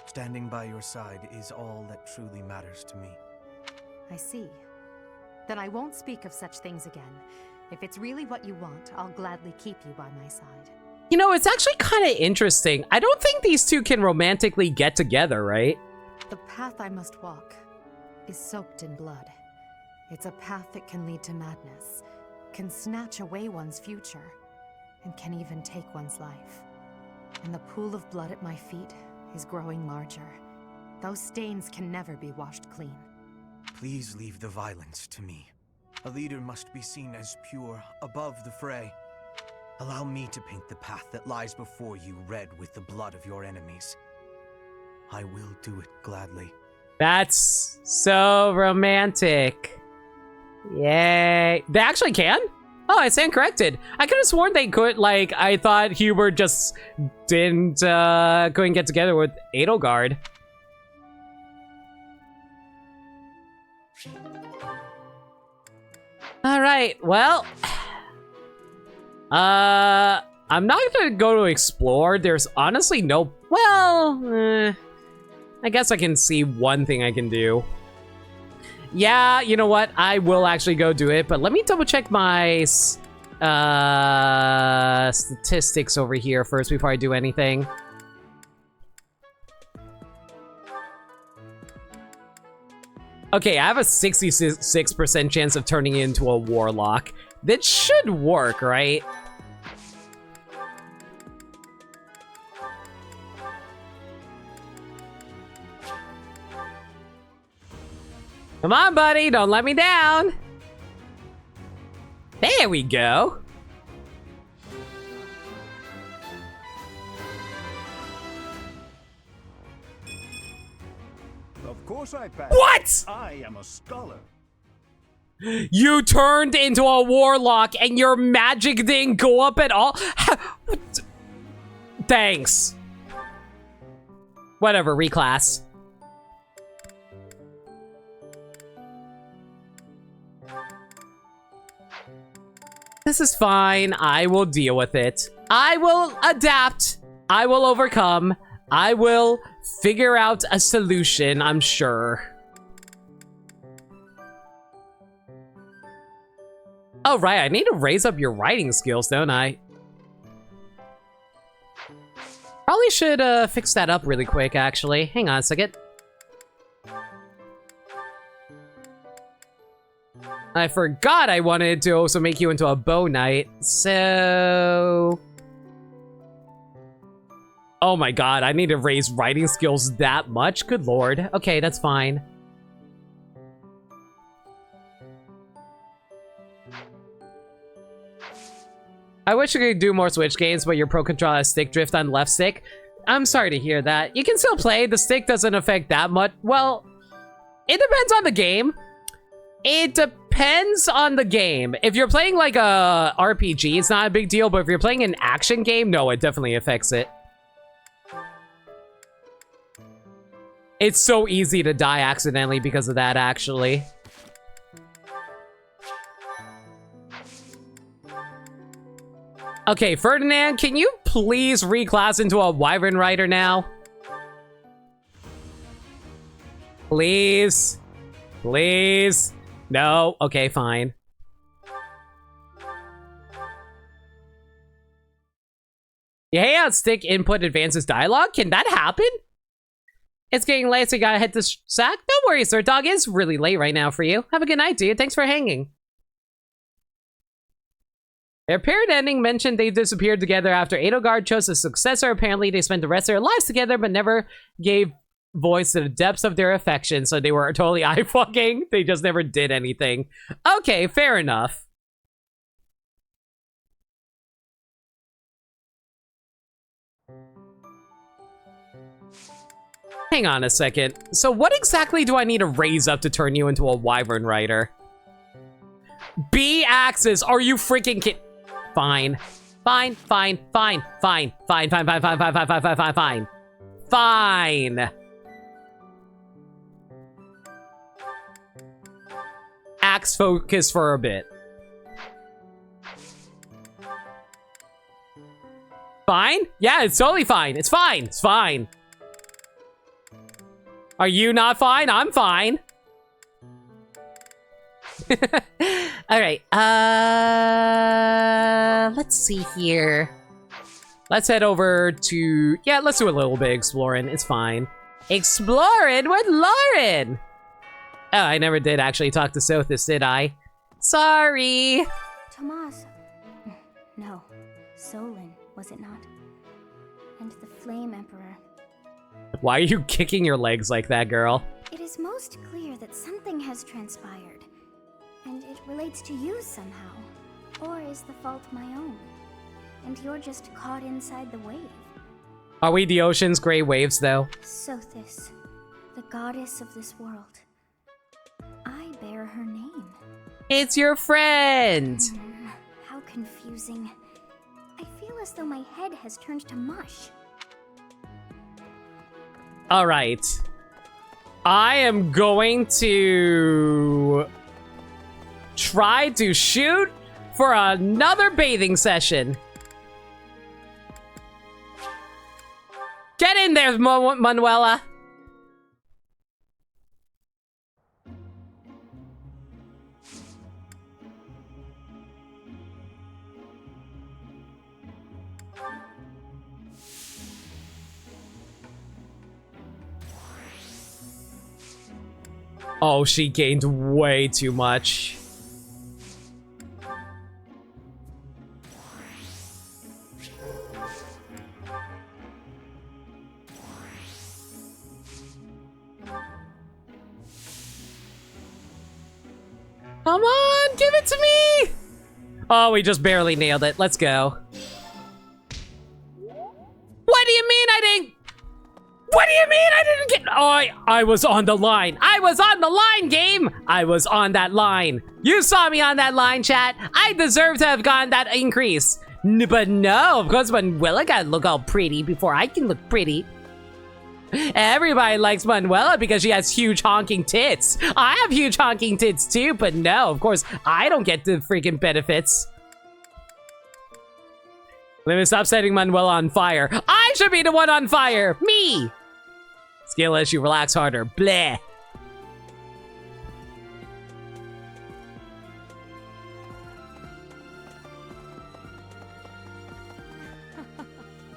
Speaker 21: Standing by your side is all that truly matters to me.
Speaker 8: I see. Then I won't speak of such things again. If it's really what you want, I'll gladly keep you by my side.
Speaker 1: You know, it's actually kind of interesting. I don't think these two can romantically get together, right?
Speaker 8: The path I must walk is soaked in blood. It's a path that can lead to madness, can snatch away one's future, and can even take one's life. And the pool of blood at my feet is growing larger. Those stains can never be washed clean.
Speaker 21: Please leave the violence to me. A leader must be seen as pure, above the fray. Allow me to paint the path that lies before you red with the blood of your enemies. I will do it gladly.
Speaker 1: That's so romantic. Yay. They actually can? Oh, I stand corrected. I could have sworn they could, like, I thought Hubert just couldn't get together with Edelgard. Alright, well. I'm not gonna go to explore. There's honestly no, well, I guess I can see one thing I can do. Yeah, you know what? I will actually go do it, but let me double check my statistics over here first before I do anything. Okay, I have a 66% chance of turning into a warlock. That should work, right? Come on, buddy, don't let me down. There we go.
Speaker 16: Of course I passed.
Speaker 1: What?
Speaker 16: I am a scholar.
Speaker 1: You turned into a warlock and your magic didn't go up at all? Thanks. Whatever, reclass. This is fine. I will deal with it. I will adapt. I will overcome. I will figure out a solution, I'm sure. Oh, right. I need to raise up your writing skills, don't I? Probably should fix that up really quick, actually. Hang on a second. I forgot I wanted to also make you into a bow knight, so... Oh my god, I need to raise writing skills that much? Good lord. Okay, that's fine. I wish you could do more Switch games, but your Pro Controller has stick drift on left stick. I'm sorry to hear that. You can still play, the stick doesn't affect that much. Well, it depends on the game. It depends depends on the game. If you're playing like a RPG, it's not a big deal, but if you're playing an action game, no, it definitely affects it. It's so easy to die accidentally because of that, actually. Okay, Ferdinand, can you please reclass into a Wyvern Rider now? Please. Please. No. Okay, fine. You hang out stick input advances dialogue? Can that happen? It's getting late, so you gotta head to sack? Don't worry, sir. Dog is really late right now for you. Have a good night, dude. Thanks for hanging. Their parent ending mentioned they disappeared together after Edelgard chose a successor. Apparently, they spent the rest of their lives together, but never gave voice to the depths of their affection, so they were totally eye-fucking. They just never did anything. Okay, fair enough. Hang on a second. So what exactly do I need to raise up to turn you into a Wyvern Rider? B axes, are you freaking kidding? Fine. Fine, fine, fine, fine, fine, fine, fine, fine, fine, fine, fine, fine, fine, fine. Fine. Axe focus for a bit. Fine? Yeah, it's totally fine. It's fine. It's fine. Are you not fine? I'm fine. Alright, let's see here. Let's head over to... Yeah, let's do a little bit exploring. It's fine. Exploring with Lauren! Oh, I never did actually talk to Sothis, did I? Sorry!
Speaker 2: Tomas. No. Solon, was it not? And the Flame Emperor.
Speaker 1: Why are you kicking your legs like that, girl?
Speaker 2: It is most clear that something has transpired. And it relates to you somehow. Or is the fault my own? And you're just caught inside the wave.
Speaker 1: Are we the ocean's gray waves, though?
Speaker 2: Sothis, the goddess of this world. I bear her name.
Speaker 1: It's your friend!
Speaker 2: How confusing. I feel as though my head has turned to mush.
Speaker 1: Alright. I am going to... try to shoot for another bathing session. Get in there, Manuela. Oh, she gained way too much. Come on, give it to me! Oh, we just barely nailed it. Let's go. What do you mean I didn't... What do you mean I didn't get... Oh, I was on the line. I was on the line, game. I was on that line. You saw me on that line, chat. I deserve to have gotten that increase. But no, of course, Manuela gotta look all pretty before I can look pretty. Everybody likes Manuela because she has huge honking tits. I have huge honking tits too, but no, of course, I don't get the freaking benefits. Let me stop setting Manuela on fire. I should be the one on fire. Me. Skill issue, relax harder. Bleh.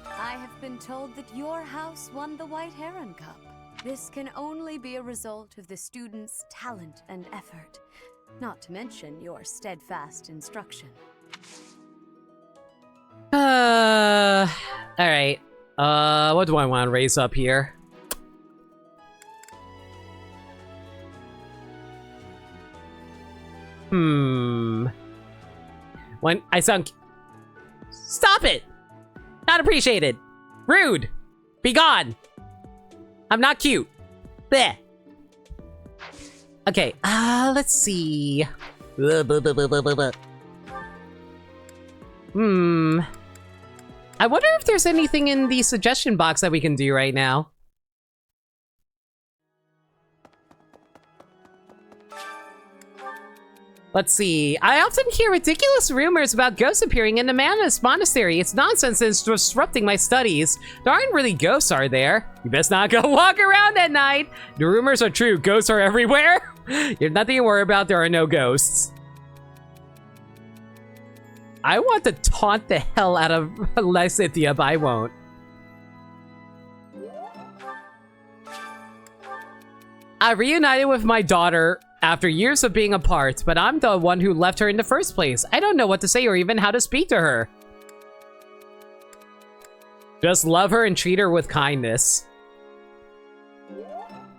Speaker 5: I have been told that your house won the White Heron Cup. This can only be a result of the students' talent and effort, not to mention your steadfast instruction.
Speaker 1: Alright. What do I want to raise up here? When I sound... Stop it! Not appreciated. Rude. Be gone. I'm not cute. Bleh. Okay, let's see. I wonder if there's anything in the suggestion box that we can do right now. Let's see. I often hear ridiculous rumors about ghosts appearing in the Manus Monastery. It's nonsense and it's disrupting my studies. There aren't really ghosts, are there? You best not go walk around at night. The rumors are true. Ghosts are everywhere. You have nothing to worry about. There are no ghosts. I want to taunt the hell out of Lysithea, but I won't. I reunited with my daughter after years of being apart, but I'm the one who left her in the first place. I don't know what to say or even how to speak to her. Just love her and treat her with kindness.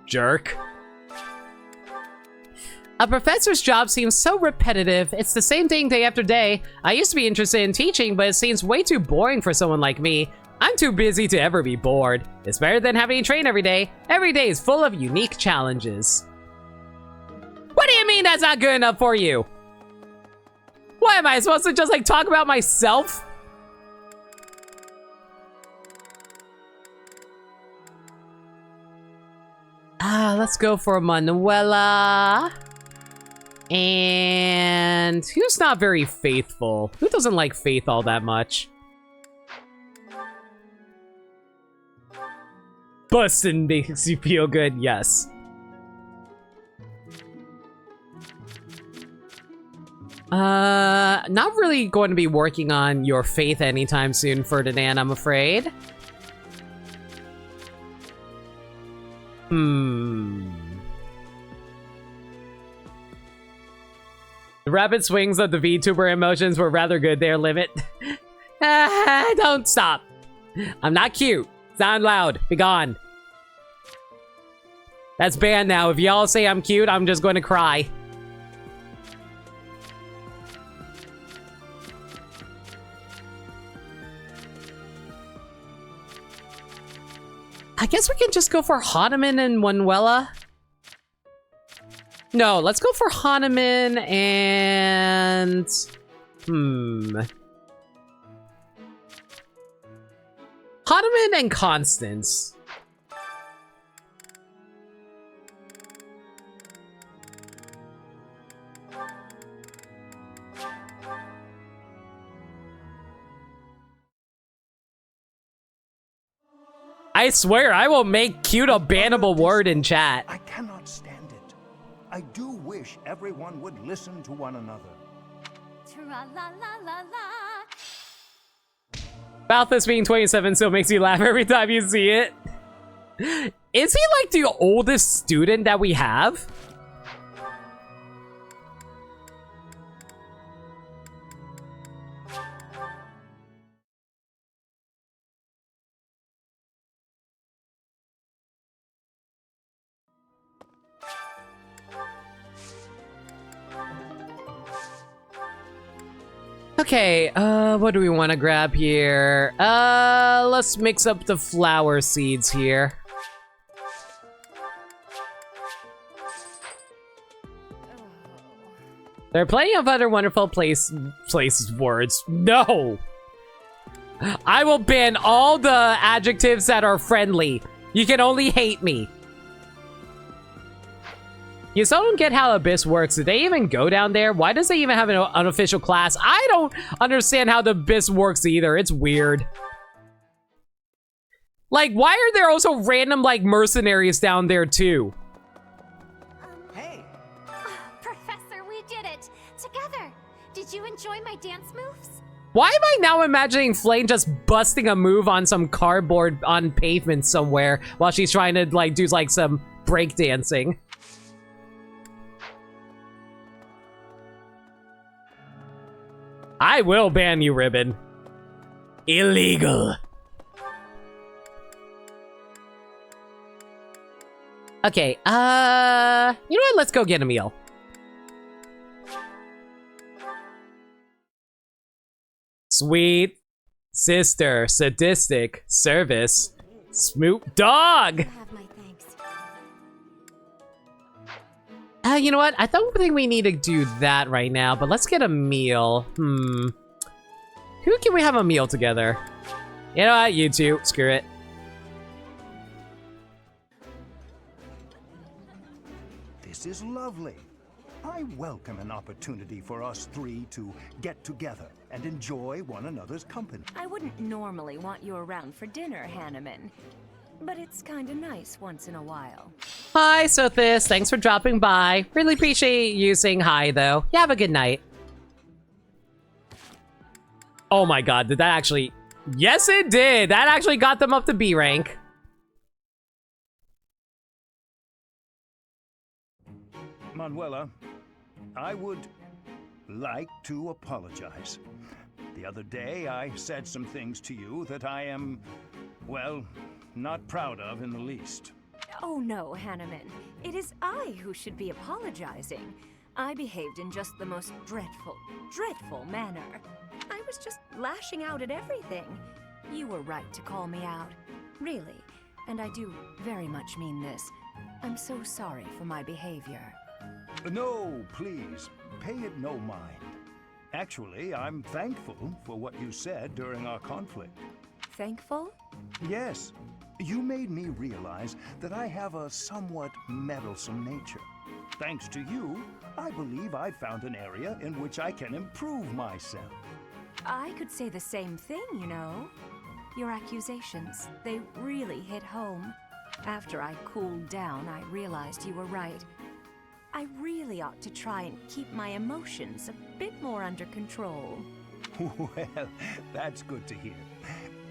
Speaker 1: Jerk. A professor's job seems so repetitive. It's the same thing day after day. I used to be interested in teaching, but it seems way too boring for someone like me. I'm too busy to ever be bored. It's better than having to train every day. Every day is full of unique challenges. What do you mean that's not good enough for you? What, am I supposed to just like talk about myself? Let's go for Manuela. And who's not very faithful? Who doesn't like Faith all that much? Bustin' makes you feel good, yes. Not really going to be working on your Faith anytime soon, Ferdinand, I'm afraid. The rapid swings of the VTuber emotions were rather good there, Limit. Don't stop. I'm not cute. Sound loud. Be gone. That's banned now. If y'all say I'm cute, I'm just going to cry. I guess we can just go for Hahnemann and Manuela. No, let's go for Hahnemann and... Hahnemann and Constance. I swear, I will make cute a bannable word in chat.
Speaker 16: I cannot stand it. I do wish everyone would listen to one another.
Speaker 1: Balthus being 27 still makes you laugh every time you see it. Is he like the oldest student that we have? Okay, what do we want to grab here? Let's mix up the flower seeds here. There are plenty of other wonderful places words. No! I will ban all the adjectives that are friendly. You can only hate me. You still don't get how Abyss works. Did they even go down there? Why does they even have an unofficial class? I don't understand how the Abyss works either. It's weird. Like, why are there also random, like, mercenaries down there, too?
Speaker 2: Hey! Professor, we did it! Together! Did you enjoy my dance moves?
Speaker 1: Why am I now imagining Flame just busting a move on some cardboard on pavement somewhere while she's trying to, like, do, like, some breakdancing? I will ban you, Ribbon. Illegal. Okay, you know what? Let's go get a meal. Sweet sister, sadistic, service, Smoop dog. You know what? I don't think we need to do that right now, but let's get a meal. Who can we have a meal together? You know what? You two. Screw it.
Speaker 16: This is lovely. I welcome an opportunity for us three to get together and enjoy one another's company.
Speaker 13: I wouldn't normally want you around for dinner, Hanneman, but it's kinda nice once in a while.
Speaker 1: Hi, Sothis. Thanks for dropping by. Really appreciate you saying hi, though. You have a good night. Oh my god, did that actually... Yes, it did! That actually got them up to B rank.
Speaker 16: Manuela, I would like to apologize. The other day, I said some things to you that I am, well, not proud of in the least.
Speaker 13: Oh no, Hanneman. It is I who should be apologizing. I behaved in just the most dreadful, dreadful manner. I was just lashing out at everything. You were right to call me out. Really. And I do very much mean this. I'm so sorry for my behavior.
Speaker 16: No, please, pay it no mind. Actually, I'm thankful for what you said during our conflict.
Speaker 13: Thankful?
Speaker 16: Yes. You made me realize that I have a somewhat meddlesome nature. Thanks to you, I believe I've found an area in which I can improve myself.
Speaker 13: I could say the same thing, you know. Your accusations, they really hit home. After I cooled down, I realized you were right. I really ought to try and keep my emotions a bit more under control.
Speaker 16: Well, that's good to hear.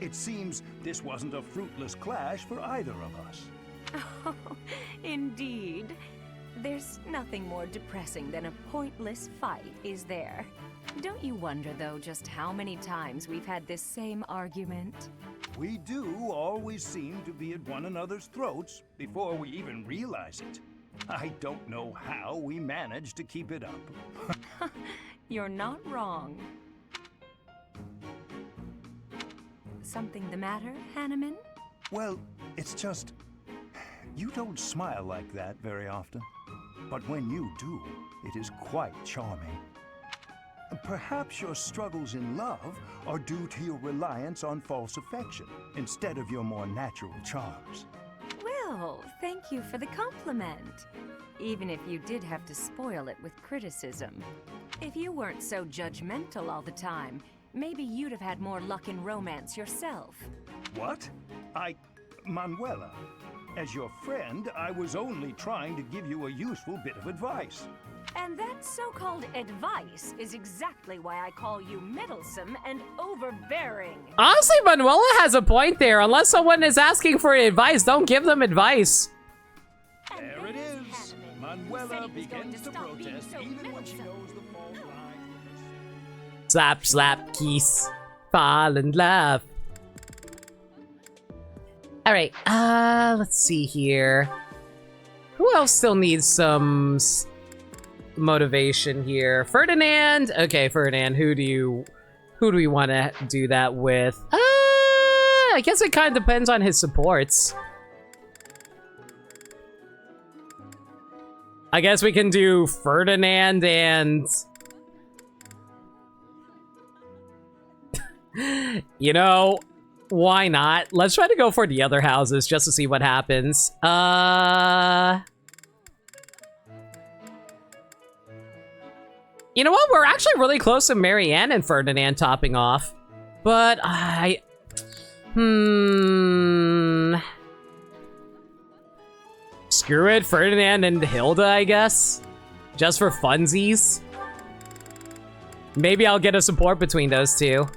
Speaker 16: It seems this wasn't a fruitless clash for either of us.
Speaker 13: Oh, indeed. There's nothing more depressing than a pointless fight, is there? Don't you wonder, though, just how many times we've had this same argument?
Speaker 16: We do always seem to be at one another's throats before we even realize it. I don't know how we manage to keep it up.
Speaker 13: You're not wrong. Something the matter, Hanneman?
Speaker 16: Well, it's just... You don't smile like that very often. But when you do, it is quite charming. Perhaps your struggles in love are due to your reliance on false affection, instead of your more natural charms.
Speaker 13: Well, thank you for the compliment. Even if you did have to spoil it with criticism. If you weren't so judgmental all the time, maybe you'd have had more luck in romance yourself.
Speaker 16: What? Manuela, as your friend, I was only trying to give you a useful bit of advice.
Speaker 13: And that so-called advice is exactly why I call you meddlesome and overbearing.
Speaker 1: Honestly, Manuela has a point there. Unless someone is asking for advice, don't give them advice.
Speaker 16: There it is. Manuela begins to protest even when she knows the fault lies.
Speaker 1: Slap, slap, kiss. Fall in love. Alright, let's see here. Who else still needs some motivation here? Ferdinand? Okay, Ferdinand, who do we want to do that with? I guess it kind of depends on his supports. I guess we can do Ferdinand and... You know, why not? Let's try to go for the other houses just to see what happens. You know what? We're actually really close to Marianne and Ferdinand topping off. But screw it, Ferdinand and Hilda, I guess. Just for funsies. Maybe I'll get a support between those two.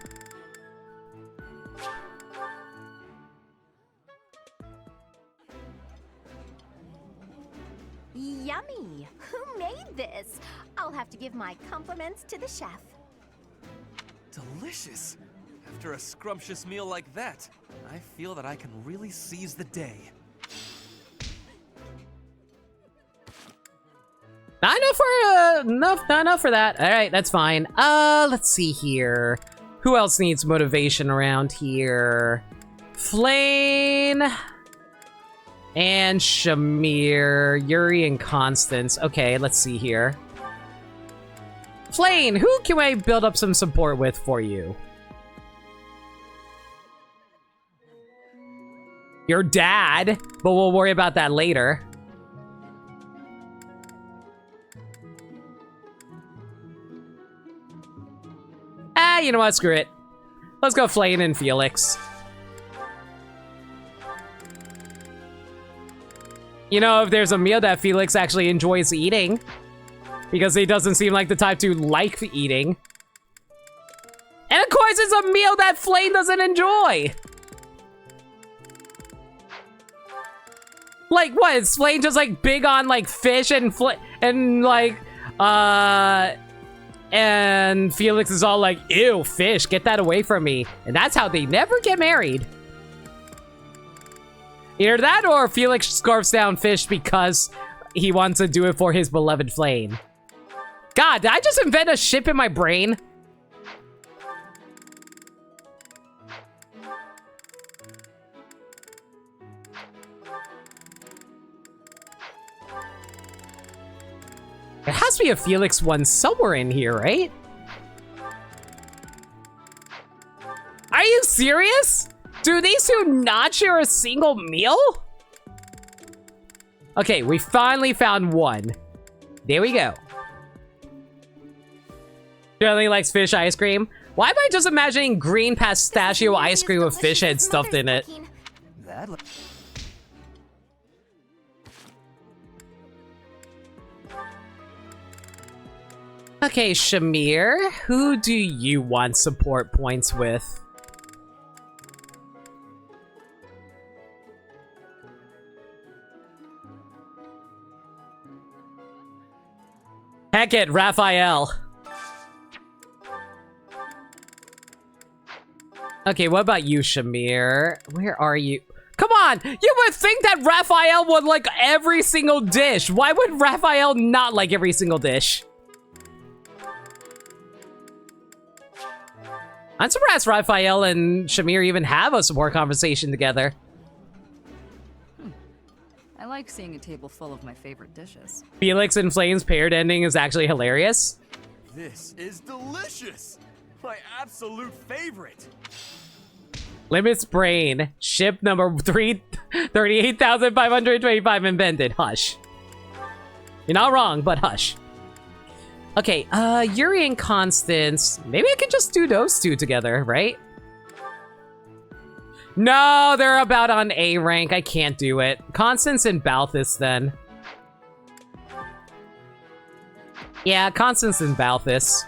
Speaker 11: Yummy! Who made this? I'll have to give my compliments to the chef.
Speaker 18: Delicious. After a scrumptious meal like that, I feel that I can really seize the day.
Speaker 1: Not enough for that. All right, that's fine. Let's see here. Who else needs motivation around here? Flame. And Shamir, Yuri, and Constance. Okay, let's see here. Flane, who can I build up some support with for you? Your dad, but we'll worry about that later. Ah, you know what? Screw it. Let's go Flane and Felix. You know, if there's a meal that Felix actually enjoys eating, because he doesn't seem like the type to like eating. And of course, it's a meal that Flane doesn't enjoy. Like, what? Is Flane just, like, big on, like, fish and and Felix is all like, ew, fish, get that away from me. And that's how they never get married. Either that or Felix scarfs down fish because he wants to do it for his beloved Flane. God, did I just invent a ship in my brain? There has to be a Felix one somewhere in here, right? Are you serious? Do these two not share a single meal? Okay, we finally found one. There we go. Generally likes fish ice cream. Why am I just imagining green pistachio ice cream with fish head stuffed in it? Okay, Shamir, who do you want support points with? Heck it, Raphael. Okay, what about you, Shamir? Where are you? Come on! You would think that Raphael would like every single dish. Why would Raphael not like every single dish? I'm surprised Raphael and Shamir even have a support conversation together.
Speaker 17: I like seeing a table full of my favorite dishes.
Speaker 1: Felix and Flame's paired ending is actually hilarious.
Speaker 6: This is delicious! My absolute favorite!
Speaker 1: Limits Brain, ship number 38,525 invented. Hush. You're not wrong, but hush. Okay, Yuri and Constance. Maybe I could just do those two together, right? No, they're about on A rank. I can't do it. Constance and Balthus, then. Yeah, Constance and Balthus.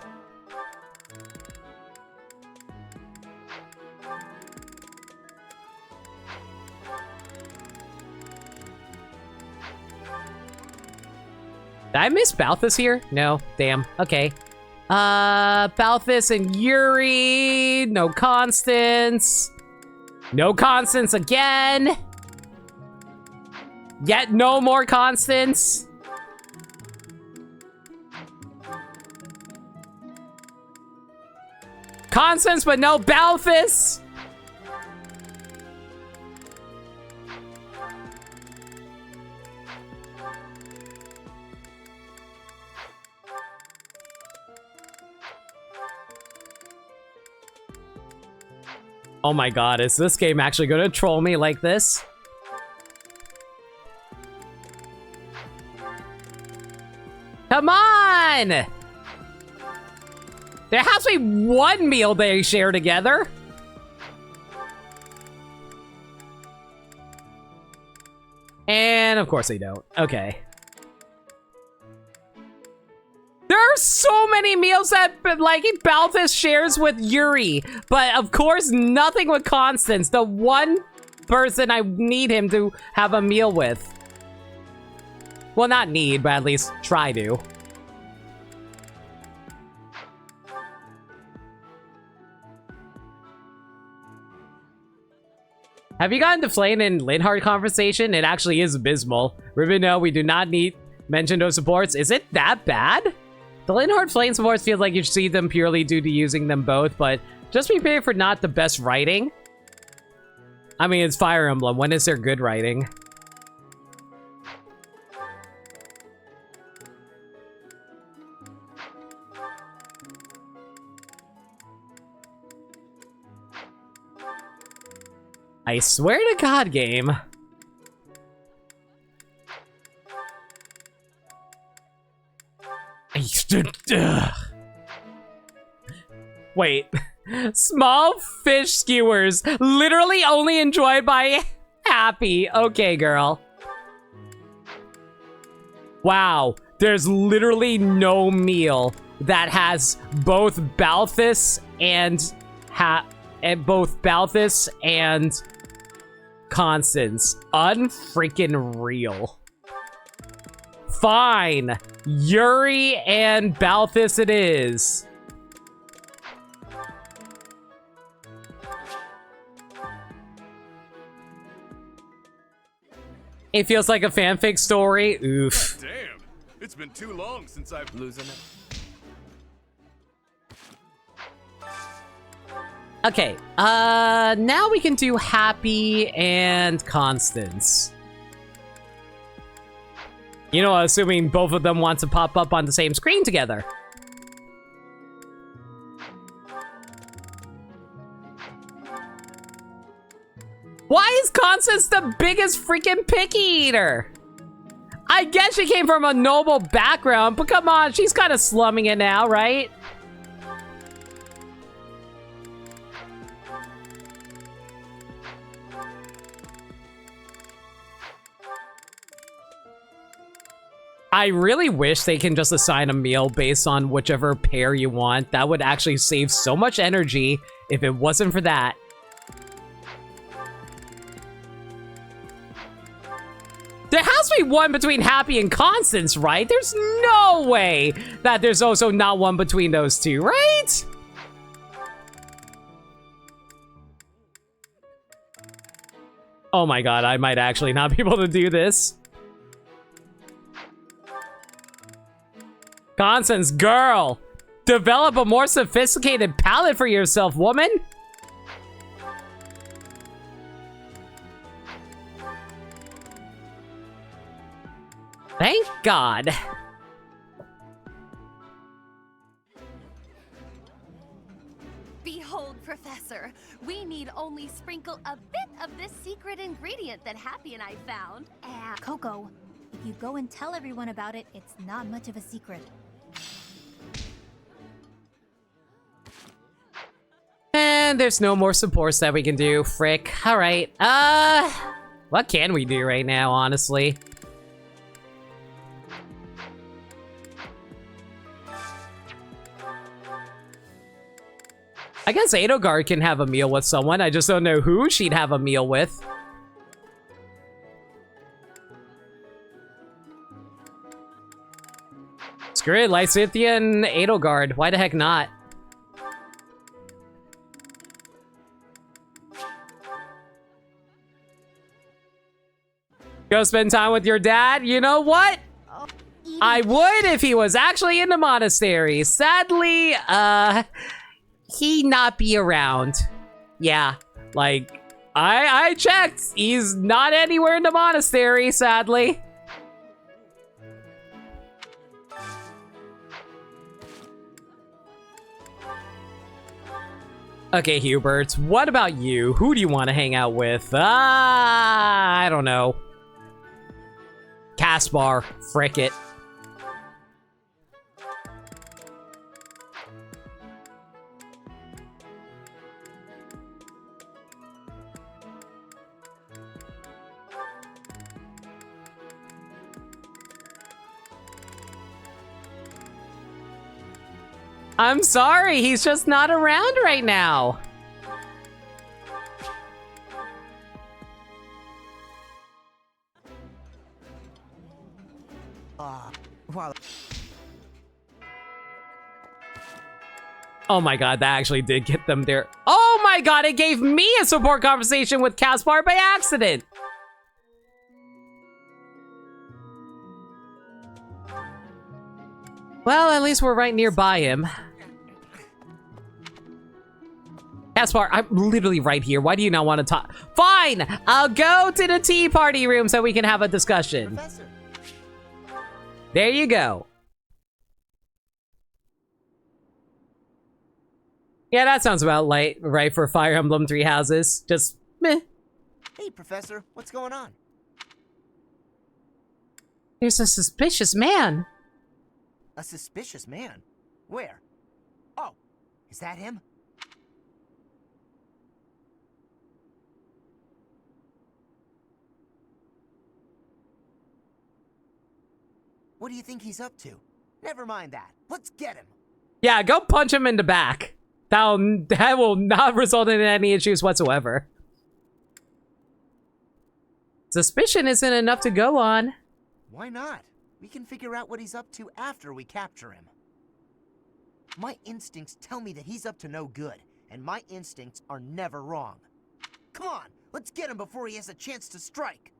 Speaker 1: Did I miss Balthus here? No. Damn. Okay. Balthus and Yuri. No Constance. No Constance again. Yet no more Constance. Constance, but no Balthus. Oh my god, is this game actually gonna troll me like this? Come on! There has to be one meal they share together. And of course they don't. Okay. There are so many meals that, like, Balthus shares with Yuri, but of course nothing with Constance, the one person I need him to have a meal with. Well, not need, but at least try to. Have you gotten to Flane and Linhardt conversation? It actually is abysmal. Ribbon, no, we do not need mention those supports. Is it that bad? The Linhardt Flame supports feels like you should see them purely due to using them both, but just be prepared for not the best writing. I mean, it's Fire Emblem. When is there good writing? I swear to God, game. Wait. Small fish skewers. Literally only enjoyed by Happy. Okay, girl. Wow. There's literally no meal that has both Balthus and Constance. Unfreaking real. Fine. Yuri and Balthus it is. It feels like a fanfic story. Oof.
Speaker 6: Damn. It's been too long since I've losing it.
Speaker 1: Okay, now we can do Happy and Constance. You know, assuming both of them want to pop up on the same screen together. Why is Constance the biggest freaking picky eater? I guess she came from a noble background, but come on, she's kind of slumming it now, right? I really wish they can just assign a meal based on whichever pair you want. That would actually save so much energy if it wasn't for that. There has to be one between Happy and Constance, right? There's no way that there's also not one between those two, right? Oh my god, I might actually not be able to do this. Constance, girl, develop a more sophisticated palate for yourself, woman. Thank God.
Speaker 11: Behold, Professor, we need only sprinkle a bit of this secret ingredient that Happy and I found.
Speaker 2: Coco, if you go and tell everyone about it, it's not much of a secret.
Speaker 1: And there's no more supports that we can do. Frick. Alright. What can we do right now, honestly? I guess Edelgard can have a meal with someone. I just don't know who she'd have a meal with. Screw it, Lysithea and Edelgard. Why the heck not? Go spend time with your dad? You know what? I would if he was actually in the monastery. Sadly, he not be around. Yeah, like, I checked. He's not anywhere in the monastery, sadly. Okay, Hubert, what about you? Who do you want to hang out with? I don't know. Caspar, frick it. I'm sorry, he's just not around right now. Oh my god, that actually did get them there. Oh my god, it gave me a support conversation with Caspar by accident. Well, at least we're right nearby him. Caspar, I'm literally right here. Why do you not want to talk? Fine! I'll go to the tea party room so we can have a discussion.
Speaker 12: Professor.
Speaker 1: There you go. Yeah, that sounds about right for Fire Emblem 3 houses. Just meh.
Speaker 12: Hey, Professor, what's going on?
Speaker 1: There's a suspicious man.
Speaker 12: A suspicious man? Where? Oh, is that him? What do you think he's up to? Never mind that. Let's get him.
Speaker 1: Yeah, go punch him in the back. That will not result in any issues whatsoever. Suspicion isn't enough to go on.
Speaker 12: Why not? We can figure out what he's up to after we capture him. My instincts tell me that he's up to no good, and my instincts are never wrong. Come on, let's get him before he has a chance to strike.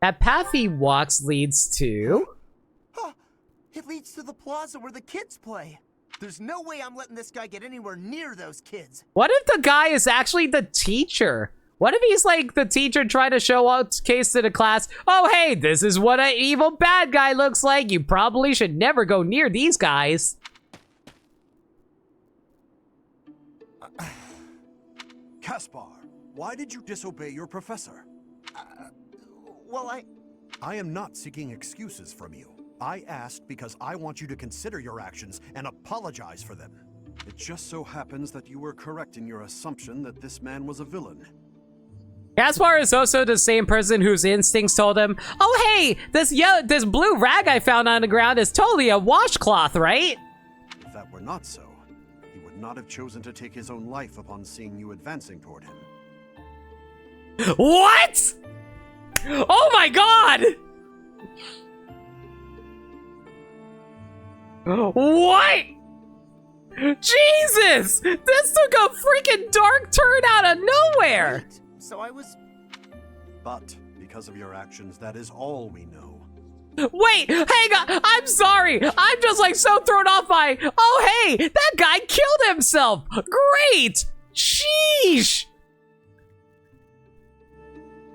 Speaker 1: That path he walks leads to...
Speaker 12: Huh, it leads to the plaza where the kids play. There's no way I'm letting this guy get anywhere near those kids.
Speaker 1: What if the guy is actually the teacher? What if he's like the teacher trying to show out case to the class? Oh, hey, this is what an evil bad guy looks like. You probably should never go near these guys.
Speaker 10: Caspar, why did you disobey your professor?
Speaker 12: Well,
Speaker 10: I am not seeking excuses from you. I asked because I want you to consider your actions and apologize for them. It just so happens that you were correct in your assumption that this man was a villain.
Speaker 1: Caspar is also the same person whose instincts told him, oh hey, this blue rag I found on the ground is totally a washcloth, right?
Speaker 10: If that were not so, he would not have chosen to take his own life upon seeing you advancing toward him.
Speaker 1: What? Oh my god! What? Jesus! This took a freaking dark turn out of nowhere!
Speaker 12: Wait, so I was...
Speaker 10: But, because of your actions, that is all we know.
Speaker 1: Wait, hang on, I'm sorry! I'm just like so thrown off by... Oh hey, that guy killed himself! Great! Sheesh!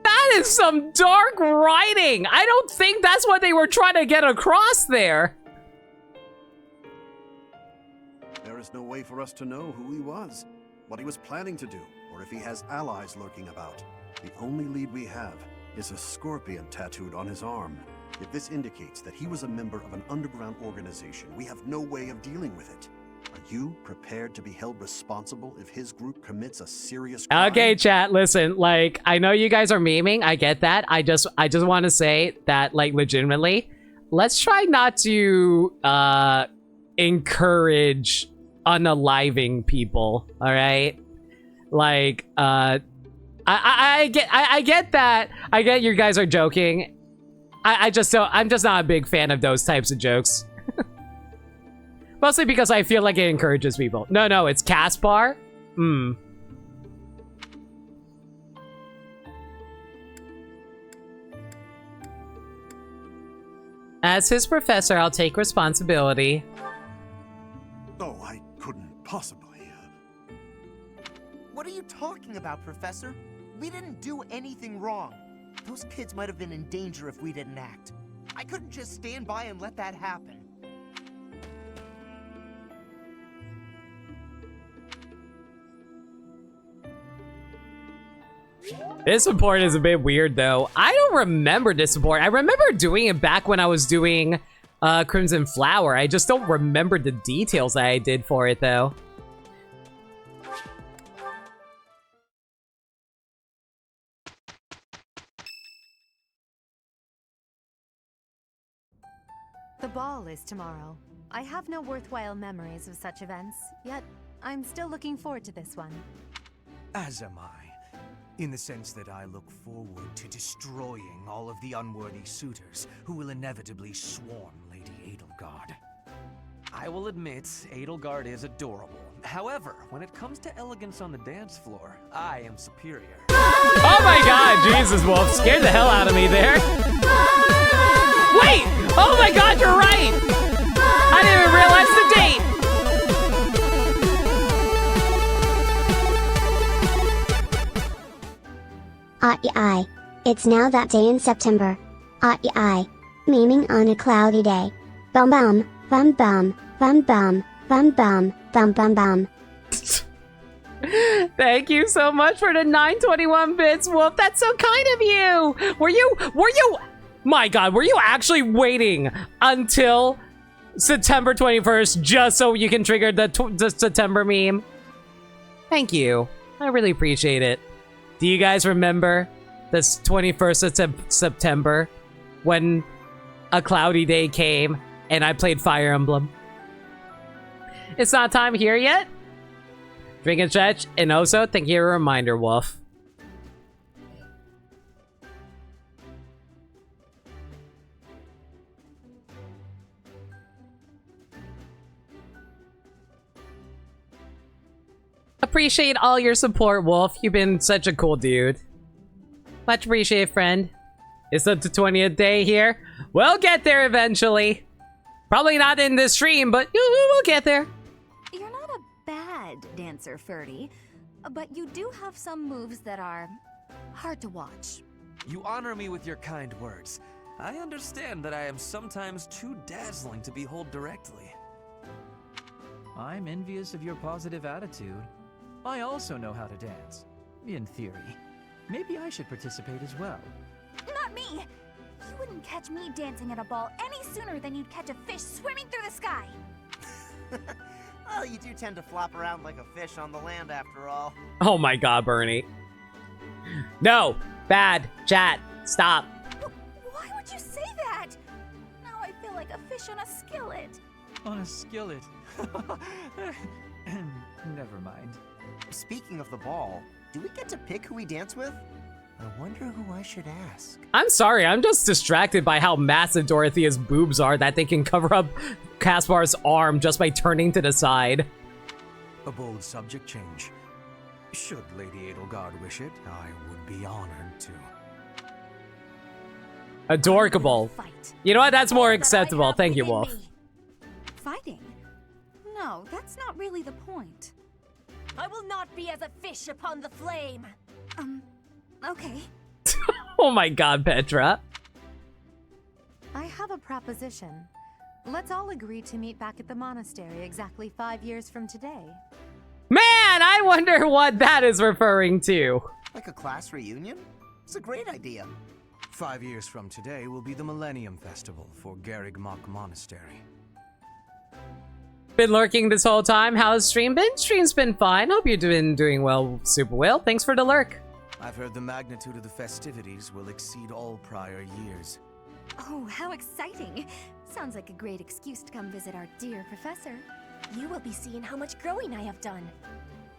Speaker 1: That is some dark writing! I don't think that's what they were trying to get across there.
Speaker 10: There is no way for us to know who he was, what he was planning to do, or if he has allies lurking about. The only lead we have is a scorpion tattooed on his arm. If this indicates that he was a member of an underground organization, we have no way of dealing with it. Are you prepared to be held responsible if his group commits a serious crime?
Speaker 1: Okay, chat, listen, like, I know you guys are memeing, I get that. I just want to say that, like, legitimately, let's try not to, encourage unaliving people, all right? Like, I get that. I get you guys are joking. I'm just not a big fan of those types of jokes. Mostly because I feel like it encourages people. No, it's Caspar. As his professor, I'll take responsibility.
Speaker 10: Oh, I couldn't possibly.
Speaker 12: What are you talking about, Professor? We didn't do anything wrong. Those kids might have been in danger if we didn't act. I couldn't just stand by and let that happen.
Speaker 1: This support is a bit weird, though. I don't remember this support. I remember doing it back when I was doing Crimson Flower. I just don't remember the details that I did for it, though.
Speaker 8: The ball is tomorrow. I have no worthwhile memories of such events, yet I'm still looking forward to this one.
Speaker 21: As am I. In the sense that I look forward to destroying all of the unworthy suitors who will inevitably swarm Lady Edelgard.
Speaker 18: I will admit, Edelgard is adorable. However, when it comes to elegance on the dance floor, I am superior.
Speaker 1: Oh my god, Jesus, Wolf, scared the hell out of me there. Wait! Oh my god, you're right! I didn't even realize the date!
Speaker 20: Aye. It's now that day in September. Aye. Memeing on a cloudy day. Bum bum, bum bum, bum bum, bum bum, bum bum bum.
Speaker 1: Thank you so much for the 921 bits, Wolf. That's so kind of you. Were you, my God, were you actually waiting until September 21st just so you can trigger the September meme? Thank you. I really appreciate it. Do you guys remember this 21st of September when a cloudy day came and I played Fire Emblem? It's not time here yet. Drink and stretch, and also thank you for a reminder, Wolf. Appreciate all your support, Wolf. You've been such a cool dude. Much appreciated, friend. It's the 20th day here. We'll get there eventually. Probably not in this stream, but we'll get there.
Speaker 11: You're not a bad dancer, Ferdy, but you do have some moves that are hard to watch.
Speaker 18: You honor me with your kind words. I understand that I am sometimes too dazzling to behold directly.
Speaker 3: I'm envious of your positive attitude. I also know how to dance, in theory. Maybe I should participate as well.
Speaker 11: Not me! You wouldn't catch me dancing at a ball any sooner than you'd catch a fish swimming through the sky.
Speaker 15: Well, you do tend to flop around like a fish on the land after all.
Speaker 1: Oh my God, Bernie. No! Bad. Chat. Stop.
Speaker 11: Why would you say that? Now I feel like a fish on a skillet.
Speaker 3: On a skillet. Never mind.
Speaker 15: Speaking of the ball, do we get to pick who we dance with? I wonder who I should ask.
Speaker 1: I'm sorry, I'm just distracted by how massive Dorothea's boobs are that they can cover up Caspar's arm just by turning to the side.
Speaker 21: A bold subject change. Should Lady Edelgard wish it, I would be honored to.
Speaker 1: Adorkable. You know what? That's more acceptable. Thank you, Wolf.
Speaker 11: Fighting? No, that's not really the point.
Speaker 7: I will not be as a fish upon the flame.
Speaker 11: Okay.
Speaker 1: Oh my God, Petra.
Speaker 8: I have a proposition. Let's all agree to meet back at the monastery exactly 5 years from today.
Speaker 1: Man, I wonder what that is referring to.
Speaker 15: Like a class reunion? It's a great idea.
Speaker 21: 5 years from today will be the Millennium Festival for Garrigmach Monastery.
Speaker 1: Been lurking this whole time. How's stream been? Stream's been fine. Hope you're doing well, Super Whale. Thanks for the lurk.
Speaker 21: I've heard the magnitude of the festivities will exceed all prior years.
Speaker 11: Oh, how exciting! Sounds like a great excuse to come visit our dear professor.
Speaker 7: You will be seeing how much growing I have done.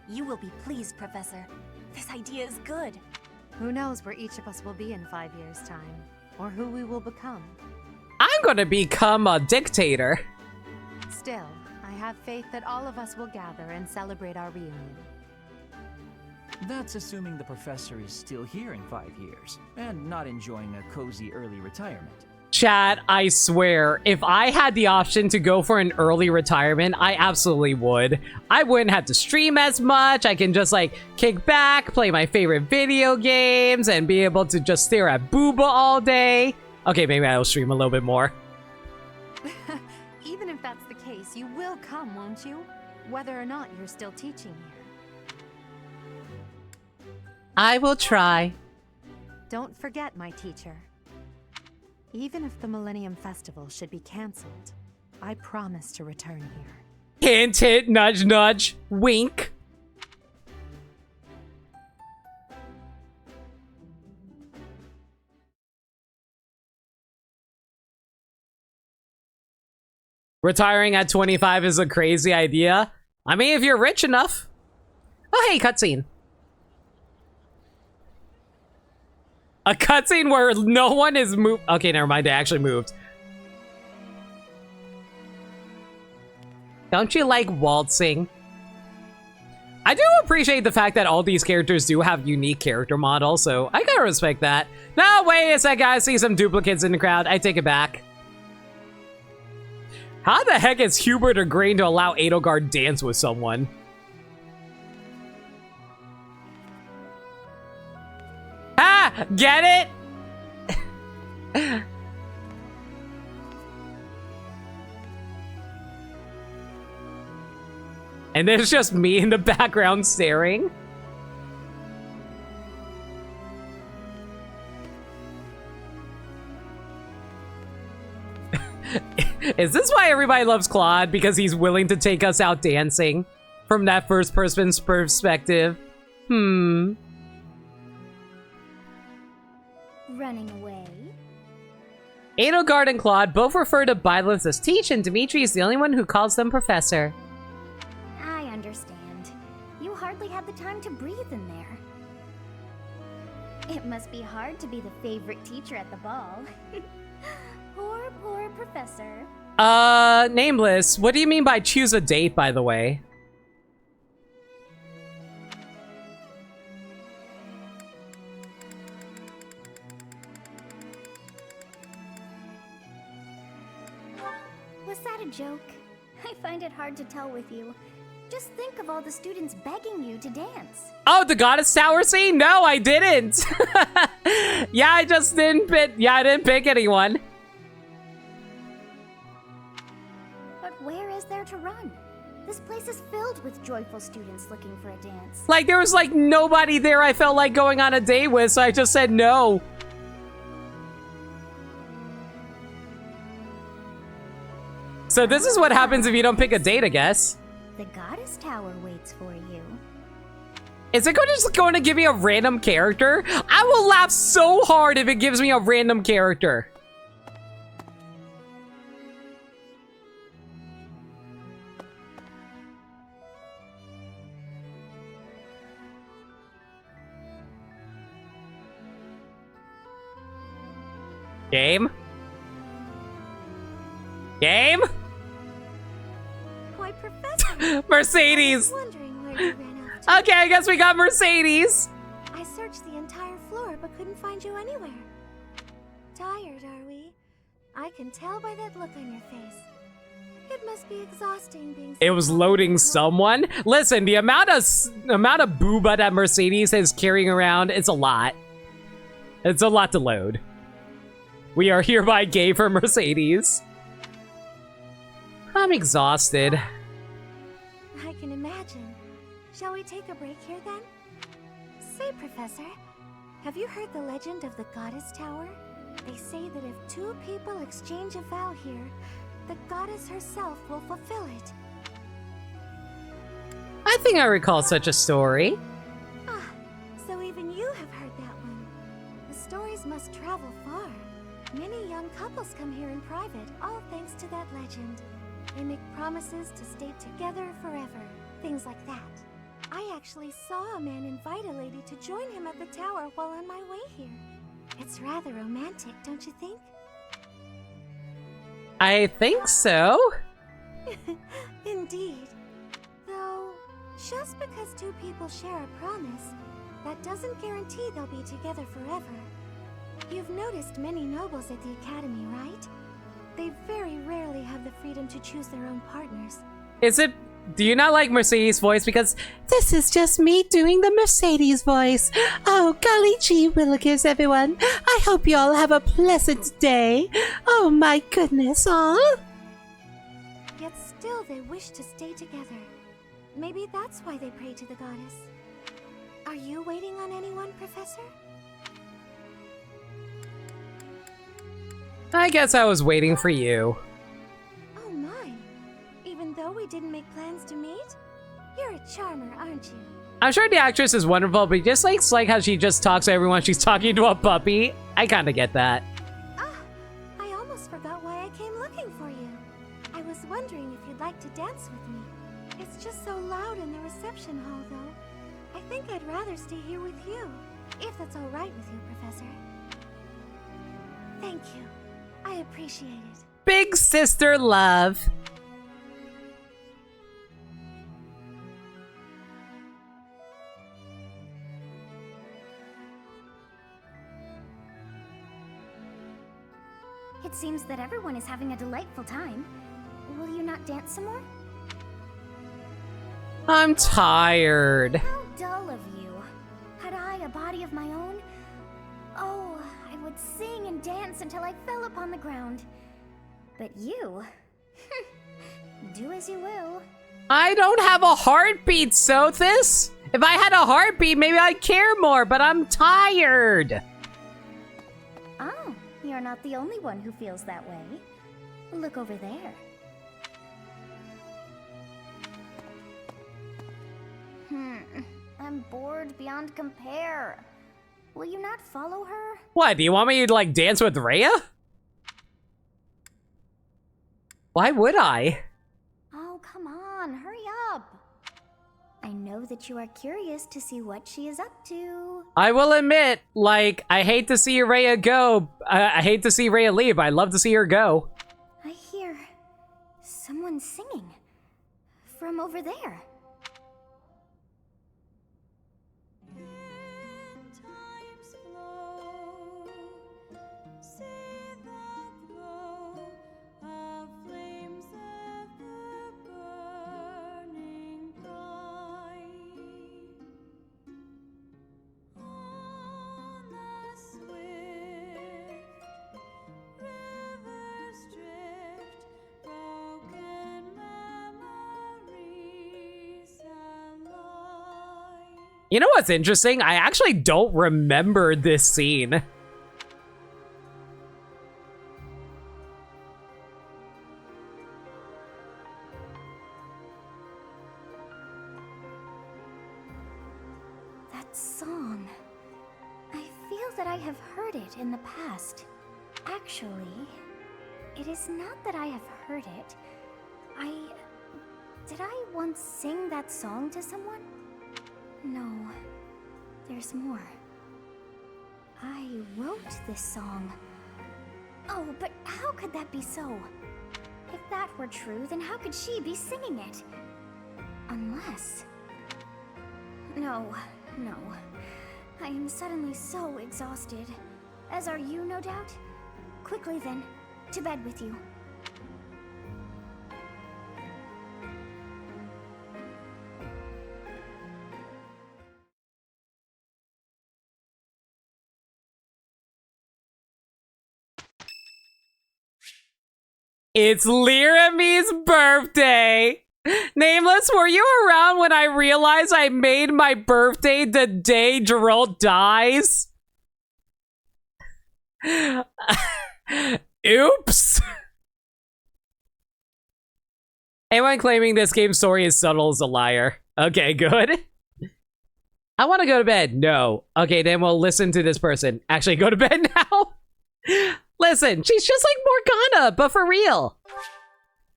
Speaker 7: You will be pleased, Professor. This idea is good.
Speaker 8: Who knows where each of us will be in 5 years' time, or who we will become.
Speaker 1: I'm gonna become a dictator.
Speaker 8: Still, I have faith that all of us will gather and celebrate our reunion.
Speaker 3: That's assuming the professor is still here in 5 years, and not enjoying a cozy early retirement.
Speaker 1: Chat, I swear, if I had the option to go for an early retirement, I absolutely would. I wouldn't have to stream as much. I can just like kick back, play my favorite video games, and be able to just stare at Booba all day. Okay, maybe I'll stream a little bit more.
Speaker 8: Even if that's the case, you will come, won't you? Whether or not you're still teaching here.
Speaker 1: I will try.
Speaker 8: Don't forget, my teacher. Even if the Millennium Festival should be cancelled, I promise to return here.
Speaker 1: Hint, hint, nudge, nudge, wink. Retiring at 25 is a crazy idea. I mean, if you're rich enough. Oh, hey, cutscene. A cutscene where no one is moved. Okay, never mind. They actually moved. Don't you like waltzing? I do appreciate the fact that all these characters do have unique character models, so I gotta respect that. No, wait a sec, I see some duplicates in the crowd. I take it back. How the heck is Hubert agreeing to allow Edelgard dance with someone? Ah! Get it? And there's just me in the background staring. Is this why everybody loves Claude? Because he's willing to take us out dancing from that first person's perspective?
Speaker 7: Running away?
Speaker 1: Edelgard and Claude both refer to Byleth as Teach, and Dimitri is the only one who calls them Professor.
Speaker 7: I understand. You hardly had the time to breathe in there. It must be hard to be the favorite teacher at the ball. Poor Professor.
Speaker 1: Nameless, what do you mean by choose a date, by the way?
Speaker 7: Was that a joke? I find it hard to tell with you. Just think of all the students begging you to dance.
Speaker 1: Oh, the Goddess Tower scene? No, I didn't. Yeah, I just didn't pick. Yeah, I didn't pick anyone.
Speaker 7: But where is there to run? This place is filled with joyful students looking for a dance.
Speaker 1: Like, there was like nobody there I felt like going on a date with, so I just said no. So this is what happens if you don't pick a date, I guess.
Speaker 7: The Goddess Tower waits for you.
Speaker 1: Is it just going to give me a random character? I will laugh so hard if it gives me a random character. Game? Game?
Speaker 9: Why, Professor?
Speaker 1: Mercedes!
Speaker 9: I was wondering where you ran off to.
Speaker 1: Okay, I guess we got Mercedes.
Speaker 9: I searched the entire floor but couldn't find you anywhere. Tired, are we? I can tell by that look on your face. It must be exhausting being.
Speaker 1: It was loading someone. Listen, the amount of booba that Mercedes is carrying around, it's a lot. It's a lot to load. We are hereby gay for Mercedes. I'm exhausted.
Speaker 9: I can imagine. Shall we take a break here then? Say, Professor, have you heard the legend of the Goddess Tower? They say that if two people exchange a vow here, the goddess herself will fulfill it.
Speaker 1: I think I recall such a story.
Speaker 9: Ah, so even you have heard that one. The stories must travel far. Many young couples come here in private, all thanks to that legend. They make promises to stay together forever, things like that. I actually saw a man invite a lady to join him at the tower while on my way here. It's rather romantic, don't you think?
Speaker 1: I think so.
Speaker 9: Indeed. Though, just because two people share a promise, that doesn't guarantee they'll be together forever. You've noticed many nobles at the academy, right? They very rarely have the freedom to choose their own partners.
Speaker 1: Do you not like Mercedes' voice? Because this is just me doing the Mercedes voice. Oh, golly gee willikers, everyone. I hope you all have a pleasant day. Oh my goodness, aw.
Speaker 9: Yet still they wish to stay together. Maybe that's why they pray to the goddess. Are you waiting on anyone, Professor?
Speaker 1: I guess I was waiting for you.
Speaker 9: Oh my. Even though we didn't make plans to meet? You're a charmer, aren't you?
Speaker 1: I'm sure the actress is wonderful, but just like how she just talks to everyone she's talking to a puppy. I kind of get that.
Speaker 9: Ah, I almost forgot why I came looking for you. I was wondering if you'd like to dance with me. It's just so loud in the reception hall, though. I think I'd rather stay here with you, if that's all right with you, Professor. Thank you. I appreciate it.
Speaker 1: Big sister love.
Speaker 7: It seems that everyone is having a delightful time. Will you not dance some more?
Speaker 1: I'm tired.
Speaker 7: How dull of you. Had I a body of my own? Oh, I would sing and dance until I fell upon the ground. But you... do as you will.
Speaker 1: I don't have a heartbeat, Sothis. If I had a heartbeat, maybe I'd care more, but I'm tired.
Speaker 7: Oh, you're not the only one who feels that way.
Speaker 2: Look over there. I'm bored beyond compare. Will you not follow her?
Speaker 1: What, do you want me to, like, dance with Rhea? Why would I?
Speaker 2: Oh, come on, hurry up. I know that you are curious to see what she is up to.
Speaker 1: I will admit, like, I hate to see Rhea go. I hate to see Rhea leave. I'd love to see her go.
Speaker 2: I hear someone singing from over there.
Speaker 1: You know what's interesting? I actually don't remember this scene.
Speaker 2: That song. I feel that I have heard it in the past. Actually, it is not that I have heard it. Did I once sing that song to someone? No, there's more. I wrote this song. Oh, but how could that be so? If that were true, then how could she be singing it? Unless... No. I am suddenly so exhausted. As are you, no doubt? Quickly then, to bed with you.
Speaker 1: It's Lirami's birthday! Nameless, were you around when I realized I made my birthday the day Geralt dies? Oops! Anyone claiming this game's story is subtle is a liar. Okay, good. I want to go to bed. No. Okay, then we'll listen to this person. Actually, go to bed now. Listen, she's just like Morgana, but for real.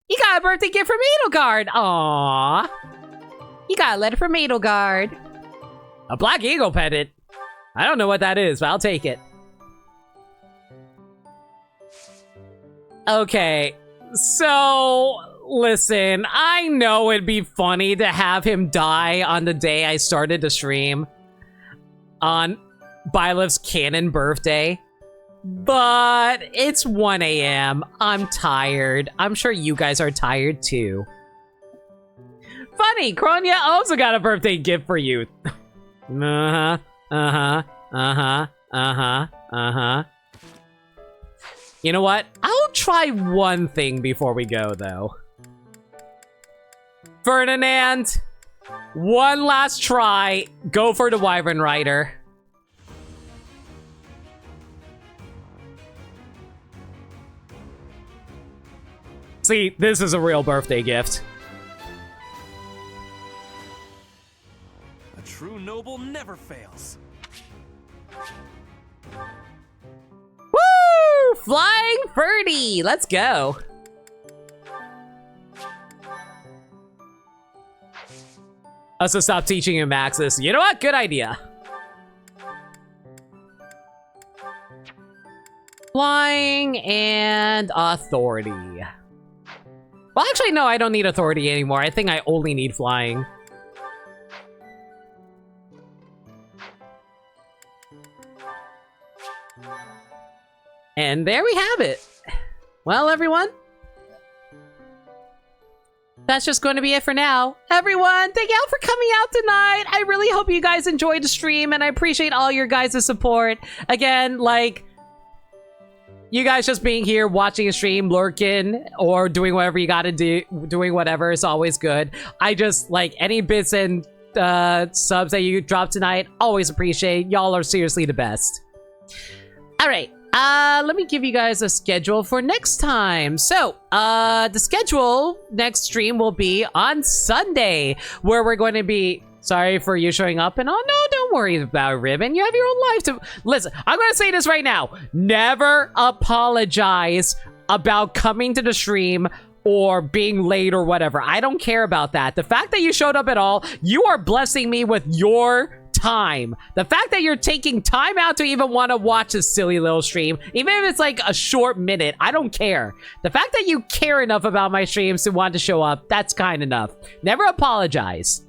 Speaker 1: You got a birthday gift from Edelgard. Aww. You got a letter from Edelgard. A Black Eagle pendant. I don't know what that is, but I'll take it. Okay, so listen, I know it'd be funny to have him die on the day I started to stream on Byleth's canon birthday. But it's 1 a.m. I'm tired. I'm sure you guys are tired too. Funny, Kronya also got a birthday gift for you. Uh-huh. You know what? I'll try one thing before we go, though. Ferdinand, one last try. Go for the Wyvern Rider. See, this is a real birthday gift.
Speaker 18: A true noble never fails.
Speaker 1: Woo! Flying Ferdy! Let's go. Also, stop teaching him Axis. You know what? Good idea. Flying and authority. Well, actually, no, I don't need authority anymore. I think I only need flying. And there we have it. Well, everyone, that's just going to be it for now. Everyone, thank you all for coming out tonight. I really hope you guys enjoyed the stream, and I appreciate all your guys' support. Again, like, you guys just being here, watching a stream, lurking, or doing whatever you gotta do, doing whatever is always good. I just, like, any bits and subs that you drop tonight, always appreciate. Y'all are seriously the best. Alright, Let me give you guys a schedule for next time. So, the schedule next stream will be on Sunday, where we're going to be... Sorry for you showing up and all. No, don't worry about it, Ribbon. You have your own life to... Listen, I'm going to say this right now. Never apologize about coming to the stream or being late or whatever. I don't care about that. The fact that you showed up at all, you are blessing me with your time. The fact that you're taking time out to even want to watch this silly little stream, even if it's like a short minute, I don't care. The fact that you care enough about my streams to want to show up, that's kind enough. Never apologize.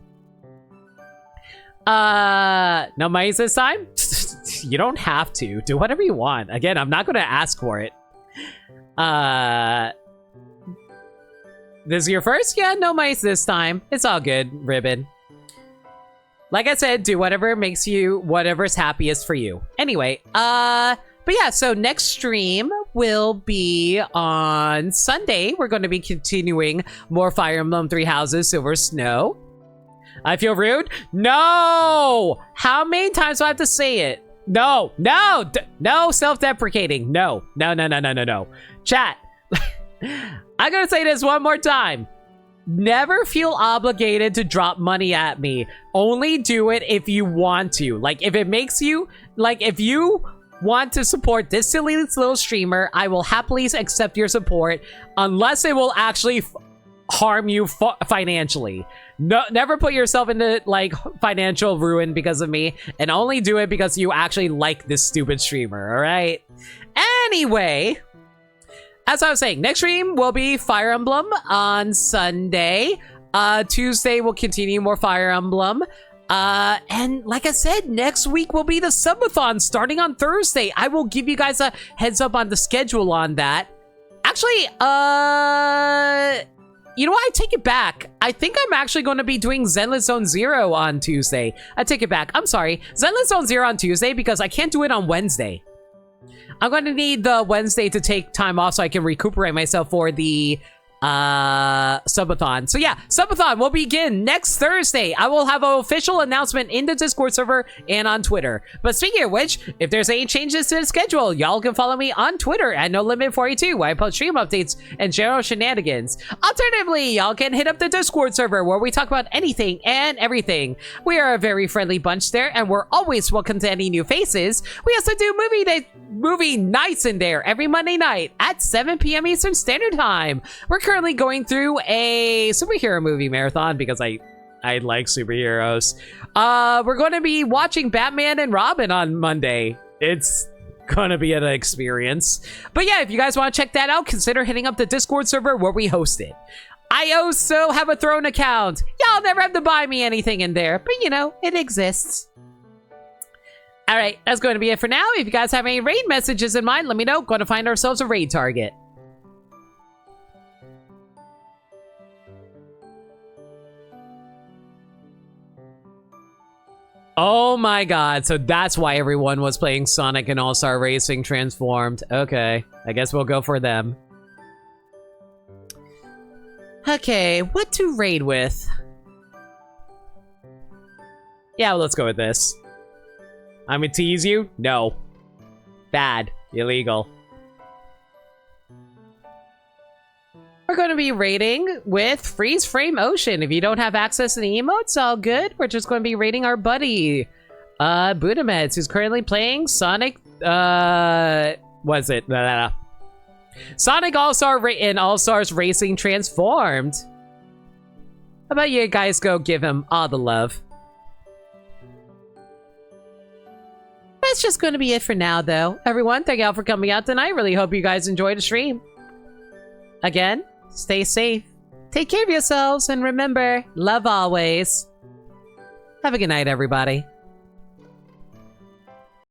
Speaker 1: No mice this time? You don't have to. Do whatever you want. Again, I'm not going to ask for it. This is your first? Yeah, no mice this time. It's all good, Ribbon. Like I said, do whatever makes you, whatever's happiest for you. Anyway, but yeah, so next stream will be on Sunday. We're going to be continuing more Fire Emblem 3 Houses, Silver Snow. I feel rude? No! How many times do I have to say it? No, no, no self-deprecating. No. Chat, I'm gonna say this one more time. Never feel obligated to drop money at me. Only do it if you want to. Like, if it makes you, like, if you want to support this silly little streamer, I will happily accept your support, unless it will actually harm you financially. No, never put yourself into like financial ruin because of me, and only do it because you actually like this stupid streamer. All right. Anyway, as I was saying, next stream will be Fire Emblem on Sunday. Tuesday we'll continue more Fire Emblem. And like I said, next week will be the subathon starting on Thursday. I will give you guys a heads up on the schedule on that. Actually, you know what? I take it back. I think I'm actually going to be doing Zenless Zone Zero on Tuesday. I take it back. I'm sorry. Zenless Zone Zero on Tuesday because I can't do it on Wednesday. I'm going to need the Wednesday to take time off so I can recuperate myself for the subathon. So yeah, subathon will begin next Thursday. I will have an official announcement in the Discord server and on Twitter. But speaking of which, if there's any changes to the schedule, y'all can follow me on Twitter at NoLimit42, where I post stream updates and general shenanigans. Alternatively, y'all can hit up the Discord server where we talk about anything and everything. We are a very friendly bunch there, and we're always welcome to any new faces. We also do movie nights in there every Monday night at 7 p.m. Eastern Standard Time. We're currently going through a superhero movie marathon because I like superheroes. We're going to be watching Batman and Robin on Monday. It's gonna be an experience. But yeah, if you guys want to check that out, consider hitting up the Discord server where we host it. I also have a Throne account. Y'all never have to buy me anything in there, but you know, it exists. All right, that's going to be it for now. If you guys have any raid messages in mind, let me know. Going to find ourselves a raid target. Oh my god, so that's why everyone was playing Sonic and All-Star Racing Transformed. Okay, I guess we'll go for them. Okay, what to raid with? Yeah, well, let's go with this. I'm gonna tease you? No. Bad. Illegal. We're going to be raiding with Freeze Frame Ocean. If you don't have access to the emotes, all good. We're just going to be raiding our buddy, Budamets, who's currently playing Sonic, was it? Sonic All-Star and All-Stars Racing Transformed. How about you guys go give him all the love? That's just going to be it for now, though. Everyone, thank y'all for coming out tonight. Really hope you guys enjoyed the stream. Again, stay safe, take care of yourselves, and remember, love always. Have a good night, everybody.